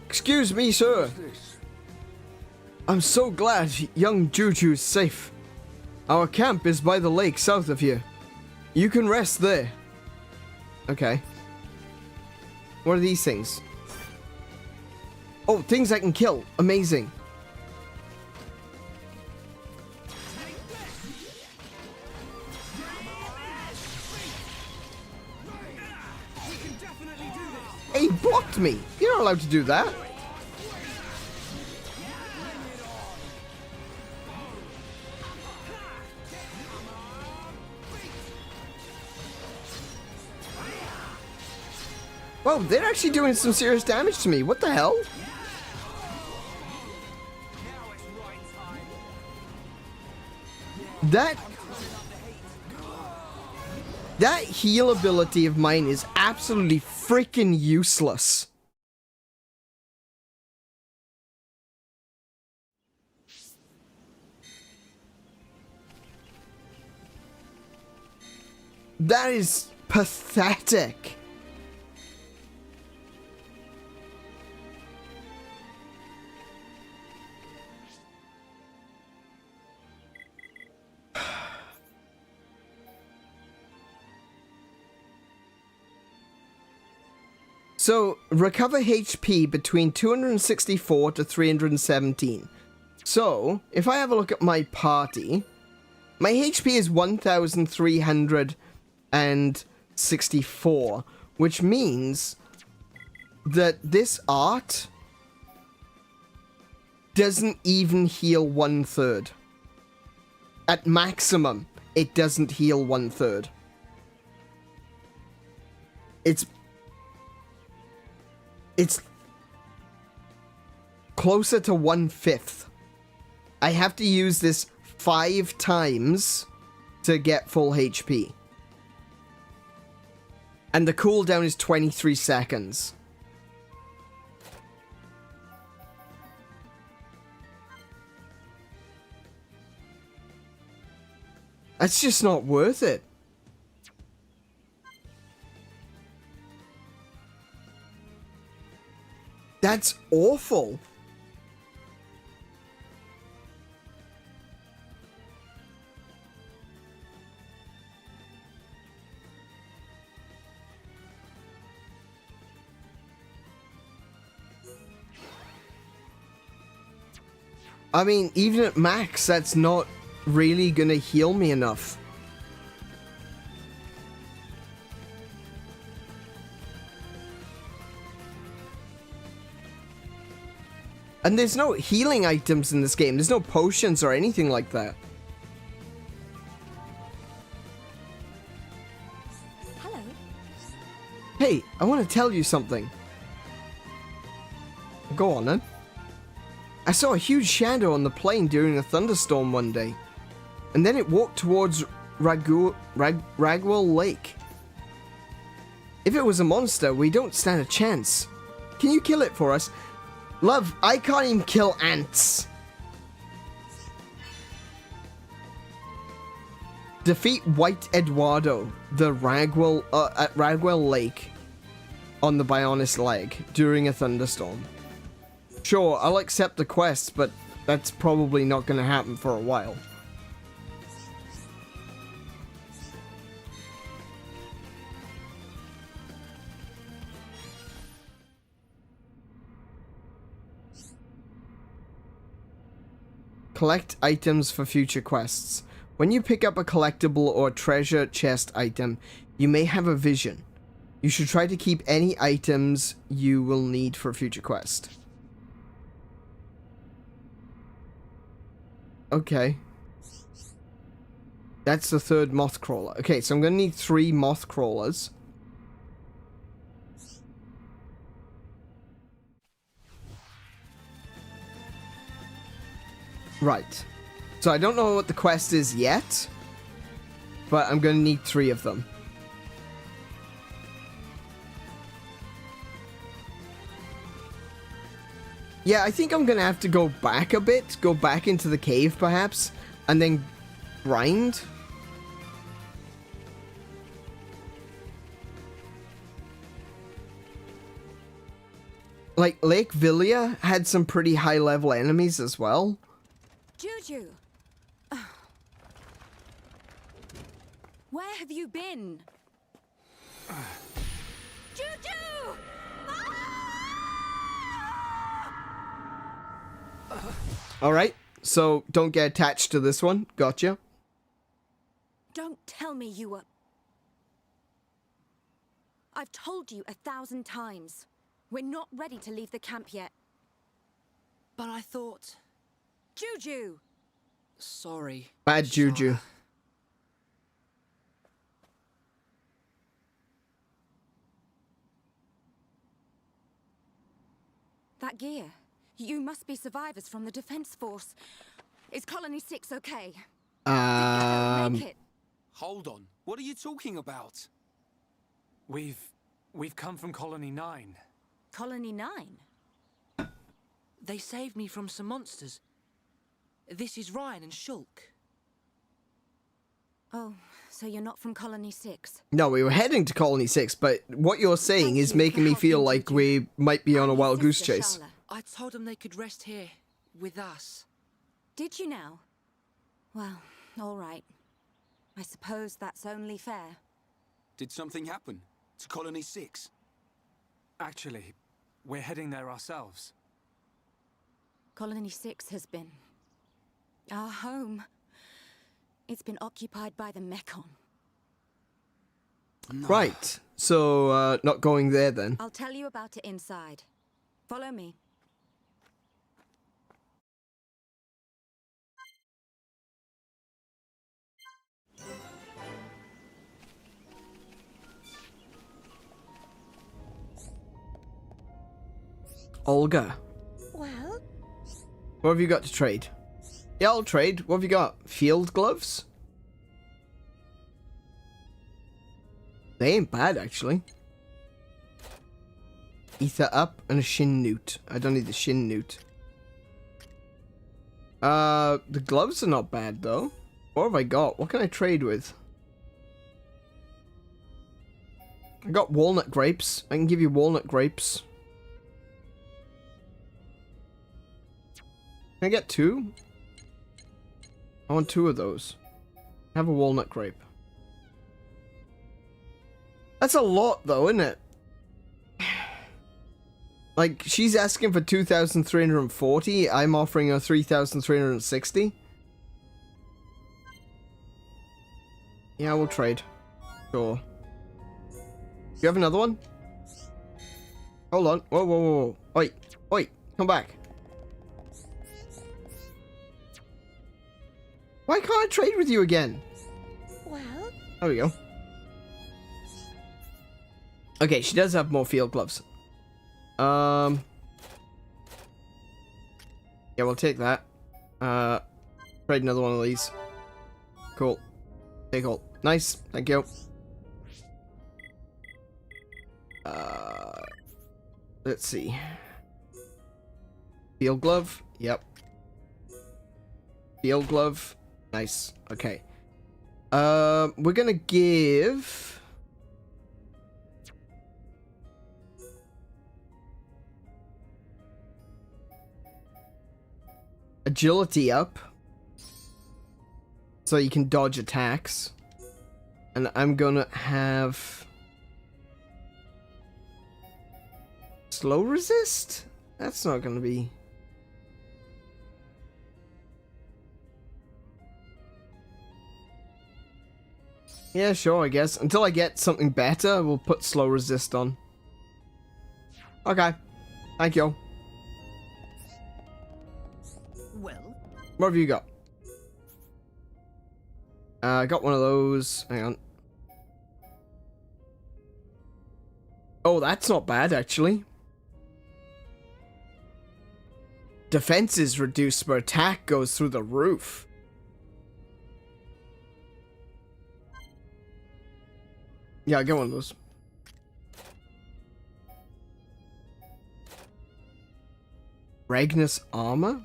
Excuse me, sir. I'm so glad young Juju is safe. Our camp is by the lake south of here. You can rest there. Okay. What are these things? Oh, things I can kill. Amazing. He blocked me. You're not allowed to do that. Whoa, they're actually doing some serious damage to me. What the hell? That heal ability of mine is absolutely freaking useless. That is pathetic. So, recover HP between 264 to 317. So, if I have a look at my party, my HP is 1,364, which means that this art doesn't even heal 1/3. At maximum, it doesn't heal 1/3. It's closer to 1/5. I have to use this 5 times to get full HP. And the cooldown is 23 seconds. That's just not worth it. That's awful. I mean, even at max, that's not really gonna heal me enough. And there's no healing items in this game. There's no potions or anything like that. Hello. Hey, I want to tell you something. Go on, then. I saw a huge shadow on the plain during a thunderstorm one day. And then it walked towards Ragwell Lake. If it was a monster, we don't stand a chance. Can you kill it for us? Love, I can't even kill ants. Defeat White Eduardo, the Ragwell, at Ragwell Lake on the Bionis leg during a thunderstorm. Sure, I'll accept the quest, but that's probably not going to happen for a while. Collect items for future quests. When you pick up a collectible or treasure chest item, you may have a vision. You should try to keep any items you will need for a future quest. Okay. That's the third moth crawler. Okay, so I'm gonna need 3 moth crawlers. Right. So I don't know what the quest is yet, but I'm gonna need 3 of them. Yeah, I think I'm gonna have to go back a bit, go back into the cave perhaps, and then grind. Like, Lake Villia had some pretty high level enemies as well. Juju! Where have you been? Juju! Alright, so don't get attached to this one. Gotcha. Don't tell me you were... I've told you 1,000 times. We're not ready to leave the camp yet. But I thought... Juju! Sorry. Bad juju. Shara. That gear. You must be survivors from the defense force. Is Colony 6 okay? Make it. Hold on. What are you talking about? We've come from Colony 9. Colony 9? They saved me from some monsters. This is Ryan and Shulk. Oh, so you're not from Colony 6? No, we were heading to Colony 6, but what you're saying Thank is you making for me feel helping, like Juju. we might be on I'm a your wild goose sister, chase. Sharla. I told them they could rest here, with us. Did you now? Well, all right. I suppose that's only fair. Did something happen to Colony 6? Actually, we're heading there ourselves. Colony 6 has been... our home. It's been occupied by the Mechon. No. Right, so not going there then. I'll tell you about it inside. Follow me. Olga, Well, what have you got to trade? Yeah, I'll trade. What have you got? Field gloves? They ain't bad, actually. Ether up and a shin newt. I don't need the shin newt. The gloves are not bad, though. What have I got? What can I trade with? I got walnut grapes. I can give you walnut grapes. Can I get 2? I want 2 of those. Have a walnut grape. That's a lot, though, isn't it? Like, she's asking for 2,340. I'm offering her 3,360. Yeah, we'll trade. Sure. You have another one? Hold on. Whoa, whoa, whoa, whoa. Oi, oi, come back. Why can't I trade with you again? Well, There we go. Okay, she does have more field gloves. Yeah, we'll take that. Trade another one of these. Cool. Take all. Nice. Thank you. Let's see. Field glove. Yep. Field glove. Nice. Okay. We're gonna give... agility up. So you can dodge attacks. And I'm gonna have... slow resist? That's not gonna be... yeah, sure, I guess. Until I get something better, we'll put slow resist on. Okay. Thank you. Well, What have you got? I got one of those. Hang on. Oh, that's not bad, actually. Defense is reduced, but attack goes through the roof. Yeah, I get one of those. Ragnus armor?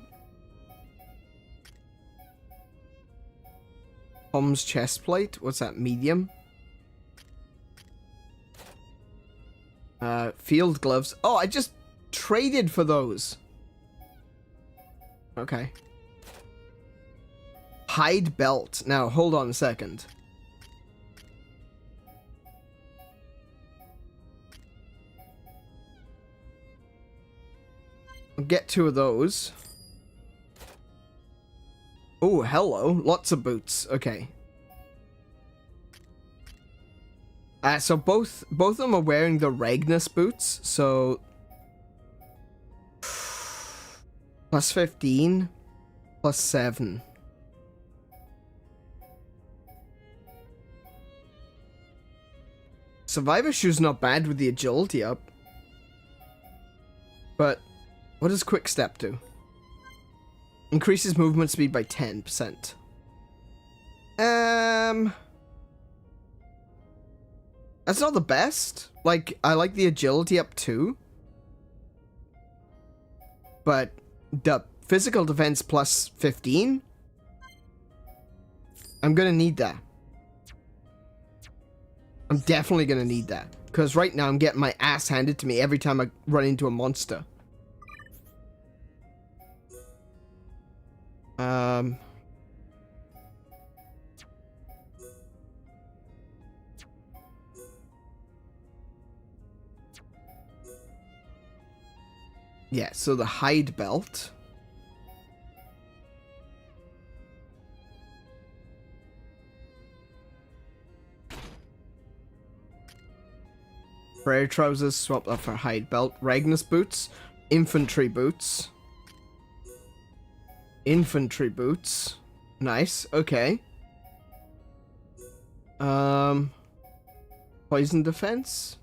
Tom's chestplate? What's that? Medium? Field gloves. Oh, I just traded for those. Okay. Hide belt. Now, hold on a second. I'll get 2 of those. Oh, hello. Lots of boots. Okay. So both of them are wearing the Ragnus boots, so... plus 15, plus 7. Survivor shoe's not bad with the agility up. But what does quick step do? Increases movement speed by 10%. That's not the best. Like, I like the agility up too. But the physical defense plus 15? I'm gonna need that. I'm definitely gonna need that. Because right now I'm getting my ass handed to me every time I run into a monster. Yeah, so the hide belt. Prayer trousers, swap that for hide belt. Ragnus boots. Infantry boots. Infantry boots. Nice, okay. Poison defense?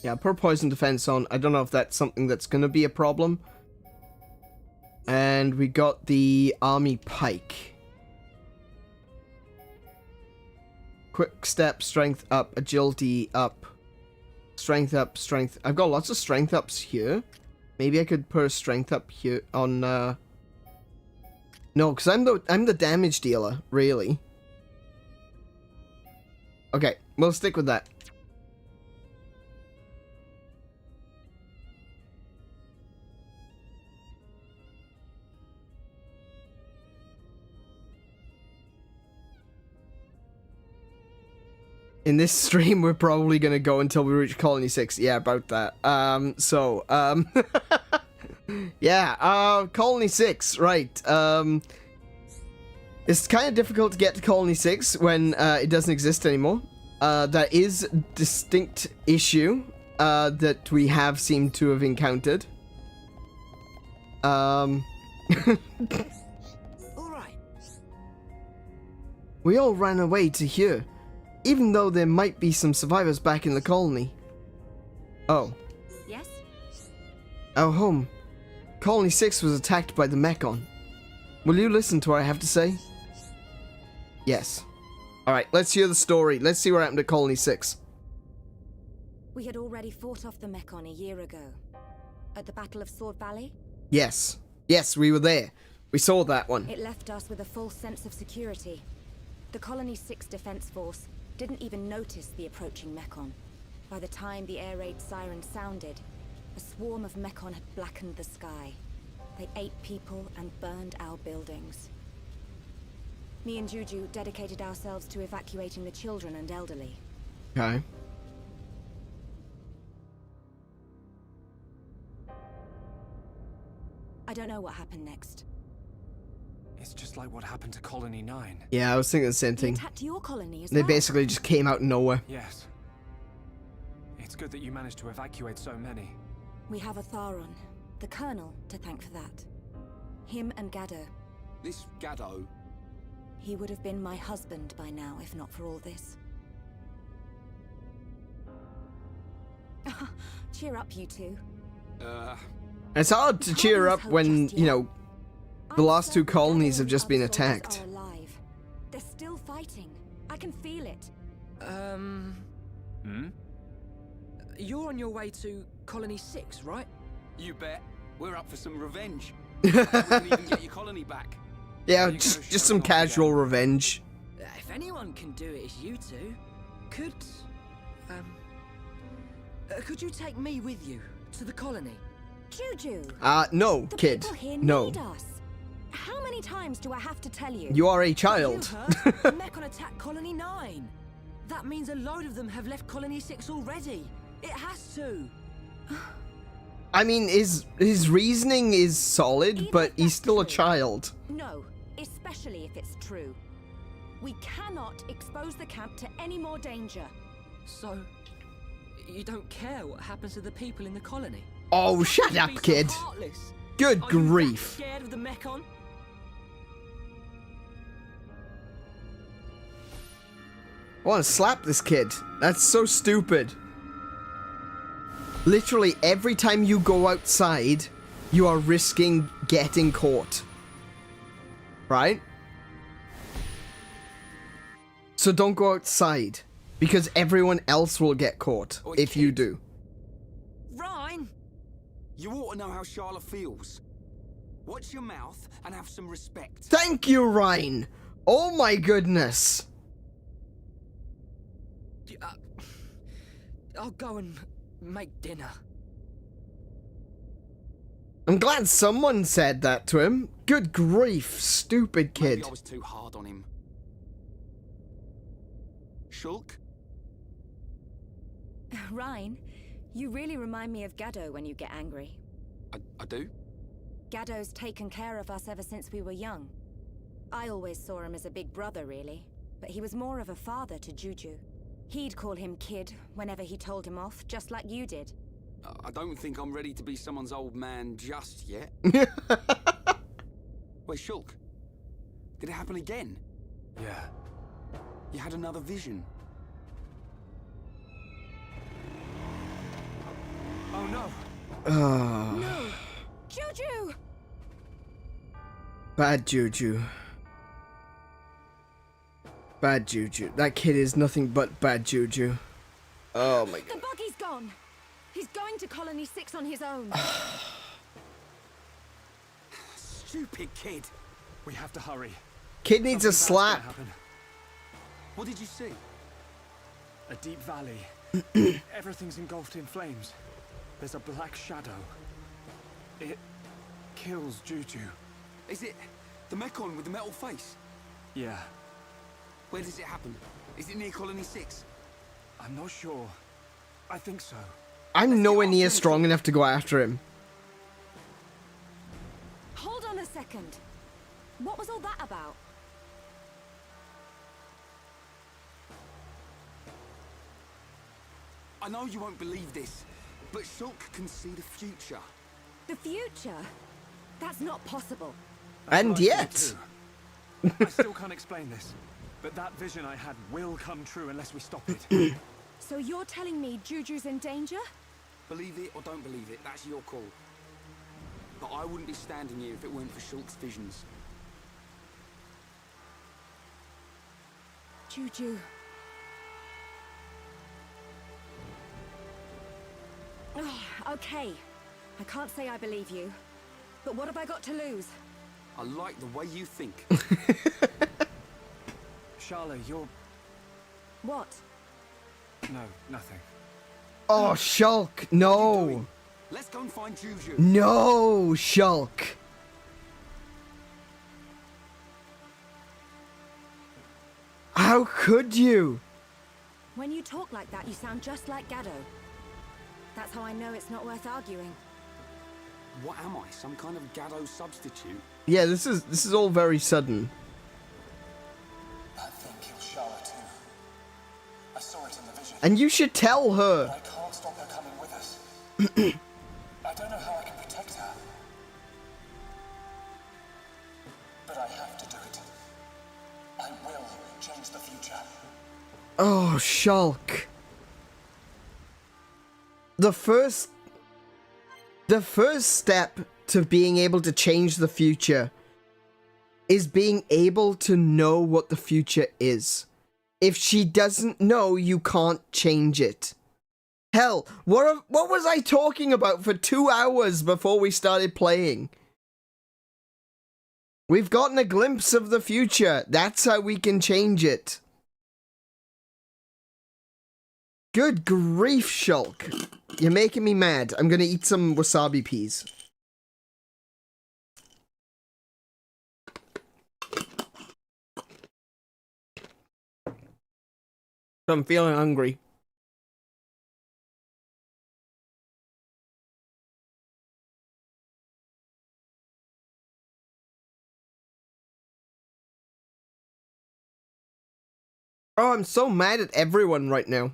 Yeah, put poison defense on. I don't know if that's something that's gonna be a problem. And we got the army pike. Quick step, strength up, agility up. Strength up, strength. I've got lots of strength ups here. Maybe I could put a strength up here on no, because I'm the damage dealer, really. Okay, we'll stick with that. In this stream, we're probably gonna go until we reach Colony 6. Yeah, about that. Yeah, Colony 6, right. It's kind of difficult to get to Colony 6 when it doesn't exist anymore. That is a distinct issue that we have seemed to have encountered. All right. We all ran away to here, even though there might be some survivors back in the colony. Oh. Yes? Our home. Colony 6 was attacked by the Mechon. Will you listen to what I have to say? Yes. Alright, let's hear the story. Let's see what happened to Colony 6. We had already fought off the Mechon a year ago. At the Battle of Sword Valley? Yes. Yes, we were there. We saw that one. It left us with a false sense of security. The Colony 6 Defense Force didn't even notice the approaching Mechon. By the time the air raid siren sounded, a swarm of Mechon had blackened the sky. They ate people and burned our buildings. Me and Juju dedicated ourselves to evacuating the children and elderly. Okay. I don't know what happened next. It's just like what happened to Colony 9. Yeah, I was thinking the same They thing. attacked your colony as They well. basically just came out of nowhere. Yes. It's good that you managed to evacuate so many. We have a Tharon, the Colonel, to thank for that. Him and Gaddo. This Gaddo, He would have been my husband by now, if not for all this. Cheer up, you two. It's hard to cheer up when, you know, the last two colonies have just been attacked. Are alive. They're still fighting. I can feel it. You're on your way to Colony 6, right? you bet. We're up for some revenge. We can even get your colony back. Yeah, You go just show some them off casual again. revenge. If anyone can do it, it's you two. Could you take me with you to the colony? Juju. No, The kid. people here No. need us. How many times do I have to tell you? You are a You child. heard? The Mechon attacked Colony 9. That means a load of them have left Colony 6 already. It has to. I mean, his reasoning is solid, Either but he's that's still a true. child. No, especially if it's true. We cannot expose the camp to any more danger. So, you don't care what happens to the people in the colony? Oh, shut You'd up, be so kid. heartless. Good Are you that grief. scared of the Mechon? I want to slap this kid. That's so stupid. Literally, every time you go outside, you are risking getting caught. Right? So don't go outside, because everyone else will get caught Oi, if you kid. do. Ryan! You ought to know how Charlotte feels. Watch your mouth and have some respect. Thank you, Ryan. Oh my goodness. I'll go and make dinner. I'm glad someone said that to him. Good grief, stupid kid. Maybe I was too hard on him. Shulk? Ryan, you really remind me of Gaddo when you get angry. I do? Gaddo's taken care of us ever since we were young. I always saw him as a big brother, really, but he was more of a father to Juju. He'd call him kid whenever he told him off, just like you did. I don't think I'm ready to be someone's old man just yet. Wait, Shulk. Did it happen again? Yeah. You had another vision. Oh no! No! Juju! Bad juju. Bad juju. That kid is nothing but bad juju. Oh my The god. buggy's gone! He's going to Colony 6 on his own. Stupid kid. We have to hurry. Kid needs a Something bad's gonna slap. happen. What did you see? A deep valley. Everything's engulfed in flames. There's a black shadow. It kills Juju. Is it the Mechon with the metal face? Yeah. Where does it happen? Is it near Colony 6? I'm not sure. I think so. I'm nowhere near strong enough to go after him. Hold on a second. What was all that about? I know you won't believe this, but Shulk can see the future. The future? That's not possible. And yet... Too. I still can't explain this, but that vision I had will come true unless we stop it. So you're telling me Juju's in danger? Believe it or don't believe it, that's your call. But I wouldn't be standing here if it weren't for Shulk's visions. Juju. Okay. I can't say I believe you. But what have I got to lose? I like the way you think. Charlotte, you're... What? No, nothing. Oh, Shulk, no. Let's go and find Juju. No, Shulk. How could you? When you talk like that, you sound just like Gado. That's how I know it's not worth arguing. What am I, some kind of Gado substitute? Yeah, this is all very sudden. That thing killed Charlotte too. I saw it in the vision. And you should tell her. But I can't stop her coming with us. I don't know how I can protect her. But I have to do it. I will change the future. Oh, Shulk. The first step to being able to change the future is being able to know what the future is. If she doesn't know, you can't change it. Hell, what was I talking about for 2 hours before we started playing? We've gotten a glimpse of the future. That's how we can change it. Good grief, Shulk. You're making me mad. I'm gonna eat some wasabi peas. I'm feeling hungry. Oh, I'm so mad at everyone right now.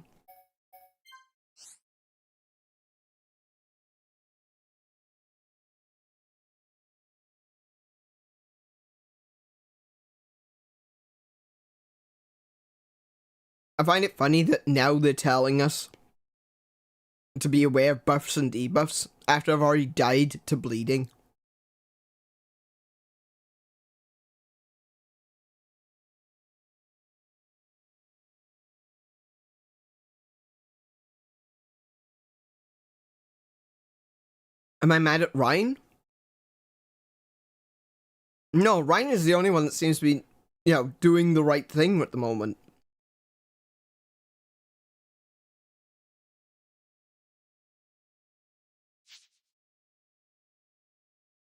I find it funny that now they're telling us to be aware of buffs and debuffs after I've already died to bleeding. Am I mad at Ryan? No, Ryan is the only one that seems to be, you know, doing the right thing at the moment.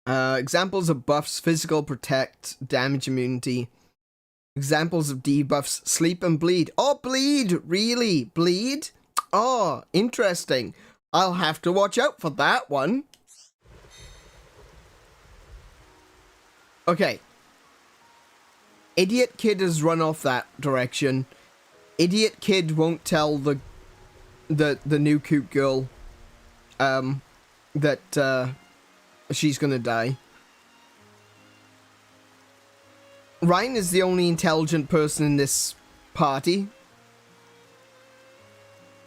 Examples of buffs: physical, protect, damage, immunity. Examples of debuffs: sleep and bleed. Oh, bleed! Really? Bleed? Oh, interesting. I'll have to watch out for that one. Okay. Idiot Kid has run off that direction. Idiot Kid won't tell the new cute girl that she's gonna die. Ryan is the only intelligent person in this party.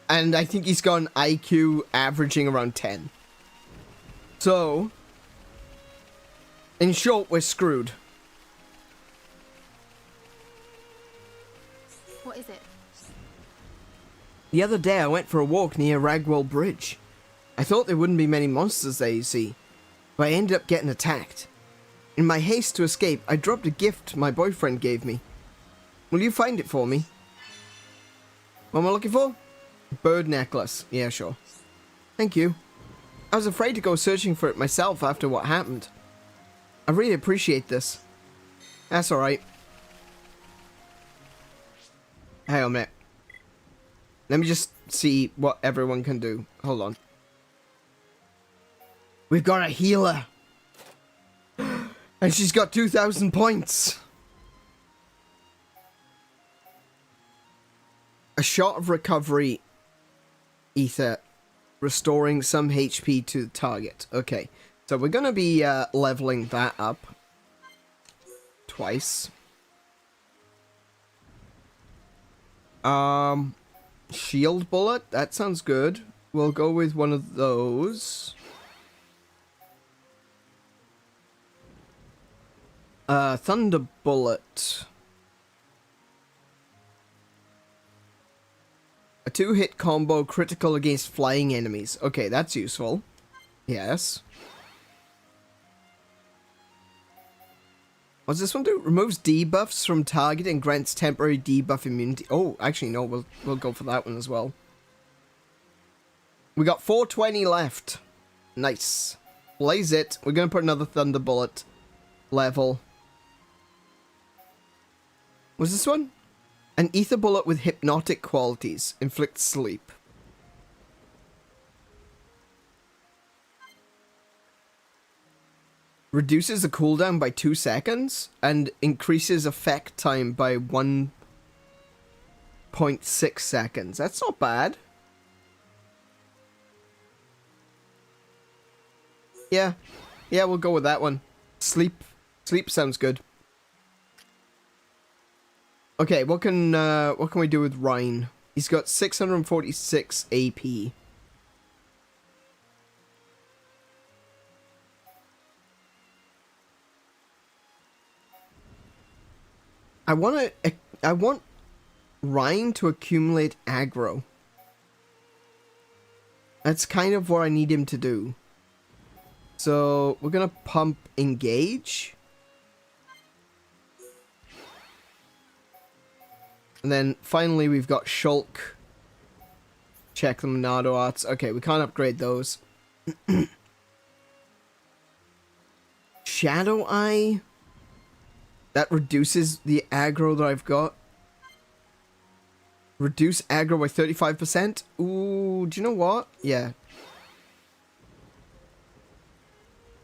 And I think he's got an IQ averaging around 10. So, in short, we're screwed. What is it? The other day I went for a walk near Ragwell Bridge. I thought there wouldn't be many monsters there, you see, but I ended up getting attacked. In my haste to escape, I dropped a gift my boyfriend gave me. Will you find it for me? What am I looking for? Bird necklace. Yeah, sure. Thank you. I was afraid to go searching for it myself after what happened. I really appreciate this. That's alright. Hang on a minute. Let me just see what everyone can do. Hold on. We've got a healer. And she's got 2,000 points. A shot of recovery ether, restoring some HP to the target. Okay, so we're going to be leveling that up twice. Shield bullet, that sounds good. We'll go with one of those. Thunder bullet. A 2-hit combo, critical against flying enemies. Okay, that's useful. Yes. What's this one do? Removes debuffs from target and grants temporary debuff immunity. Oh, actually no, we'll go for that one as well. We got 420 left. Nice. Blaze it. We're gonna put another thunder bullet level. What's this one? An ether bullet with hypnotic qualities. Inflicts sleep. Reduces the cooldown by 2 seconds and increases effect time by 1.6 seconds. That's not bad. Yeah. Yeah, we'll go with that one. Sleep sounds good. Okay, what can we do with Ryan? He's got 646 AP. I want Ryan to accumulate aggro. That's kind of what I need him to do. So we're gonna pump engage. And then finally we've got Shulk. Check the Monado arts. Okay, we can't upgrade those. Shadow Eye. That reduces the aggro that I've got. Reduce aggro by 35%. Ooh, do you know what? Yeah.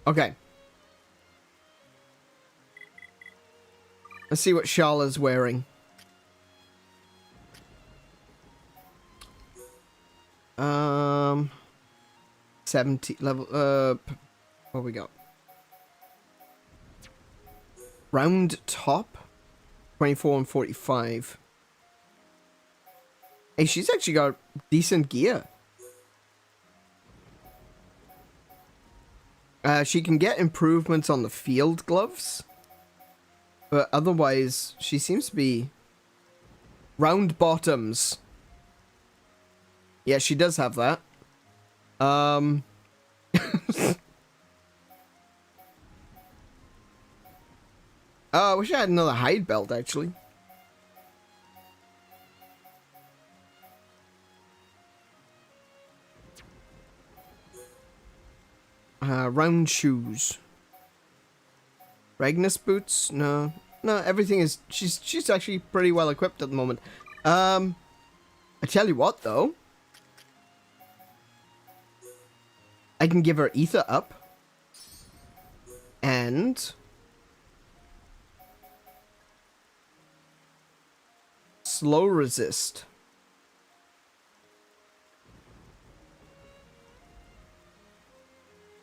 Okay. Let's see what Sharla's wearing. 70 level, what we got? Round top, 24 and 45. Hey, she's actually got decent gear. She can get improvements on the field gloves, but otherwise, she seems to be round bottoms. Yeah, she does have that. Oh, I wish I had another hide belt, actually. Round shoes. Ragnus boots? No. No, everything is... She's actually pretty well equipped at the moment. I tell you what, though. I can give her ether up. And... slow resist.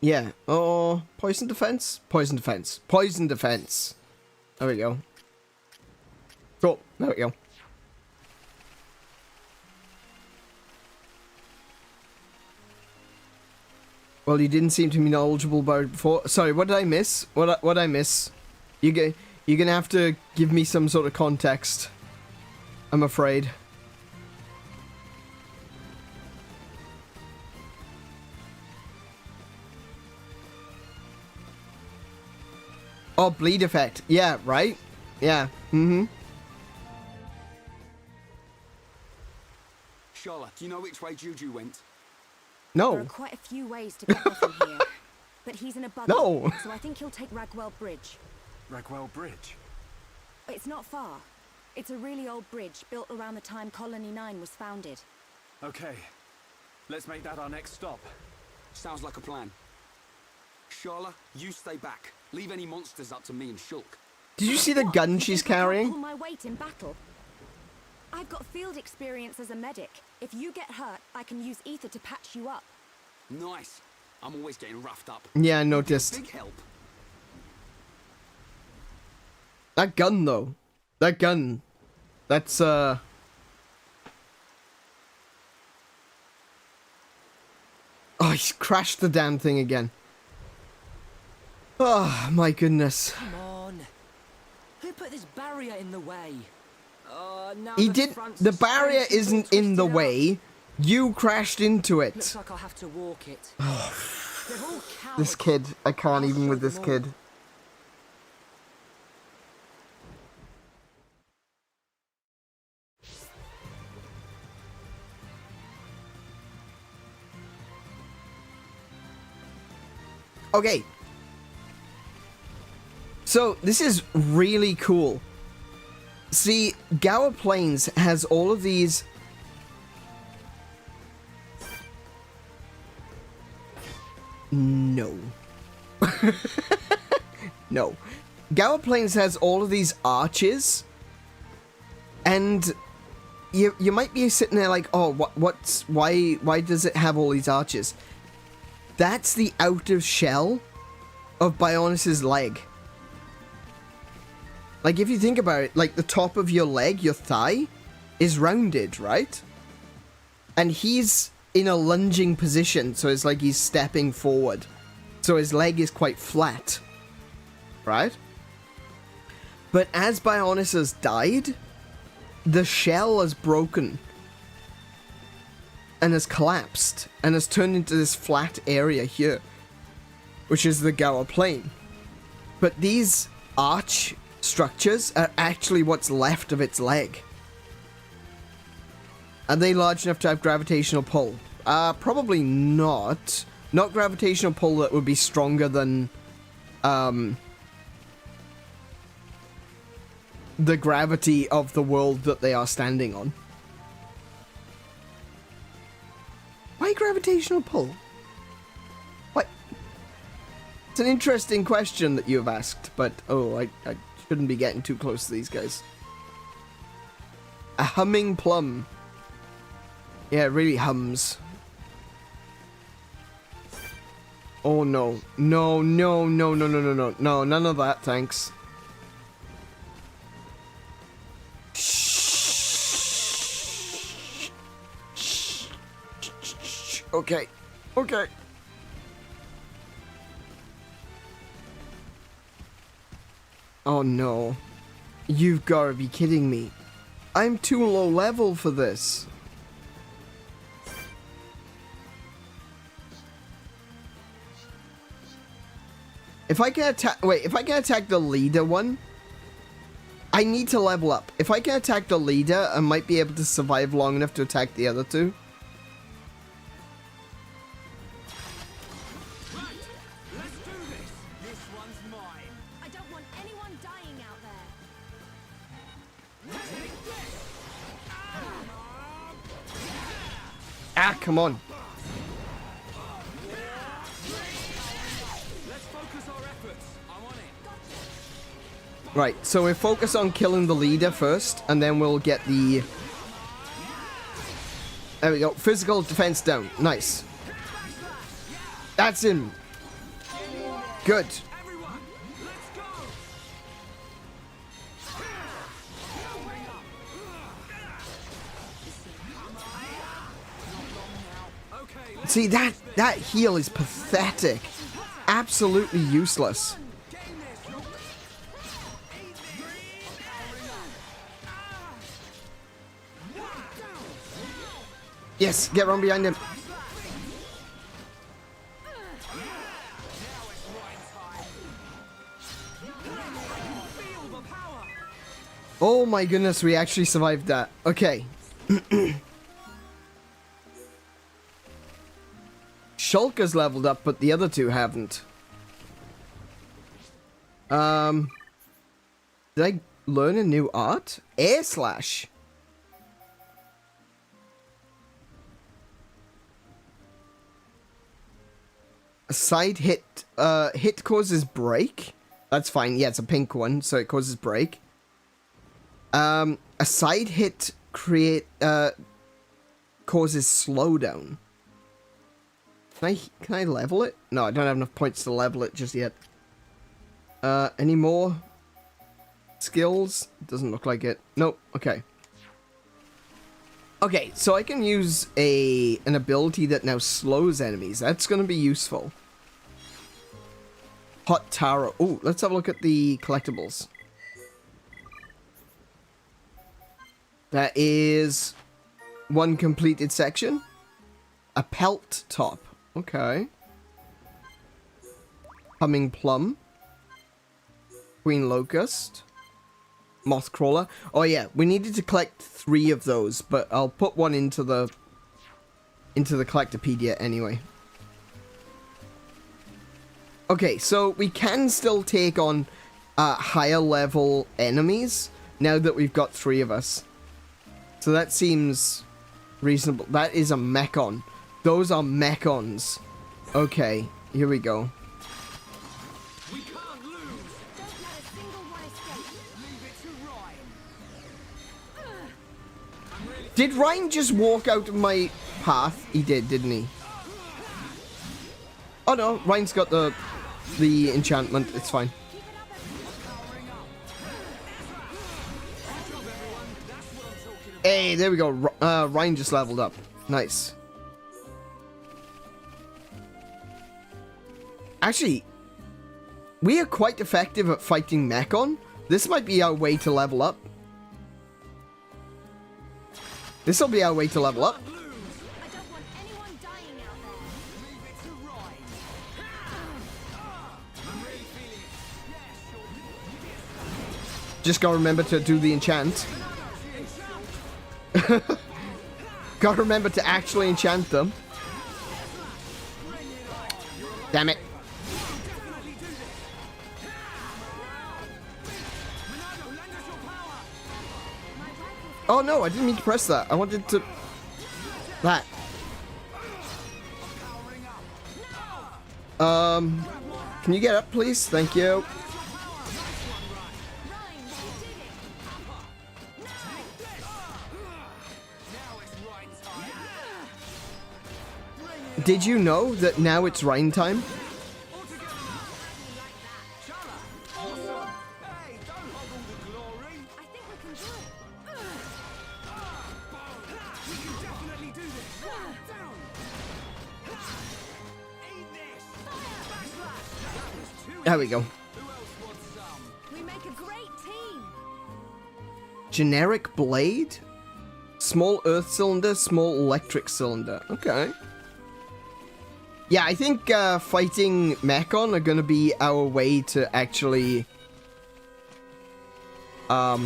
Yeah. Oh, poison defense? Poison defense. Poison defense. There we go. Cool. There we go. Well, you didn't seem to be knowledgeable about it before. Sorry, what did I miss? What did I miss? You're gonna have to give me some sort of context. I'm afraid. Oh, bleed effect. Yeah, right? Yeah. Mm-hmm. Sharla, do you know which way Juju went? There No. are quite a few ways to get there from here. But he's in a buggy, No. so I think he'll take Ragwell Bridge. Ragwell Bridge? It's not far. It's a really old bridge built around the time Colony 9 was founded. Okay, let's make that our next stop. Sounds like a plan. Sharla, you stay back. Leave any monsters up to me and Shulk. Did you see the gun she's I can't carrying? pull my weight in battle. I've got field experience as a medic. If you get hurt, I can use ether to patch you up. Nice. I'm always getting roughed up. Yeah, I noticed. Big help. That gun, though. That gun. That's, Oh, he's crashed the damn thing again. Oh, my goodness. Come on. Who put this barrier in the way? Now He the did. front's The barrier strangely isn't in the twisted up. way. You crashed into Looks it. like I'll have to walk it. They're all cowards. This kid. I can't I'll even show with this them all. kid. Okay. So, this is really cool. See, Gower Plains has all of these... No. No. Gower Plains has all of these arches. And you might be sitting there like, oh, why does it have all these arches? That's the outer shell of Bionis' leg. Like, if you think about it, like, the top of your leg, your thigh, is rounded, right? And he's in a lunging position, so it's like he's stepping forward. So his leg is quite flat, right? But as Bionis has died, the shell has broken and has collapsed and has turned into this flat area here, which is the Gower Plain. But these arch structures are actually what's left of its leg. Are they large enough to have gravitational pull? Probably not. Not gravitational pull that would be stronger than the gravity of the world that they are standing on. Why gravitational pull? What? It's an interesting question that you have asked, but oh, I shouldn't be getting too close to these guys. A humming plum. Yeah, it really hums. Oh no. No, no, no, no, no, no, no. No, none of that, thanks. Okay. Okay. Oh no. You've gotta be kidding me. I'm too low level for this. If I can attack... Wait, if I can attack the leader one... I need to level up. If I can attack the leader, I might be able to survive long enough to attack the other two. Right, let's do this. This one's mine. I don't want anyone dying out there. Ah, come on. Let's focus our efforts. I'm on it. Right, so we focus on killing the leader first, and then we'll get the... There we go. Physical defense down. Nice. That's him. Good. Everyone, let's go. Okay, let's See, that heal is pathetic. Absolutely useless. Yes, get run behind him. Oh my goodness, we actually survived that. Okay. Shulker's leveled up, but the other two haven't. Did I learn a new art? Air slash. side hit causes break. That's fine. Yeah, it's a pink one, so it causes break. A side hit causes slowdown. Can I level it? No, I don't have enough points to level it just yet. Any more skills? Doesn't look like it. Nope. Okay. Okay, so I can use an ability that now slows enemies. That's going to be useful. Hot Taro. Oh, let's have a look at the collectibles. That is one completed section. A pelt top. Okay. Humming Plum. Queen Locust. Moth Crawler. Oh yeah, we needed to collect 3 of those, but I'll put one into the Collectopedia anyway. Okay, so we can still take on higher level enemies now that we've got 3 of us. So that seems reasonable. That is a Mechon. Those are Mechons. Okay, here we go. Did Ryan just walk out of my path? He did, didn't he? Oh no, Ryan's got the enchantment. It's fine. Hey, there we go. Ryan just leveled up. Nice. Actually, we are quite effective at fighting Mechon. This might be our way to level up. This will be our way to level up. Just gotta remember to do the enchant. Gotta remember to actually enchant them. Damn it. Oh no, I didn't mean to press that. I wanted to... That. Can you get up, please? Thank you. Did you know that now it's Rhine time? There we go. We make a great team. Generic blade? Small earth cylinder, small electric cylinder. Okay. Yeah, I think fighting Mechon are going to be our way to actually... to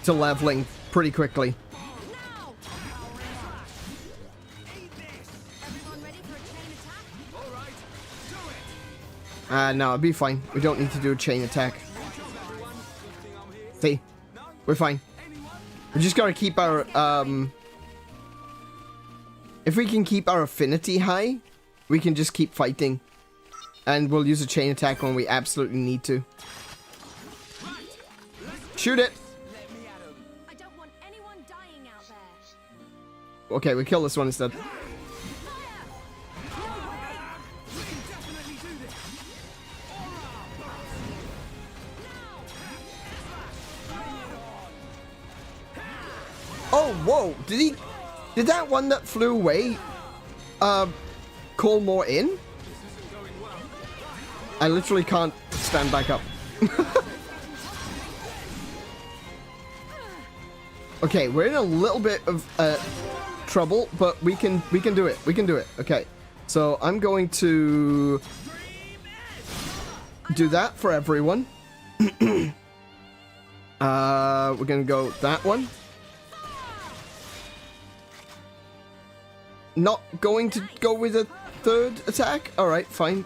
leveling pretty quickly. No, it'll be fine. We don't need to do a chain attack. See? We're fine. We just gotta keep our, if we can keep our affinity high, we can just keep fighting. And we'll use a chain attack when we absolutely need to. Shoot it! I don't want anyone dying out there. Okay, we kill this one instead. Oh, whoa! Did that one that flew away, call more in? I literally can't stand back up. Okay, we're in a little bit of, trouble, but we can do it. We can do it. Okay. So, I'm going to do that for everyone. We're gonna go that one. Not going to go with a third attack? Alright, fine.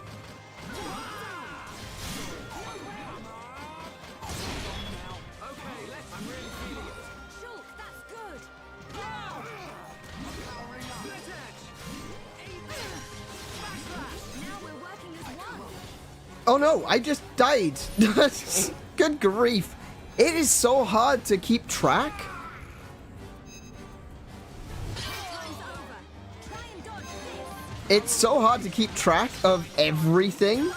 Oh no, I just died. Good grief. It is so hard to keep track. It's so hard to keep track of everything.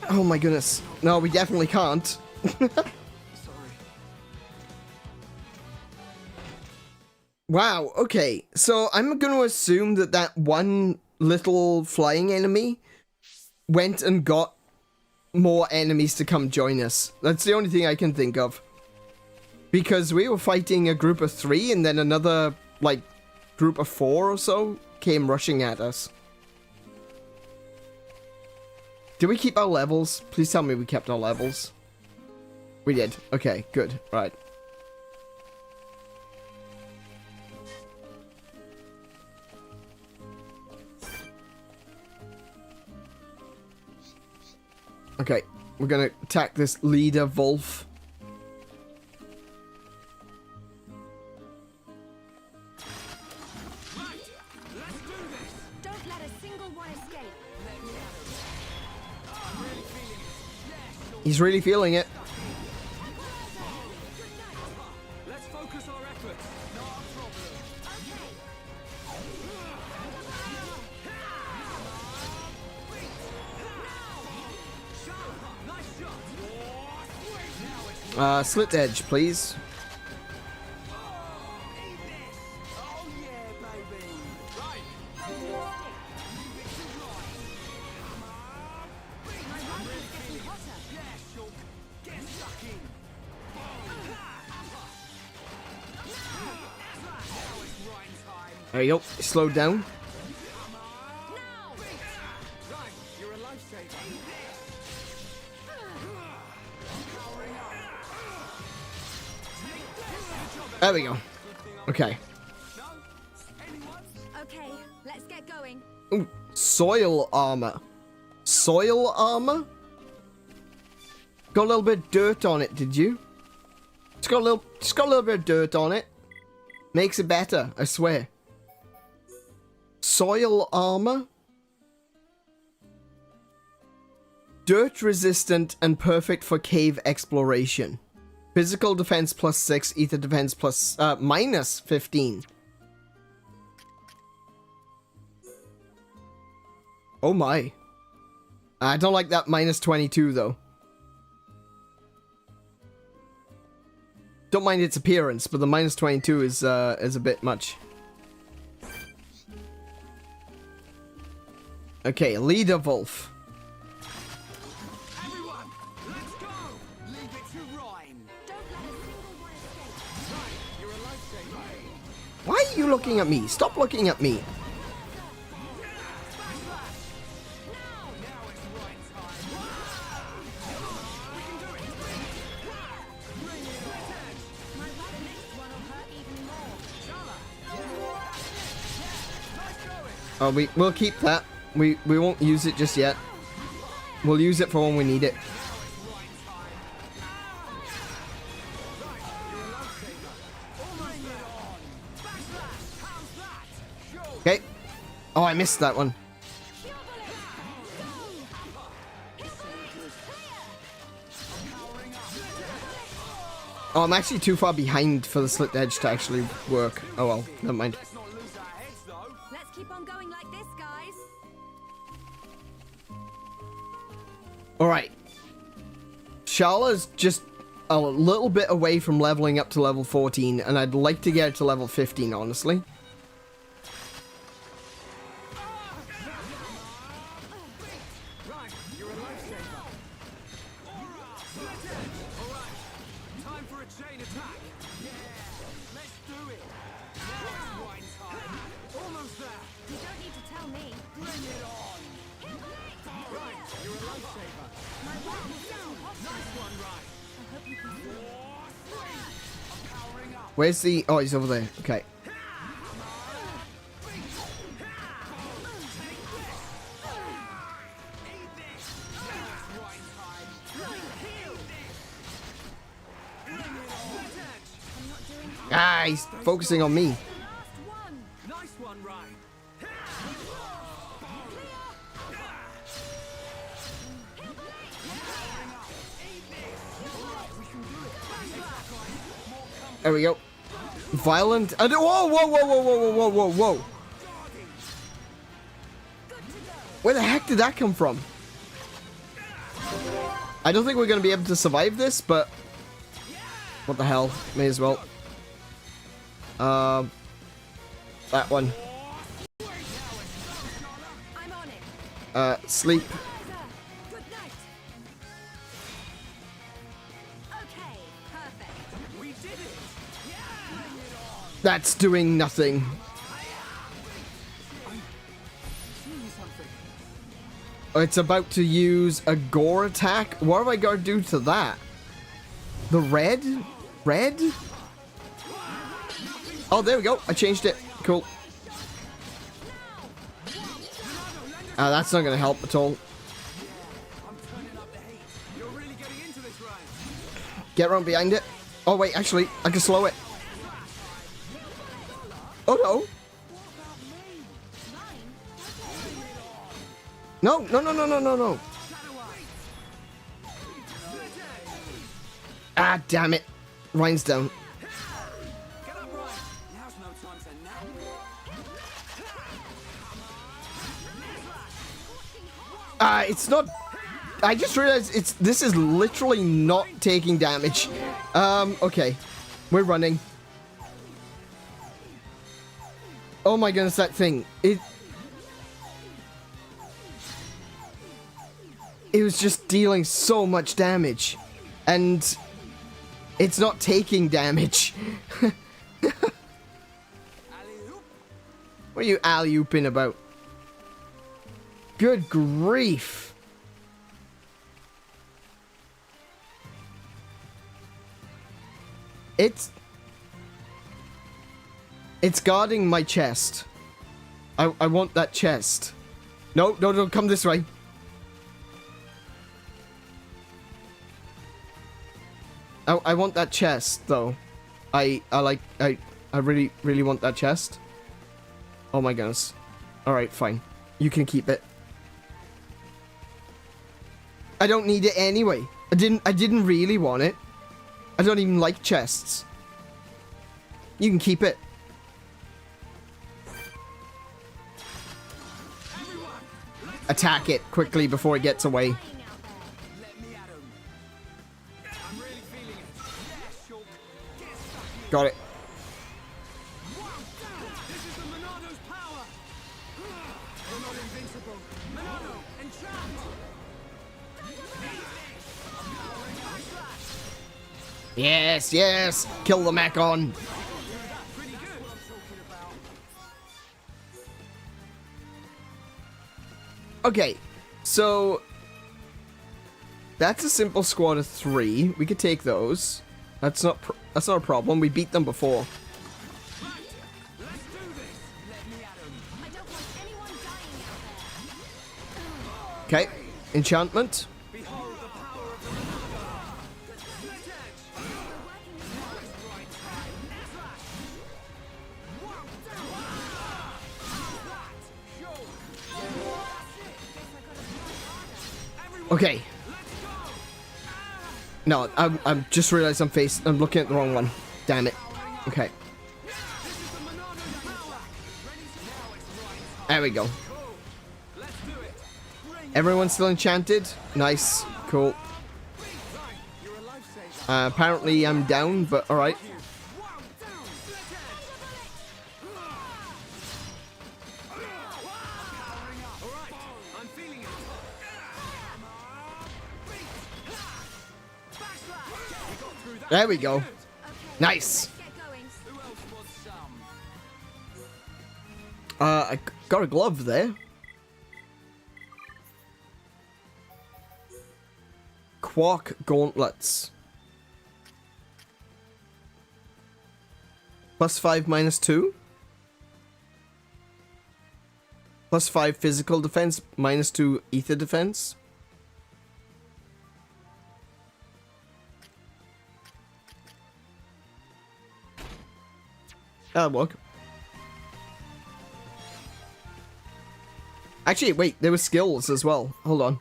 Oh my goodness. No, we definitely can't. Wow, okay. So I'm going to assume that that one little flying enemy went and got more enemies to come join us. That's the only thing I can think of. Because we were fighting a group of 3 and then another, like, group of 4 or so came rushing at us. Did we keep our levels? Please tell me we kept our levels. We did. Okay, good. Right. Okay, we're gonna attack this leader, Wolf. Don't let a single one escape. He's really feeling it. Let's focus our efforts. Not a problem. Slit edge, please. There you go. Slowed down. There we go. Okay. Okay, let's get going. Ooh, soil armor. Soil armor? Got a little bit of dirt on it, did you? Just got a little bit of dirt on it. Makes it better, I swear. Soil armor? Dirt resistant and perfect for cave exploration. Physical defense +6, ether defense plus minus 15. Oh my. I don't like that minus 22 though. Don't mind its appearance, but the minus 22 is a bit much. Okay, leader Wolf. Everyone, let's go! Leave it to Ryan. Don't let a single one escape. Ryan, you're a lifesaver. Why are you looking at me? Stop looking at me. Oh, we'll keep that. We won't use it just yet. We'll use it for when we need it. Okay. Oh, I missed that one. Oh, I'm actually too far behind for the slit edge to actually work. Oh well, never mind. Let's keep on going like this, guys. Alright. Sharla's just a little bit away from leveling up to level 14, and I'd like to get her to level 15, honestly. Where's the... Oh, he's over there. Okay. Ah, he's focusing on me. Nice one, Ryan. There we go. Violent. Whoa, whoa, whoa, whoa, whoa, whoa, whoa, whoa, whoa. Where the heck did that come from? I don't think we're going to be able to survive this, but... What the hell? May as well. That one. Sleep. Good night. Okay, perfect. We did it. That's doing nothing. It's about to use a gore attack. What have I got to do to that? The red? Red? Oh, there we go. I changed it. Cool. That's not going to help at all. Get around behind it. Oh, wait, actually, I can slow it. Oh, no. No, no, no, no, no, no, no. Ah, damn it. Ryan's down. It's not... I just realized this is literally not taking damage. Okay. We're running. Oh my goodness, that thing. It was just dealing so much damage. And it's not taking damage. What are you alley-ooping about? Good grief. It's guarding my chest. I want that chest. No, no, no, come this way. I want that chest though. I really, really want that chest. Oh my goodness. Alright, fine. You can keep it. I don't need it anyway. I didn't really want it. I don't even like chests. You can keep it. Attack it quickly before it gets away. Got it. This is the Monado's power. We're not invincible. Monado, entrapped. Yes, yes. Kill the Mechon. Pretty good. Okay, so that's a simple squad of 3. We could take those. That's not a problem. We beat them before. Okay, enchantment. Okay. No, I'm just realized I'm looking at the wrong one. Damn it. Okay. There we go. Everyone's still enchanted. Nice. Cool. Apparently I'm down, but alright. There we go. Nice. I got a glove there. Quark gauntlets. +5 -2. +5 physical defense, -2 ether defense. That'll work. Actually, wait, there were skills as well. Hold on.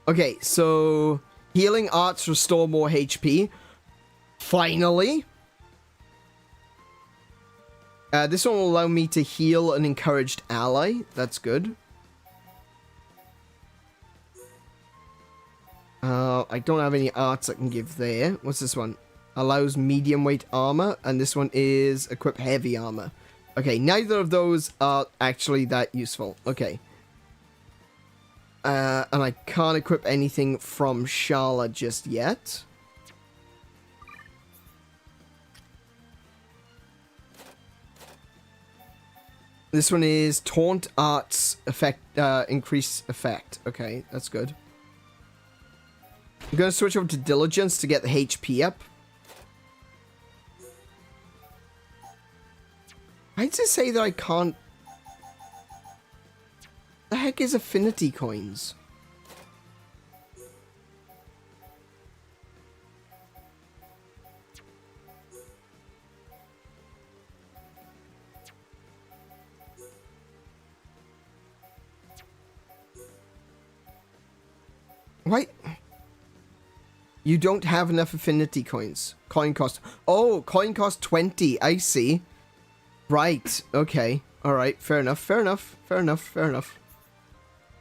Okay, so healing arts restore more HP. Finally. This one will allow me to heal an encouraged ally. That's good. I don't have any arts I can give there. What's this one? Allows medium weight armor, and this one is equip heavy armor. Okay, neither of those are actually that useful. Okay. And I can't equip anything from Shala just yet. This one is Taunt Arts effect, increase effect. Okay, that's good. I'm going to switch over to Diligence to get the HP up. Why does it say that I can't... The heck is affinity coins? Why? You don't have enough affinity coins. Coin cost... Oh, coin cost 20. I see. Right. Okay. Alright. Fair enough. Fair enough. Fair enough. Fair enough.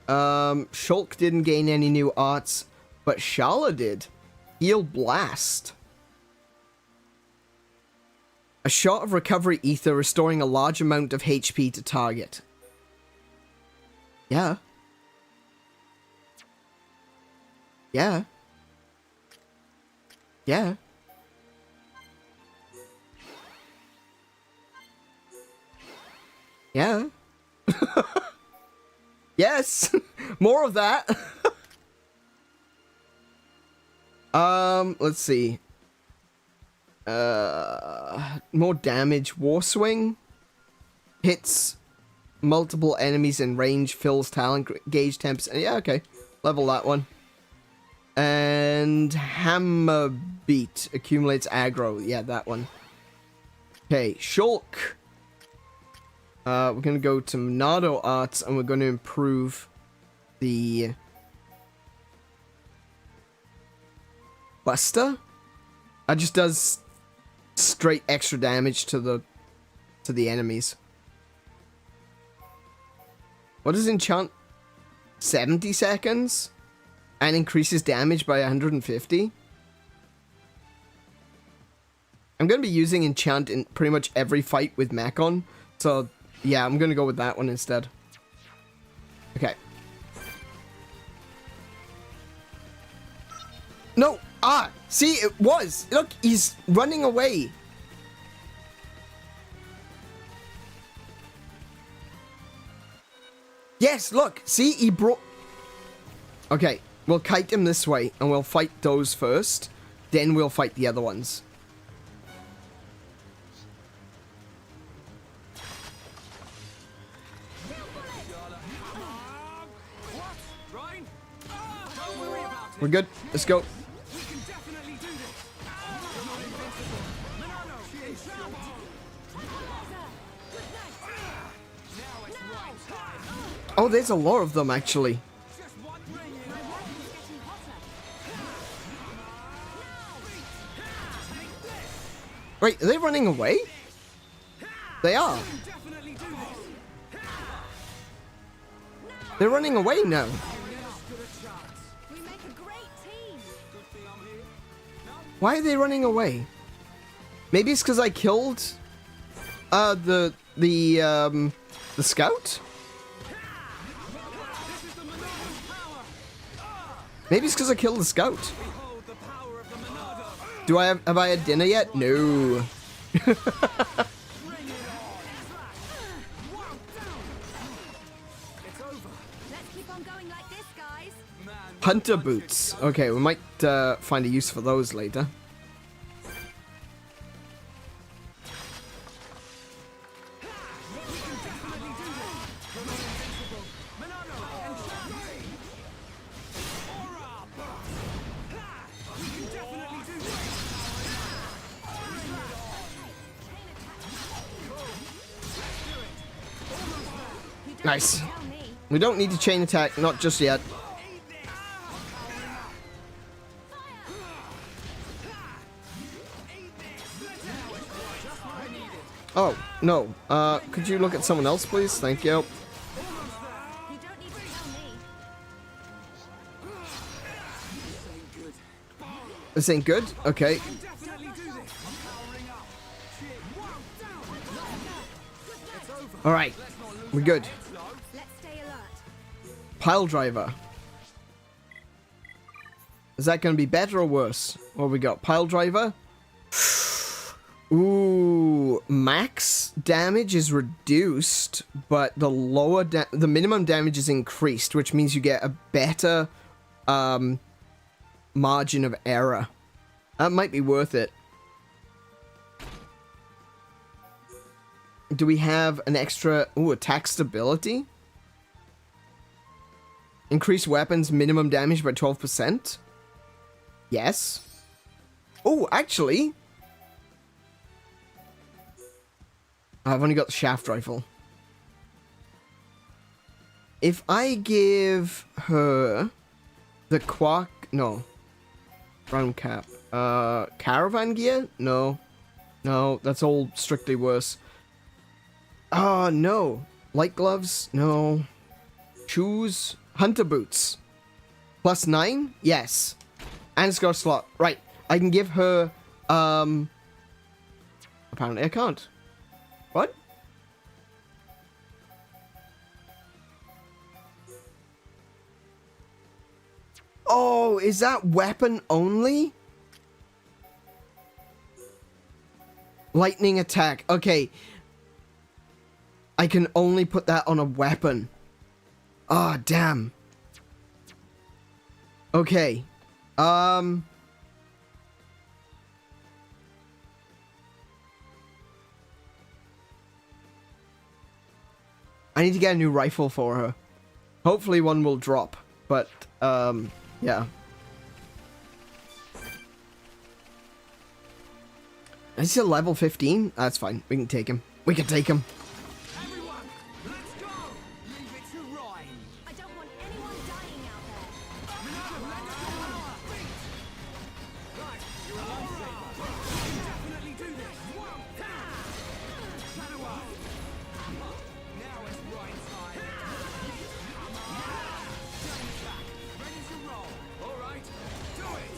Shulk didn't gain any new arts, but Shala did. Heal Blast. A shot of recovery ether restoring a large amount of HP to target. Yeah. Yeah. Yeah. Yeah. Yes. More of that. Let's see. More damage. War Swing hits multiple enemies in range, fills talent gauge 10%. Yeah, okay. Level that one. And Hammer Beat accumulates aggro. Yeah, that one. Okay, Shulk. We're going to go to Monado Arts, and we're going to improve the Buster. That just does straight extra damage to the enemies. What does enchant? 70 seconds? And increases damage by 150? I'm going to be using enchant in pretty much every fight with Mechon, so yeah, I'm going to go with that one instead. Okay. No! Ah! See, it was! Look, he's running away! Yes, look! See, he brought... Okay, we'll kite him this way, and we'll fight those first. Then we'll fight the other ones. We're good. Let's go. Oh, there's a lot of them, actually. Wait, are they running away? They are. They're running away now. Why are they running away? Maybe it's because I killed the scout? Maybe it's because I killed the scout. Have I had dinner yet? No. Hunter boots. Okay, we might find a use for those later. Nice. We don't need to chain attack, not just yet. Oh, no. Could you look at someone else, please? Thank you. This ain't good? Okay. Alright. We're good. Pile driver. Is that going to be better or worse? What we got? Pile driver? Ooh, max damage is reduced, but the the minimum damage is increased, which means you get a better margin of error. That might be worth it. Do we have an extra... Ooh, attack stability? Increase weapons minimum damage by 12%? Yes. Oh, actually... I've only got the shaft rifle. If I give her the quark... No. Round cap. Caravan gear? No. No, that's all strictly worse. Oh, no. Light gloves? No. Shoes? Hunter boots. +9? Yes. And it's got a slot. Right. I can give her... Apparently I can't. What? Oh, is that weapon only? Lightning attack. Okay. I can only put that on a weapon. Ah, oh, damn. Okay. I need to get a new rifle for her. Hopefully one will drop, but, yeah. Is he a level 15? That's fine. We can take him. We can take him. Everyone, let's go! Leave it to Ryan. I don't want anyone dying out there. Right, you're a lifesaver. You can definitely do this. Shadow up. Now it's Ryan's time. Ready to roll. All right, do it.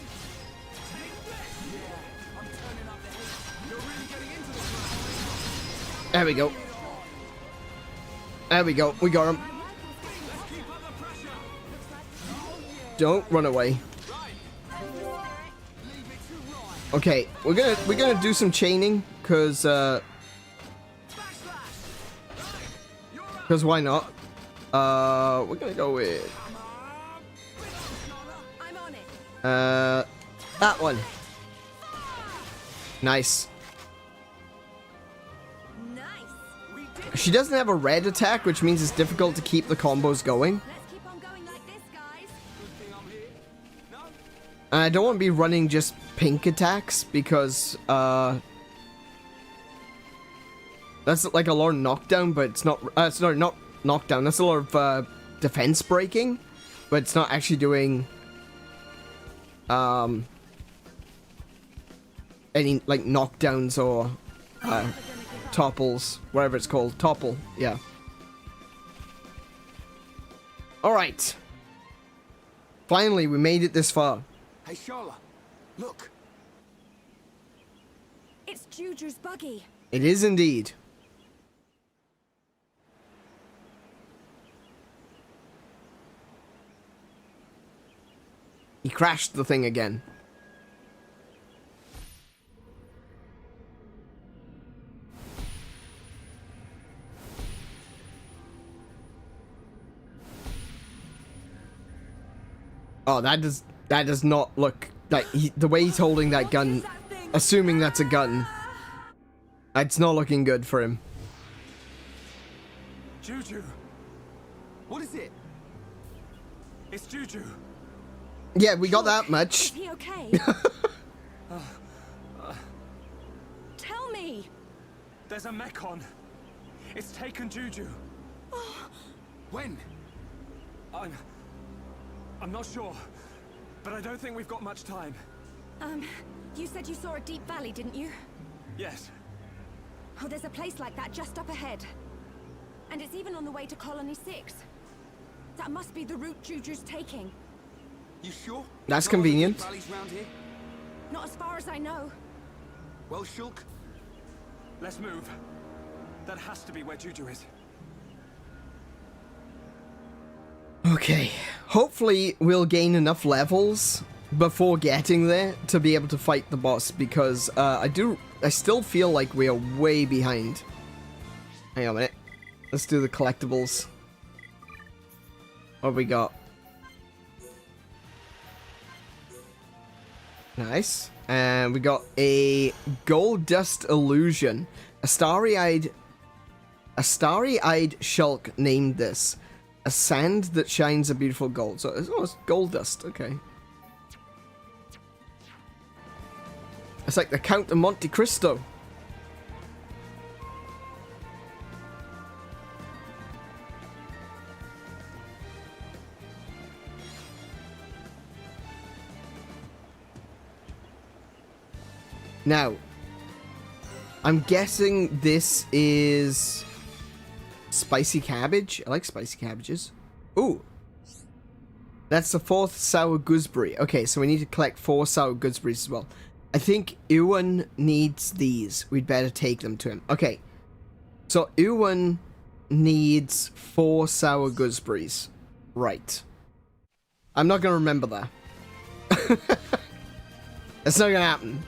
Take this. Yeah, I'm turning up the heat. You're really getting into this. There we go. There we go. We got him. Don't run away. Okay, we're gonna do some chaining, cause why not? We're gonna go with I'm on it. that one. Nice. Nice. She doesn't have a red attack, which means it's difficult to keep the combos going. Let's keep on going like this, guys. And I don't want to be running just pink attacks because that's like a lot of knockdown, but it's not not knockdown. That's a lot of defense breaking, but it's not actually doing any like knockdowns or topples, whatever it's called. Topple, yeah. Alright. Finally, we made it this far. Hey, Charlotte, look. It's Juju's buggy. It is indeed. He crashed the thing again. Oh, that does not look like the way he's holding that gun, assuming that's a gun. It's not looking good for him. Juju! What is it? It's Juju! Yeah, we got that much. Is he okay? Tell me. There's a Mechon! It's taken Juju! When? I'm not sure, but I don't think we've got much time. You said you saw a deep valley, didn't you? Yes. Oh, there's a place like that just up ahead. And it's even on the way to Colony 6. That must be the route Juju's taking. You sure? That's No other convenient. deep valleys round here? Not as far as I know. Well, Shulk, Let's move. That has to be where Juju is. Okay. Hopefully we'll gain enough levels before getting there to be able to fight the boss, because I still feel like we are way behind. Hang on a minute. Let's do the collectibles. What have we got? Nice. And we got a gold dust illusion. A starry-eyed Shulk named this. A sand that shines a beautiful gold. So it's gold dust. Okay. It's like the Count of Monte Cristo. Now, I'm guessing this is spicy cabbage. I like spicy cabbages. Ooh. That's the 4th sour gooseberry. Okay, so we need to collect 4 sour gooseberries as well. I think Ewan needs these. We'd better take them to him. Okay. So Ewan needs 4 sour gooseberries. Right. I'm not going to remember that. It's not gonna happen.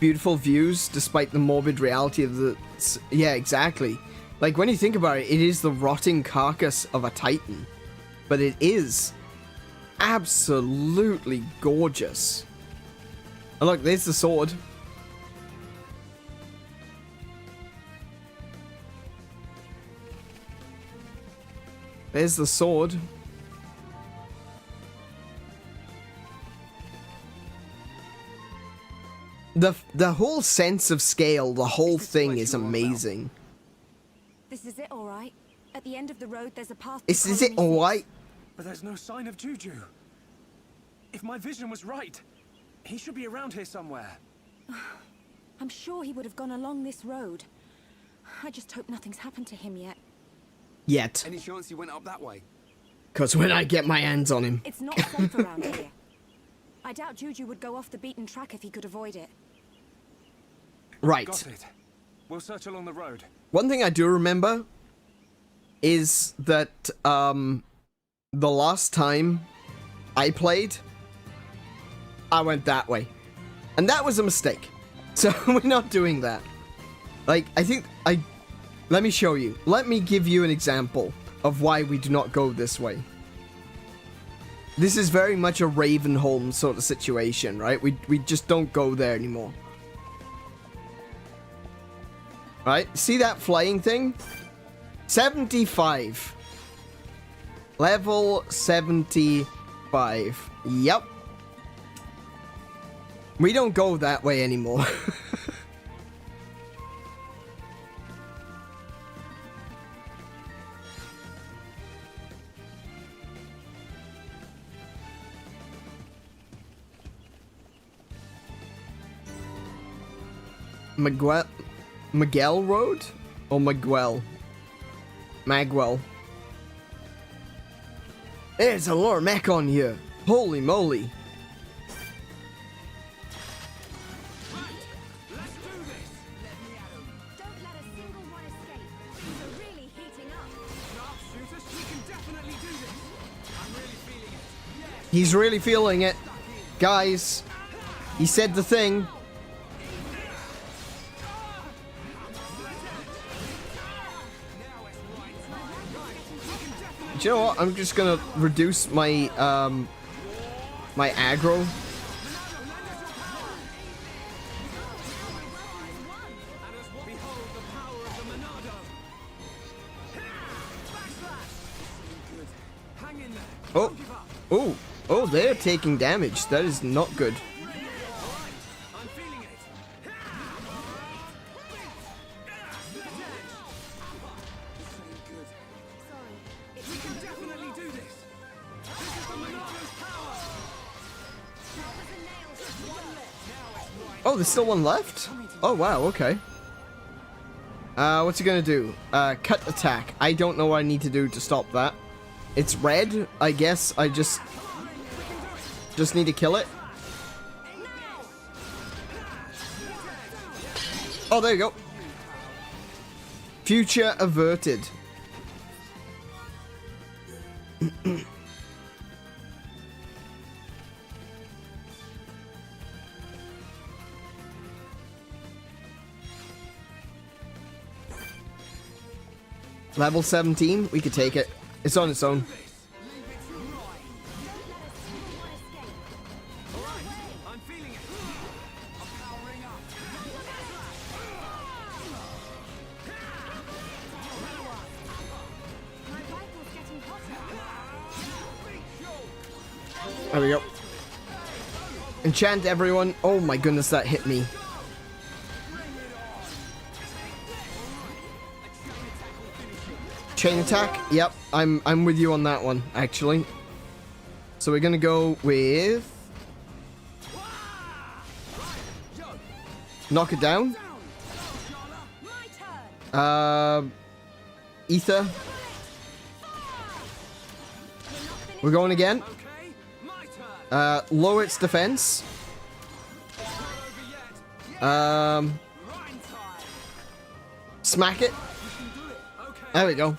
Beautiful views, despite the morbid reality of the... Yeah, exactly. Like, when you think about it, it is the rotting carcass of a titan. But it is absolutely gorgeous. And look, there's the sword. There's the sword. The whole sense of scale, the whole thing is amazing. This is it, all right. At the end of the road, there's a path. Is it all right? But there's no sign of Juju. If my vision was right, he should be around here somewhere. I'm sure he would have gone along this road. I just hope nothing's happened to him yet. Yet. any chance he went up that way? Because when I get my hands on him. It's not safe around here. I doubt Juju would go off the beaten track if he could avoid it. Right. Got it. We'll search along the road. One thing I do remember is that the last time I played, I went that way. And that was a mistake. So we're not doing that. Like, I think let me show you. Let me give you an example of why we do not go this way. This is very much a Ravenholm sort of situation, right? We just don't go there anymore. Right? See that flying thing? 75. Level 75. Yep. We don't go that way anymore. Miguel Road? Or Miguel? Magwell. There's a lot of Mechon here. Holy moly. Don't let a single one escape. Things are really heating up. He's really feeling it. Guys, he said the thing. Do you know what? I'm just gonna reduce my my aggro. Oh, oh, oh! They're taking damage. That is not good. Oh, there's still one left? Oh, wow, okay. What's he gonna do? Cut attack. I don't know what I need to do to stop that. It's red. I guess I just need to kill it. Oh, there you go. Future averted. Level 17, we could take it. It's on its own. There we go. Enchant everyone. Oh my goodness, that hit me. Chain attack. Yep, I'm with you on that one, actually. So we're gonna go with knock it down. Ether. We're going again. Lower its defense. Smack it. There we go.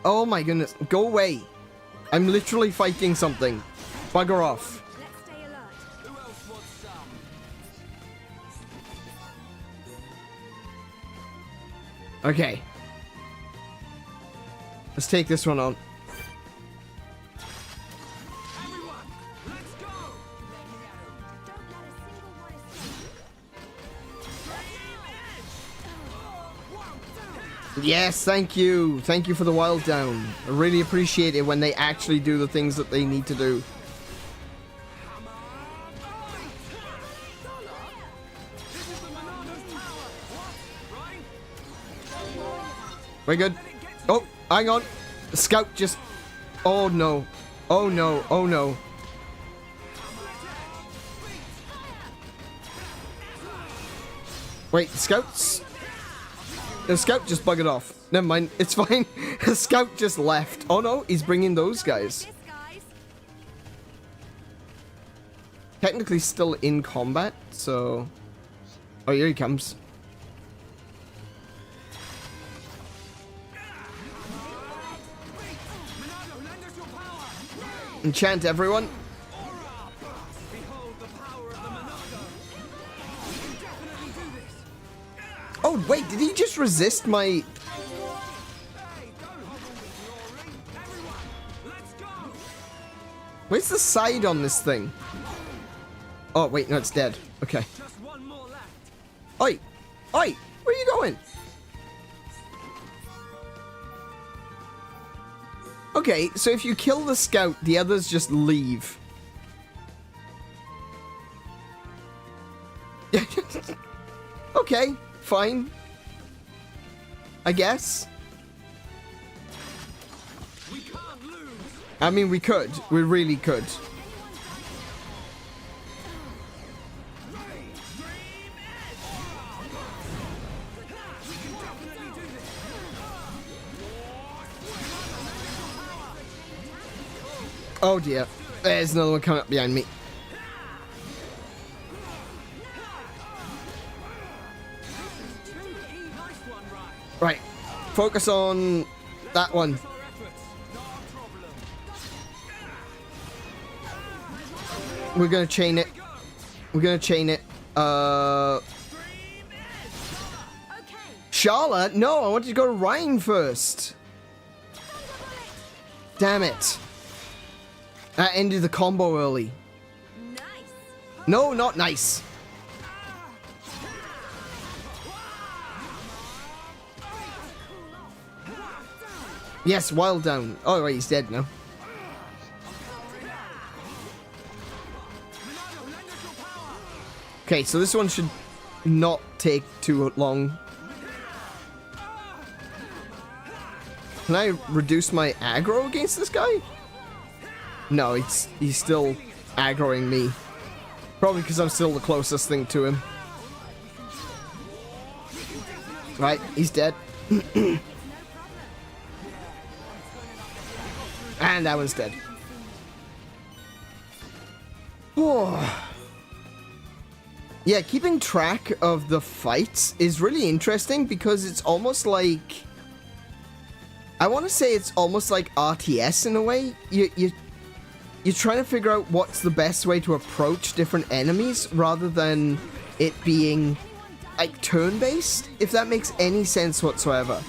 Oh my goodness. Go away. I'm literally fighting something. Bugger off. Okay. Let's take this one on. Yes, thank you. Thank you for the wild down. I really appreciate it when they actually do the things that they need to do. We're good. Oh, hang on. The scout just... Oh no. Oh no. Oh no. Wait, the scouts... The scout just buggered off. Never mind, it's fine. The scout just left. Oh no, he's bringing those guys. Technically still in combat, so... Oh, here he comes. Enchant everyone. Oh, wait, did he just resist my... Where's the side on this thing? Oh, wait, no, it's dead. Okay. Oi! Oi! Where are you going? Okay, so if you kill the scout, the others just leave. Okay, fine. I guess. We can't lose. I mean, we could. We really could. Oh dear. There's another one coming up behind me. Right. Focus on that one. We're gonna chain it. We're gonna chain it. Charlotte? No, I wanted to go to Ryan first. Damn it. That ended the combo early. No, not nice. Yes, wild down. Oh, right, he's dead now. Okay, so this one should not take too long. Can I reduce my aggro against this guy? No, he's still aggroing me. Probably because I'm still the closest thing to him. Right, he's dead. And that one's dead. Oh. Yeah, keeping track of the fights is really interesting because it's almost like... I want to say it's almost like RTS in a way. You're trying to figure out what's the best way to approach different enemies rather than it being like turn-based, if that makes any sense whatsoever.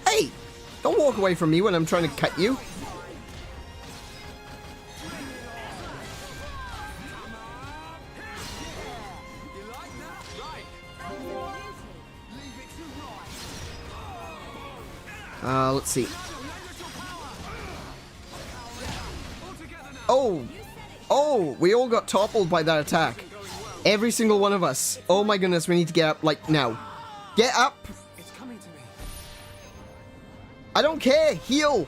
Hey! Don't walk away from me when I'm trying to cut you. Let's see. Oh! Oh! We all got toppled by that attack. Every single one of us. Oh my goodness, we need to get up, like, now. Get up! It's coming to me. I don't care! Heal!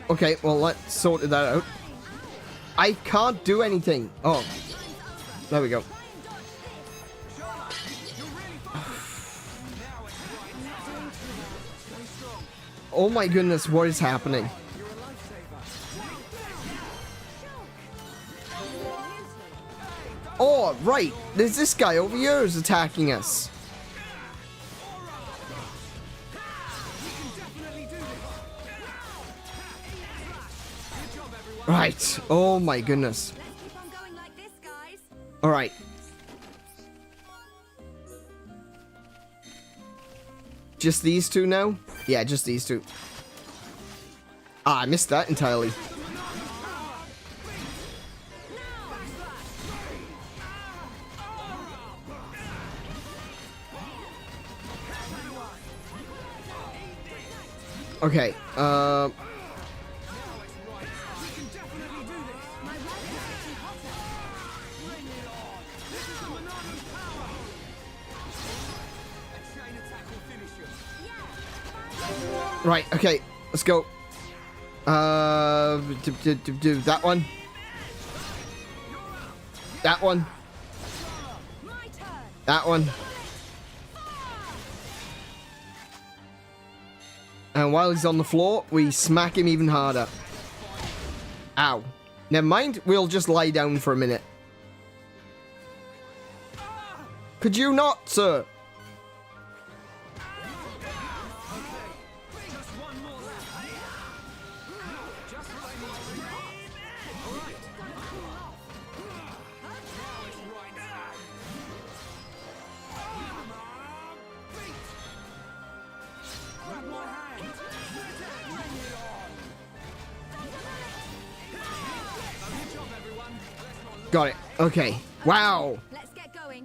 Okay, well, let's sort that out. I can't do anything. Oh. There we go. Oh my goodness, what is happening? Oh, right. There's this guy over here who's attacking us. Right. Oh my goodness. Alright. Just these two now? Yeah, just these two. Ah, I missed that entirely. Okay, right, okay, let's go. Do that one. That one. That one. And while he's on the floor, we smack him even harder. Ow. Never mind, we'll just lie down for a minute. Could you not, sir? Got it. Okay. Wow.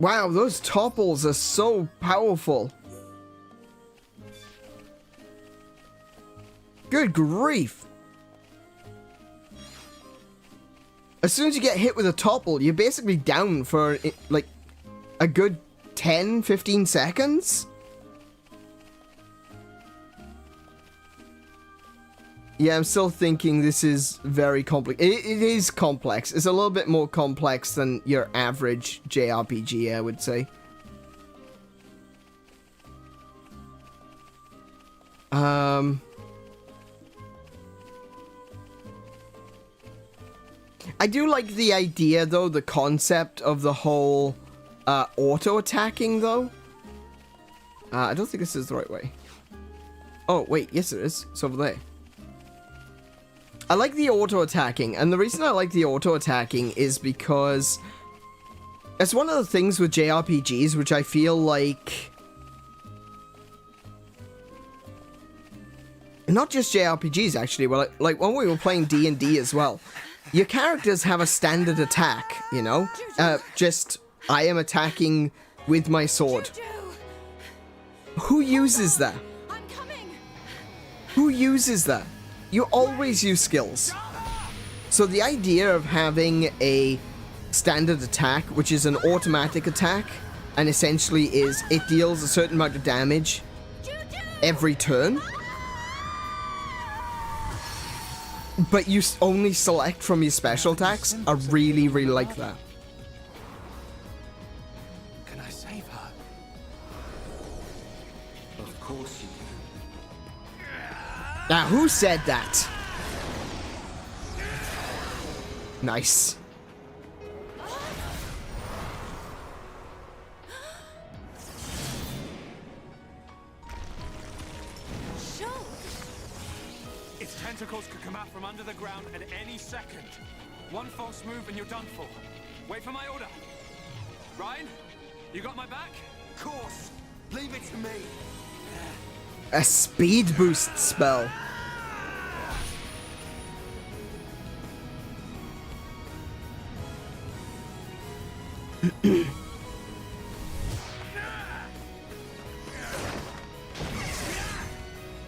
Wow, those topples are so powerful. Good grief. As soon as you get hit with a topple, you're basically down for, like, a good 10, 15 seconds? Yeah, I'm still thinking this is very complex. It is complex. It's a little bit more complex than your average JRPG, I would say. I do like the idea, though, the concept of the whole auto-attacking, though. I don't think this is the right way. Oh, wait, yes it is. It's over there. I like the auto-attacking, and the reason I like the auto-attacking is because it's one of the things with JRPGs which I feel like... Not just JRPGs, actually, but like when we were playing D&D as well. Your characters have a standard attack, you know? Just, I am attacking with my sword. Who uses that? Who uses that? you always use skills. So the idea of having a standard attack, which is an automatic attack, and essentially it deals a certain amount of damage every turn, but you only select from your special attacks, I really, really like that. Can I save her? Of course you can. Now, who said that? Nice. Its tentacles could come out from under the ground at any second. One false move and you're done for. Wait for my order. Ryan, you got my back? Of course. Leave it to me. A speed boost spell.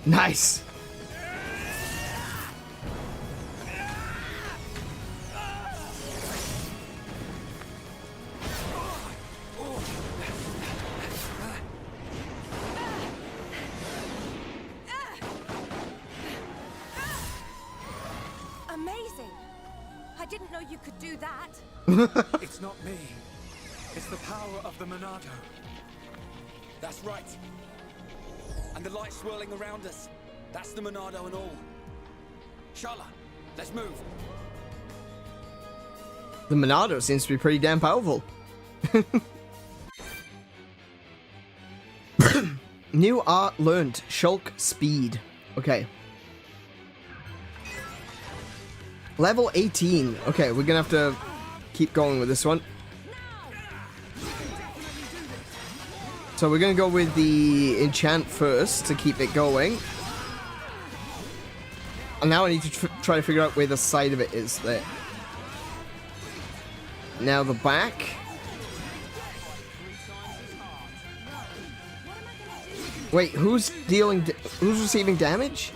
Nice. Amazing. I didn't know you could do that. It's not me. It's the power of the Monado. That's right. And the light swirling around us. That's the Monado and all. Shala, let's move. The Monado seems to be pretty damn powerful. New art learned. Shulk speed. Okay. Level 18. Okay, we're gonna have to keep going with this one. So we're gonna go with the enchant first to keep it going. And now I need to try to figure out where the side of it is there. Now the back. Wait, who's receiving damage?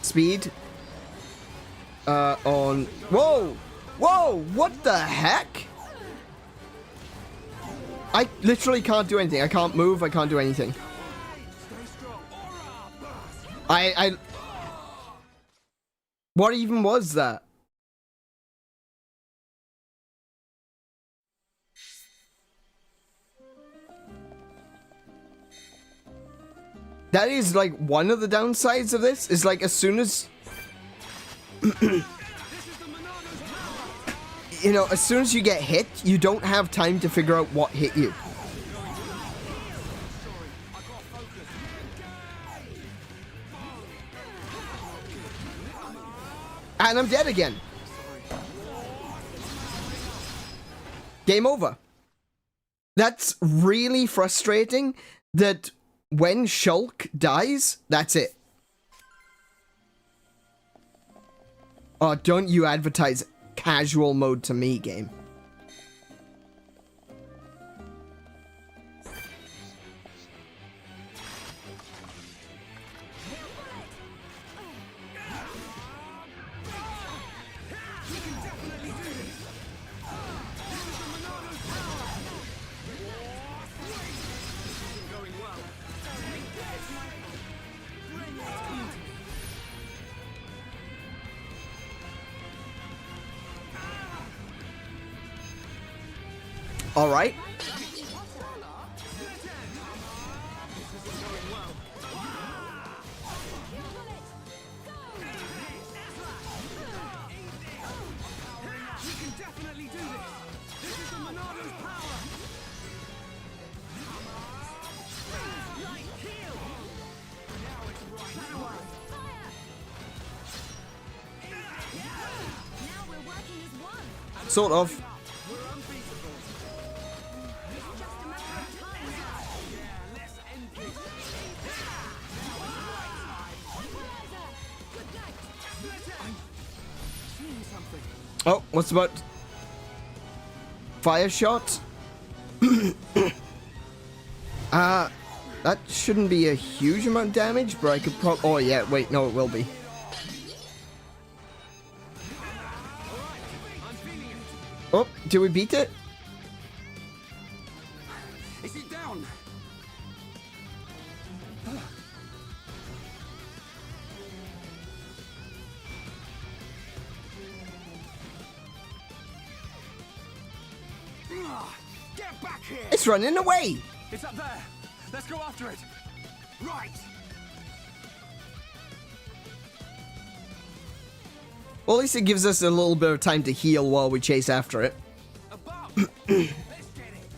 Speed. On. Whoa! Whoa! What the heck? I literally can't do anything. I can't move. I can't do anything. What even was that? That is like one of the downsides of this. Is like as soon as you know, as soon as you get hit, you don't have time to figure out what hit you. And I'm dead again. Game over. That's really frustrating that when Shulk dies, that's it. Oh, don't you advertise casual mode to me, game. All right. Sort of. Oh, what's about fire shot? That That shouldn't be a huge amount of damage, but I could oh yeah, wait, no, it will be. Oh, did we beat it? Is it down? Get back here! It's running away! It's up there! Let's go after it! Right! Well, at least it gives us a little bit of time to heal while we chase after it. Above! Let's get it!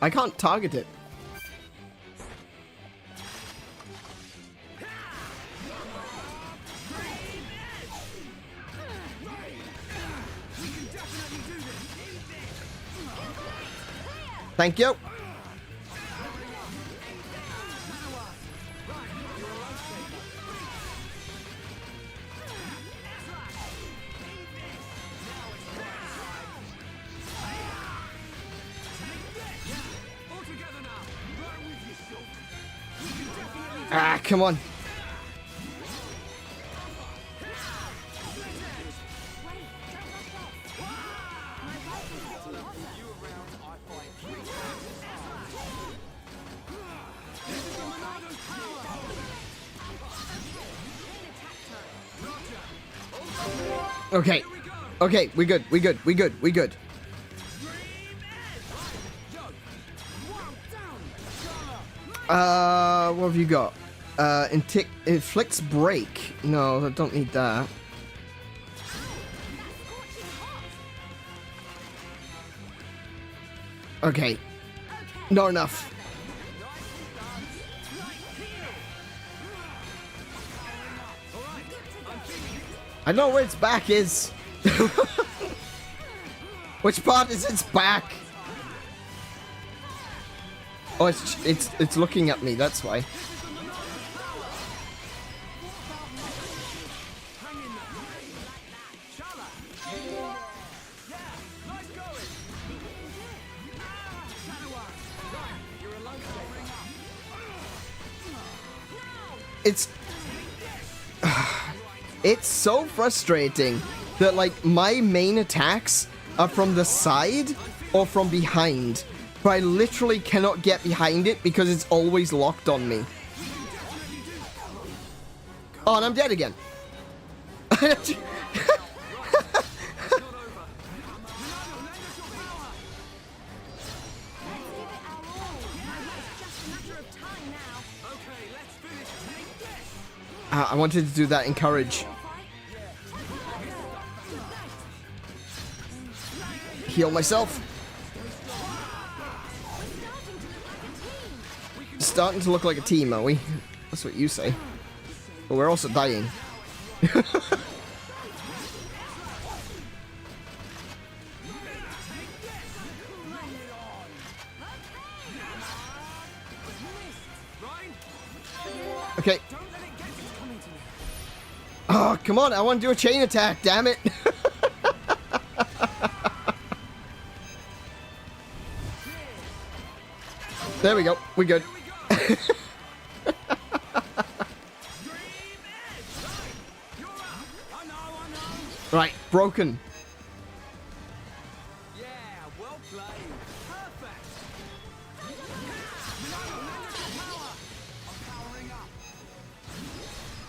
I can't target it. Thank you. Ah, come on. Okay. Okay, we good. We good. We good. We good. What have you got? Inflicts break. No, I don't need that. Okay. Not enough. I know where its back is. Which part is its back? Oh, it's looking at me. That's why. It's so frustrating that, like, my main attacks are from the side or from behind, but I literally cannot get behind it because it's always locked on me. Oh, and I'm dead again. I wanted to do that in courage. Heal myself. Starting to look like a team, are we? That's what you say. But we're also dying. Okay. Oh, come on. I want to do a chain attack, damn it. There we go. We're good. Right, broken. Yeah, well played. Perfect.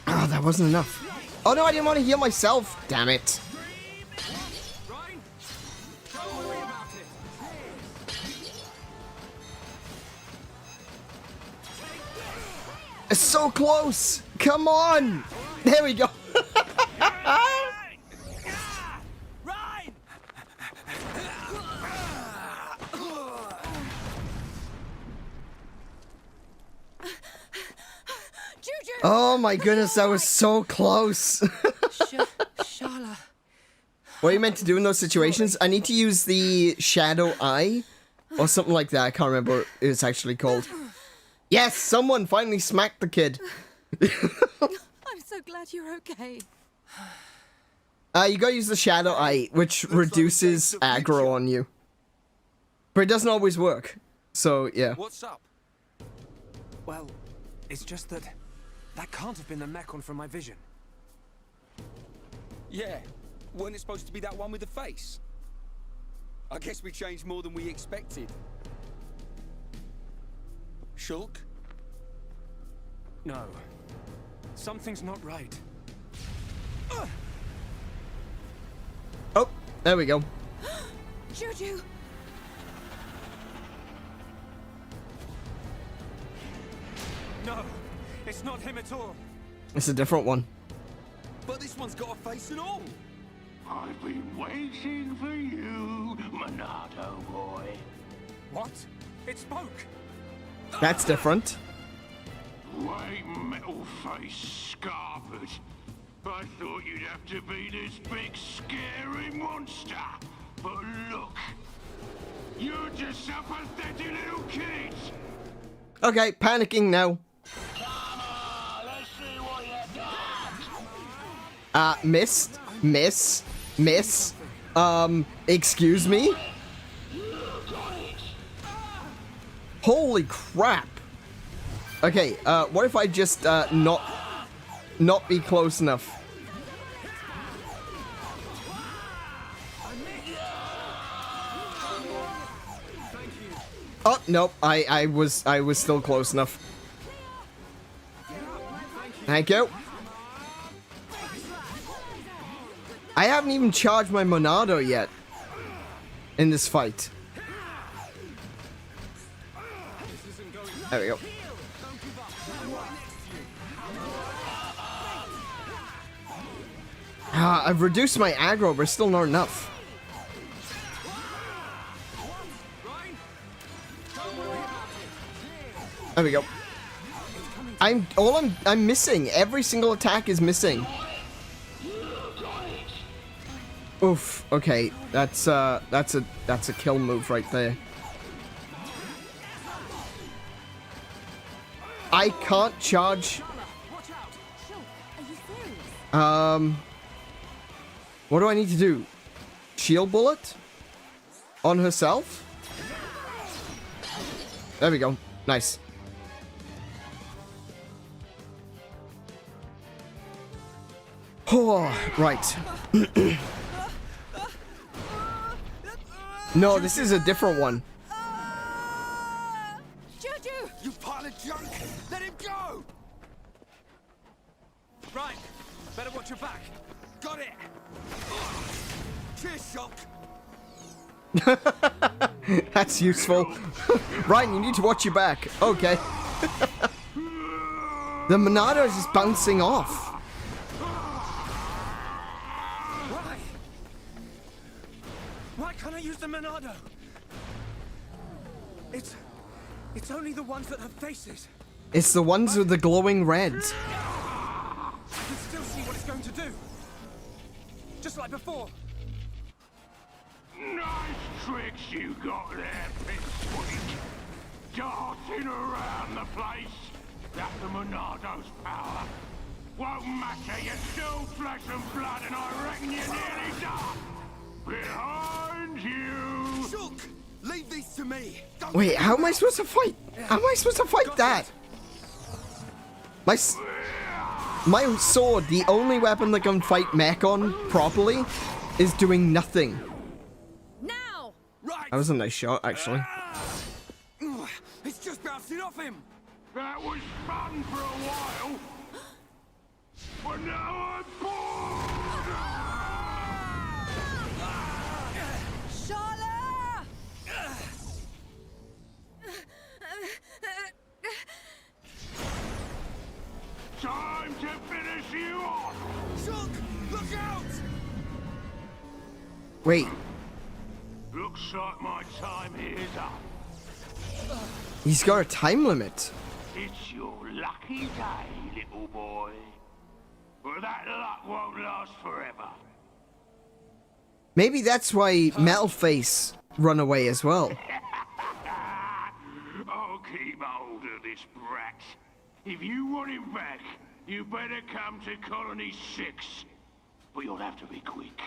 Oh, that wasn't enough. Oh no, I didn't want to heal myself. Damn it. It's so close. Come on. There we go. Oh my goodness, that was so close. Shala. What are you meant to do in those situations? I need to use the shadow eye or something like that. I can't remember what it's actually called. Yes, someone finally smacked the kid. I'm so glad you're okay. You gotta use the Shadow Eye, which reduces aggro on you. But it doesn't always work. So, yeah. What's up? Well, it's just that can't have been the Mechon from my vision. Yeah. Weren't it supposed to be that one with the face? I guess we changed more than we expected. Shulk? No. Something's not right. Oh, there we go. Juju! No, it's not him at all. It's a different one. But this one's got a face and all. I've been waiting for you, Monado boy. What? It spoke. That's different. White metal face scarpered. I thought you'd have to be this big scary monster. But look, you're just a pathetic little kid. Okay, panicking now. Come on, let's see what you got. Miss. Excuse me? Holy crap. Okay, what if I just, not be close enough? Oh, nope, I was still close enough. Thank you. I haven't even charged my Monado yet in this fight. There we go. I've reduced my aggro, but still not enough. There we go. I'm missing. Every single attack is missing. Oof. Okay, that's a kill move right there. I can't charge. What do I need to do? Shield bullet? On herself? There we go. Nice. Oh, right. No, this is a different one. Juju! You pile of junk! Let him go! Right, better watch your back. Got it! Cheers, Shulk! That's useful. Ryan, you need to watch your back. Okay. The Monado is just bouncing off. Why can't I use the Monado? It's only the ones that have faces. It's the ones with the glowing reds. I can still see what it's going to do. Just like before. Nice tricks you got there, Pipsqueak. Darting around the place. That's the Monado's power. Won't matter, you're still flesh and blood, and I reckon you're nearly done. Behind you! Shulk! Leave these to me! Don't Wait, how am I supposed to fight? How am I supposed to fight that? My sword, the only weapon that can fight Mechon properly, is doing nothing. Now! Right! That was a nice shot, actually. It's just bouncing off him! That was fun for a while. But now I'm bored! Charlotte! Time to finish you off! Shulk! Look out! Wait, Looks like my time here is up. he's got a time limit. It's your lucky day, little boy. But that luck won't last forever. Maybe that's why Metalface run away as well. I'll keep hold of this brat. If you want him back, you better come to Colony 6. but you'll have to be quick.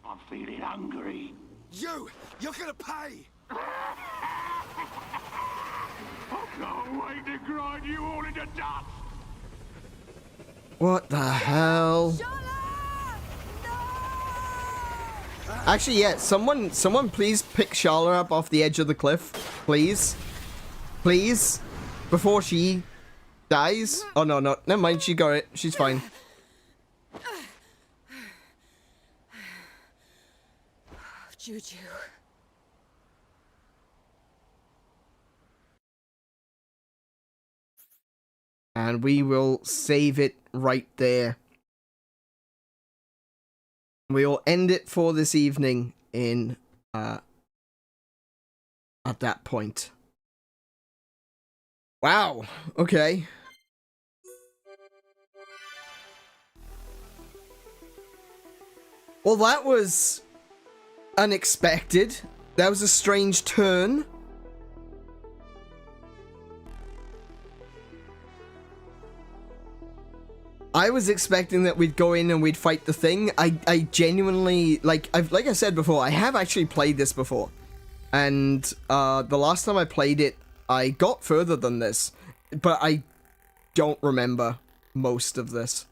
I'm feeling hungry. You're gonna pay! I can't wait to grind you all into dust! What the hell? Actually, yeah, someone please pick Charlotte up off the edge of the cliff. Please. Please. Before she dies. Oh, no, no. Never mind, she got it. She's fine. Juju. And we will save it right there. We will end it for this evening in, at that point. Wow. Okay. Well, that was unexpected. That was a strange turn. I was expecting that we'd go in and we'd fight the thing. I genuinely, like I said before, I have actually played this before. And the last time I played it, I got further than this. But I don't remember most of this.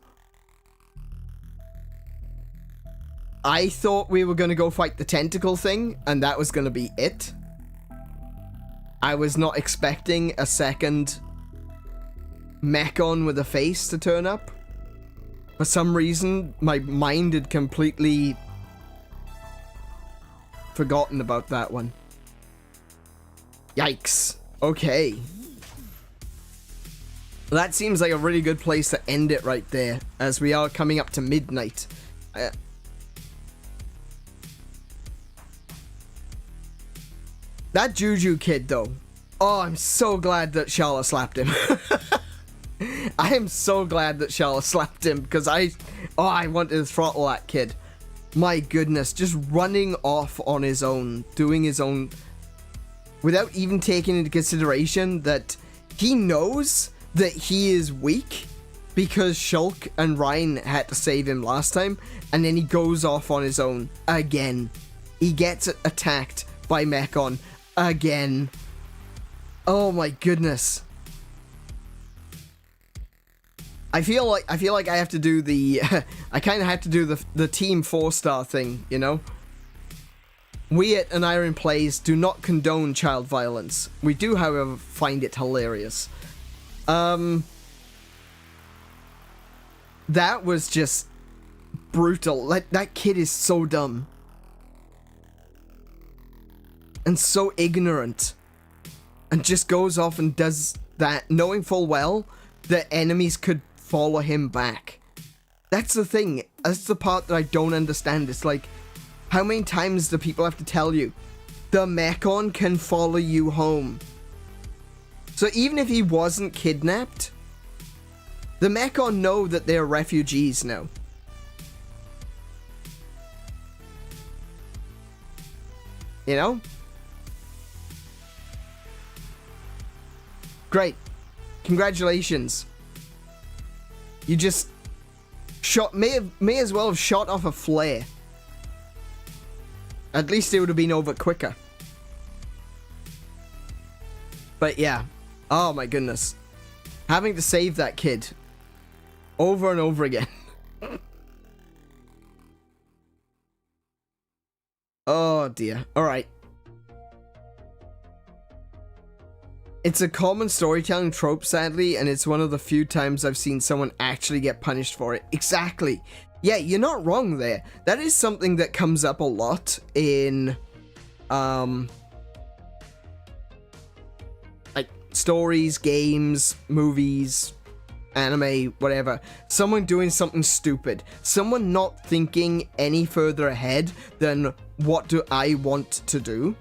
I thought we were going to go fight the tentacle thing, and that was going to be it. I was not expecting a second Mechon with a face to turn up. For some reason, my mind had completely forgotten about that one. Yikes. Okay. That seems like a really good place to end it right there, as we are coming up to midnight. That Juju kid, though. Oh, I'm so glad that Charlotte slapped him. I am so glad that Charlotte slapped him, because I wanted to throttle that kid. My goodness, just running off on his own, doing his own, without even taking into consideration that he knows that he is weak, because Shulk and Ryan had to save him last time, and then he goes off on his own again. He gets attacked by Mechon again. Oh my goodness. I feel like I have to do the I kind of have to do the team 4-star thing, you know? We at An Iron Plays do not condone child violence. We do, however, find it hilarious. That was just brutal. That kid is so dumb. And so ignorant. And just goes off and does that, knowing full well that enemies could follow him back. That's the thing. That's the part that I don't understand. It's like, how many times do people have to tell you the Mechon can follow you home? So even if he wasn't kidnapped, the Mechon know that they're refugees now. You know? Great. Congratulations. You just shot, may as well have shot off a flare. At least it would have been over quicker. But yeah. Oh my goodness. Having to save that kid over and over again. Oh dear. Alright. It's a common storytelling trope, sadly, and it's one of the few times I've seen someone actually get punished for it. Exactly. Yeah, you're not wrong there. That is something that comes up a lot in, like, stories, games, movies, anime, whatever. Someone doing something stupid. Someone not thinking any further ahead than what do I want to do.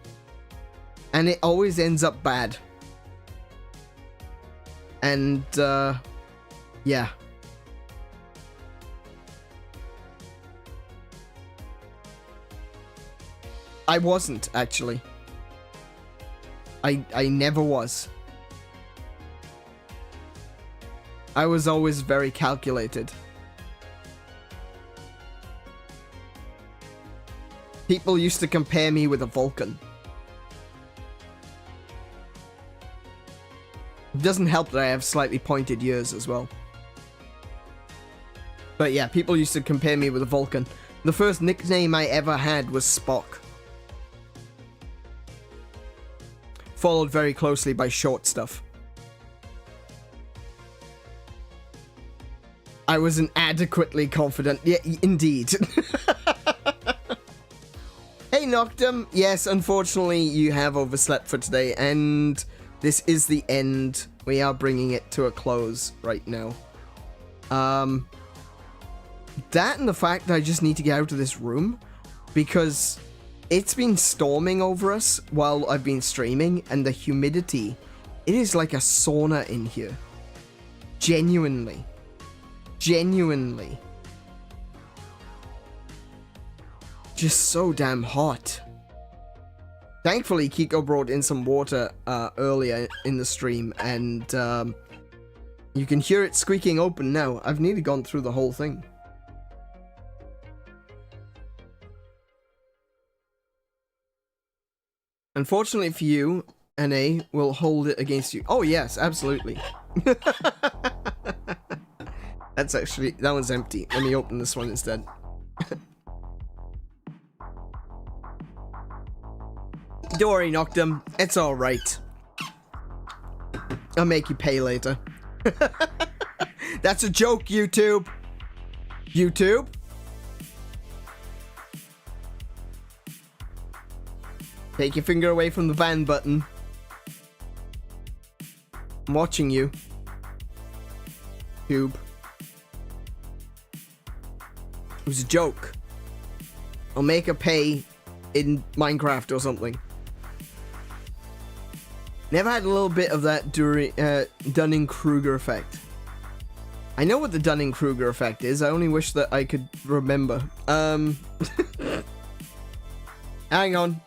And it always ends up bad. And, yeah. I wasn't, actually. I never was. I was always very calculated. People used to compare me with a Vulcan. It doesn't help that I have slightly pointed ears as well. But yeah, people used to compare me with a Vulcan. The first nickname I ever had was Spock. Followed very closely by short stuff. I wasn't adequately confident. Yeah, indeed. Hey, Noctum. Yes, unfortunately, you have overslept for today, and this is the end. We are bringing it to a close right now. That and the fact that I just need to get out of this room, because it's been storming over us while I've been streaming, and the humidity, it is like a sauna in here. Genuinely. Genuinely. Just so damn hot. Thankfully, Kiko brought in some water earlier in the stream, and you can hear it squeaking open now. I've nearly gone through the whole thing. Unfortunately for you, NA will hold it against you. Oh yes, absolutely. That's actually, that one's empty. Let me open this one instead. Don't worry, Noctum. It's alright. I'll make you pay later. That's a joke, YouTube. YouTube? Take your finger away from the ban button. I'm watching you. Tube. It was a joke. I'll make her pay in Minecraft or something. Never had a little bit of that during Dunning-Kruger effect. I know what the Dunning-Kruger effect is. I only wish that I could remember. Hang on.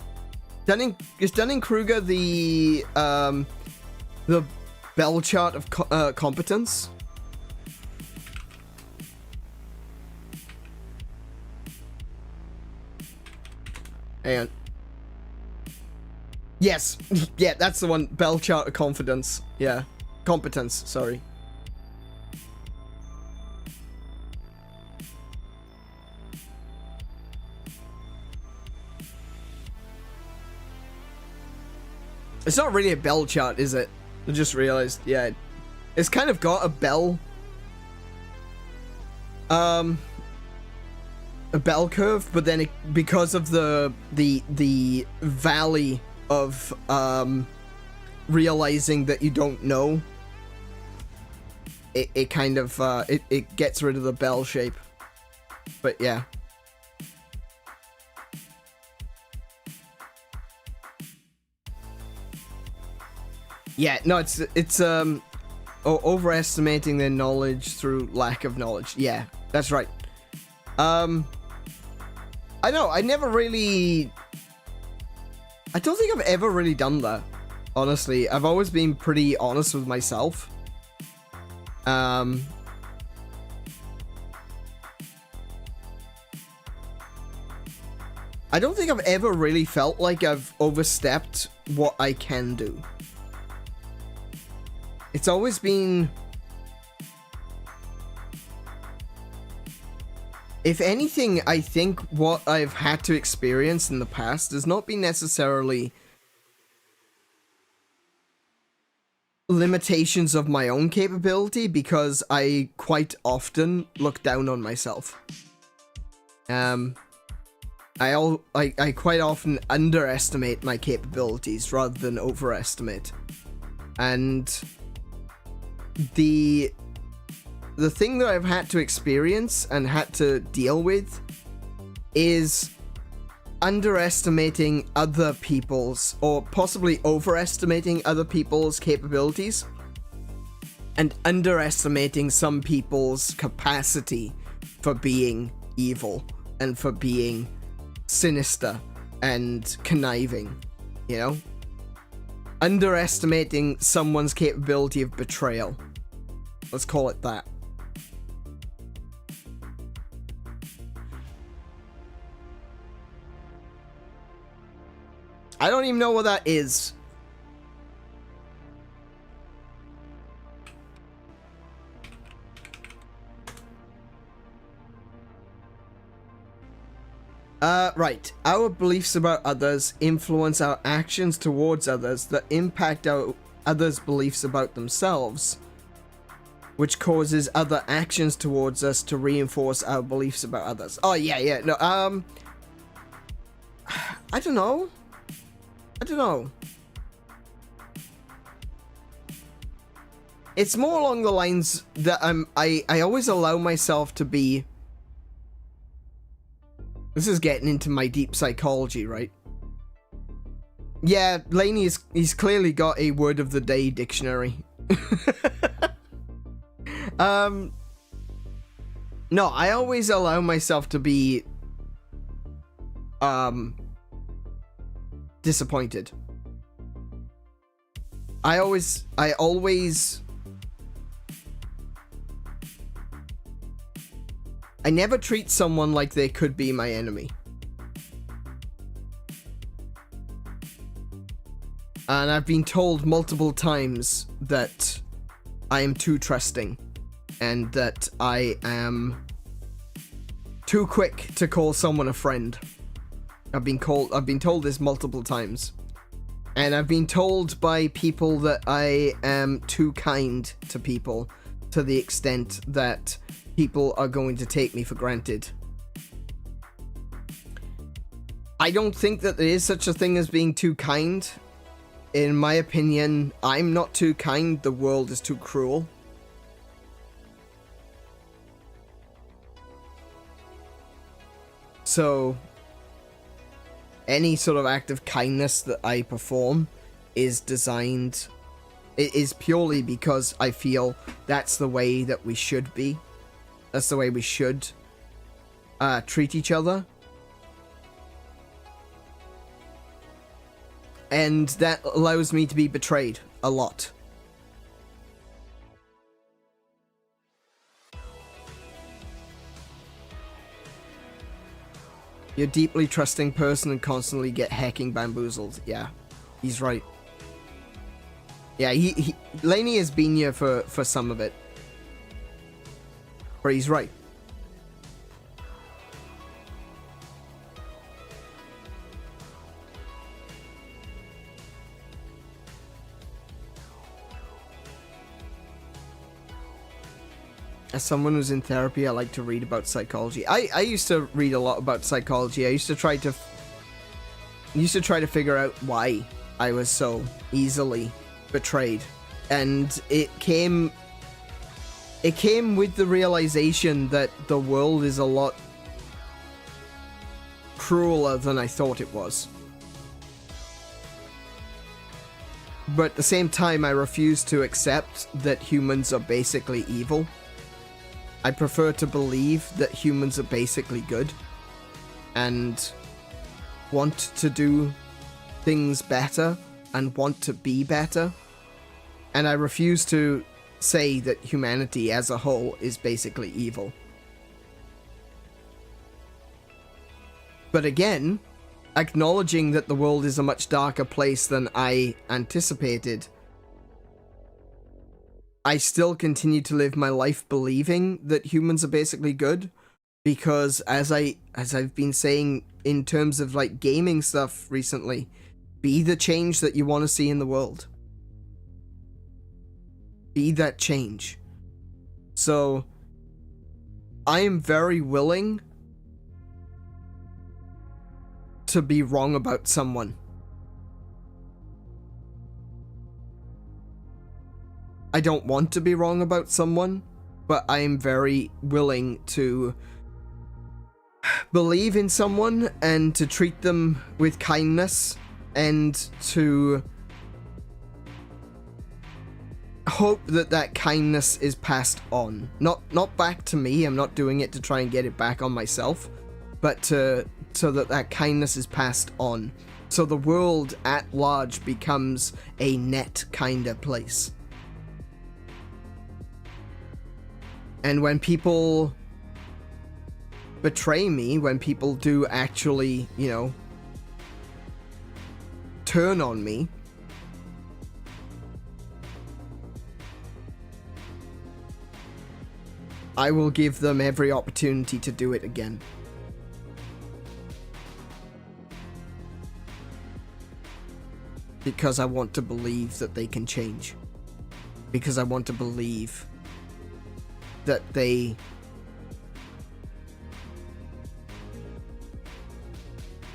Is Dunning-Kruger the bell chart of competence? Hang on. Yes. Yeah, that's the one. Bell chart of confidence. Yeah. Competence, sorry. It's not really a bell chart, is it? I just realized. Yeah. It's kind of got a bell. A bell curve, but then because of the valley of realizing that you don't know, it kind of it gets rid of the bell shape. But yeah. Yeah, no, it's overestimating their knowledge through lack of knowledge. Yeah, that's right. I know, I never really... I don't think I've ever really done that, honestly. I've always been pretty honest with myself. I don't think I've ever really felt like I've overstepped what I can do. It's always been... If anything, I think what I've had to experience in the past has not been necessarily limitations of my own capability, because I quite often look down on myself. I quite often underestimate my capabilities rather than overestimate. And the thing that I've had to experience and had to deal with is underestimating other people's, or possibly overestimating other people's capabilities, and underestimating some people's capacity for being evil and for being sinister and conniving, you know? Underestimating someone's capability of betrayal. Let's call it that. I don't even know what that is. Right. Our beliefs about others influence our actions towards others that impact our others' beliefs about themselves, which causes other actions towards us to reinforce our beliefs about others. Oh, yeah. No, I don't know. It's more along the lines that I always allow myself to be... This is getting into my deep psychology, right? Yeah, Laney he's clearly got a word of the day dictionary. No, I always allow myself to be disappointed. I never treat someone like they could be my enemy. And I've been told multiple times that I am too trusting and that I am too quick to call someone a friend. I've been told this multiple times. And I've been told by people that I am too kind to people to the extent that people are going to take me for granted. I don't think that there is such a thing as being too kind. In my opinion, I'm not too kind, the world is too cruel. So, any sort of act of kindness that I perform is designed... It is purely because I feel that's the way that we should be. That's the way we should treat each other. And that allows me to be betrayed a lot. You're a deeply trusting person and constantly get hacking bamboozled. Yeah, he's right. Yeah, Laney has been here for some of it. But he's right. As someone who's in therapy, I like to read about psychology. I used to read a lot about psychology. I used to try to figure out why I was so easily betrayed. And it came with the realization that the world is a lot crueler than I thought it was. But at the same time, I refuse to accept that humans are basically evil. I prefer to believe that humans are basically good and want to do things better and want to be better. And I refuse to say that humanity as a whole is basically evil. But again, acknowledging that the world is a much darker place than I anticipated, I still continue to live my life believing that humans are basically good, because as I've been saying in terms of like gaming stuff recently, be the change that you want to see in the world. Be that change. So, I am very willing to be wrong about someone. I don't want to be wrong about someone, but I am very willing to believe in someone and to treat them with kindness and to hope that that kindness is passed on. Not back to me. I'm not doing it to try and get it back on myself, but so that kindness is passed on. So the world at large becomes a net kind of place. And when people betray me, when people do actually, turn on me, I will give them every opportunity to do it again. Because I want to believe that they can change. Because I want to believe that they...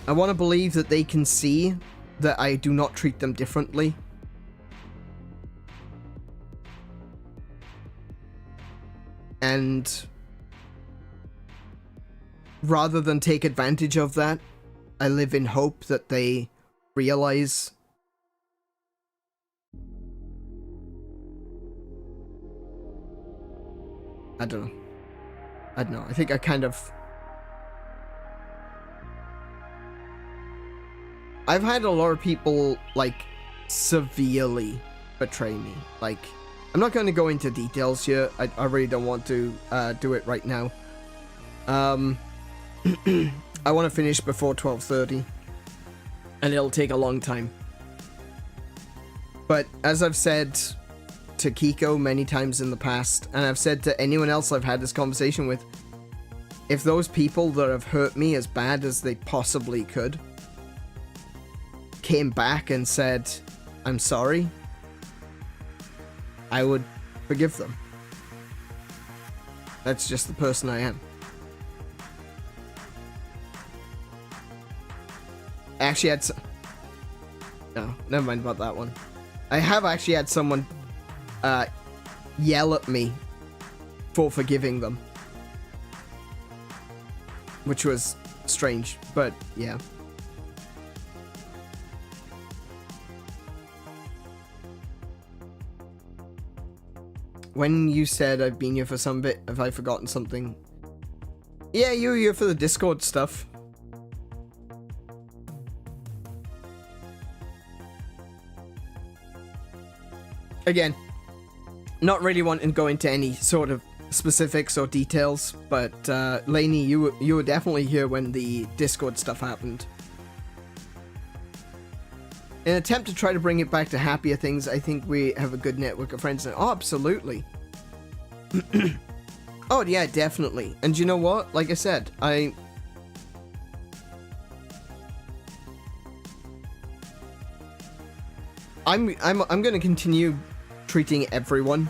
I want to believe that they can see that I do not treat them differently. And rather than take advantage of that, I live in hope that they realize I don't know. I think I kind of... I've had a lot of people, like, severely betray me. Like, I'm not going to go into details here. I really don't want to do it right now. I want to finish before 12:30. And it'll take a long time. But as I've said to Kiko many times in the past, and I've said to anyone else I've had this conversation with, if those people that have hurt me as bad as they possibly could came back and said, I'm sorry, I would forgive them. That's just the person I am. I actually had no, never mind about that one. I have actually had someone yell at me for forgiving them, which was strange, but yeah. When you said I've been here for some bit, have I forgotten something? Yeah, you were here for the Discord stuff. Again, not really wanting to go into any sort of specifics or details, but Lainey, you were definitely here when the Discord stuff happened. In an attempt to try to bring it back to happier things, I think we have a good network of friends. Oh, absolutely. Oh, yeah, definitely. And you know what? Like I said, I'm going to continue treating everyone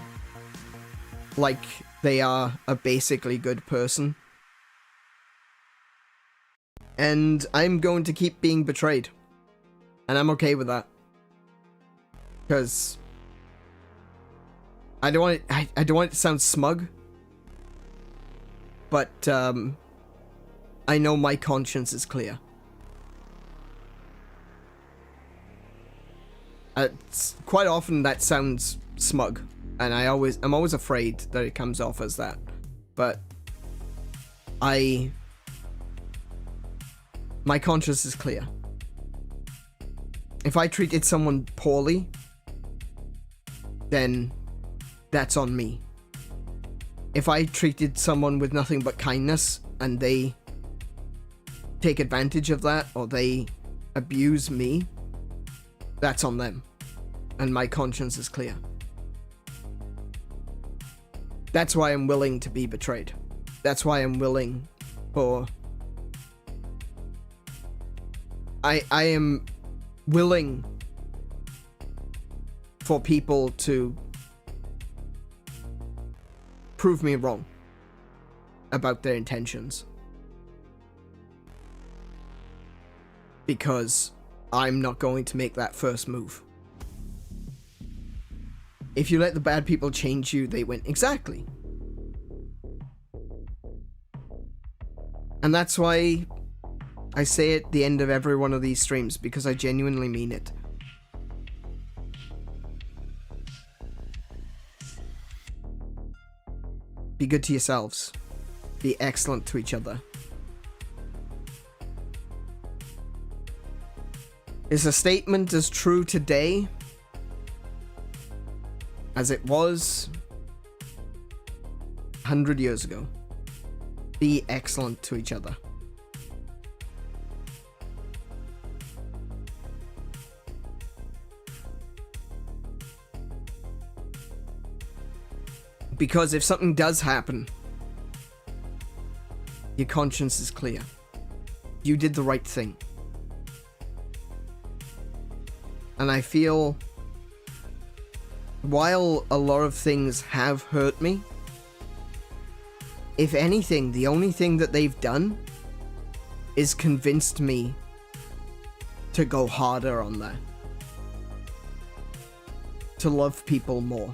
like they are a basically good person. And I'm going to keep being betrayed. And I'm okay with that. Because I don't want it to sound smug. But I know my conscience is clear. Quite often that sounds smug, and I'm always afraid that it comes off as that. But my conscience is clear. If I treated someone poorly, then that's on me. If I treated someone with nothing but kindness and they take advantage of that or they abuse me, that's on them. And my conscience is clear. That's why I'm willing to be betrayed. That's why I'm willing for... I am willing for people to prove me wrong about their intentions. Because I'm not going to make that first move. If you let the bad people change you, they win. Exactly. And that's why I say it at the end of every one of these streams, because I genuinely mean it. Be good to yourselves. Be excellent to each other. Is a statement as true today as it was 100 years ago? Be excellent to each other. Because if something does happen, your conscience is clear. You did the right thing. And I feel, while a lot of things have hurt me, if anything, the only thing that they've done is convinced me to go harder on that. To love people more.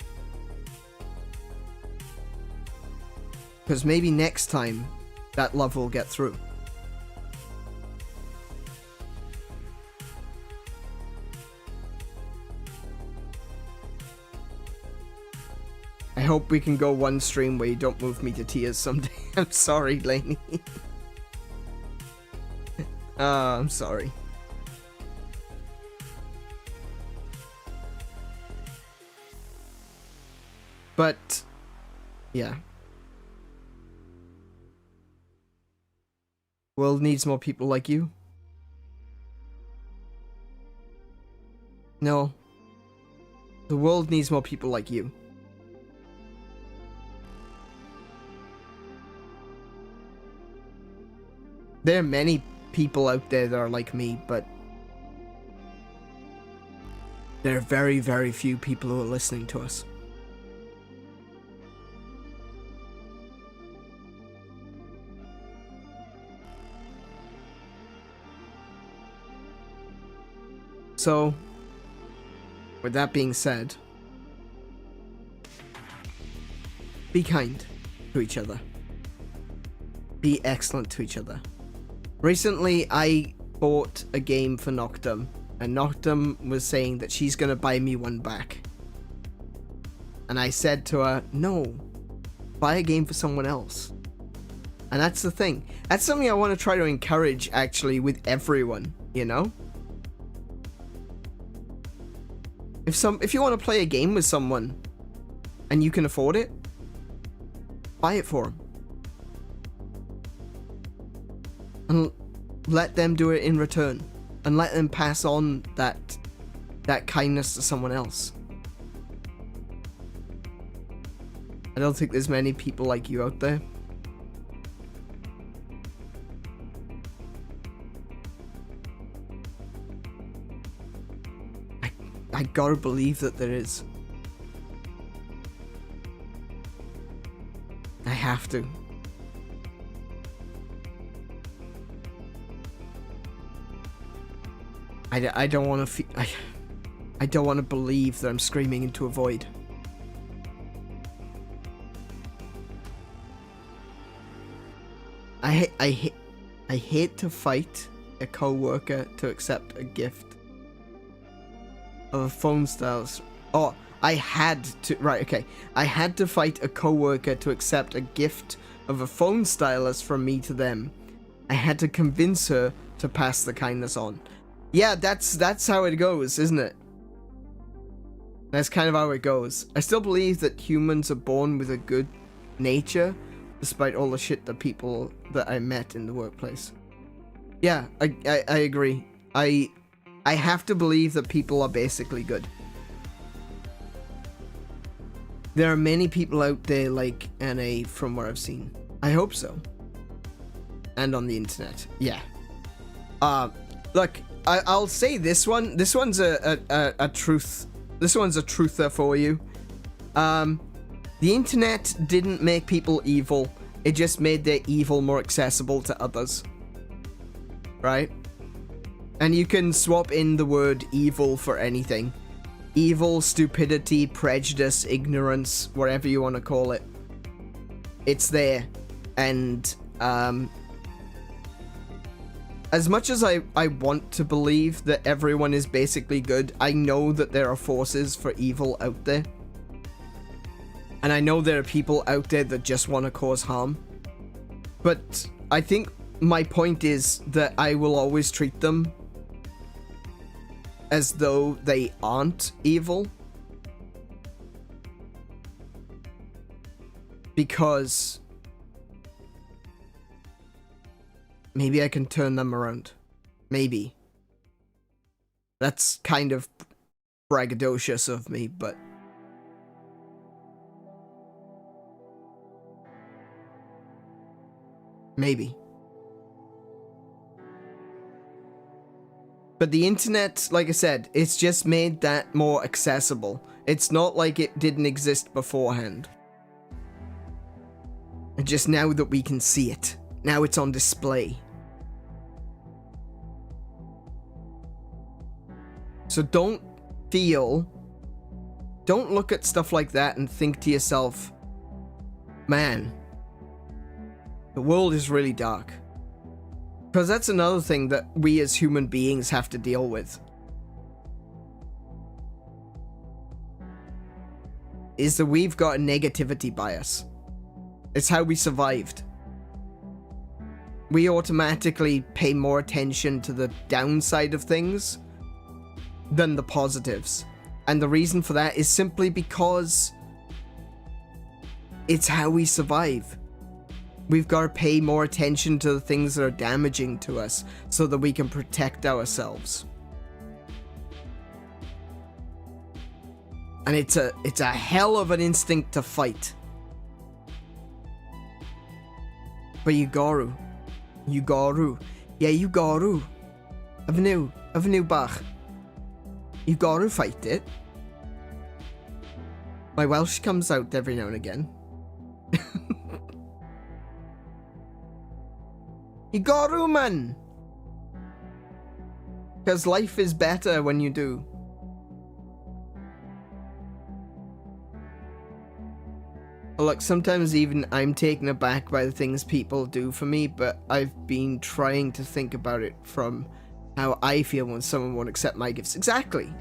Because maybe next time, that love will get through. I hope we can go one stream where you don't move me to tears someday. I'm sorry, Lainey. I'm sorry. But, yeah. World needs more people like you. No. The world needs more people like you. There are many people out there that are like me, but there are very, very few people who are listening to us. So, with that being said, be kind to each other. Be excellent to each other. Recently, I bought a game for Noctum, and Noctum was saying that she's gonna buy me one back. And I said to her, no, buy a game for someone else. And that's the thing. That's something I want to try to encourage, actually, with everyone, you know? If you want to play a game with someone, and you can afford it, buy it for them. And let them do it in return. And let them pass on that kindness to someone else. I don't think there's many people like you out there. I gotta believe that there is. I have to. I don't want to I don't want to believe that I'm screaming into a void. I hate to fight a co-worker to accept a gift of a phone stylus. Oh, I had to, right, okay. I had to fight a co-worker to accept a gift of a phone stylus from me to them. I had to convince her to pass the kindness on. Yeah, that's how it goes, isn't it? That's kind of how it goes. I still believe that humans are born with a good nature, despite all the shit that people that I met in the workplace. Yeah, I agree. I have to believe that people are basically good. There are many people out there like NA from what I've seen. I hope so. And on the internet. Yeah. Look, I'll say this one. This one's a truth. This one's a truther for you. The internet didn't make people evil. It just made their evil more accessible to others. Right? And you can swap in the word evil for anything. Evil, stupidity, prejudice, ignorance, whatever you want to call it. It's there. And, as much as I want to believe that everyone is basically good, I know that there are forces for evil out there. And I know there are people out there that just want to cause harm. But I think my point is that I will always treat them as though they aren't evil. Because maybe I can turn them around. Maybe. That's kind of braggadocious of me, but Maybe. But the internet, like I said, it's just made that more accessible. It's not like it didn't exist beforehand. And just now that we can see it. Now it's on display. So don't look at stuff like that and think to yourself, man, the world is really dark. Because that's another thing that we as human beings have to deal with. Is that we've got a negativity bias. It's how we survived. We automatically pay more attention to the downside of things than the positives. And the reason for that is simply because it's how we survive. We've got to pay more attention to the things that are damaging to us so that we can protect ourselves. And it's a hell of an instinct to fight. But you gotta. Yeah, you gotta. Avenu bach. You gotta fight it. My Welsh comes out every now and again. You gotta, man! Because life is better when you do. Look, sometimes even I'm taken aback by the things people do for me, but I've been trying to think about it from how I feel when someone won't accept my gifts. Exactly.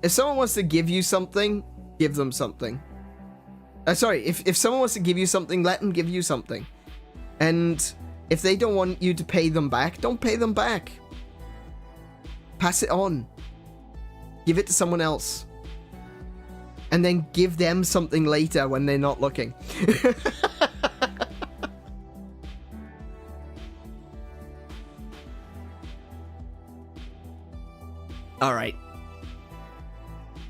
If someone wants to give you something, give them something. Sorry, if someone wants to give you something, let them give you something. And if they don't want you to pay them back, don't pay them back. Pass it on. Give it to someone else. And then give them something later when they're not looking. Alright.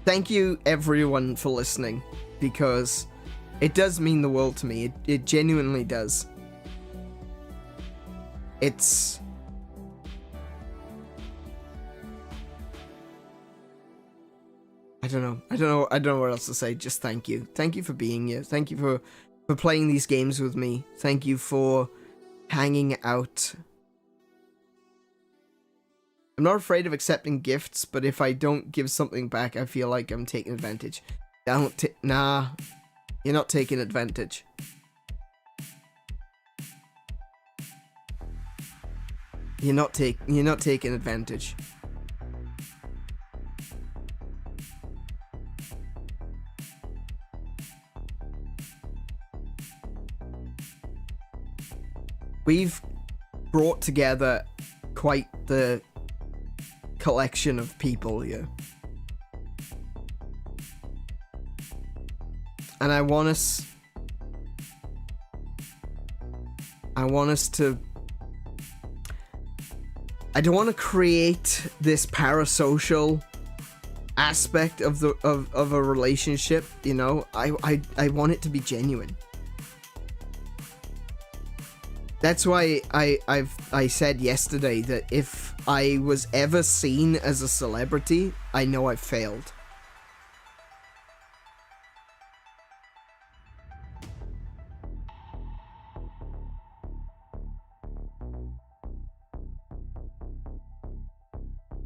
Thank you everyone for listening, because it does mean the world to me. It genuinely does. It's... I don't know what else to say. Just thank you. Thank you for being here. Thank you for playing these games with me. Thank you for hanging out. I'm not afraid of accepting gifts, but if I don't give something back, I feel like I'm taking advantage. Nah. You're not taking advantage. You're not taking advantage. We've brought together quite the collection of people here. And I want us to... I don't want to create this parasocial aspect of a relationship, you know? I want it to be genuine. That's why I said yesterday that if I was ever seen as a celebrity, I know I've failed.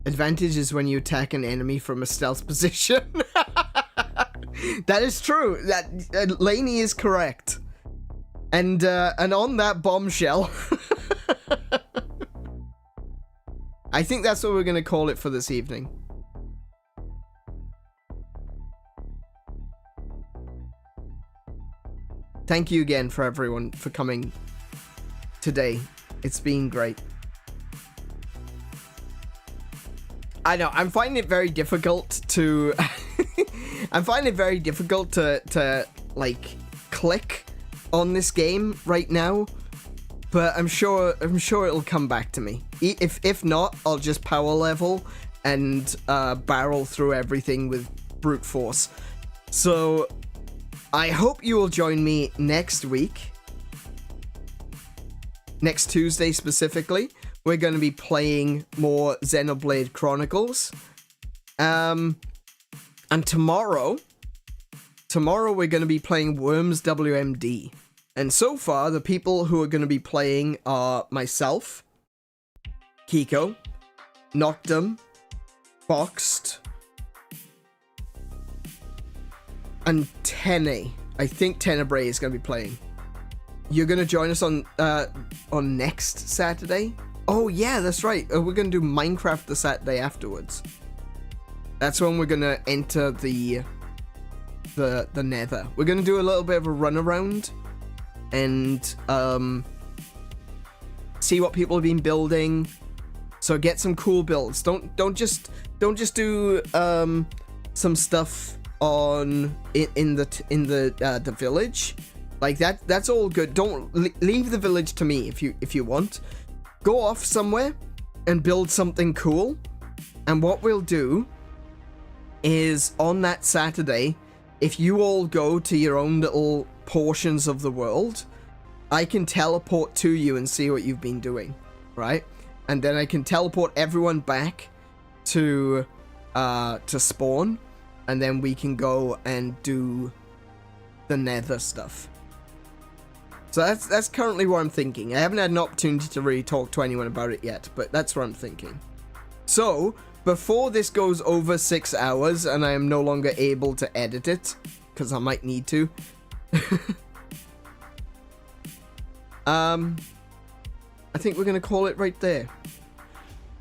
Advantage is when you attack an enemy from a stealth position. That is true. That Laney is correct. And on that bombshell, I think that's what we're going to call it for this evening. Thank you again for everyone for coming today. It's been great. I know, I'm finding it very difficult to... I'm finding it very difficult to like, click on this game right now, but I'm sure it'll come back to me. If not, I'll just power level and barrel through everything with brute force. So I hope you will join me next week next Tuesday specifically, we're going to be playing more Xenoblade Chronicles. And tomorrow we're going to be playing Worms WMD. And so far, the people who are going to be playing are myself, Kiko, Noctum, Boxed, and Tene. I think Tenebrae is going to be playing. You're going to join us on next Saturday? Oh yeah, that's right. We're going to do Minecraft the Saturday afterwards. That's when we're going to enter the Nether. We're going to do a little bit of a run around and see what people have been building. So get some cool builds. Don't just do some stuff on in the village. Like that's all good. Don't leave the village to me if you want. Go off somewhere and build something cool. And what we'll do is on that Saturday, if you all go to your own little portions of the world, I can teleport to you and see what you've been doing, right? And then I can teleport everyone back to spawn, and then we can go and do the Nether stuff. So that's currently what I'm thinking. I haven't had an opportunity to really talk to anyone about it yet, but that's what I'm thinking. So, before this goes over 6 hours and I am no longer able to edit it, because I might need to, I think we're going to call it right there.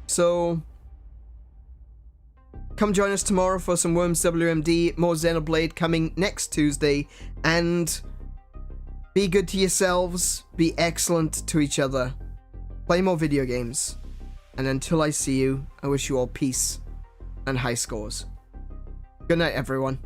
So, come join us tomorrow for some Worms WMD, more Xenoblade coming next Tuesday, and be good to yourselves, be excellent to each other, play more video games, and until I see you, I wish you all peace and high scores. Good night, everyone.